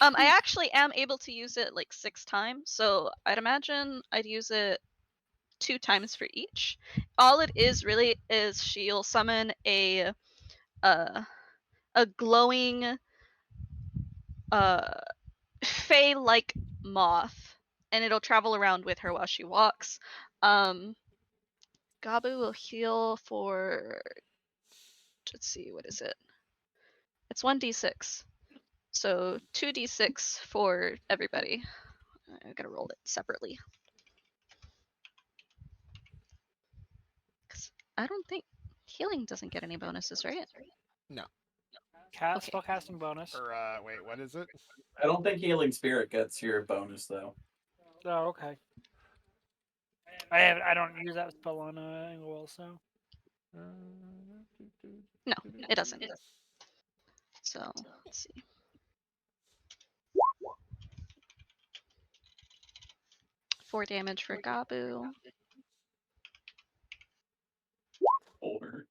Speaker 3: I actually am able to use it like 6 times, so I'd imagine I'd use it 2 times for each. All it is really is she'll summon a glowing fey-like moth, and it'll travel around with her while she walks. Gabu will heal for, let's see, what is it? It's 1d6. So 2d6 for everybody. I gotta roll it separately. 'Cause I don't think healing doesn't get any bonuses, right?
Speaker 6: Spell casting bonus.
Speaker 1: Or wait, what is it?
Speaker 7: I don't think Healing Spirit gets your bonus though.
Speaker 6: Oh, okay. I don't use that spell on Angle, so.
Speaker 3: No, it doesn't. So let's see. Four damage for Gabu.
Speaker 7: Or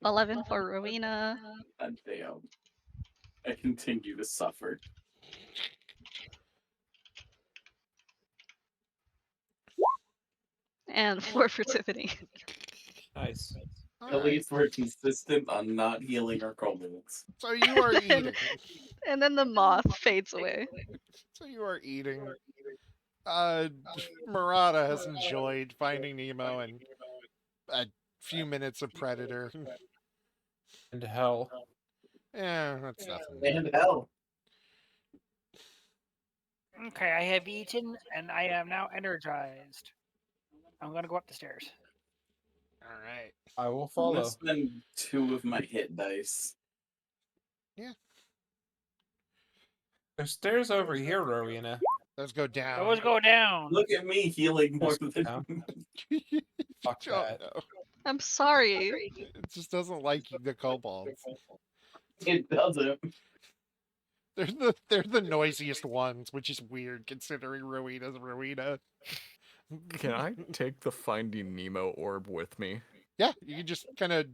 Speaker 3: 11 for Rowena.
Speaker 7: God damn. I continue to suffer.
Speaker 3: And 4 for Tiffany.
Speaker 8: Nice.
Speaker 7: At
Speaker 1: Alright.
Speaker 7: least we're consistent on not healing our colds.
Speaker 1: So you are eating.
Speaker 3: And then the moth fades away.
Speaker 1: So you are eating. Murata has enjoyed Finding Nemo and a few minutes of Predator.
Speaker 8: And hell.
Speaker 1: Yeah, that's nothing.
Speaker 7: And hell.
Speaker 6: Okay, I have eaten and I am now energized. I'm gonna go up the stairs.
Speaker 1: Alright.
Speaker 8: I will
Speaker 7: I'm
Speaker 8: follow.
Speaker 7: gonna spend 2 of my hit dice.
Speaker 8: There's stairs over here, Rowena.
Speaker 1: Let's go down.
Speaker 6: Those go down.
Speaker 7: Look at me healing more
Speaker 8: Yes,
Speaker 7: than
Speaker 8: down.
Speaker 1: You
Speaker 8: Fuck
Speaker 1: don't
Speaker 8: that.
Speaker 1: know.
Speaker 3: I'm sorry.
Speaker 1: It just doesn't like the kobolds.
Speaker 7: It doesn't.
Speaker 1: They're the noisiest ones, which is weird considering Rowena's Rowena.
Speaker 4: Can I take the Finding Nemo orb with me?
Speaker 1: Yeah, you can just kind of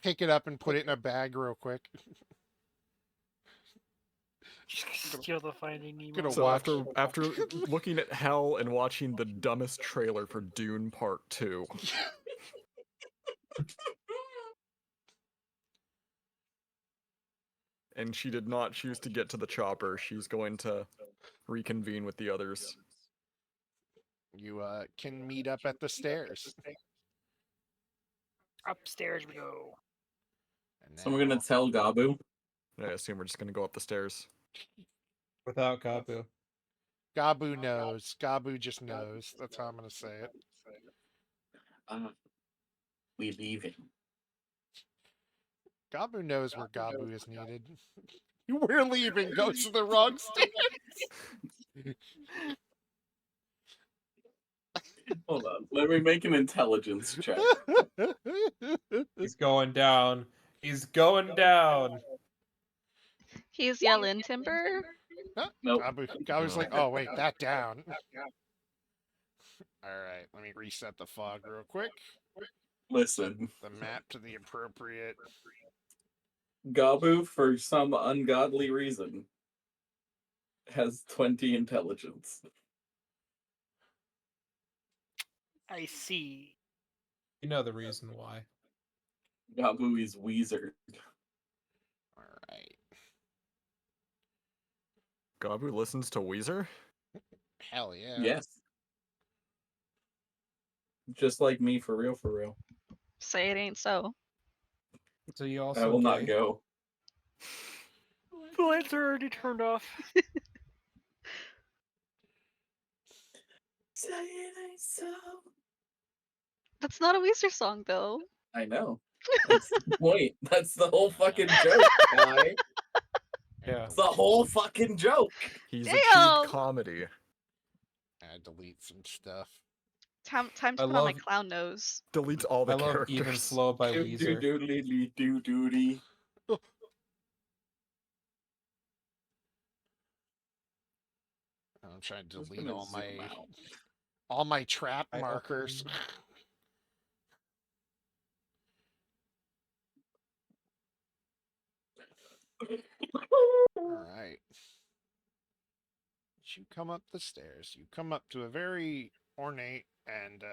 Speaker 1: pick it up and put it in a bag real quick.
Speaker 6: Steal the Finding Nemo.
Speaker 1: Gonna
Speaker 4: So
Speaker 1: watch.
Speaker 4: after looking at Hell and watching the dumbest trailer for Dune Part 2, and she did not choose to get to the chopper, she's going to reconvene with the others.
Speaker 1: You can meet up at the stairs.
Speaker 6: Upstairs we go.
Speaker 1: And
Speaker 7: So I'm gonna
Speaker 1: now-
Speaker 7: tell Gabu.
Speaker 4: I assume we're just gonna go up the stairs.
Speaker 8: Without Gabu.
Speaker 1: Gabu knows. Gabu just knows. That's how I'm gonna say it.
Speaker 7: We leaving.
Speaker 1: Gabu knows where Gabu is needed. We're leaving. Goes to the wrong stairs.
Speaker 7: Hold on. Let me make an intelligence check.
Speaker 8: He's going down. He's going down.
Speaker 3: He's yelling timber.
Speaker 7: Nope.
Speaker 1: Gabu's like, oh wait, that down. All right, let me reset the fog real quick.
Speaker 7: Listen,
Speaker 1: The map to the appropriate.
Speaker 7: Gabu, for some ungodly reason, has 20 intelligence.
Speaker 6: I see.
Speaker 8: You know the reason why.
Speaker 7: Gabu is Weezer.
Speaker 1: All right.
Speaker 4: Gabu listens to Weezer?
Speaker 1: Hell yeah.
Speaker 7: Yes. Just like me, for real, for real.
Speaker 3: Say it ain't so.
Speaker 8: So you also
Speaker 7: I will not
Speaker 8: gay?
Speaker 7: go.
Speaker 6: The lights are already turned off.
Speaker 7: Say it ain't so.
Speaker 3: That's not a Weezer song, though.
Speaker 7: I know. That's the point. That's the whole fucking joke, guy.
Speaker 8: Yeah.
Speaker 7: It's the whole fucking joke.
Speaker 4: He's
Speaker 3: Damn!
Speaker 4: achieved comedy.
Speaker 1: I delete some stuff.
Speaker 3: Time to
Speaker 8: I
Speaker 3: put on my
Speaker 8: love-
Speaker 3: clown nose.
Speaker 4: Deletes all the
Speaker 8: I love
Speaker 4: characters.
Speaker 8: Even Flow by
Speaker 7: Do
Speaker 8: Weezer.
Speaker 7: doodly do doody.
Speaker 1: I'm trying to
Speaker 7: Just
Speaker 1: delete
Speaker 7: gonna
Speaker 1: all
Speaker 7: zoom
Speaker 1: my
Speaker 7: out.
Speaker 1: trap
Speaker 8: I
Speaker 1: markers.
Speaker 8: open-
Speaker 1: All right. You come up the stairs. You come up to a very ornate and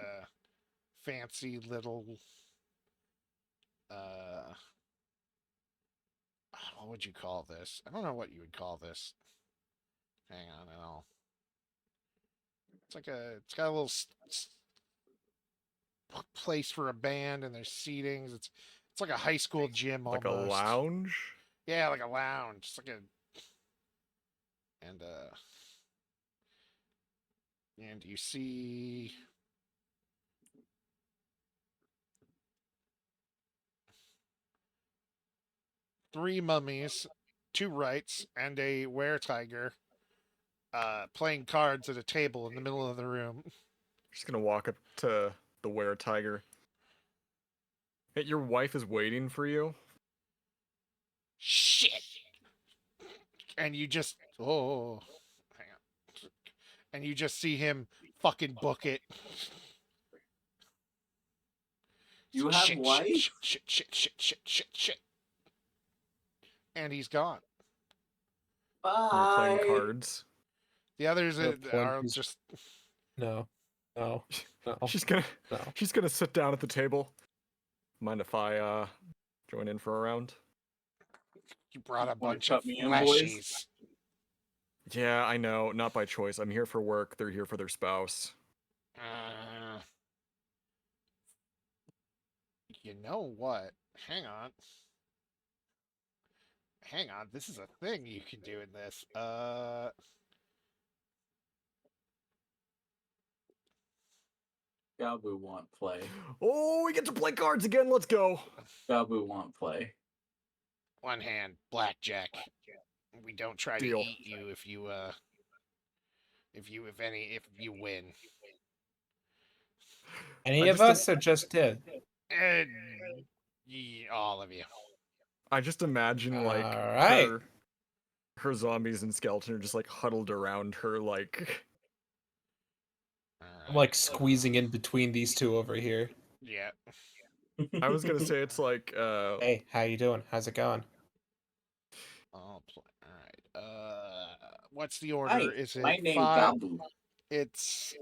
Speaker 1: fancy little what would you call this? I don't know what you would call this. Hang on, I'll. It's got a little place for a band, and there's seatings. It's like a high school gym
Speaker 4: Like
Speaker 1: almost.
Speaker 4: a lounge?
Speaker 1: Yeah, like a lounge. It's like a and you see three mummies, two rights, and a were-tiger playing cards at a table in the middle of the room.
Speaker 4: Just gonna walk up to the were-tiger. Hey, your wife is waiting for you?
Speaker 1: Shit! And you just hang on. And you just see him fucking book it.
Speaker 7: You have
Speaker 1: shit,
Speaker 7: wife?
Speaker 1: shit. And he's gone.
Speaker 4: You're playing
Speaker 7: Bye.
Speaker 4: cards.
Speaker 1: The others
Speaker 8: The point
Speaker 1: are
Speaker 8: is-
Speaker 1: just
Speaker 8: No. No. No.
Speaker 4: She's
Speaker 8: No.
Speaker 4: gonna sit down at the table. Mind if I join in for a round?
Speaker 1: you brought a
Speaker 7: Wanna
Speaker 1: bunch
Speaker 7: cut
Speaker 1: of
Speaker 7: me in, boys?
Speaker 1: fleshies.
Speaker 4: Yeah, I know, not by choice. I'm here for work, they're here for their spouse.
Speaker 1: You know what? Hang on. This is a thing you can do in this.
Speaker 7: Gabu want play.
Speaker 4: Oh, we get to play cards again, let's go!
Speaker 7: Gabu want play.
Speaker 1: One hand, blackjack. We don't try
Speaker 4: Deal.
Speaker 1: to eat you if you win.
Speaker 8: Any
Speaker 4: I
Speaker 8: of
Speaker 4: just
Speaker 8: us or just did?
Speaker 1: And all of you.
Speaker 4: I just imagine like
Speaker 8: Alright.
Speaker 4: her zombies and skeleton are just like huddled around her, like
Speaker 8: I'm like squeezing in between these two over here.
Speaker 1: Yeah.
Speaker 4: I was gonna say it's like
Speaker 8: Hey, how you doing? How's it going?
Speaker 1: All right. What's the order?
Speaker 7: Hi,
Speaker 1: Is
Speaker 7: my
Speaker 1: it
Speaker 7: name's
Speaker 1: 5?
Speaker 7: Gabu.
Speaker 1: It's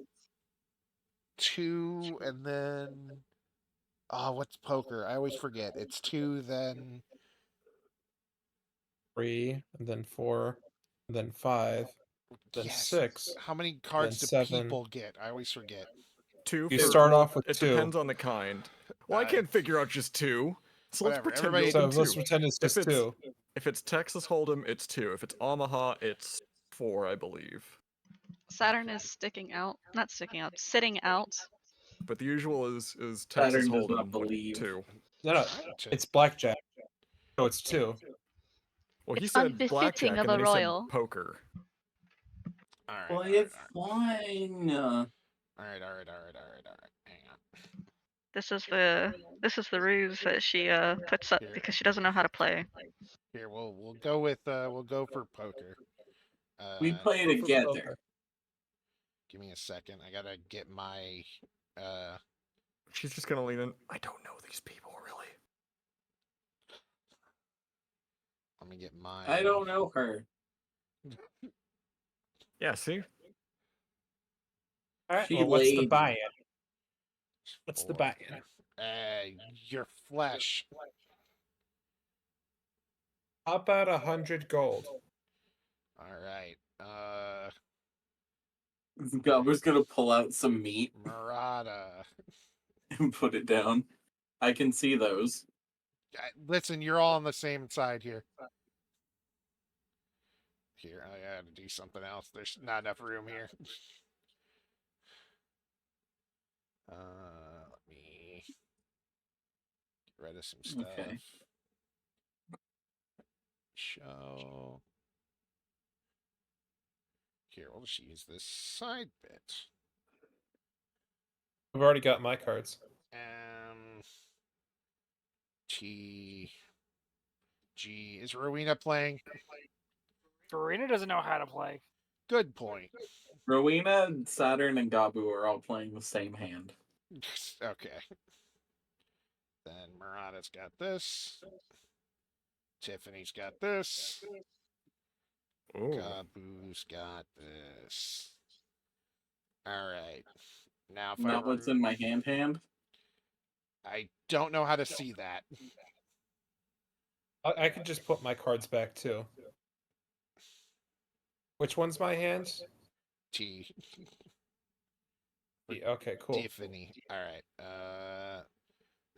Speaker 1: 2, and then what's poker? I always forget. It's 2, then
Speaker 8: 3, and then 4, and then 5, then
Speaker 1: yes.
Speaker 8: 6,
Speaker 1: How many
Speaker 8: then
Speaker 1: cards do
Speaker 8: 7.
Speaker 1: people get? I always forget.
Speaker 4: 2
Speaker 8: You
Speaker 4: for
Speaker 8: start
Speaker 4: well,
Speaker 8: off with
Speaker 4: it
Speaker 8: 2.
Speaker 4: depends on the kind. Well, I can't figure out just 2. So let's
Speaker 1: Whatever,
Speaker 4: pretend
Speaker 1: everybody-
Speaker 4: we
Speaker 8: So
Speaker 4: open
Speaker 8: let's
Speaker 4: 2.
Speaker 8: pretend it's just 2.
Speaker 4: If it's Texas Hold'em, it's 2. If it's Omaha, it's 4, I believe.
Speaker 3: Saturn is sticking out. Not sticking out, sitting out.
Speaker 4: But the usual is Texas
Speaker 7: Saturn does
Speaker 4: Hold'em
Speaker 7: not
Speaker 4: with
Speaker 7: believe.
Speaker 4: 2.
Speaker 8: No,
Speaker 1: Trying to-
Speaker 8: it's blackjack. So it's 2.
Speaker 4: Well, he
Speaker 3: It's
Speaker 4: said
Speaker 3: unbefitting
Speaker 4: blackjack
Speaker 3: of
Speaker 4: and then
Speaker 3: a
Speaker 4: he
Speaker 3: royal.
Speaker 4: said poker.
Speaker 1: All right.
Speaker 7: Well,
Speaker 1: all right,
Speaker 7: it's
Speaker 1: all
Speaker 7: fine.
Speaker 1: right. All right. Hang on.
Speaker 3: This is the ruse that she puts up
Speaker 1: Here.
Speaker 3: because she doesn't know how to play.
Speaker 1: Here, we'll go with we'll go for poker.
Speaker 7: We play together.
Speaker 1: Give me a second. I gotta get my
Speaker 4: She's just gonna lean in. I don't know these people really.
Speaker 1: let me get my
Speaker 7: I don't know her.
Speaker 4: Yeah, see?
Speaker 8: Alright,
Speaker 7: She
Speaker 8: well, what's the
Speaker 7: laid.
Speaker 8: buy-in? What's the
Speaker 1: 4.
Speaker 8: buy-in?
Speaker 1: Your flesh.
Speaker 8: How about 100 gold?
Speaker 1: All right.
Speaker 7: Gabu's gonna pull out some meat
Speaker 1: Murata.
Speaker 7: and put it down. I can see those.
Speaker 1: Listen, you're all on the same side here. Here, I gotta do something else. There's not enough room here. Let me get rid of some stuff.
Speaker 7: Okay.
Speaker 1: Show. Here, we'll just use this side bit.
Speaker 8: I've already got my cards.
Speaker 1: T. G. Is Rowena playing?
Speaker 6: Verena doesn't know how to play.
Speaker 1: Good point.
Speaker 7: Rowena, Saturn, and Gabu are all playing the same hand.
Speaker 1: Okay. Then Murata's got this. Tiffany's got this.
Speaker 4: Oh.
Speaker 1: Gabu's got this. All right. Now, if
Speaker 7: Not what's in my hand.
Speaker 1: I don't know how to see that.
Speaker 8: I could just put my cards back too. Which one's my hands?
Speaker 1: T.
Speaker 8: Okay, cool.
Speaker 1: Tiffany. All right.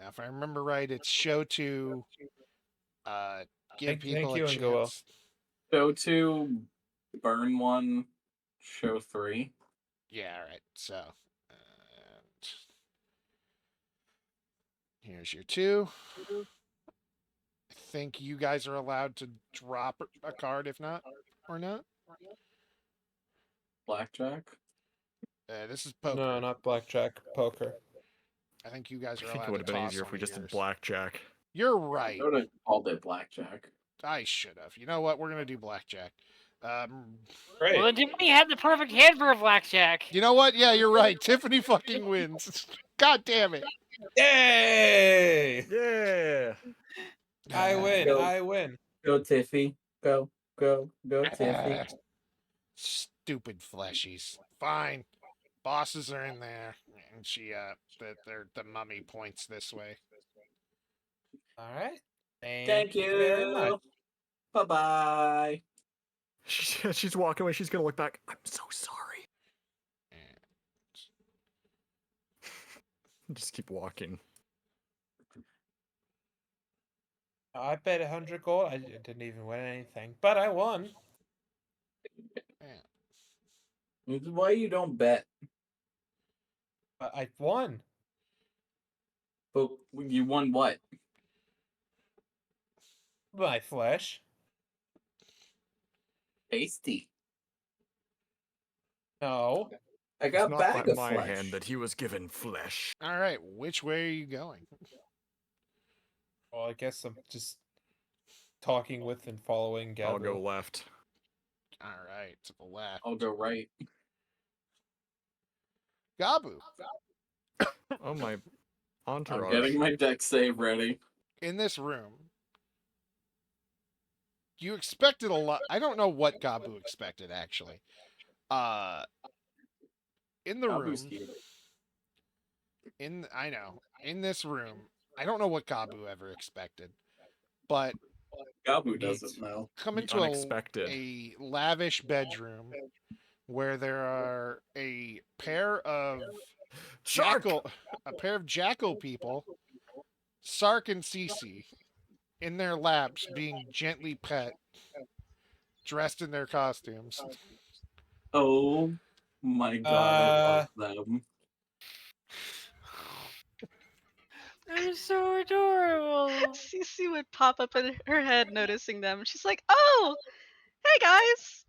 Speaker 1: Now, if I remember right, it's show 2. Give people
Speaker 8: you,
Speaker 1: a
Speaker 8: and go well.
Speaker 1: chance.
Speaker 7: Show 2, burn 1, show 3.
Speaker 1: Yeah, all right. So, and here's your 2. I think you guys are allowed to drop a card if not, or not.
Speaker 7: Blackjack.
Speaker 1: This is poker.
Speaker 8: No, not blackjack, poker.
Speaker 1: I think you guys
Speaker 4: I
Speaker 1: are
Speaker 4: think it
Speaker 1: allowed
Speaker 4: would
Speaker 1: to
Speaker 4: have been
Speaker 1: toss
Speaker 4: easier if
Speaker 1: one
Speaker 4: we
Speaker 1: of
Speaker 4: just did
Speaker 1: yours.
Speaker 4: blackjack.
Speaker 1: You're right.
Speaker 7: I would have called it blackjack.
Speaker 1: I should have. You know what? We're gonna do blackjack.
Speaker 8: Great.
Speaker 6: Well, then Tiffany had the perfect hand for a blackjack.
Speaker 1: You know what? Yeah, you're right. Tiffany fucking wins. God damn it.
Speaker 8: Yay!
Speaker 4: Yeah.
Speaker 8: I win.
Speaker 7: Go.
Speaker 8: I win.
Speaker 7: Go, Tiffy. Go, Tiffy.
Speaker 1: Stupid fleshies. Fine. Bosses are in there. And she the mummy points this way.
Speaker 8: All right.
Speaker 7: Thank
Speaker 8: you very much.
Speaker 7: you. Bye-bye.
Speaker 4: She's walking away. She's gonna look back. I'm so sorry. Just keep walking.
Speaker 8: I bet 100 gold. I didn't even win anything, but I won.
Speaker 7: This is why you don't bet.
Speaker 8: But I won.
Speaker 7: But you won what?
Speaker 8: My flesh.
Speaker 7: Tasty.
Speaker 8: No.
Speaker 7: I
Speaker 4: It's
Speaker 7: got
Speaker 4: not
Speaker 7: bag
Speaker 4: by
Speaker 7: of
Speaker 4: my
Speaker 7: flesh.
Speaker 4: hand that he was given flesh.
Speaker 1: All right, which way are you going?
Speaker 8: Well, I guess I'm just talking with and following Gabu.
Speaker 4: I'll go left.
Speaker 1: All right, to the left.
Speaker 7: I'll go right.
Speaker 1: Gabu.
Speaker 4: Oh my
Speaker 7: I'm
Speaker 4: entourage.
Speaker 7: getting my deck save ready.
Speaker 1: In this room, you expected a lot. I don't know what Gabu expected actually. In the
Speaker 7: Gabu's
Speaker 1: room,
Speaker 7: here.
Speaker 1: I know in this room, I don't know what Gabu ever expected, but
Speaker 7: Gabu
Speaker 8: Neat.
Speaker 7: doesn't know.
Speaker 1: come
Speaker 4: The
Speaker 1: into
Speaker 4: unexpected.
Speaker 1: a lavish bedroom where there are a pair of
Speaker 4: Sark!
Speaker 1: jackal people, Sark and Cece, in their laps being gently pet, dressed in their costumes.
Speaker 7: Oh my god, I love
Speaker 8: Uh,
Speaker 7: them.
Speaker 6: They're so adorable.
Speaker 3: Cece would pop up in her head noticing them. She's like, "Oh, hey guys."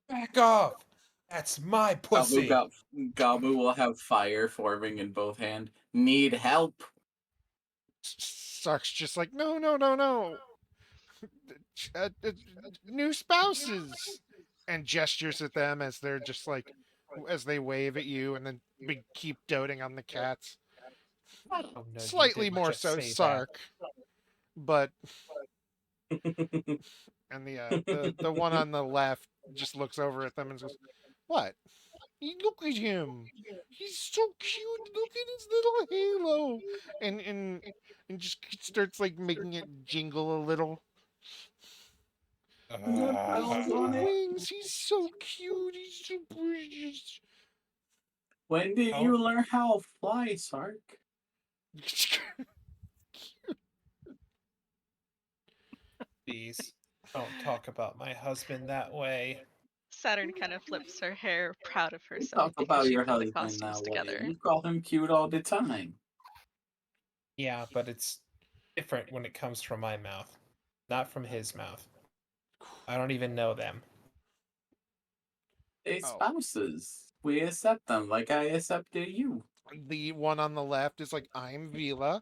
Speaker 8: back off! That's my pussy.
Speaker 7: Gabu will have fire forming in both hands. Need help?
Speaker 1: Sark's just like, no, no, no, no. New spouses. And gestures at them as they're just like, as they wave at you and then keep doting on the cats.
Speaker 8: Oh, no, you
Speaker 1: Slightly
Speaker 8: didn't
Speaker 1: more
Speaker 8: just
Speaker 1: so
Speaker 8: say that.
Speaker 1: Sark, but and the one on the left just looks over at them and says, "What? Look at him. He's so cute. Look at his little halo." And just starts like making it jingle a little.
Speaker 7: Good bells on it.
Speaker 1: Wings. He's so cute. He's so precious.
Speaker 7: When did you learn how to fly, Sark?
Speaker 8: Please, don't talk about my husband that way.
Speaker 3: Saturn kind of flips her hair, proud of
Speaker 7: You
Speaker 3: herself
Speaker 7: talk
Speaker 3: because
Speaker 7: about
Speaker 3: she
Speaker 7: your
Speaker 3: put the
Speaker 7: husband
Speaker 3: costumes
Speaker 7: that way.
Speaker 3: together.
Speaker 7: You call him cute all the time.
Speaker 8: Yeah, but it's different when it comes from my mouth, not from his mouth. I don't even know them.
Speaker 7: They
Speaker 1: Oh.
Speaker 7: spouses. We accept them like I accepted you.
Speaker 1: The one on the left is like, I'm Vila,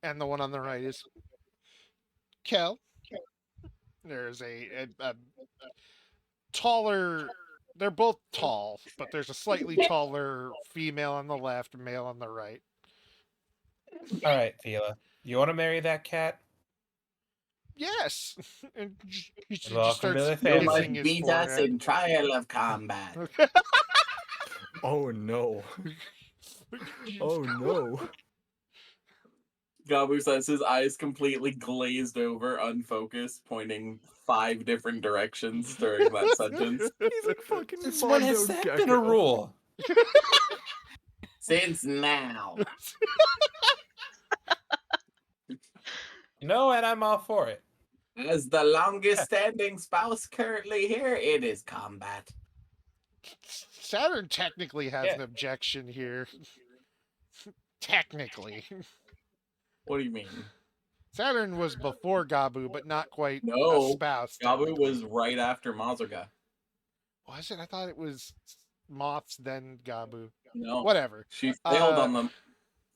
Speaker 1: and the one on the right is Kel. There's a taller. They're both tall, but there's a slightly taller female on the left, male on the right.
Speaker 8: All right, Vila, you want to marry that cat?
Speaker 1: Yes, and he
Speaker 8: Welcome
Speaker 1: just
Speaker 8: to
Speaker 1: starts
Speaker 8: the
Speaker 7: You
Speaker 8: family.
Speaker 7: must
Speaker 1: kissing his
Speaker 7: beat us
Speaker 1: forehead.
Speaker 7: in trial of combat.
Speaker 4: Oh no. Oh no.
Speaker 7: Gabu says his eyes completely glazed over, unfocused, pointing 5 different directions during that sentence.
Speaker 4: He's like fucking
Speaker 8: Since when has
Speaker 4: Mondo
Speaker 8: that been a
Speaker 4: Gecko.
Speaker 8: rule?
Speaker 7: Since now.
Speaker 8: You know, and I'm all for it.
Speaker 7: As the longest standing spouse currently here, it is combat.
Speaker 1: Saturn technically has
Speaker 8: Yeah.
Speaker 1: an objection here. Technically.
Speaker 7: What do you mean?
Speaker 1: Saturn was before Gabu, but not quite a
Speaker 7: No,
Speaker 1: spouse.
Speaker 7: Gabu
Speaker 1: technically.
Speaker 7: was right after Mazuga.
Speaker 1: Was it? I thought it was Moths, then Gabu.
Speaker 7: No.
Speaker 1: Whatever.
Speaker 7: She failed on them.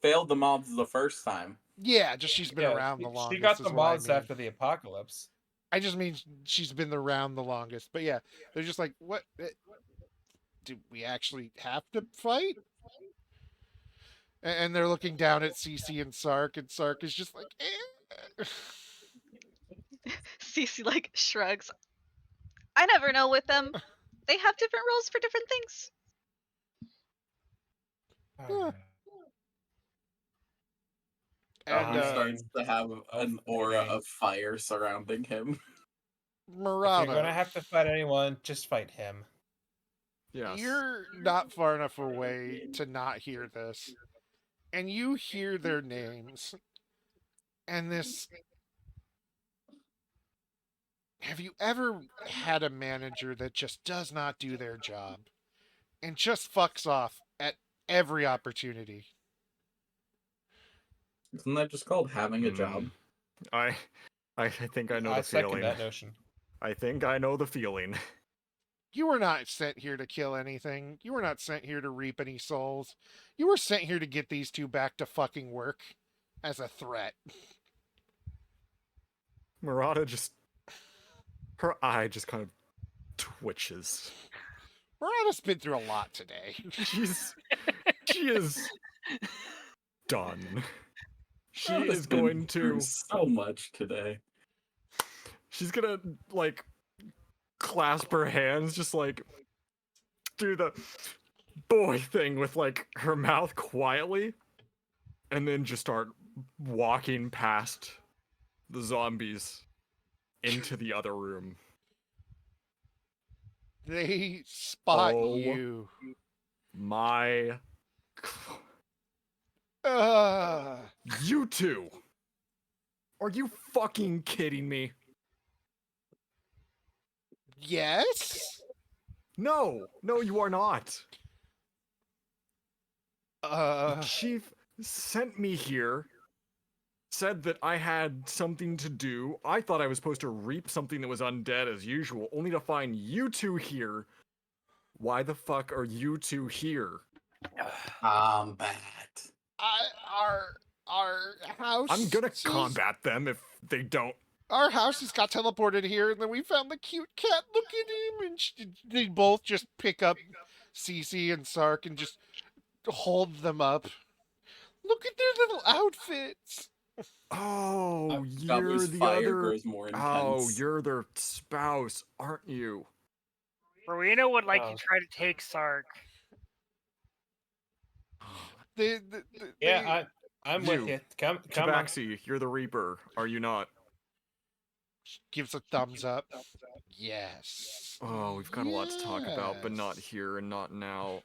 Speaker 7: Failed the mobs the first time.
Speaker 1: Yeah, just she's been around the longest.
Speaker 8: She got
Speaker 1: is
Speaker 8: the
Speaker 1: what I
Speaker 8: mods
Speaker 1: mean.
Speaker 8: after the apocalypse.
Speaker 1: I just mean she's been around the longest. But yeah, they're just like, what? Do we actually have to fight? And they're looking down at Cece and Sark is just like, eh.
Speaker 3: Cece like shrugs. I never know with them. They have different roles for different things.
Speaker 1: Yeah. And
Speaker 7: Gabu starts to have an aura
Speaker 8: okay.
Speaker 7: of fire surrounding him.
Speaker 8: If you're
Speaker 1: Murata,
Speaker 8: gonna have to fight anyone, just fight him.
Speaker 4: Yes.
Speaker 1: you're not far enough away to not hear this. And you hear their names. And this. Have you ever had a manager that just does not do their job and just fucks off at every opportunity?
Speaker 7: Isn't that just called having a job?
Speaker 4: I think I know
Speaker 8: I
Speaker 4: the
Speaker 8: second
Speaker 4: feeling.
Speaker 8: that notion.
Speaker 4: I think I know the feeling.
Speaker 1: You were not sent here to kill anything. You were not sent here to reap any souls. You were sent here to get these two back to fucking work as a threat.
Speaker 4: Murata just her eye just kind of twitches.
Speaker 1: Murata's been through a lot today.
Speaker 4: She is done. She
Speaker 7: Murata's
Speaker 4: is
Speaker 7: been
Speaker 4: going
Speaker 7: through
Speaker 4: to
Speaker 7: so much today.
Speaker 4: she's gonna like clasp her hands, just like do the boy thing with like her mouth quietly, and then just start walking past the zombies into the other room.
Speaker 1: They spot
Speaker 4: Oh.
Speaker 1: you.
Speaker 4: My you two! Are you fucking kidding me?
Speaker 1: Yes?
Speaker 4: No, you are not. The chief sent me here, said that I had something to do. I thought I was supposed to reap something that was undead as usual, only to find you two here. Why the fuck are you two here?
Speaker 7: Combat.
Speaker 1: Our house.
Speaker 4: I'm gonna combat them if they don't.
Speaker 1: Our house just got teleported here, and then we found the cute cat. Look at him, and they both just pick up Cece and Sark and just hold them up. Look at their little outfits.
Speaker 4: Oh,
Speaker 7: Gabu's
Speaker 4: you're the
Speaker 7: fire
Speaker 4: other.
Speaker 7: grows more intense.
Speaker 4: Oh, you're their spouse, aren't you?
Speaker 6: Rowena would like
Speaker 8: Oh.
Speaker 6: to try to take Sark.
Speaker 8: Yeah, I'm with
Speaker 4: You.
Speaker 8: you. Come on.
Speaker 4: Tabaxi, you're the Reaper, are you not?
Speaker 1: Gives a thumbs up. Yes.
Speaker 4: Oh, we've got a lot to talk about, but not
Speaker 1: Yes.
Speaker 4: here and not now.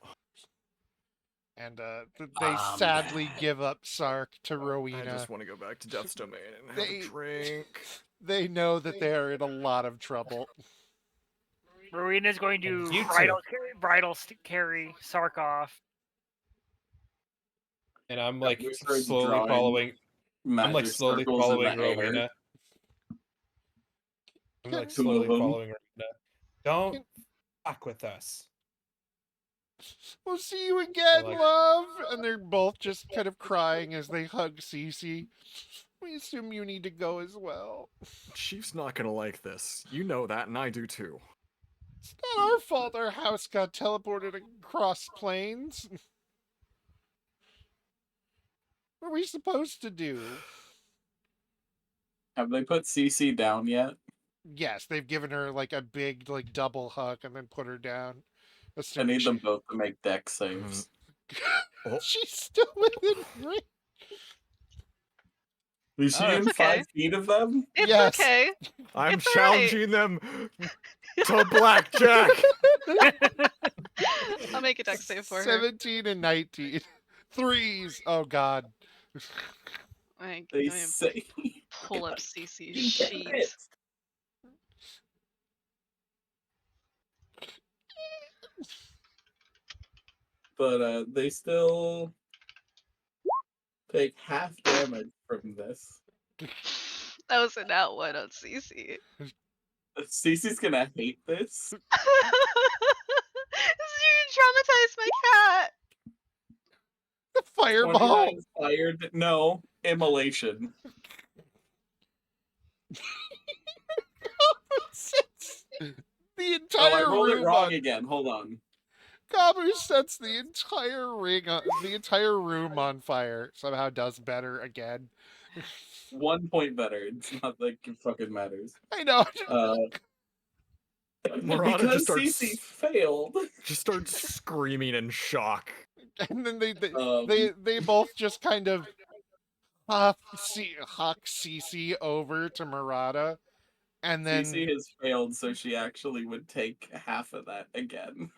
Speaker 1: And they sadly give up Sark to
Speaker 4: I
Speaker 1: Rowena.
Speaker 4: just want to go back to Death's Domain and have
Speaker 1: They-
Speaker 4: a drink.
Speaker 1: They know that they are in a lot of trouble.
Speaker 6: Rowena's going to
Speaker 8: You
Speaker 6: bridal carry Sark off.
Speaker 8: And I'm like
Speaker 7: Gabu starts
Speaker 8: slowly
Speaker 7: drawing
Speaker 8: following. I'm like
Speaker 7: magic
Speaker 8: slowly
Speaker 7: circles in
Speaker 8: following
Speaker 7: the air.
Speaker 8: Rowena. I'm like
Speaker 1: To
Speaker 8: slowly
Speaker 7: move 'em.
Speaker 8: following Rowena. Don't fuck with us.
Speaker 1: We'll see you again,
Speaker 8: like-
Speaker 1: love. And they're both just kind of crying as they hug Cece. We assume you need to go as well.
Speaker 4: Chief's not gonna like this. You know that, and I do too.
Speaker 1: It's not our fault our house got teleported across planes. What are we supposed to do?
Speaker 7: Have they put CC down yet?
Speaker 1: Yes, they've given her like a big like double hug and then put her down.
Speaker 7: I
Speaker 1: Assuming
Speaker 7: need them both to make deck saves.
Speaker 4: Oh.
Speaker 1: she's still within range.
Speaker 7: Is she
Speaker 8: Oh,
Speaker 7: in
Speaker 3: it's okay.
Speaker 7: 5 feet of them?
Speaker 3: It's
Speaker 1: Yes.
Speaker 3: okay.
Speaker 4: I'm
Speaker 3: It's all right.
Speaker 4: challenging them to blackjack.
Speaker 3: I'll make a deck save for her.
Speaker 1: 17 and 19. Threes. Oh god.
Speaker 3: Like,
Speaker 7: They
Speaker 3: let me
Speaker 7: say.
Speaker 3: pull up CC's
Speaker 7: You get
Speaker 3: sheet.
Speaker 7: it. But they still take half damage from this.
Speaker 3: That was a nat one on CC.
Speaker 7: Cece's gonna hate this.
Speaker 3: You traumatized my cat.
Speaker 1: The fireball.
Speaker 7: 29 fired. No, immolation.
Speaker 1: Sets the
Speaker 7: Oh, I
Speaker 1: entire
Speaker 7: rolled it
Speaker 1: room
Speaker 7: wrong
Speaker 1: on.
Speaker 7: again. Hold on.
Speaker 1: Gabu sets the entire room on fire. Somehow does better again.
Speaker 7: 1 point better. It's not like it fucking matters.
Speaker 1: I know.
Speaker 4: Murata
Speaker 7: Because
Speaker 4: just starts
Speaker 7: CC failed.
Speaker 4: just starts screaming in shock.
Speaker 1: And then they
Speaker 7: Um,
Speaker 1: they both just kind of huck Cece over to Murata, and then
Speaker 7: CC has failed, so she actually would take half of that again.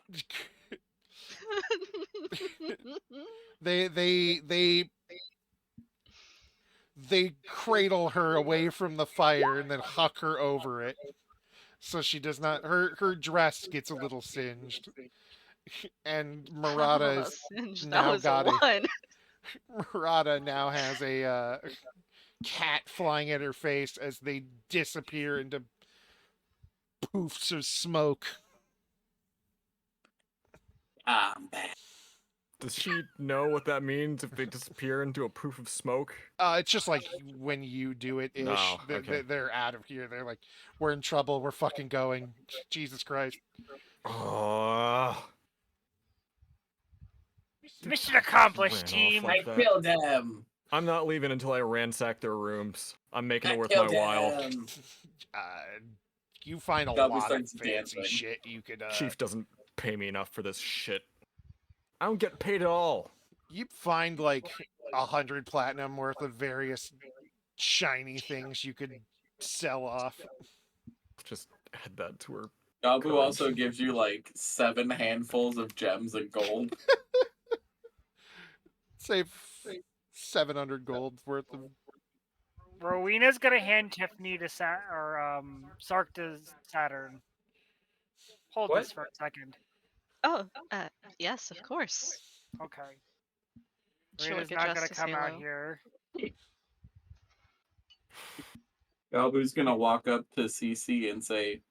Speaker 1: they cradle her away from the fire and then huck her over it, so she does not. Her dress gets a little singed, and Murata is
Speaker 3: Singed.
Speaker 1: now
Speaker 3: That was
Speaker 1: got
Speaker 3: a
Speaker 1: it.
Speaker 3: one.
Speaker 1: Murata now has a cat flying at her face as they disappear into poofs of smoke.
Speaker 7: I'm back.
Speaker 4: Does she know what that means if they disappear into a poof of smoke?
Speaker 1: It's just like when you do it ish.
Speaker 4: No, okay.
Speaker 1: They're out of here. They're like, we're in trouble. We're fucking going. Jesus Christ.
Speaker 4: Oh,
Speaker 6: Mission accomplished,
Speaker 4: ran
Speaker 6: team.
Speaker 4: off
Speaker 7: I
Speaker 4: like that.
Speaker 7: killed him.
Speaker 4: I'm not leaving until I ransack their rooms. I'm making
Speaker 7: I
Speaker 4: it worth my
Speaker 7: killed
Speaker 4: while.
Speaker 7: him.
Speaker 1: You find a
Speaker 7: Gobby
Speaker 1: lot of
Speaker 7: starts
Speaker 1: fancy
Speaker 7: dancing.
Speaker 1: shit you could.
Speaker 4: Chief doesn't pay me enough for this shit. I don't get paid at all.
Speaker 1: You find like 100 platinum worth of various shiny things you could sell off.
Speaker 4: Just add that to her.
Speaker 7: Gabu
Speaker 4: Card.
Speaker 7: also gives you like 7 handfuls of gems and gold.
Speaker 1: Save 700 gold worth of.
Speaker 6: Rowena's gonna hand Tiffany to Sark to Saturn. Hold
Speaker 8: What?
Speaker 6: this for a second.
Speaker 3: Oh, yes, of course.
Speaker 6: Okay.
Speaker 3: She'll
Speaker 6: Rowena's
Speaker 3: look
Speaker 6: not
Speaker 3: at
Speaker 6: gonna
Speaker 3: Justice
Speaker 6: come out
Speaker 3: Halo.
Speaker 6: here.
Speaker 7: Gabu's gonna walk up to CC and say,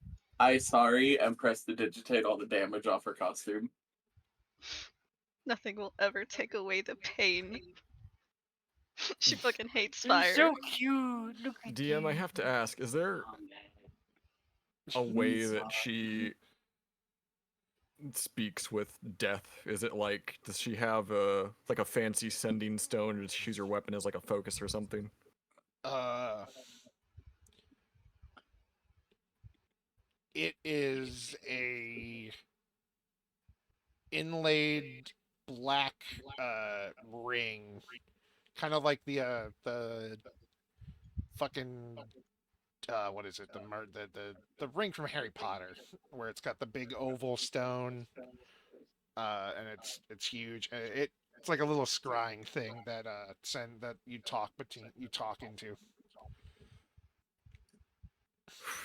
Speaker 7: "I sorry," and press to digitate all the damage off her costume.
Speaker 3: Nothing will ever take away the pain. She fucking hates
Speaker 6: You're
Speaker 3: fire.
Speaker 6: so cute. Look at
Speaker 4: DM, I
Speaker 6: you.
Speaker 4: have to ask, is there a way that she speaks with death? Is it like, does she have a fancy sending stone, or does she use her weapon as like a focus or something?
Speaker 1: It is a inlaid black ring, kind of like the fucking what is it, the ring from Harry Potter, where it's got the big oval stone, and it's huge. It's like a little scrying thing that you talk into.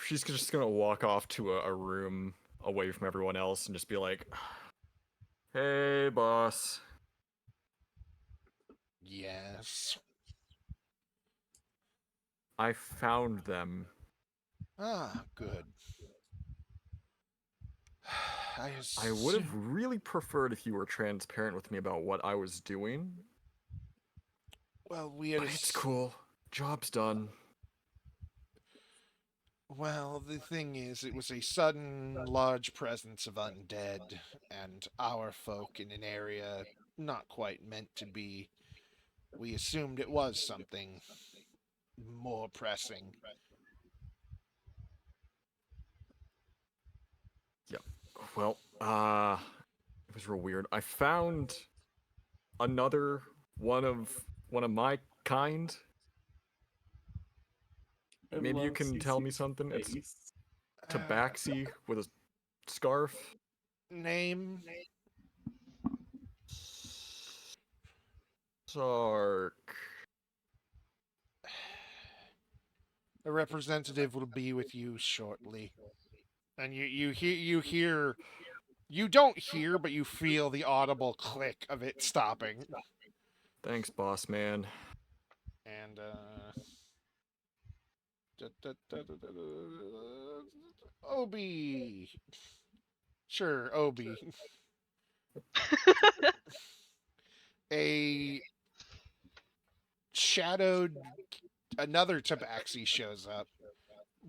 Speaker 4: She's just gonna walk off to a room away from everyone else and just be like, "Hey, boss."
Speaker 1: Yes.
Speaker 4: I found them.
Speaker 1: Ah, good.
Speaker 4: I would have really preferred if you were transparent with me about what I was doing.
Speaker 1: Well, we had
Speaker 4: But it's cool. Job's done.
Speaker 1: Well, the thing is, it was a sudden, large presence of undead, and our folk in an area not quite meant to be. We assumed it was something more pressing.
Speaker 4: Yep. Well, it was real weird. I found another one of my kind. Maybe you can tell me something. It's tabaxi with a scarf.
Speaker 1: Name?
Speaker 4: Sark.
Speaker 1: A representative will be with you shortly. And you don't hear, but you feel the audible click of it stopping.
Speaker 4: Thanks, boss man.
Speaker 1: And Obi. Sure, Obi. A shadowed another tabaxi shows up.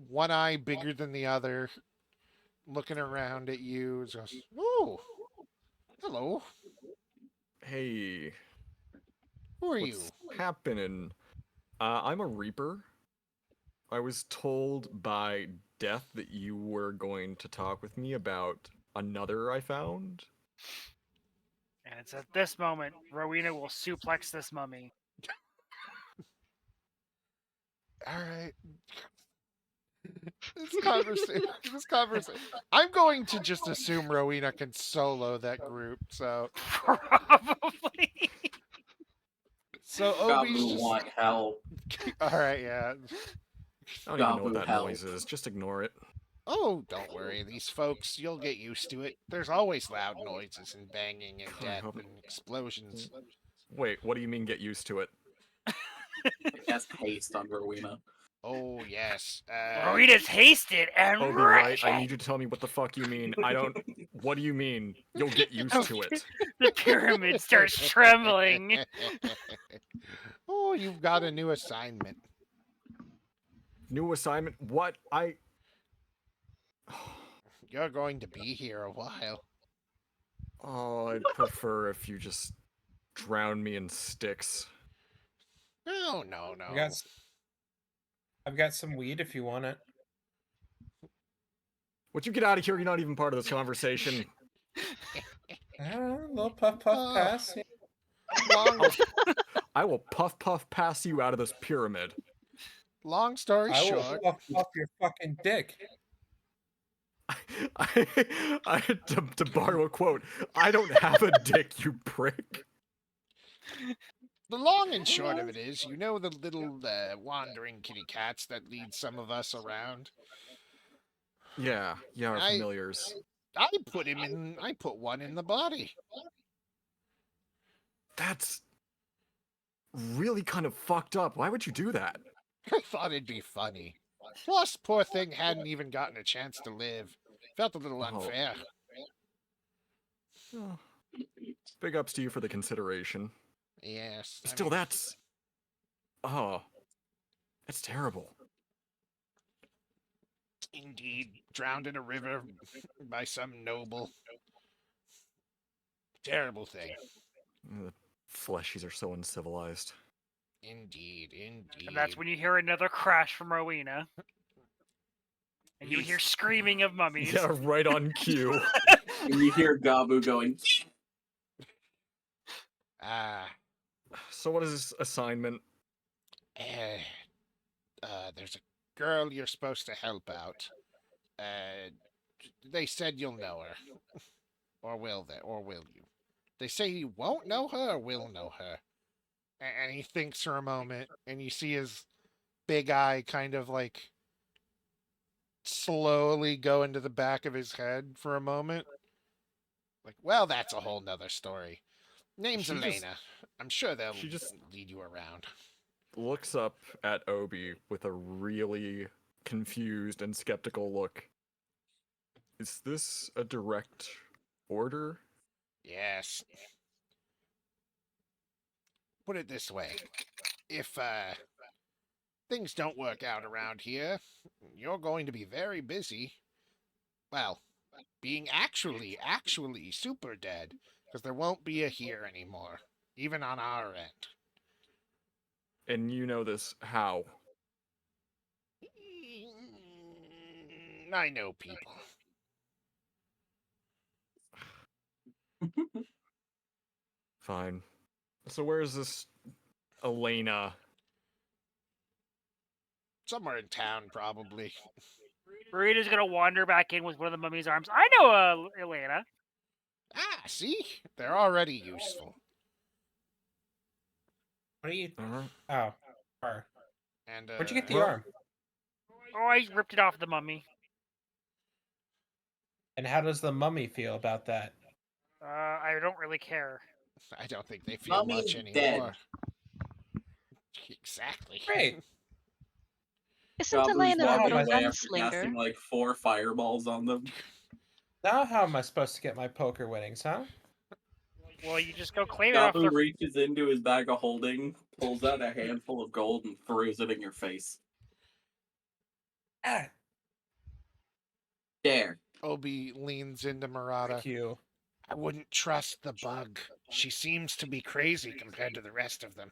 Speaker 1: One eye bigger than the other, looking around at you. Goes, "Ooh, hello.
Speaker 4: Hey,
Speaker 1: Who are
Speaker 4: what's
Speaker 1: you?"
Speaker 4: happening? I'm a reaper. I was told by Death that you were going to talk with me about another I found.
Speaker 6: And it's at this moment Rowena will suplex this mummy.
Speaker 1: All right. This conversation. I'm going to just assume Rowena can solo that group. So
Speaker 6: Probably.
Speaker 1: Obi's
Speaker 7: Gabu
Speaker 1: just
Speaker 7: want help.
Speaker 1: all right. Yeah.
Speaker 4: I don't even know what
Speaker 7: Gabu
Speaker 4: that
Speaker 7: help.
Speaker 4: noise is. Just ignore it.
Speaker 1: Oh, don't worry. These folks, you'll get used to it. There's always loud noises and banging and
Speaker 4: God, I
Speaker 1: death
Speaker 4: hope-
Speaker 1: and explosions.
Speaker 4: Wait, what do you mean get used to it?
Speaker 7: He has haste on Rowena.
Speaker 1: Oh yes.
Speaker 6: Rowita's hasted and
Speaker 4: Obi, right? I
Speaker 6: wretched.
Speaker 4: need you to tell me what the fuck you mean. I don't. What do you mean? You'll get used to it.
Speaker 6: The pyramid starts trembling.
Speaker 1: Oh, you've got a new assignment.
Speaker 4: New assignment? What?
Speaker 1: You're going to be here a while.
Speaker 4: Oh, I'd prefer if you just drown me in sticks.
Speaker 1: No, no,
Speaker 8: I've
Speaker 1: no.
Speaker 8: got, I've got some weed if you want it.
Speaker 4: Would you get out of here? You're not even part of this conversation.
Speaker 8: A little puff pass. Yeah.
Speaker 1: Long,
Speaker 4: I will puff pass you out of this pyramid.
Speaker 1: long story
Speaker 8: I will
Speaker 1: short,
Speaker 8: puff your fucking dick.
Speaker 4: To borrow a quote, I don't have a dick, you prick.
Speaker 1: the long and short of it is, you know the little wandering kitty cats that lead some of us around?
Speaker 4: Yeah, our
Speaker 1: I-
Speaker 4: familiars.
Speaker 1: I put one in the body.
Speaker 4: That's really kind of fucked up. Why would you do that?
Speaker 1: I thought it'd be funny. Plus, poor thing hadn't even gotten a chance to live. Felt a little
Speaker 4: Oh.
Speaker 1: unfair.
Speaker 4: Oh. Big ups to you for the consideration.
Speaker 1: Yes. I
Speaker 4: Still,
Speaker 1: mean,
Speaker 4: that's... Oh. That's terrible.
Speaker 1: indeed, drowned in a river by some noble. Terrible thing.
Speaker 4: The fleshies are so uncivilized.
Speaker 1: Indeed, indeed.
Speaker 6: And that's when you hear another crash from Rowena. And you hear screaming of mummies.
Speaker 4: Yeah, right on cue.
Speaker 7: And you hear Gabu going,
Speaker 1: Ah,
Speaker 4: So what is this assignment?
Speaker 1: there's a girl you're supposed to help out. They said you'll know her. Or will you? They say you won't know her or will know her. And he thinks for a moment, and you see his big eye kind of like slowly go into the back of his head for a moment. Like, well, that's a whole nother story. Name's
Speaker 4: She just-
Speaker 1: Elena. I'm sure they'll
Speaker 4: she just-
Speaker 1: lead you around.
Speaker 4: Looks up at Obi with a really confused and skeptical look. Is this a direct order?
Speaker 1: Yes. Put it this way. If things don't work out around here, you're going to be very busy. Well, being actually super dead, because there won't be a here anymore, even on our end.
Speaker 4: And you know this how?
Speaker 1: I know people.
Speaker 4: Fine. So where is this Elena?
Speaker 1: Somewhere in town, probably.
Speaker 6: Rowita's gonna wander back in with one of the mummy's arms. I know Elena.
Speaker 1: Ah, see? They're already useful.
Speaker 8: What are you?
Speaker 4: Uh-huh.
Speaker 8: Oh, her.
Speaker 1: And
Speaker 8: Where'd you get the
Speaker 4: well-
Speaker 8: arm?
Speaker 6: Oh, I ripped it off the mummy.
Speaker 8: And how does the mummy feel about that?
Speaker 6: I don't really care.
Speaker 1: I don't think they feel
Speaker 7: Mummy's
Speaker 1: much
Speaker 7: dead.
Speaker 1: anymore. Exactly.
Speaker 8: Great.
Speaker 3: Isn't
Speaker 7: Gabu's
Speaker 3: Elena a
Speaker 7: walking
Speaker 3: little
Speaker 7: away after casting
Speaker 3: gunslinger?
Speaker 7: like 4 fireballs on them.
Speaker 8: Now how am I supposed to get my poker winnings, huh?
Speaker 6: Well, you just go claim it off
Speaker 7: Gabu
Speaker 6: their...
Speaker 7: reaches into his bag of holding, pulls out a handful of gold, and throws it in your face.
Speaker 8: Ah,
Speaker 7: There.
Speaker 1: Obi leans into Murata.
Speaker 8: thank you.
Speaker 1: I wouldn't trust the bug. She seems to be crazy compared to the rest of them.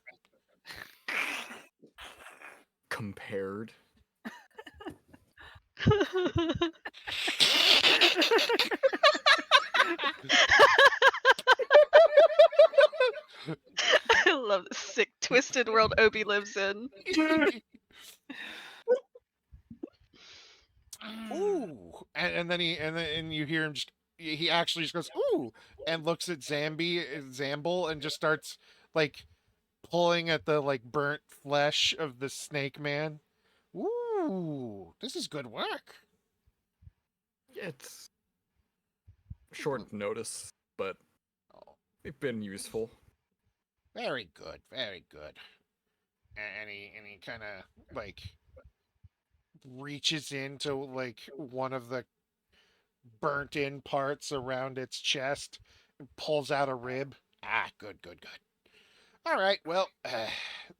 Speaker 4: Compared?
Speaker 3: I love the sick, twisted world Obi lives in.
Speaker 1: Ooh, and then you hear him just he actually just goes ooh and looks at Zamble and just starts like pulling at the like burnt flesh of the snake man. Ooh, this is good work.
Speaker 4: It's short notice, but
Speaker 1: Oh,
Speaker 4: they've been useful.
Speaker 1: very good, very good. And he kind of like reaches into like one of the burnt in parts around its chest and pulls out a rib. Ah, good, good, good. All right, well,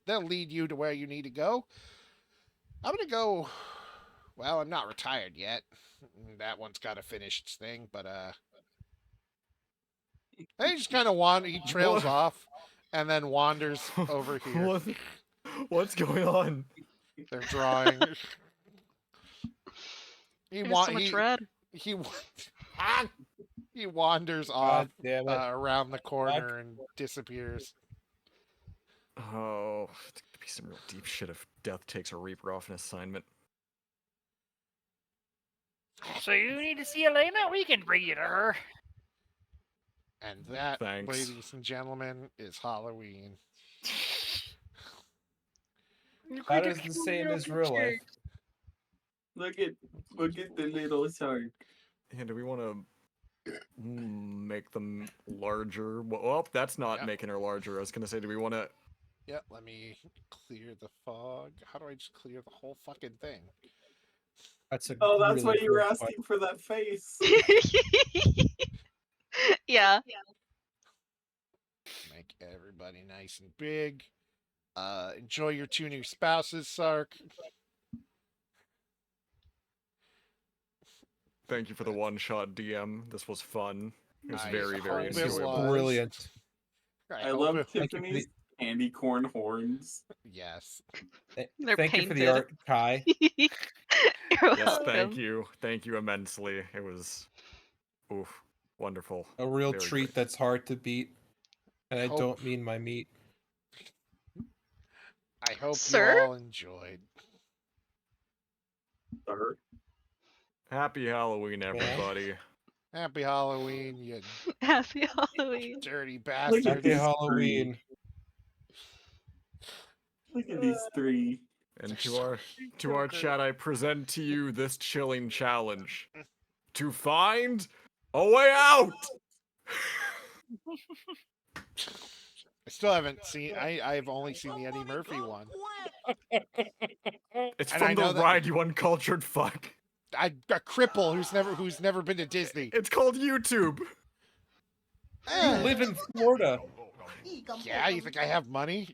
Speaker 1: they'll lead you to where you need to go. I'm gonna go. Well, I'm not retired yet. That one's got to finish its thing, but he just kind of he trails
Speaker 4: What?
Speaker 1: off, and then wanders over here.
Speaker 4: What? What's going on?
Speaker 1: They're drawing. He
Speaker 3: There's so much red.
Speaker 1: he he wanders off
Speaker 8: God damn it.
Speaker 1: around the corner and disappears.
Speaker 4: Oh, it's gonna be some real deep shit if Death takes a Reaper off an assignment.
Speaker 6: So you need to see Elena? We can bring you to her.
Speaker 1: And that,
Speaker 4: Thanks.
Speaker 1: ladies and gentlemen, is Halloween.
Speaker 8: That is the same as real life.
Speaker 7: Look at the little shark.
Speaker 4: And do we want to make them larger? Well, that's not
Speaker 1: Yep.
Speaker 4: making her larger. I was gonna say, do we want to?
Speaker 1: Yeah, let me clear the fog. How do I just clear the whole fucking thing?
Speaker 8: That's a
Speaker 7: Oh, that's
Speaker 8: really
Speaker 7: why you were
Speaker 8: good
Speaker 7: asking for that face.
Speaker 3: Yeah.
Speaker 1: Make everybody nice and big. Enjoy your 2 new spouses, Sark.
Speaker 4: Thank you for the one-shot DM. This was fun. It was
Speaker 1: I
Speaker 4: very, very
Speaker 1: hope it
Speaker 4: enjoyable.
Speaker 1: was.
Speaker 8: Brilliant.
Speaker 7: I
Speaker 1: hope
Speaker 7: love
Speaker 1: it-
Speaker 8: Thank you for
Speaker 7: Tiffany's candy corn horns.
Speaker 1: Yes.
Speaker 3: They're
Speaker 8: Thank you for the
Speaker 3: painted.
Speaker 8: art, Kai.
Speaker 3: You're
Speaker 4: Yes, thank
Speaker 3: welcome.
Speaker 4: you. Thank you immensely. It was, oof, wonderful.
Speaker 8: A real
Speaker 4: Very
Speaker 8: treat
Speaker 4: great.
Speaker 8: that's hard to beat. And I
Speaker 1: Hope-
Speaker 8: don't mean my meat.
Speaker 1: I hope
Speaker 3: Sir?
Speaker 1: you all enjoyed.
Speaker 7: Sir.
Speaker 4: Happy Halloween, everybody.
Speaker 1: Happy Halloween, you
Speaker 3: Happy Halloween.
Speaker 1: dirty
Speaker 7: Look
Speaker 1: bastard.
Speaker 7: at
Speaker 8: Happy
Speaker 7: these
Speaker 8: Halloween.
Speaker 7: Look at these three.
Speaker 4: And to our chat, I present to you this chilling challenge: to find a way out.
Speaker 1: I still haven't seen. I've only seen the Eddie Murphy one.
Speaker 4: It's
Speaker 1: And I
Speaker 4: from the
Speaker 1: know that-
Speaker 4: ride, you uncultured fuck.
Speaker 1: A cripple who's never been to Disney.
Speaker 4: It's called YouTube.
Speaker 8: You
Speaker 1: Eh,
Speaker 8: live in Florida.
Speaker 1: yeah, you think I have money?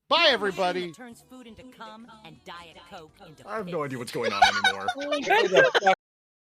Speaker 1: Bye, everybody.
Speaker 9: Turns food into cum and Diet Coke into
Speaker 4: I have no idea what's going on anymore.
Speaker 8: Where the fuck